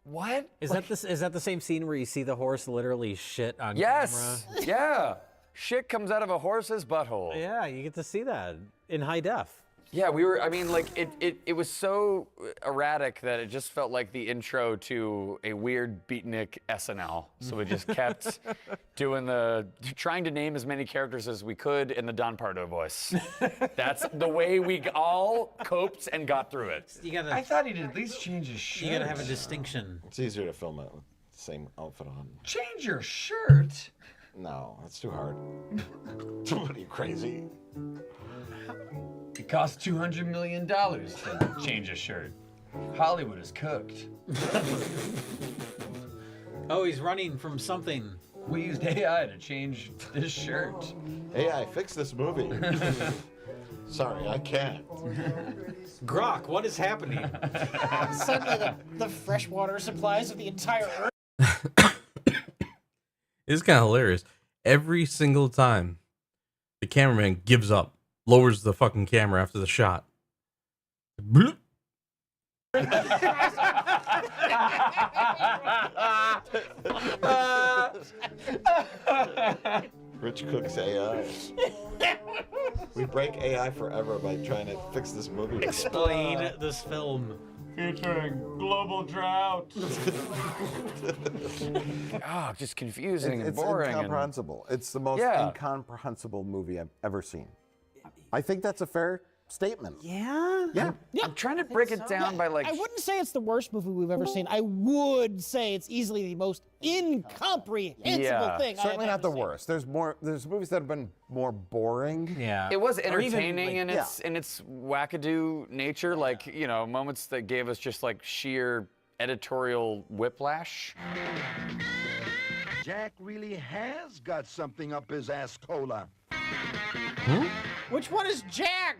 What? Is that the same scene where you see the horse literally shit on Yes. camera? Yeah. Shit comes out of a horse's butthole. Yeah, you get to see that in high def. Yeah, I mean, like, it was so erratic that it just felt like the intro to a weird beatnik SNL. So we just kept trying to name as many characters as we could in the Don Pardo voice. That's the way we all coped and got through it. I thought he'd at least change his shirt. You gotta have a distinction. It's easier to film it with the same outfit on. Change your shirt? No, that's too hard. What are you, crazy? It costs $200 million to change a shirt. Hollywood is cooked. Oh, he's running from something. We used AI to change this shirt. AI, fix this movie. Sorry, I can't. Grok, what is happening? Suddenly, the freshwater supplies of the entire Earth. It's kind of hilarious. Every single time the cameraman gives up, lowers the fucking camera after the shot. Bloop. Rich cooks AI. We break AI forever by trying to fix this movie. Explain this film. Featuring global drought. Just confusing and It's boring. incomprehensible. It's the most incomprehensible movie I've ever seen. I think that's a fair statement. Yeah? Yeah. I'm trying to break it down by like. I wouldn't say it's the worst movie we've ever seen. I would say it's easily the most incomprehensible thing. Certainly not the worst. There's movies that have been more boring. Yeah. It was entertaining in its wackadoo nature, like, you know, moments that gave us just like sheer editorial whiplash. Jack really has got something up his ass cola. Which one is Jack?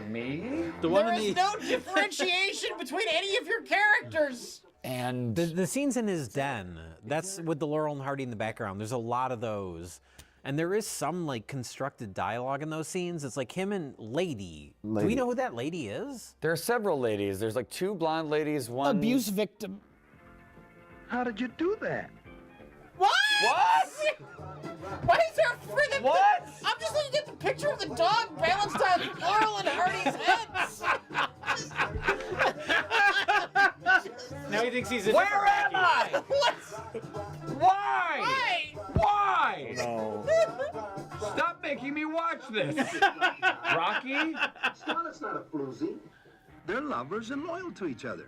Me? There is no differentiation between any of your characters. And the scenes in his den, that's with the Laurel and Hardy in the background. There's a lot of those. And there is some like constructed dialogue in those scenes. It's like him and Lady. Do we know who that lady is? There are several ladies. There's like two blonde ladies, one abuse victim. How did you do that? What? What? Why is there a friggin' What? I'm just looking at the picture of the dog balanced on Laurel and Hardy's heads. Now he thinks he's a Where am I? What? Why? Why? No. Stop making me watch this. Rocky? It's not a floozy. They're lovers and loyal to each other.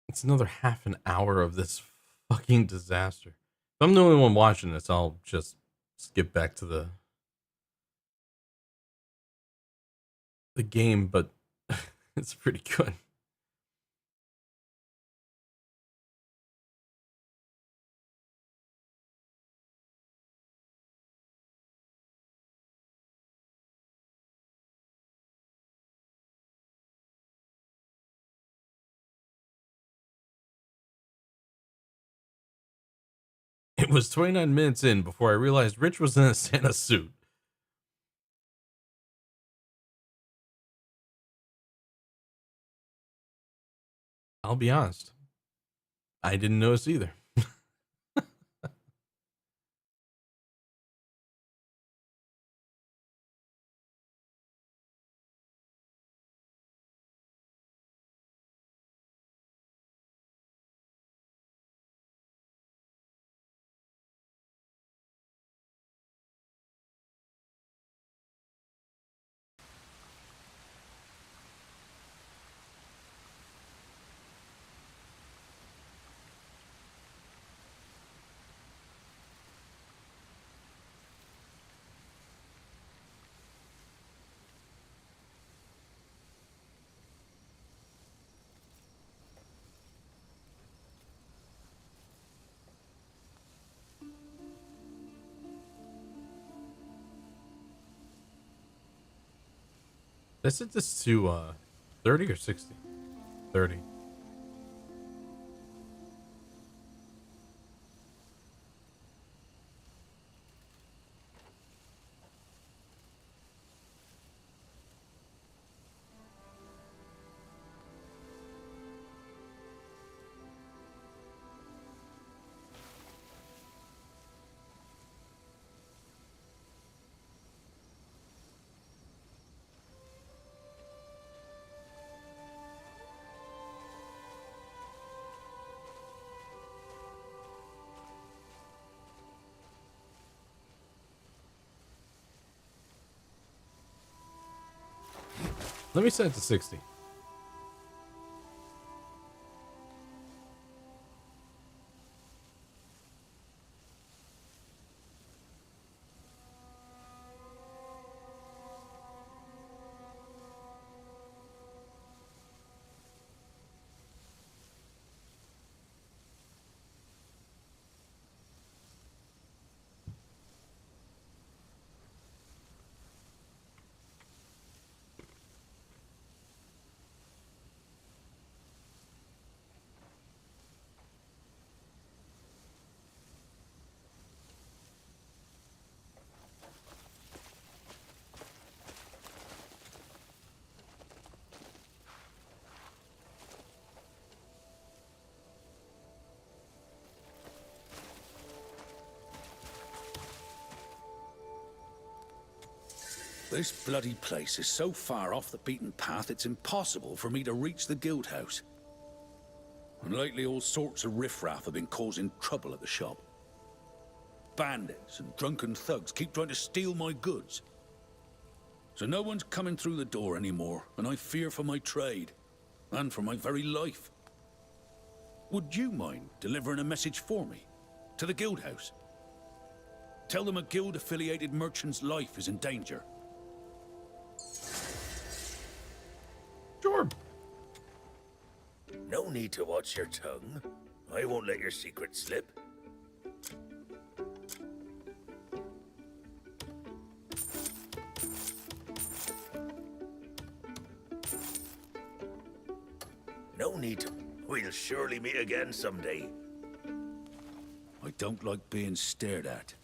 It's another half an hour of this fucking disaster. If I'm the only one watching this, I'll just skip back to the game, but it's pretty good. It was 29 minutes in before I realized Rich was in a Santa suit. I'll be honest. I didn't notice either. I set this to 30 or 60? 30. Let me set it to 60. This bloody place is so far off the beaten path, it's impossible for me to reach the guild house. And lately all sorts of riffraff have been causing trouble at the shop. Bandits and drunken thugs keep trying to steal my goods. So no one's coming through the door anymore, and I fear for my trade, and for my very life. Would you mind delivering a message for me, to the guild house? Tell them a guild-affiliated merchant's life is in danger. Sure. No need to watch your tongue. I won't let your secret slip. No need to. We'll surely meet again someday. I don't like being stared at.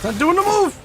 Not doing the move!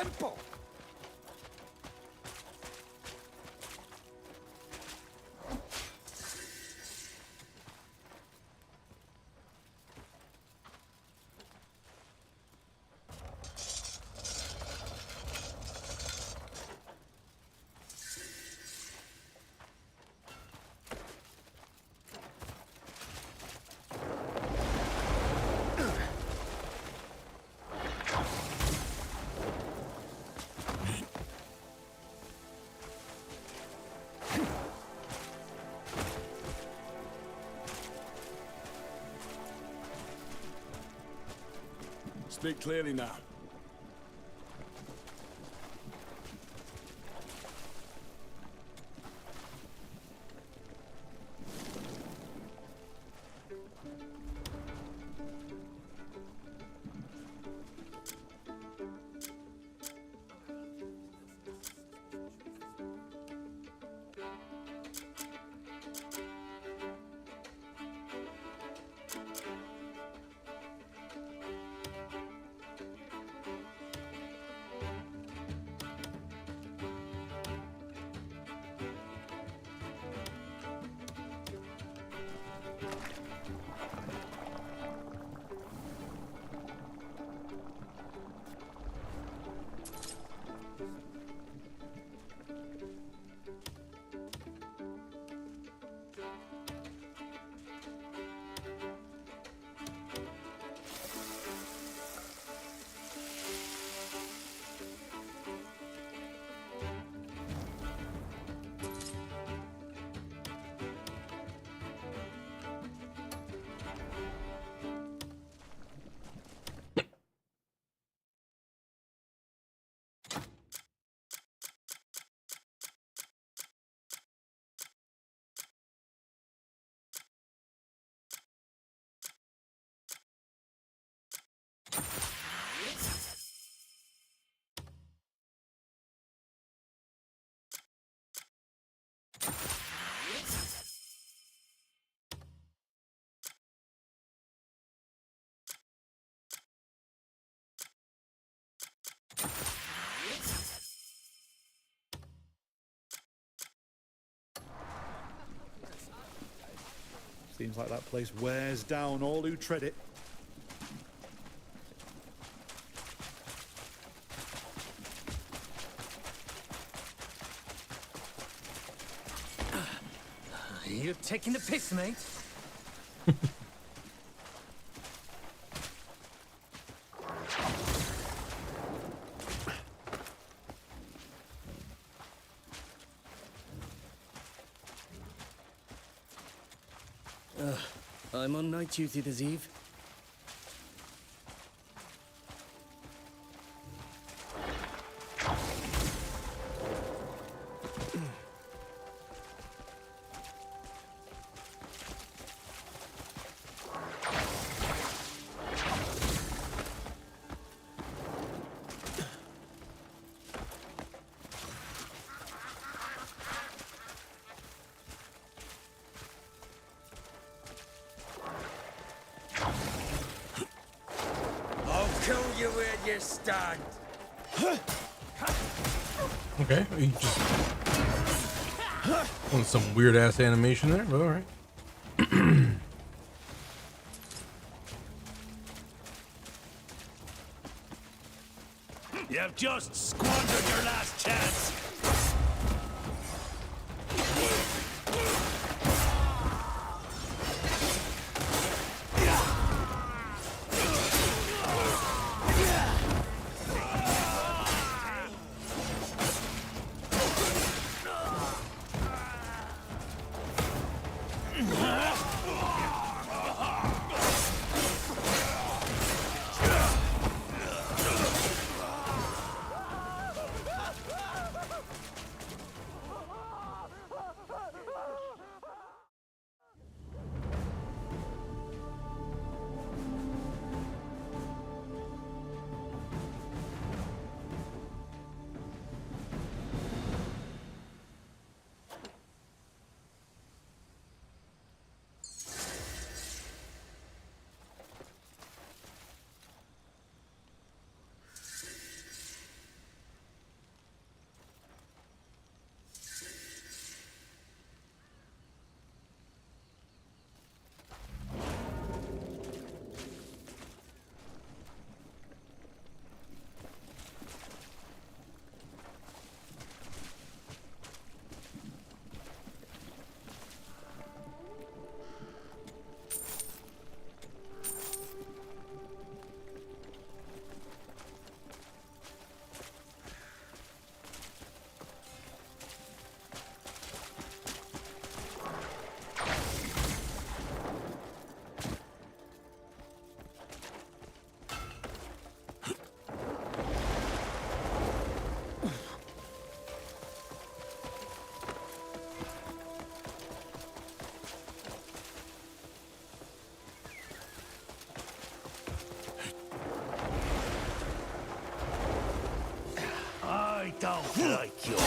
tempo. Speak clearly now. Seems like that place wears down all who tread it. You're taking the piss, mate. I'm on night duty this eve. Kill you where you stand. Okay, you just on some weird ass animation there, but all right. You have just squandered your last chance. like yours.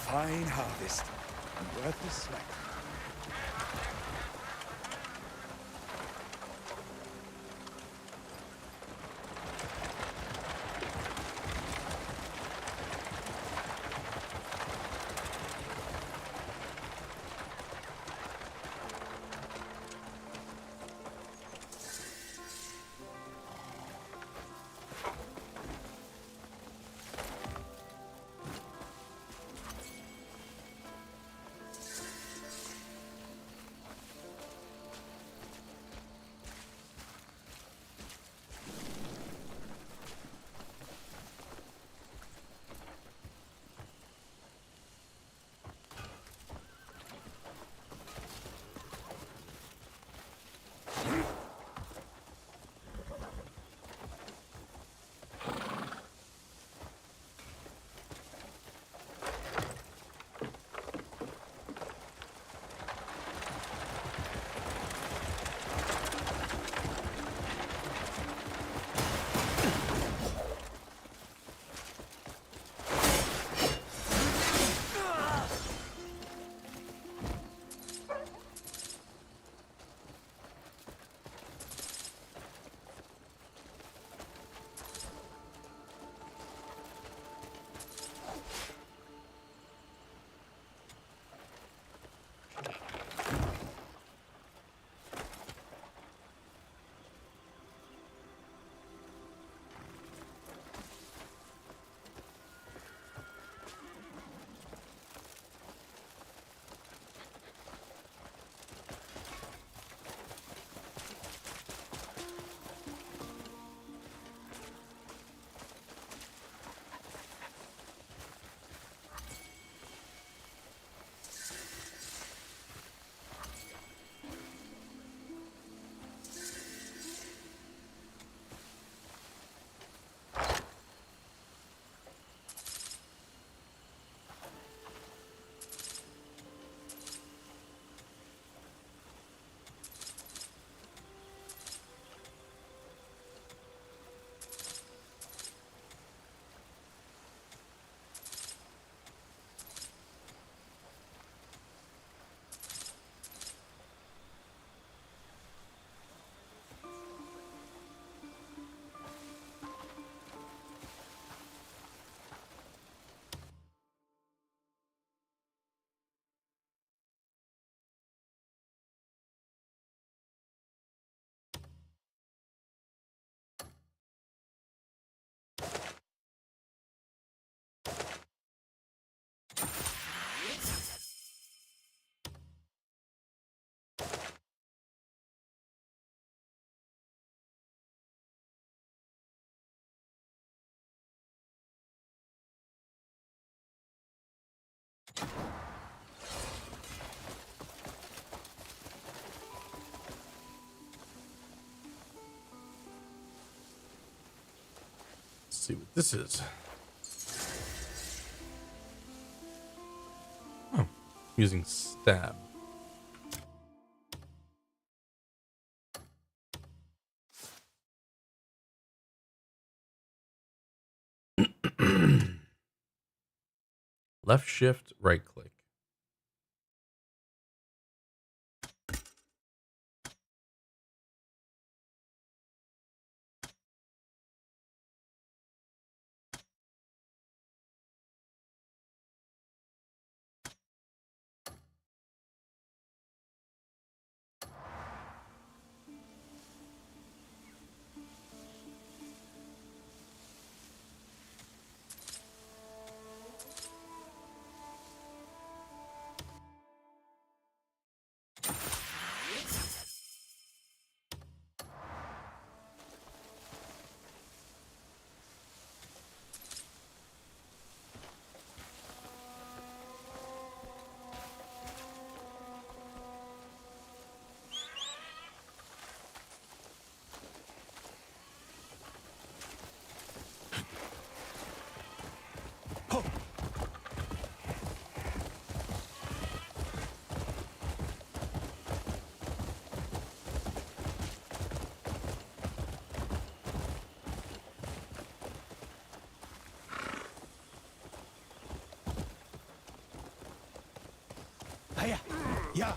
Fine harvest, and worth the sweat. Let's see what this is. Oh, using stab. Left shift, right click. Hiya. Yeah.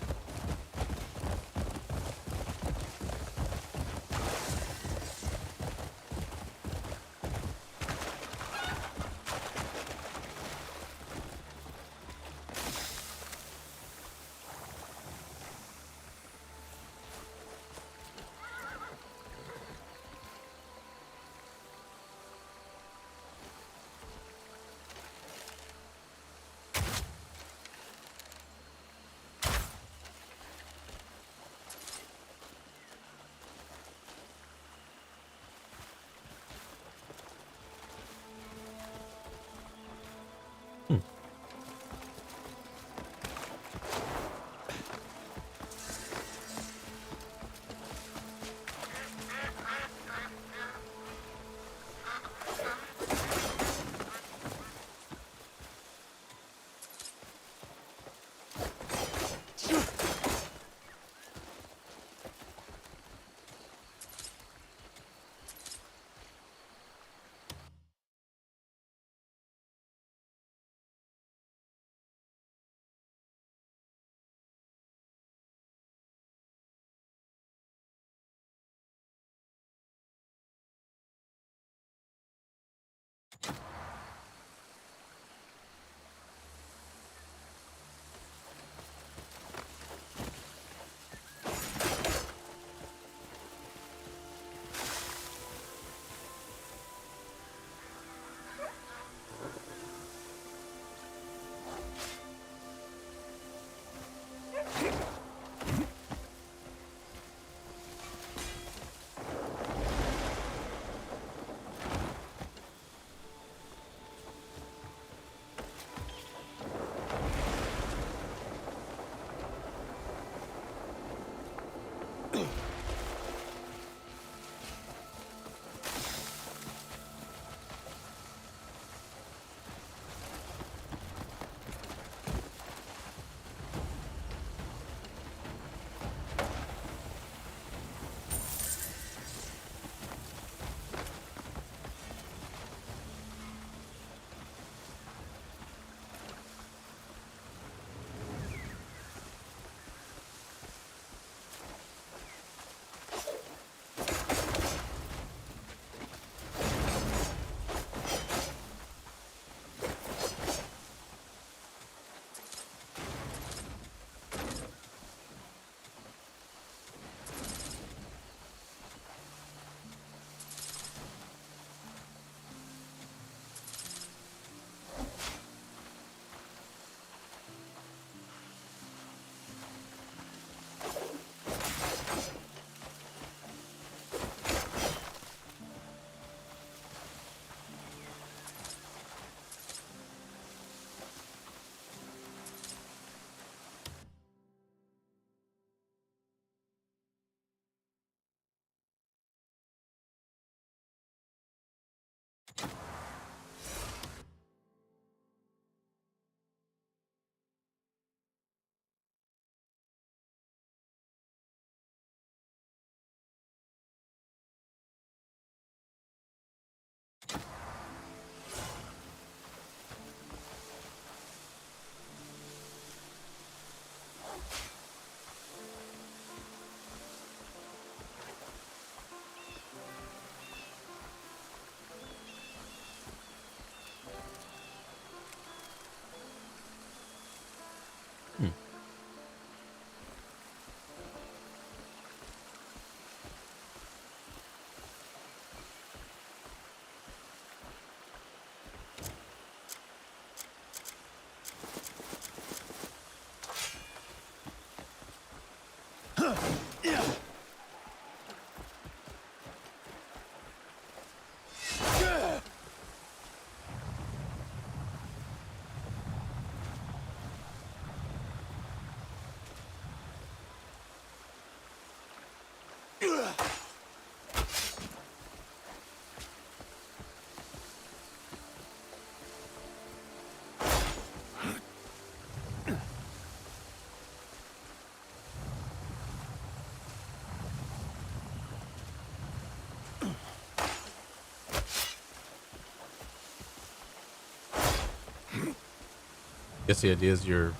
Guess the idea is you're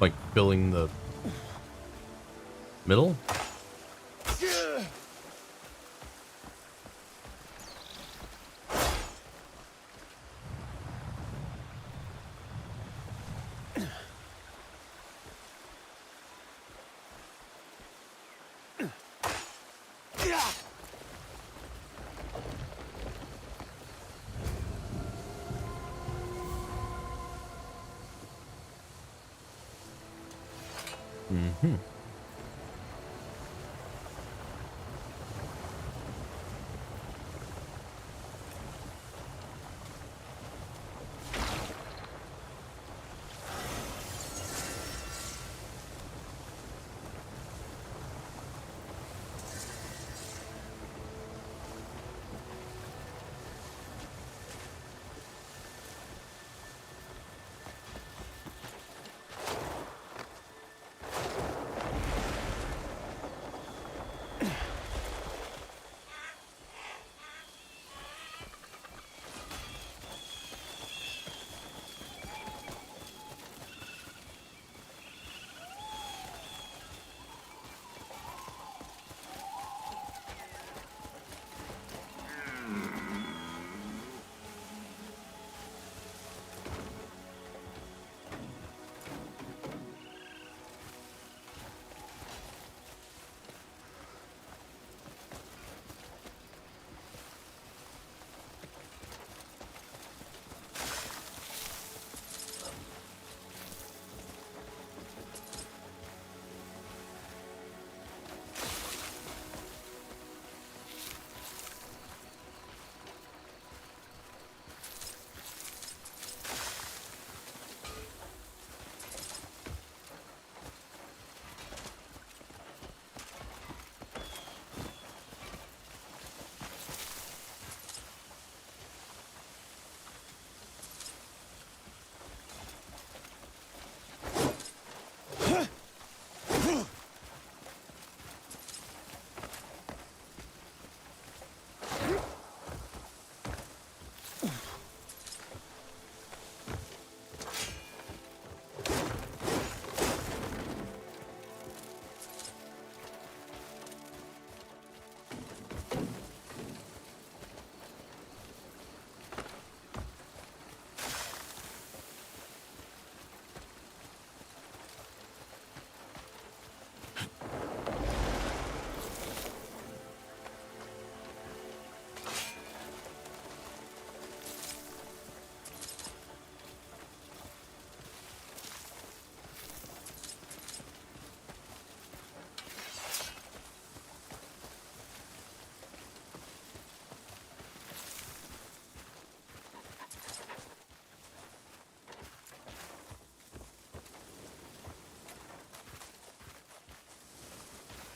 like filling the middle. Mm-hmm.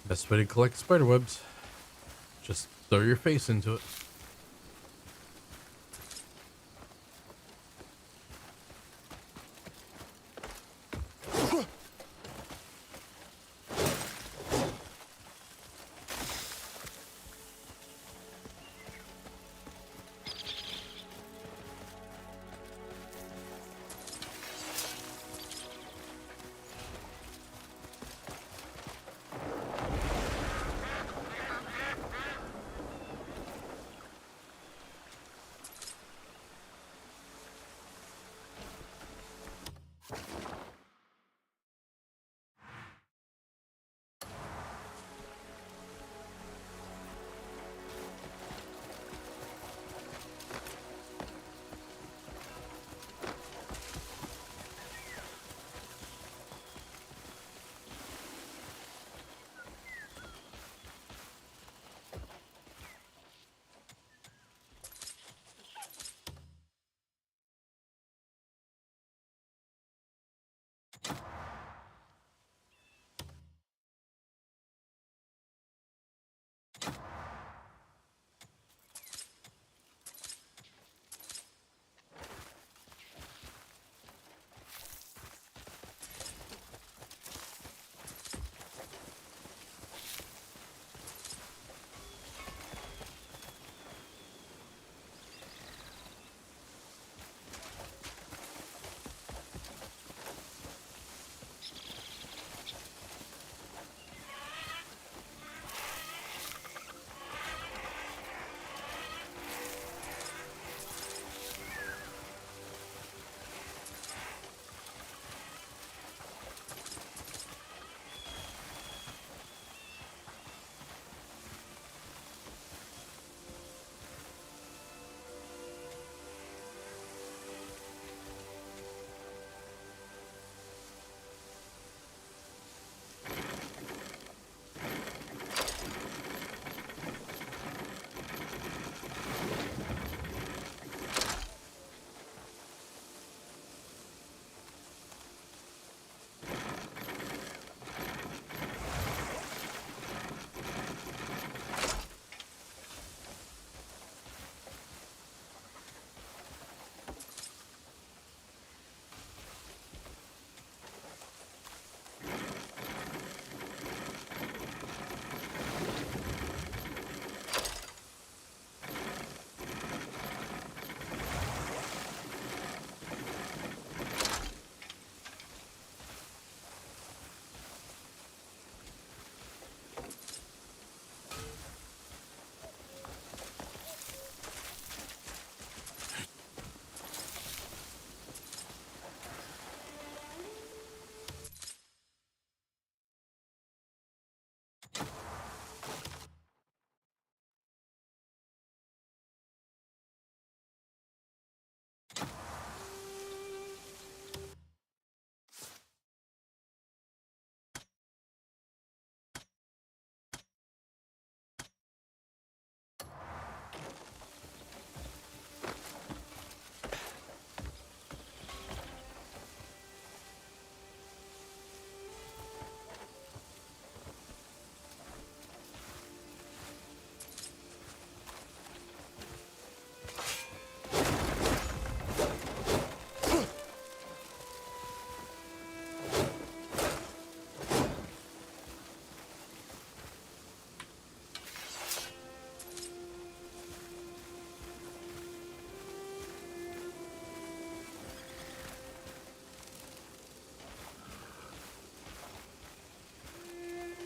Best way to collect spider webs. Just throw your face into it.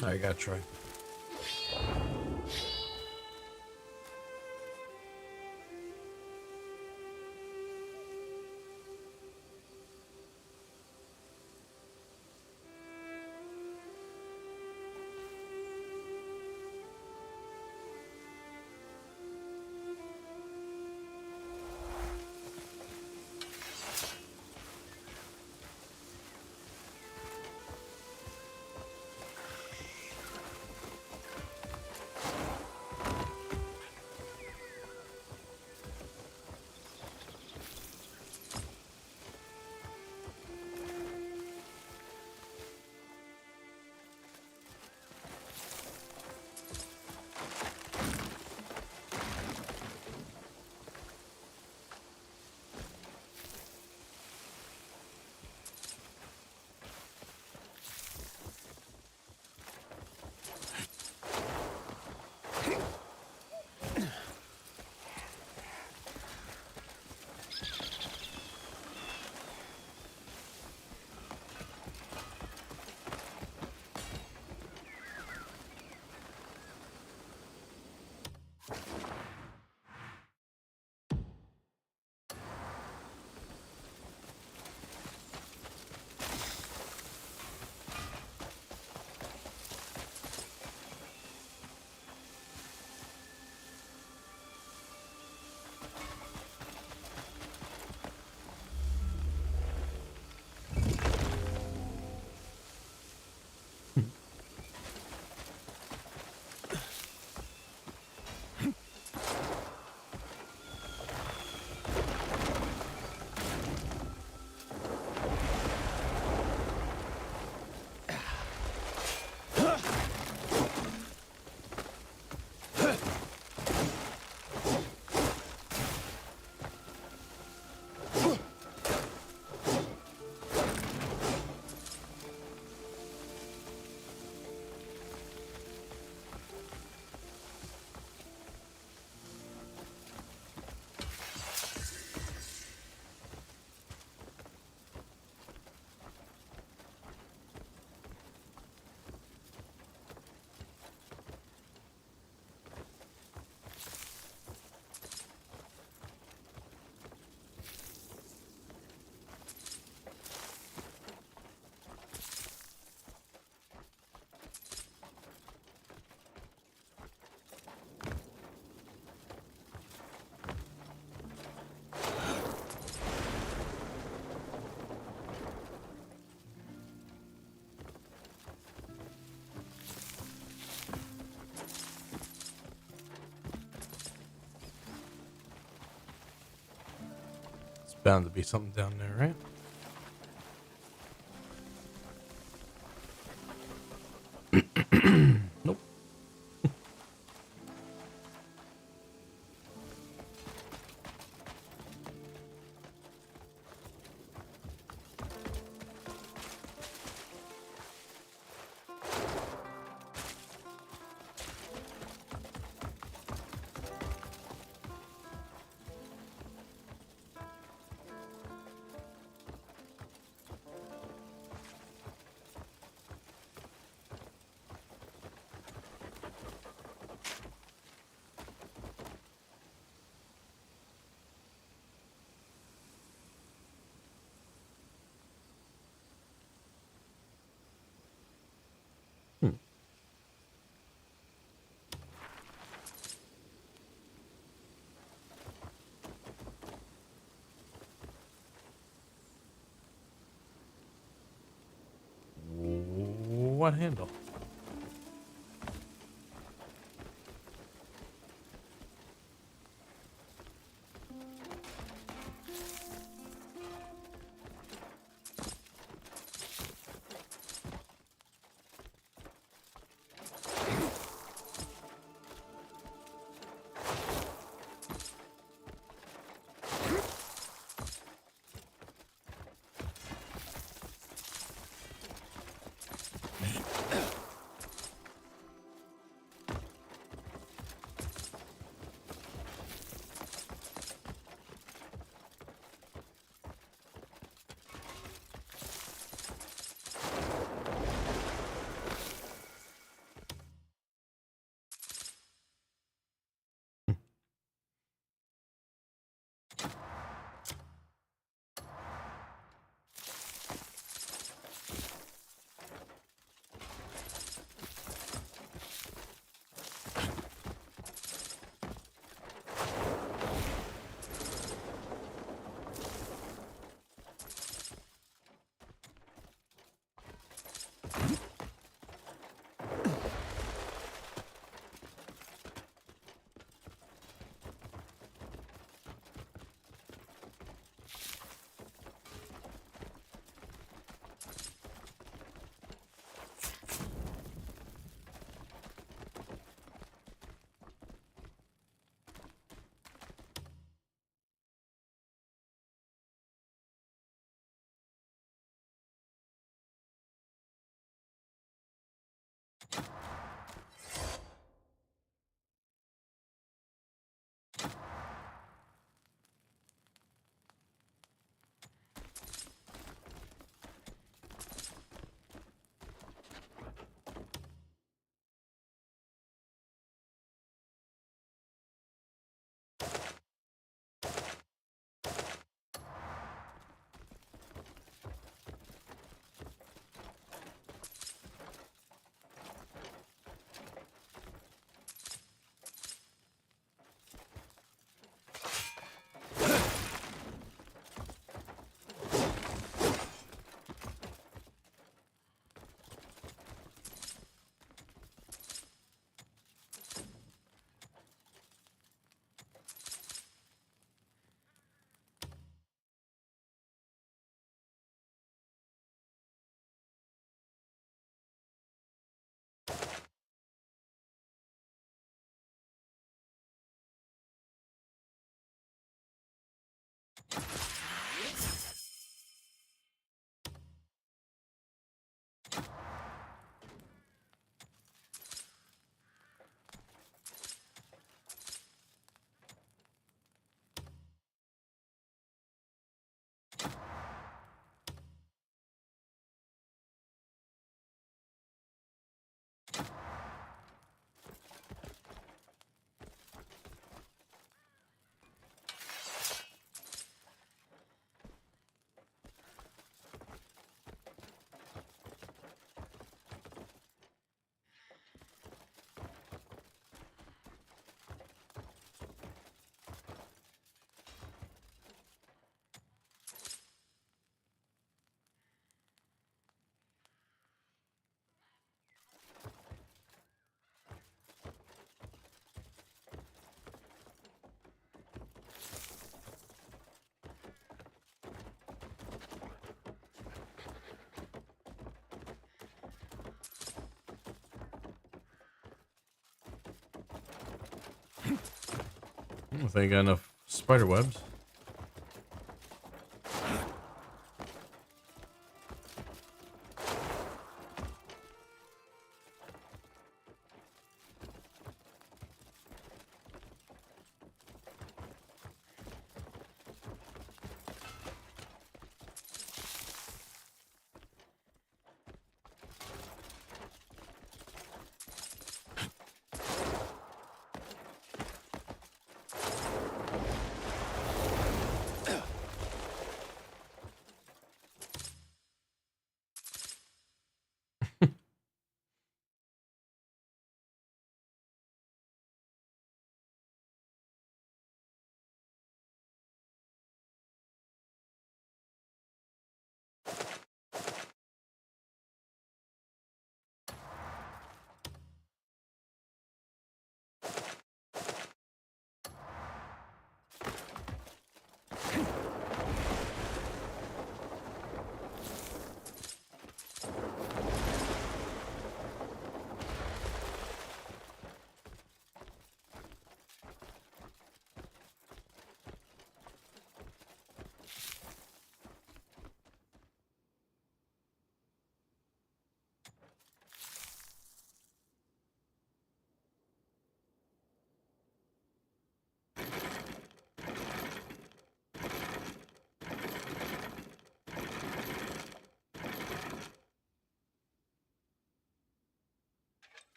I gotta try. Bound to be something down there, right? Nope. What handle? I don't think I got enough spider webs.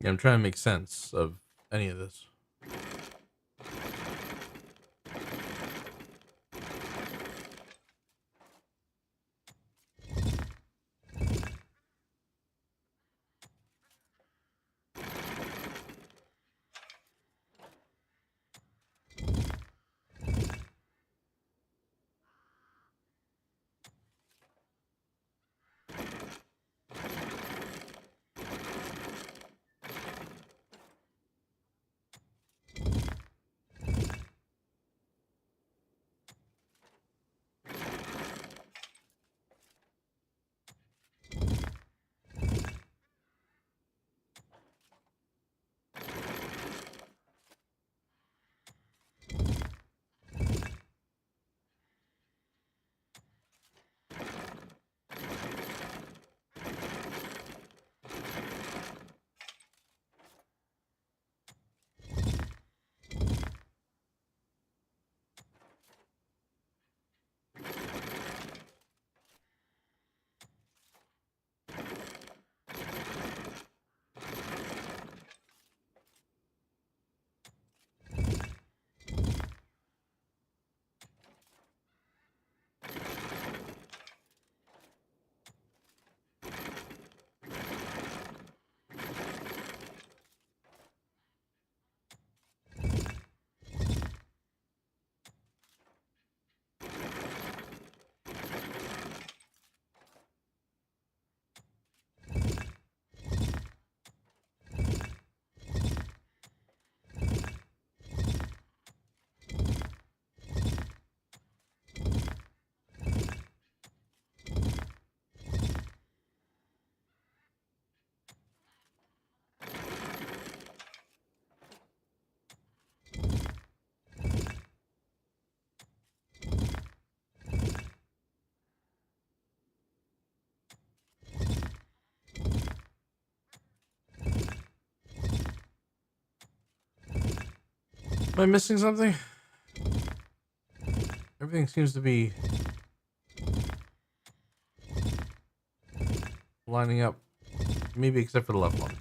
Yeah, I'm trying to make sense of any of this. Am I missing something? Everything seems to be lining up, maybe except for the left one.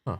Huh.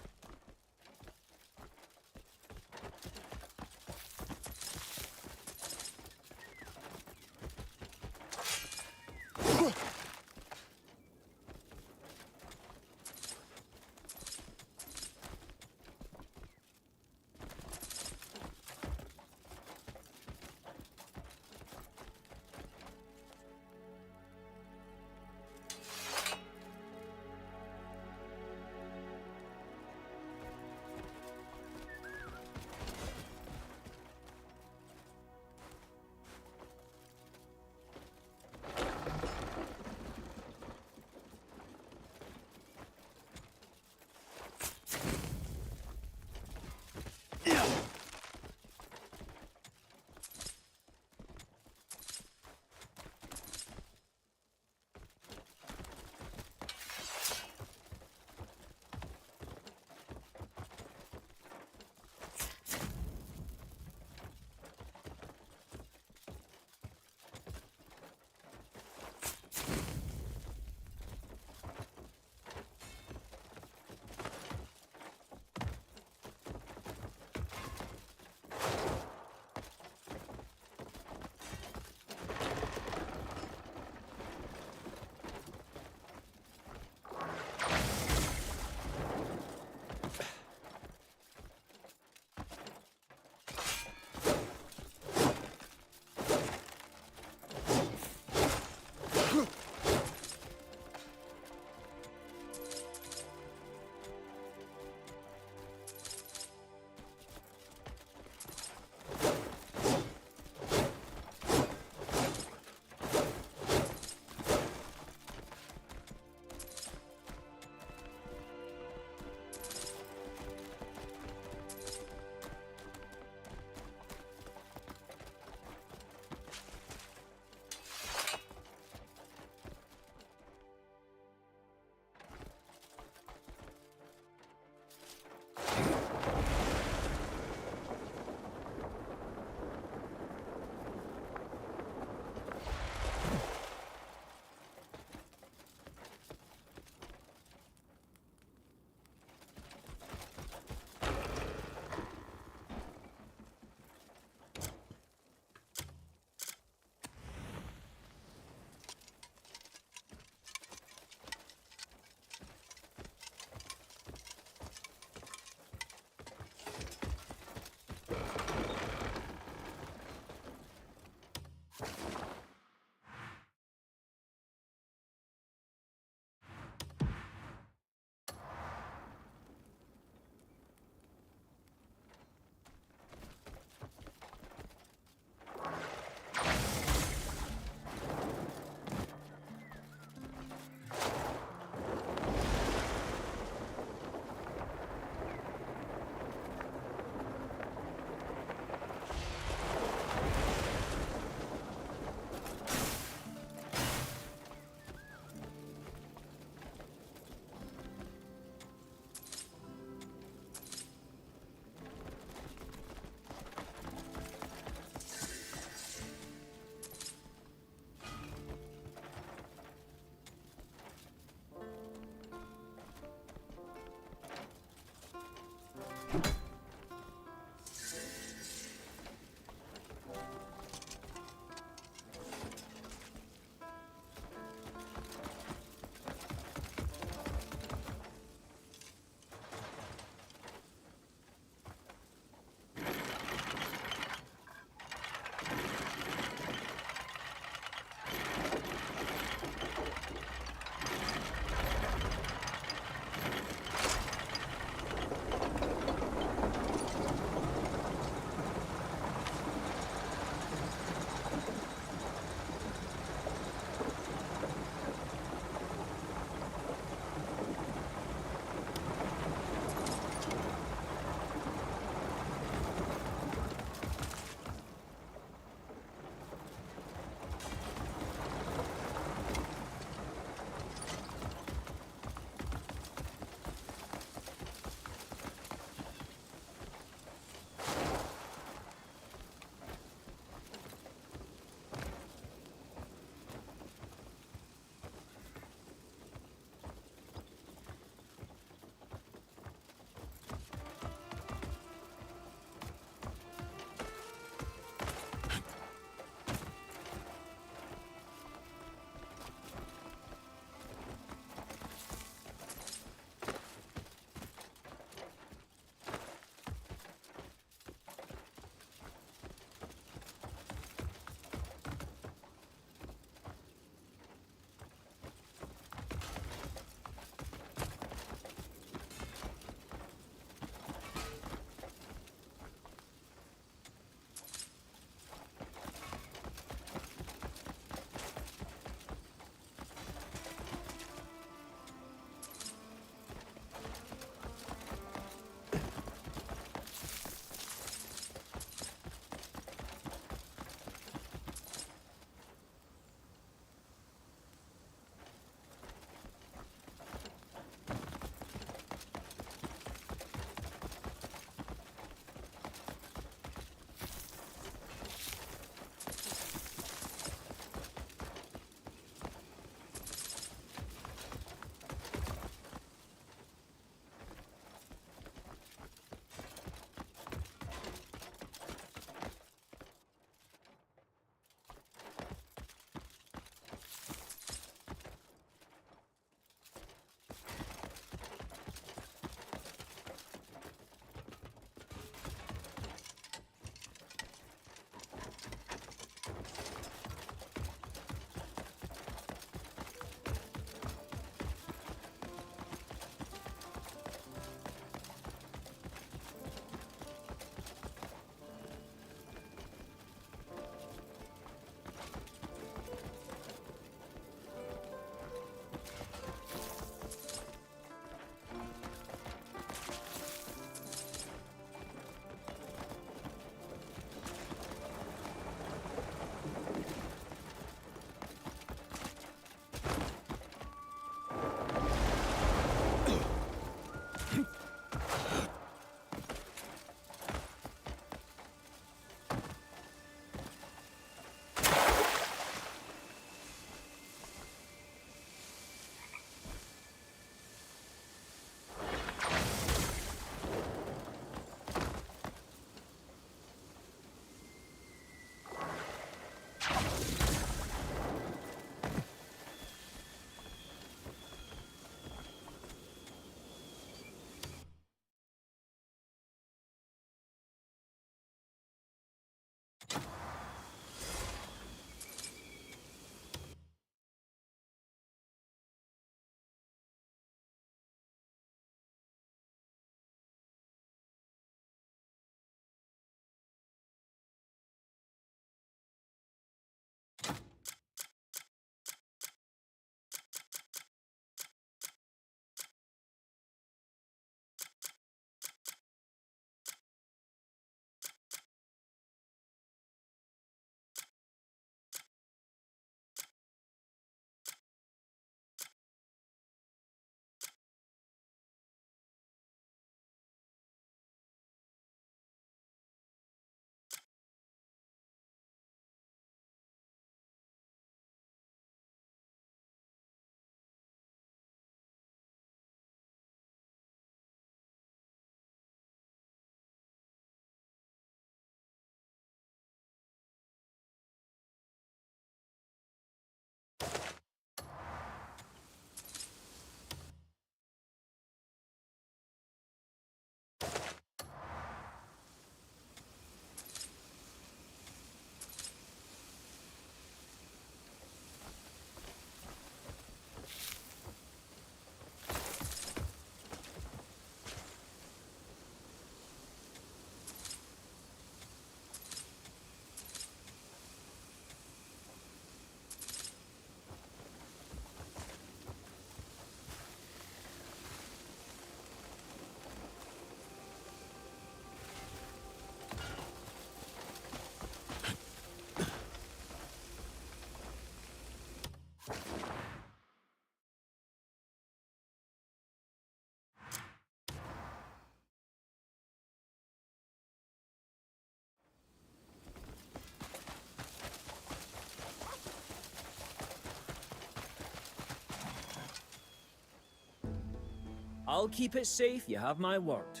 I'll keep it safe, you have my word.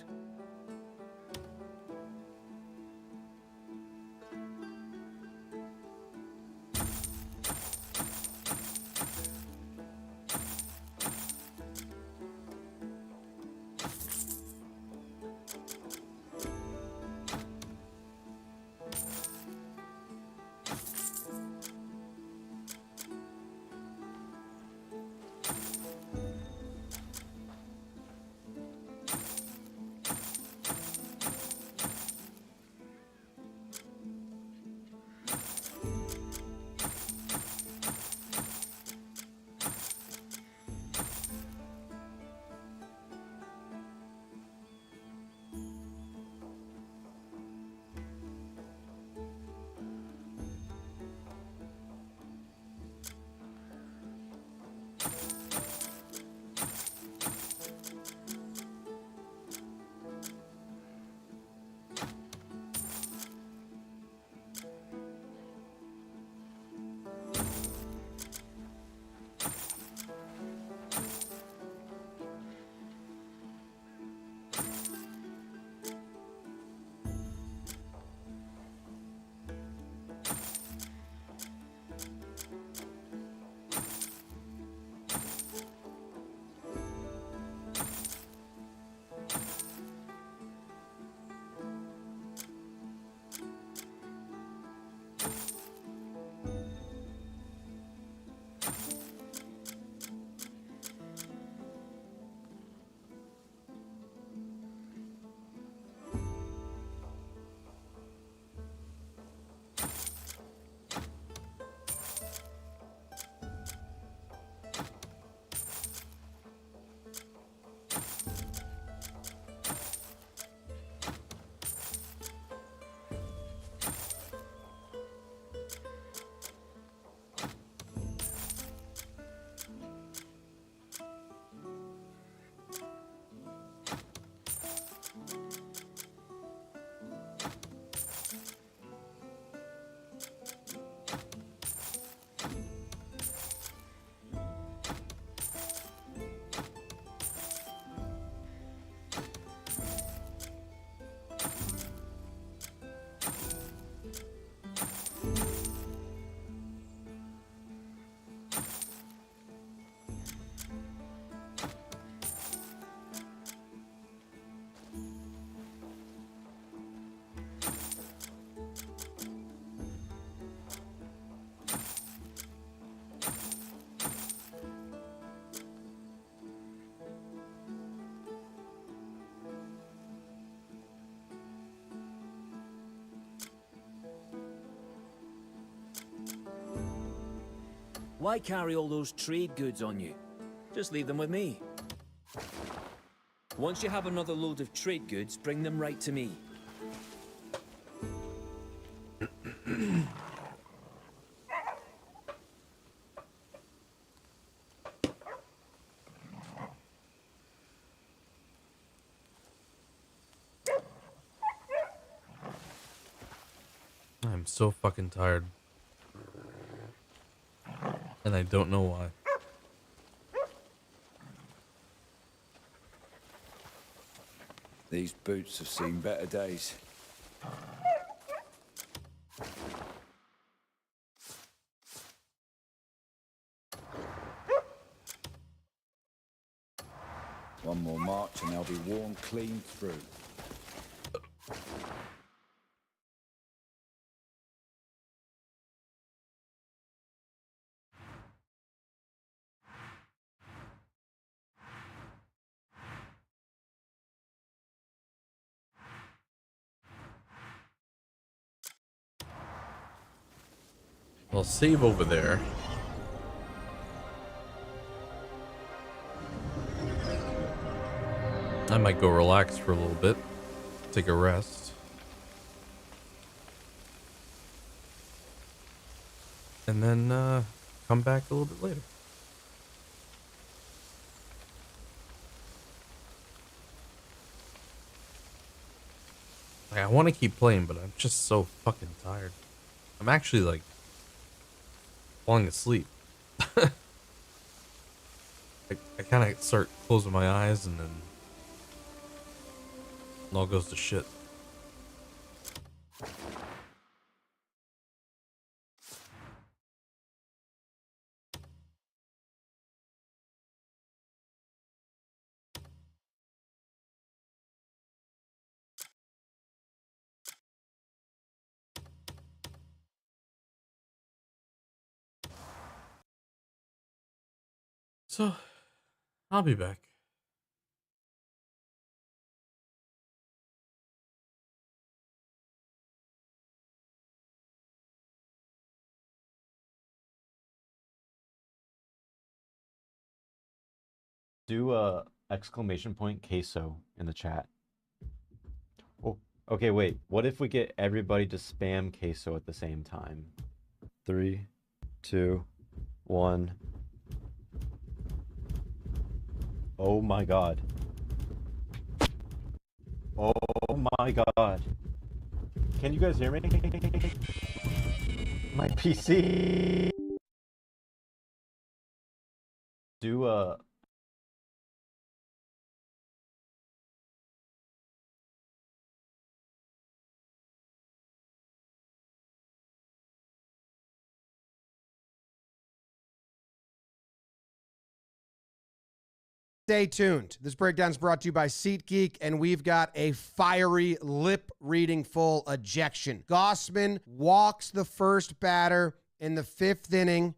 Why carry all those trade goods on you? Just leave them with me. Once you have another load of trade goods, bring them right to me. I'm so fucking tired. And I don't know why. These boots have seen better days. One more march and they'll be worn clean through. I'll save over there. I might go relax for a little bit. Take a rest. And then come back a little bit later. Like, I want to keep playing, but I'm just so fucking tired. I'm actually like falling asleep. I kind of start closing my eyes and then it all goes to shit. So, I'll be back. Do a exclamation point queso in the chat. Oh, okay, wait. What if we get everybody to spam queso at the same time? 3, 2, 1. Oh my god. Oh my god. Can you guys hear me? My PC. Do a Stay tuned. This breakdown is brought to you by SeatGeek, and we've got a fiery lip-reading full ejection. Gossman walks the first batter in the 5th inning.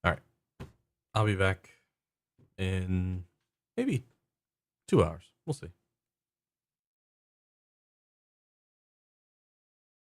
All right. I'll be back in maybe 2 hours. We'll see.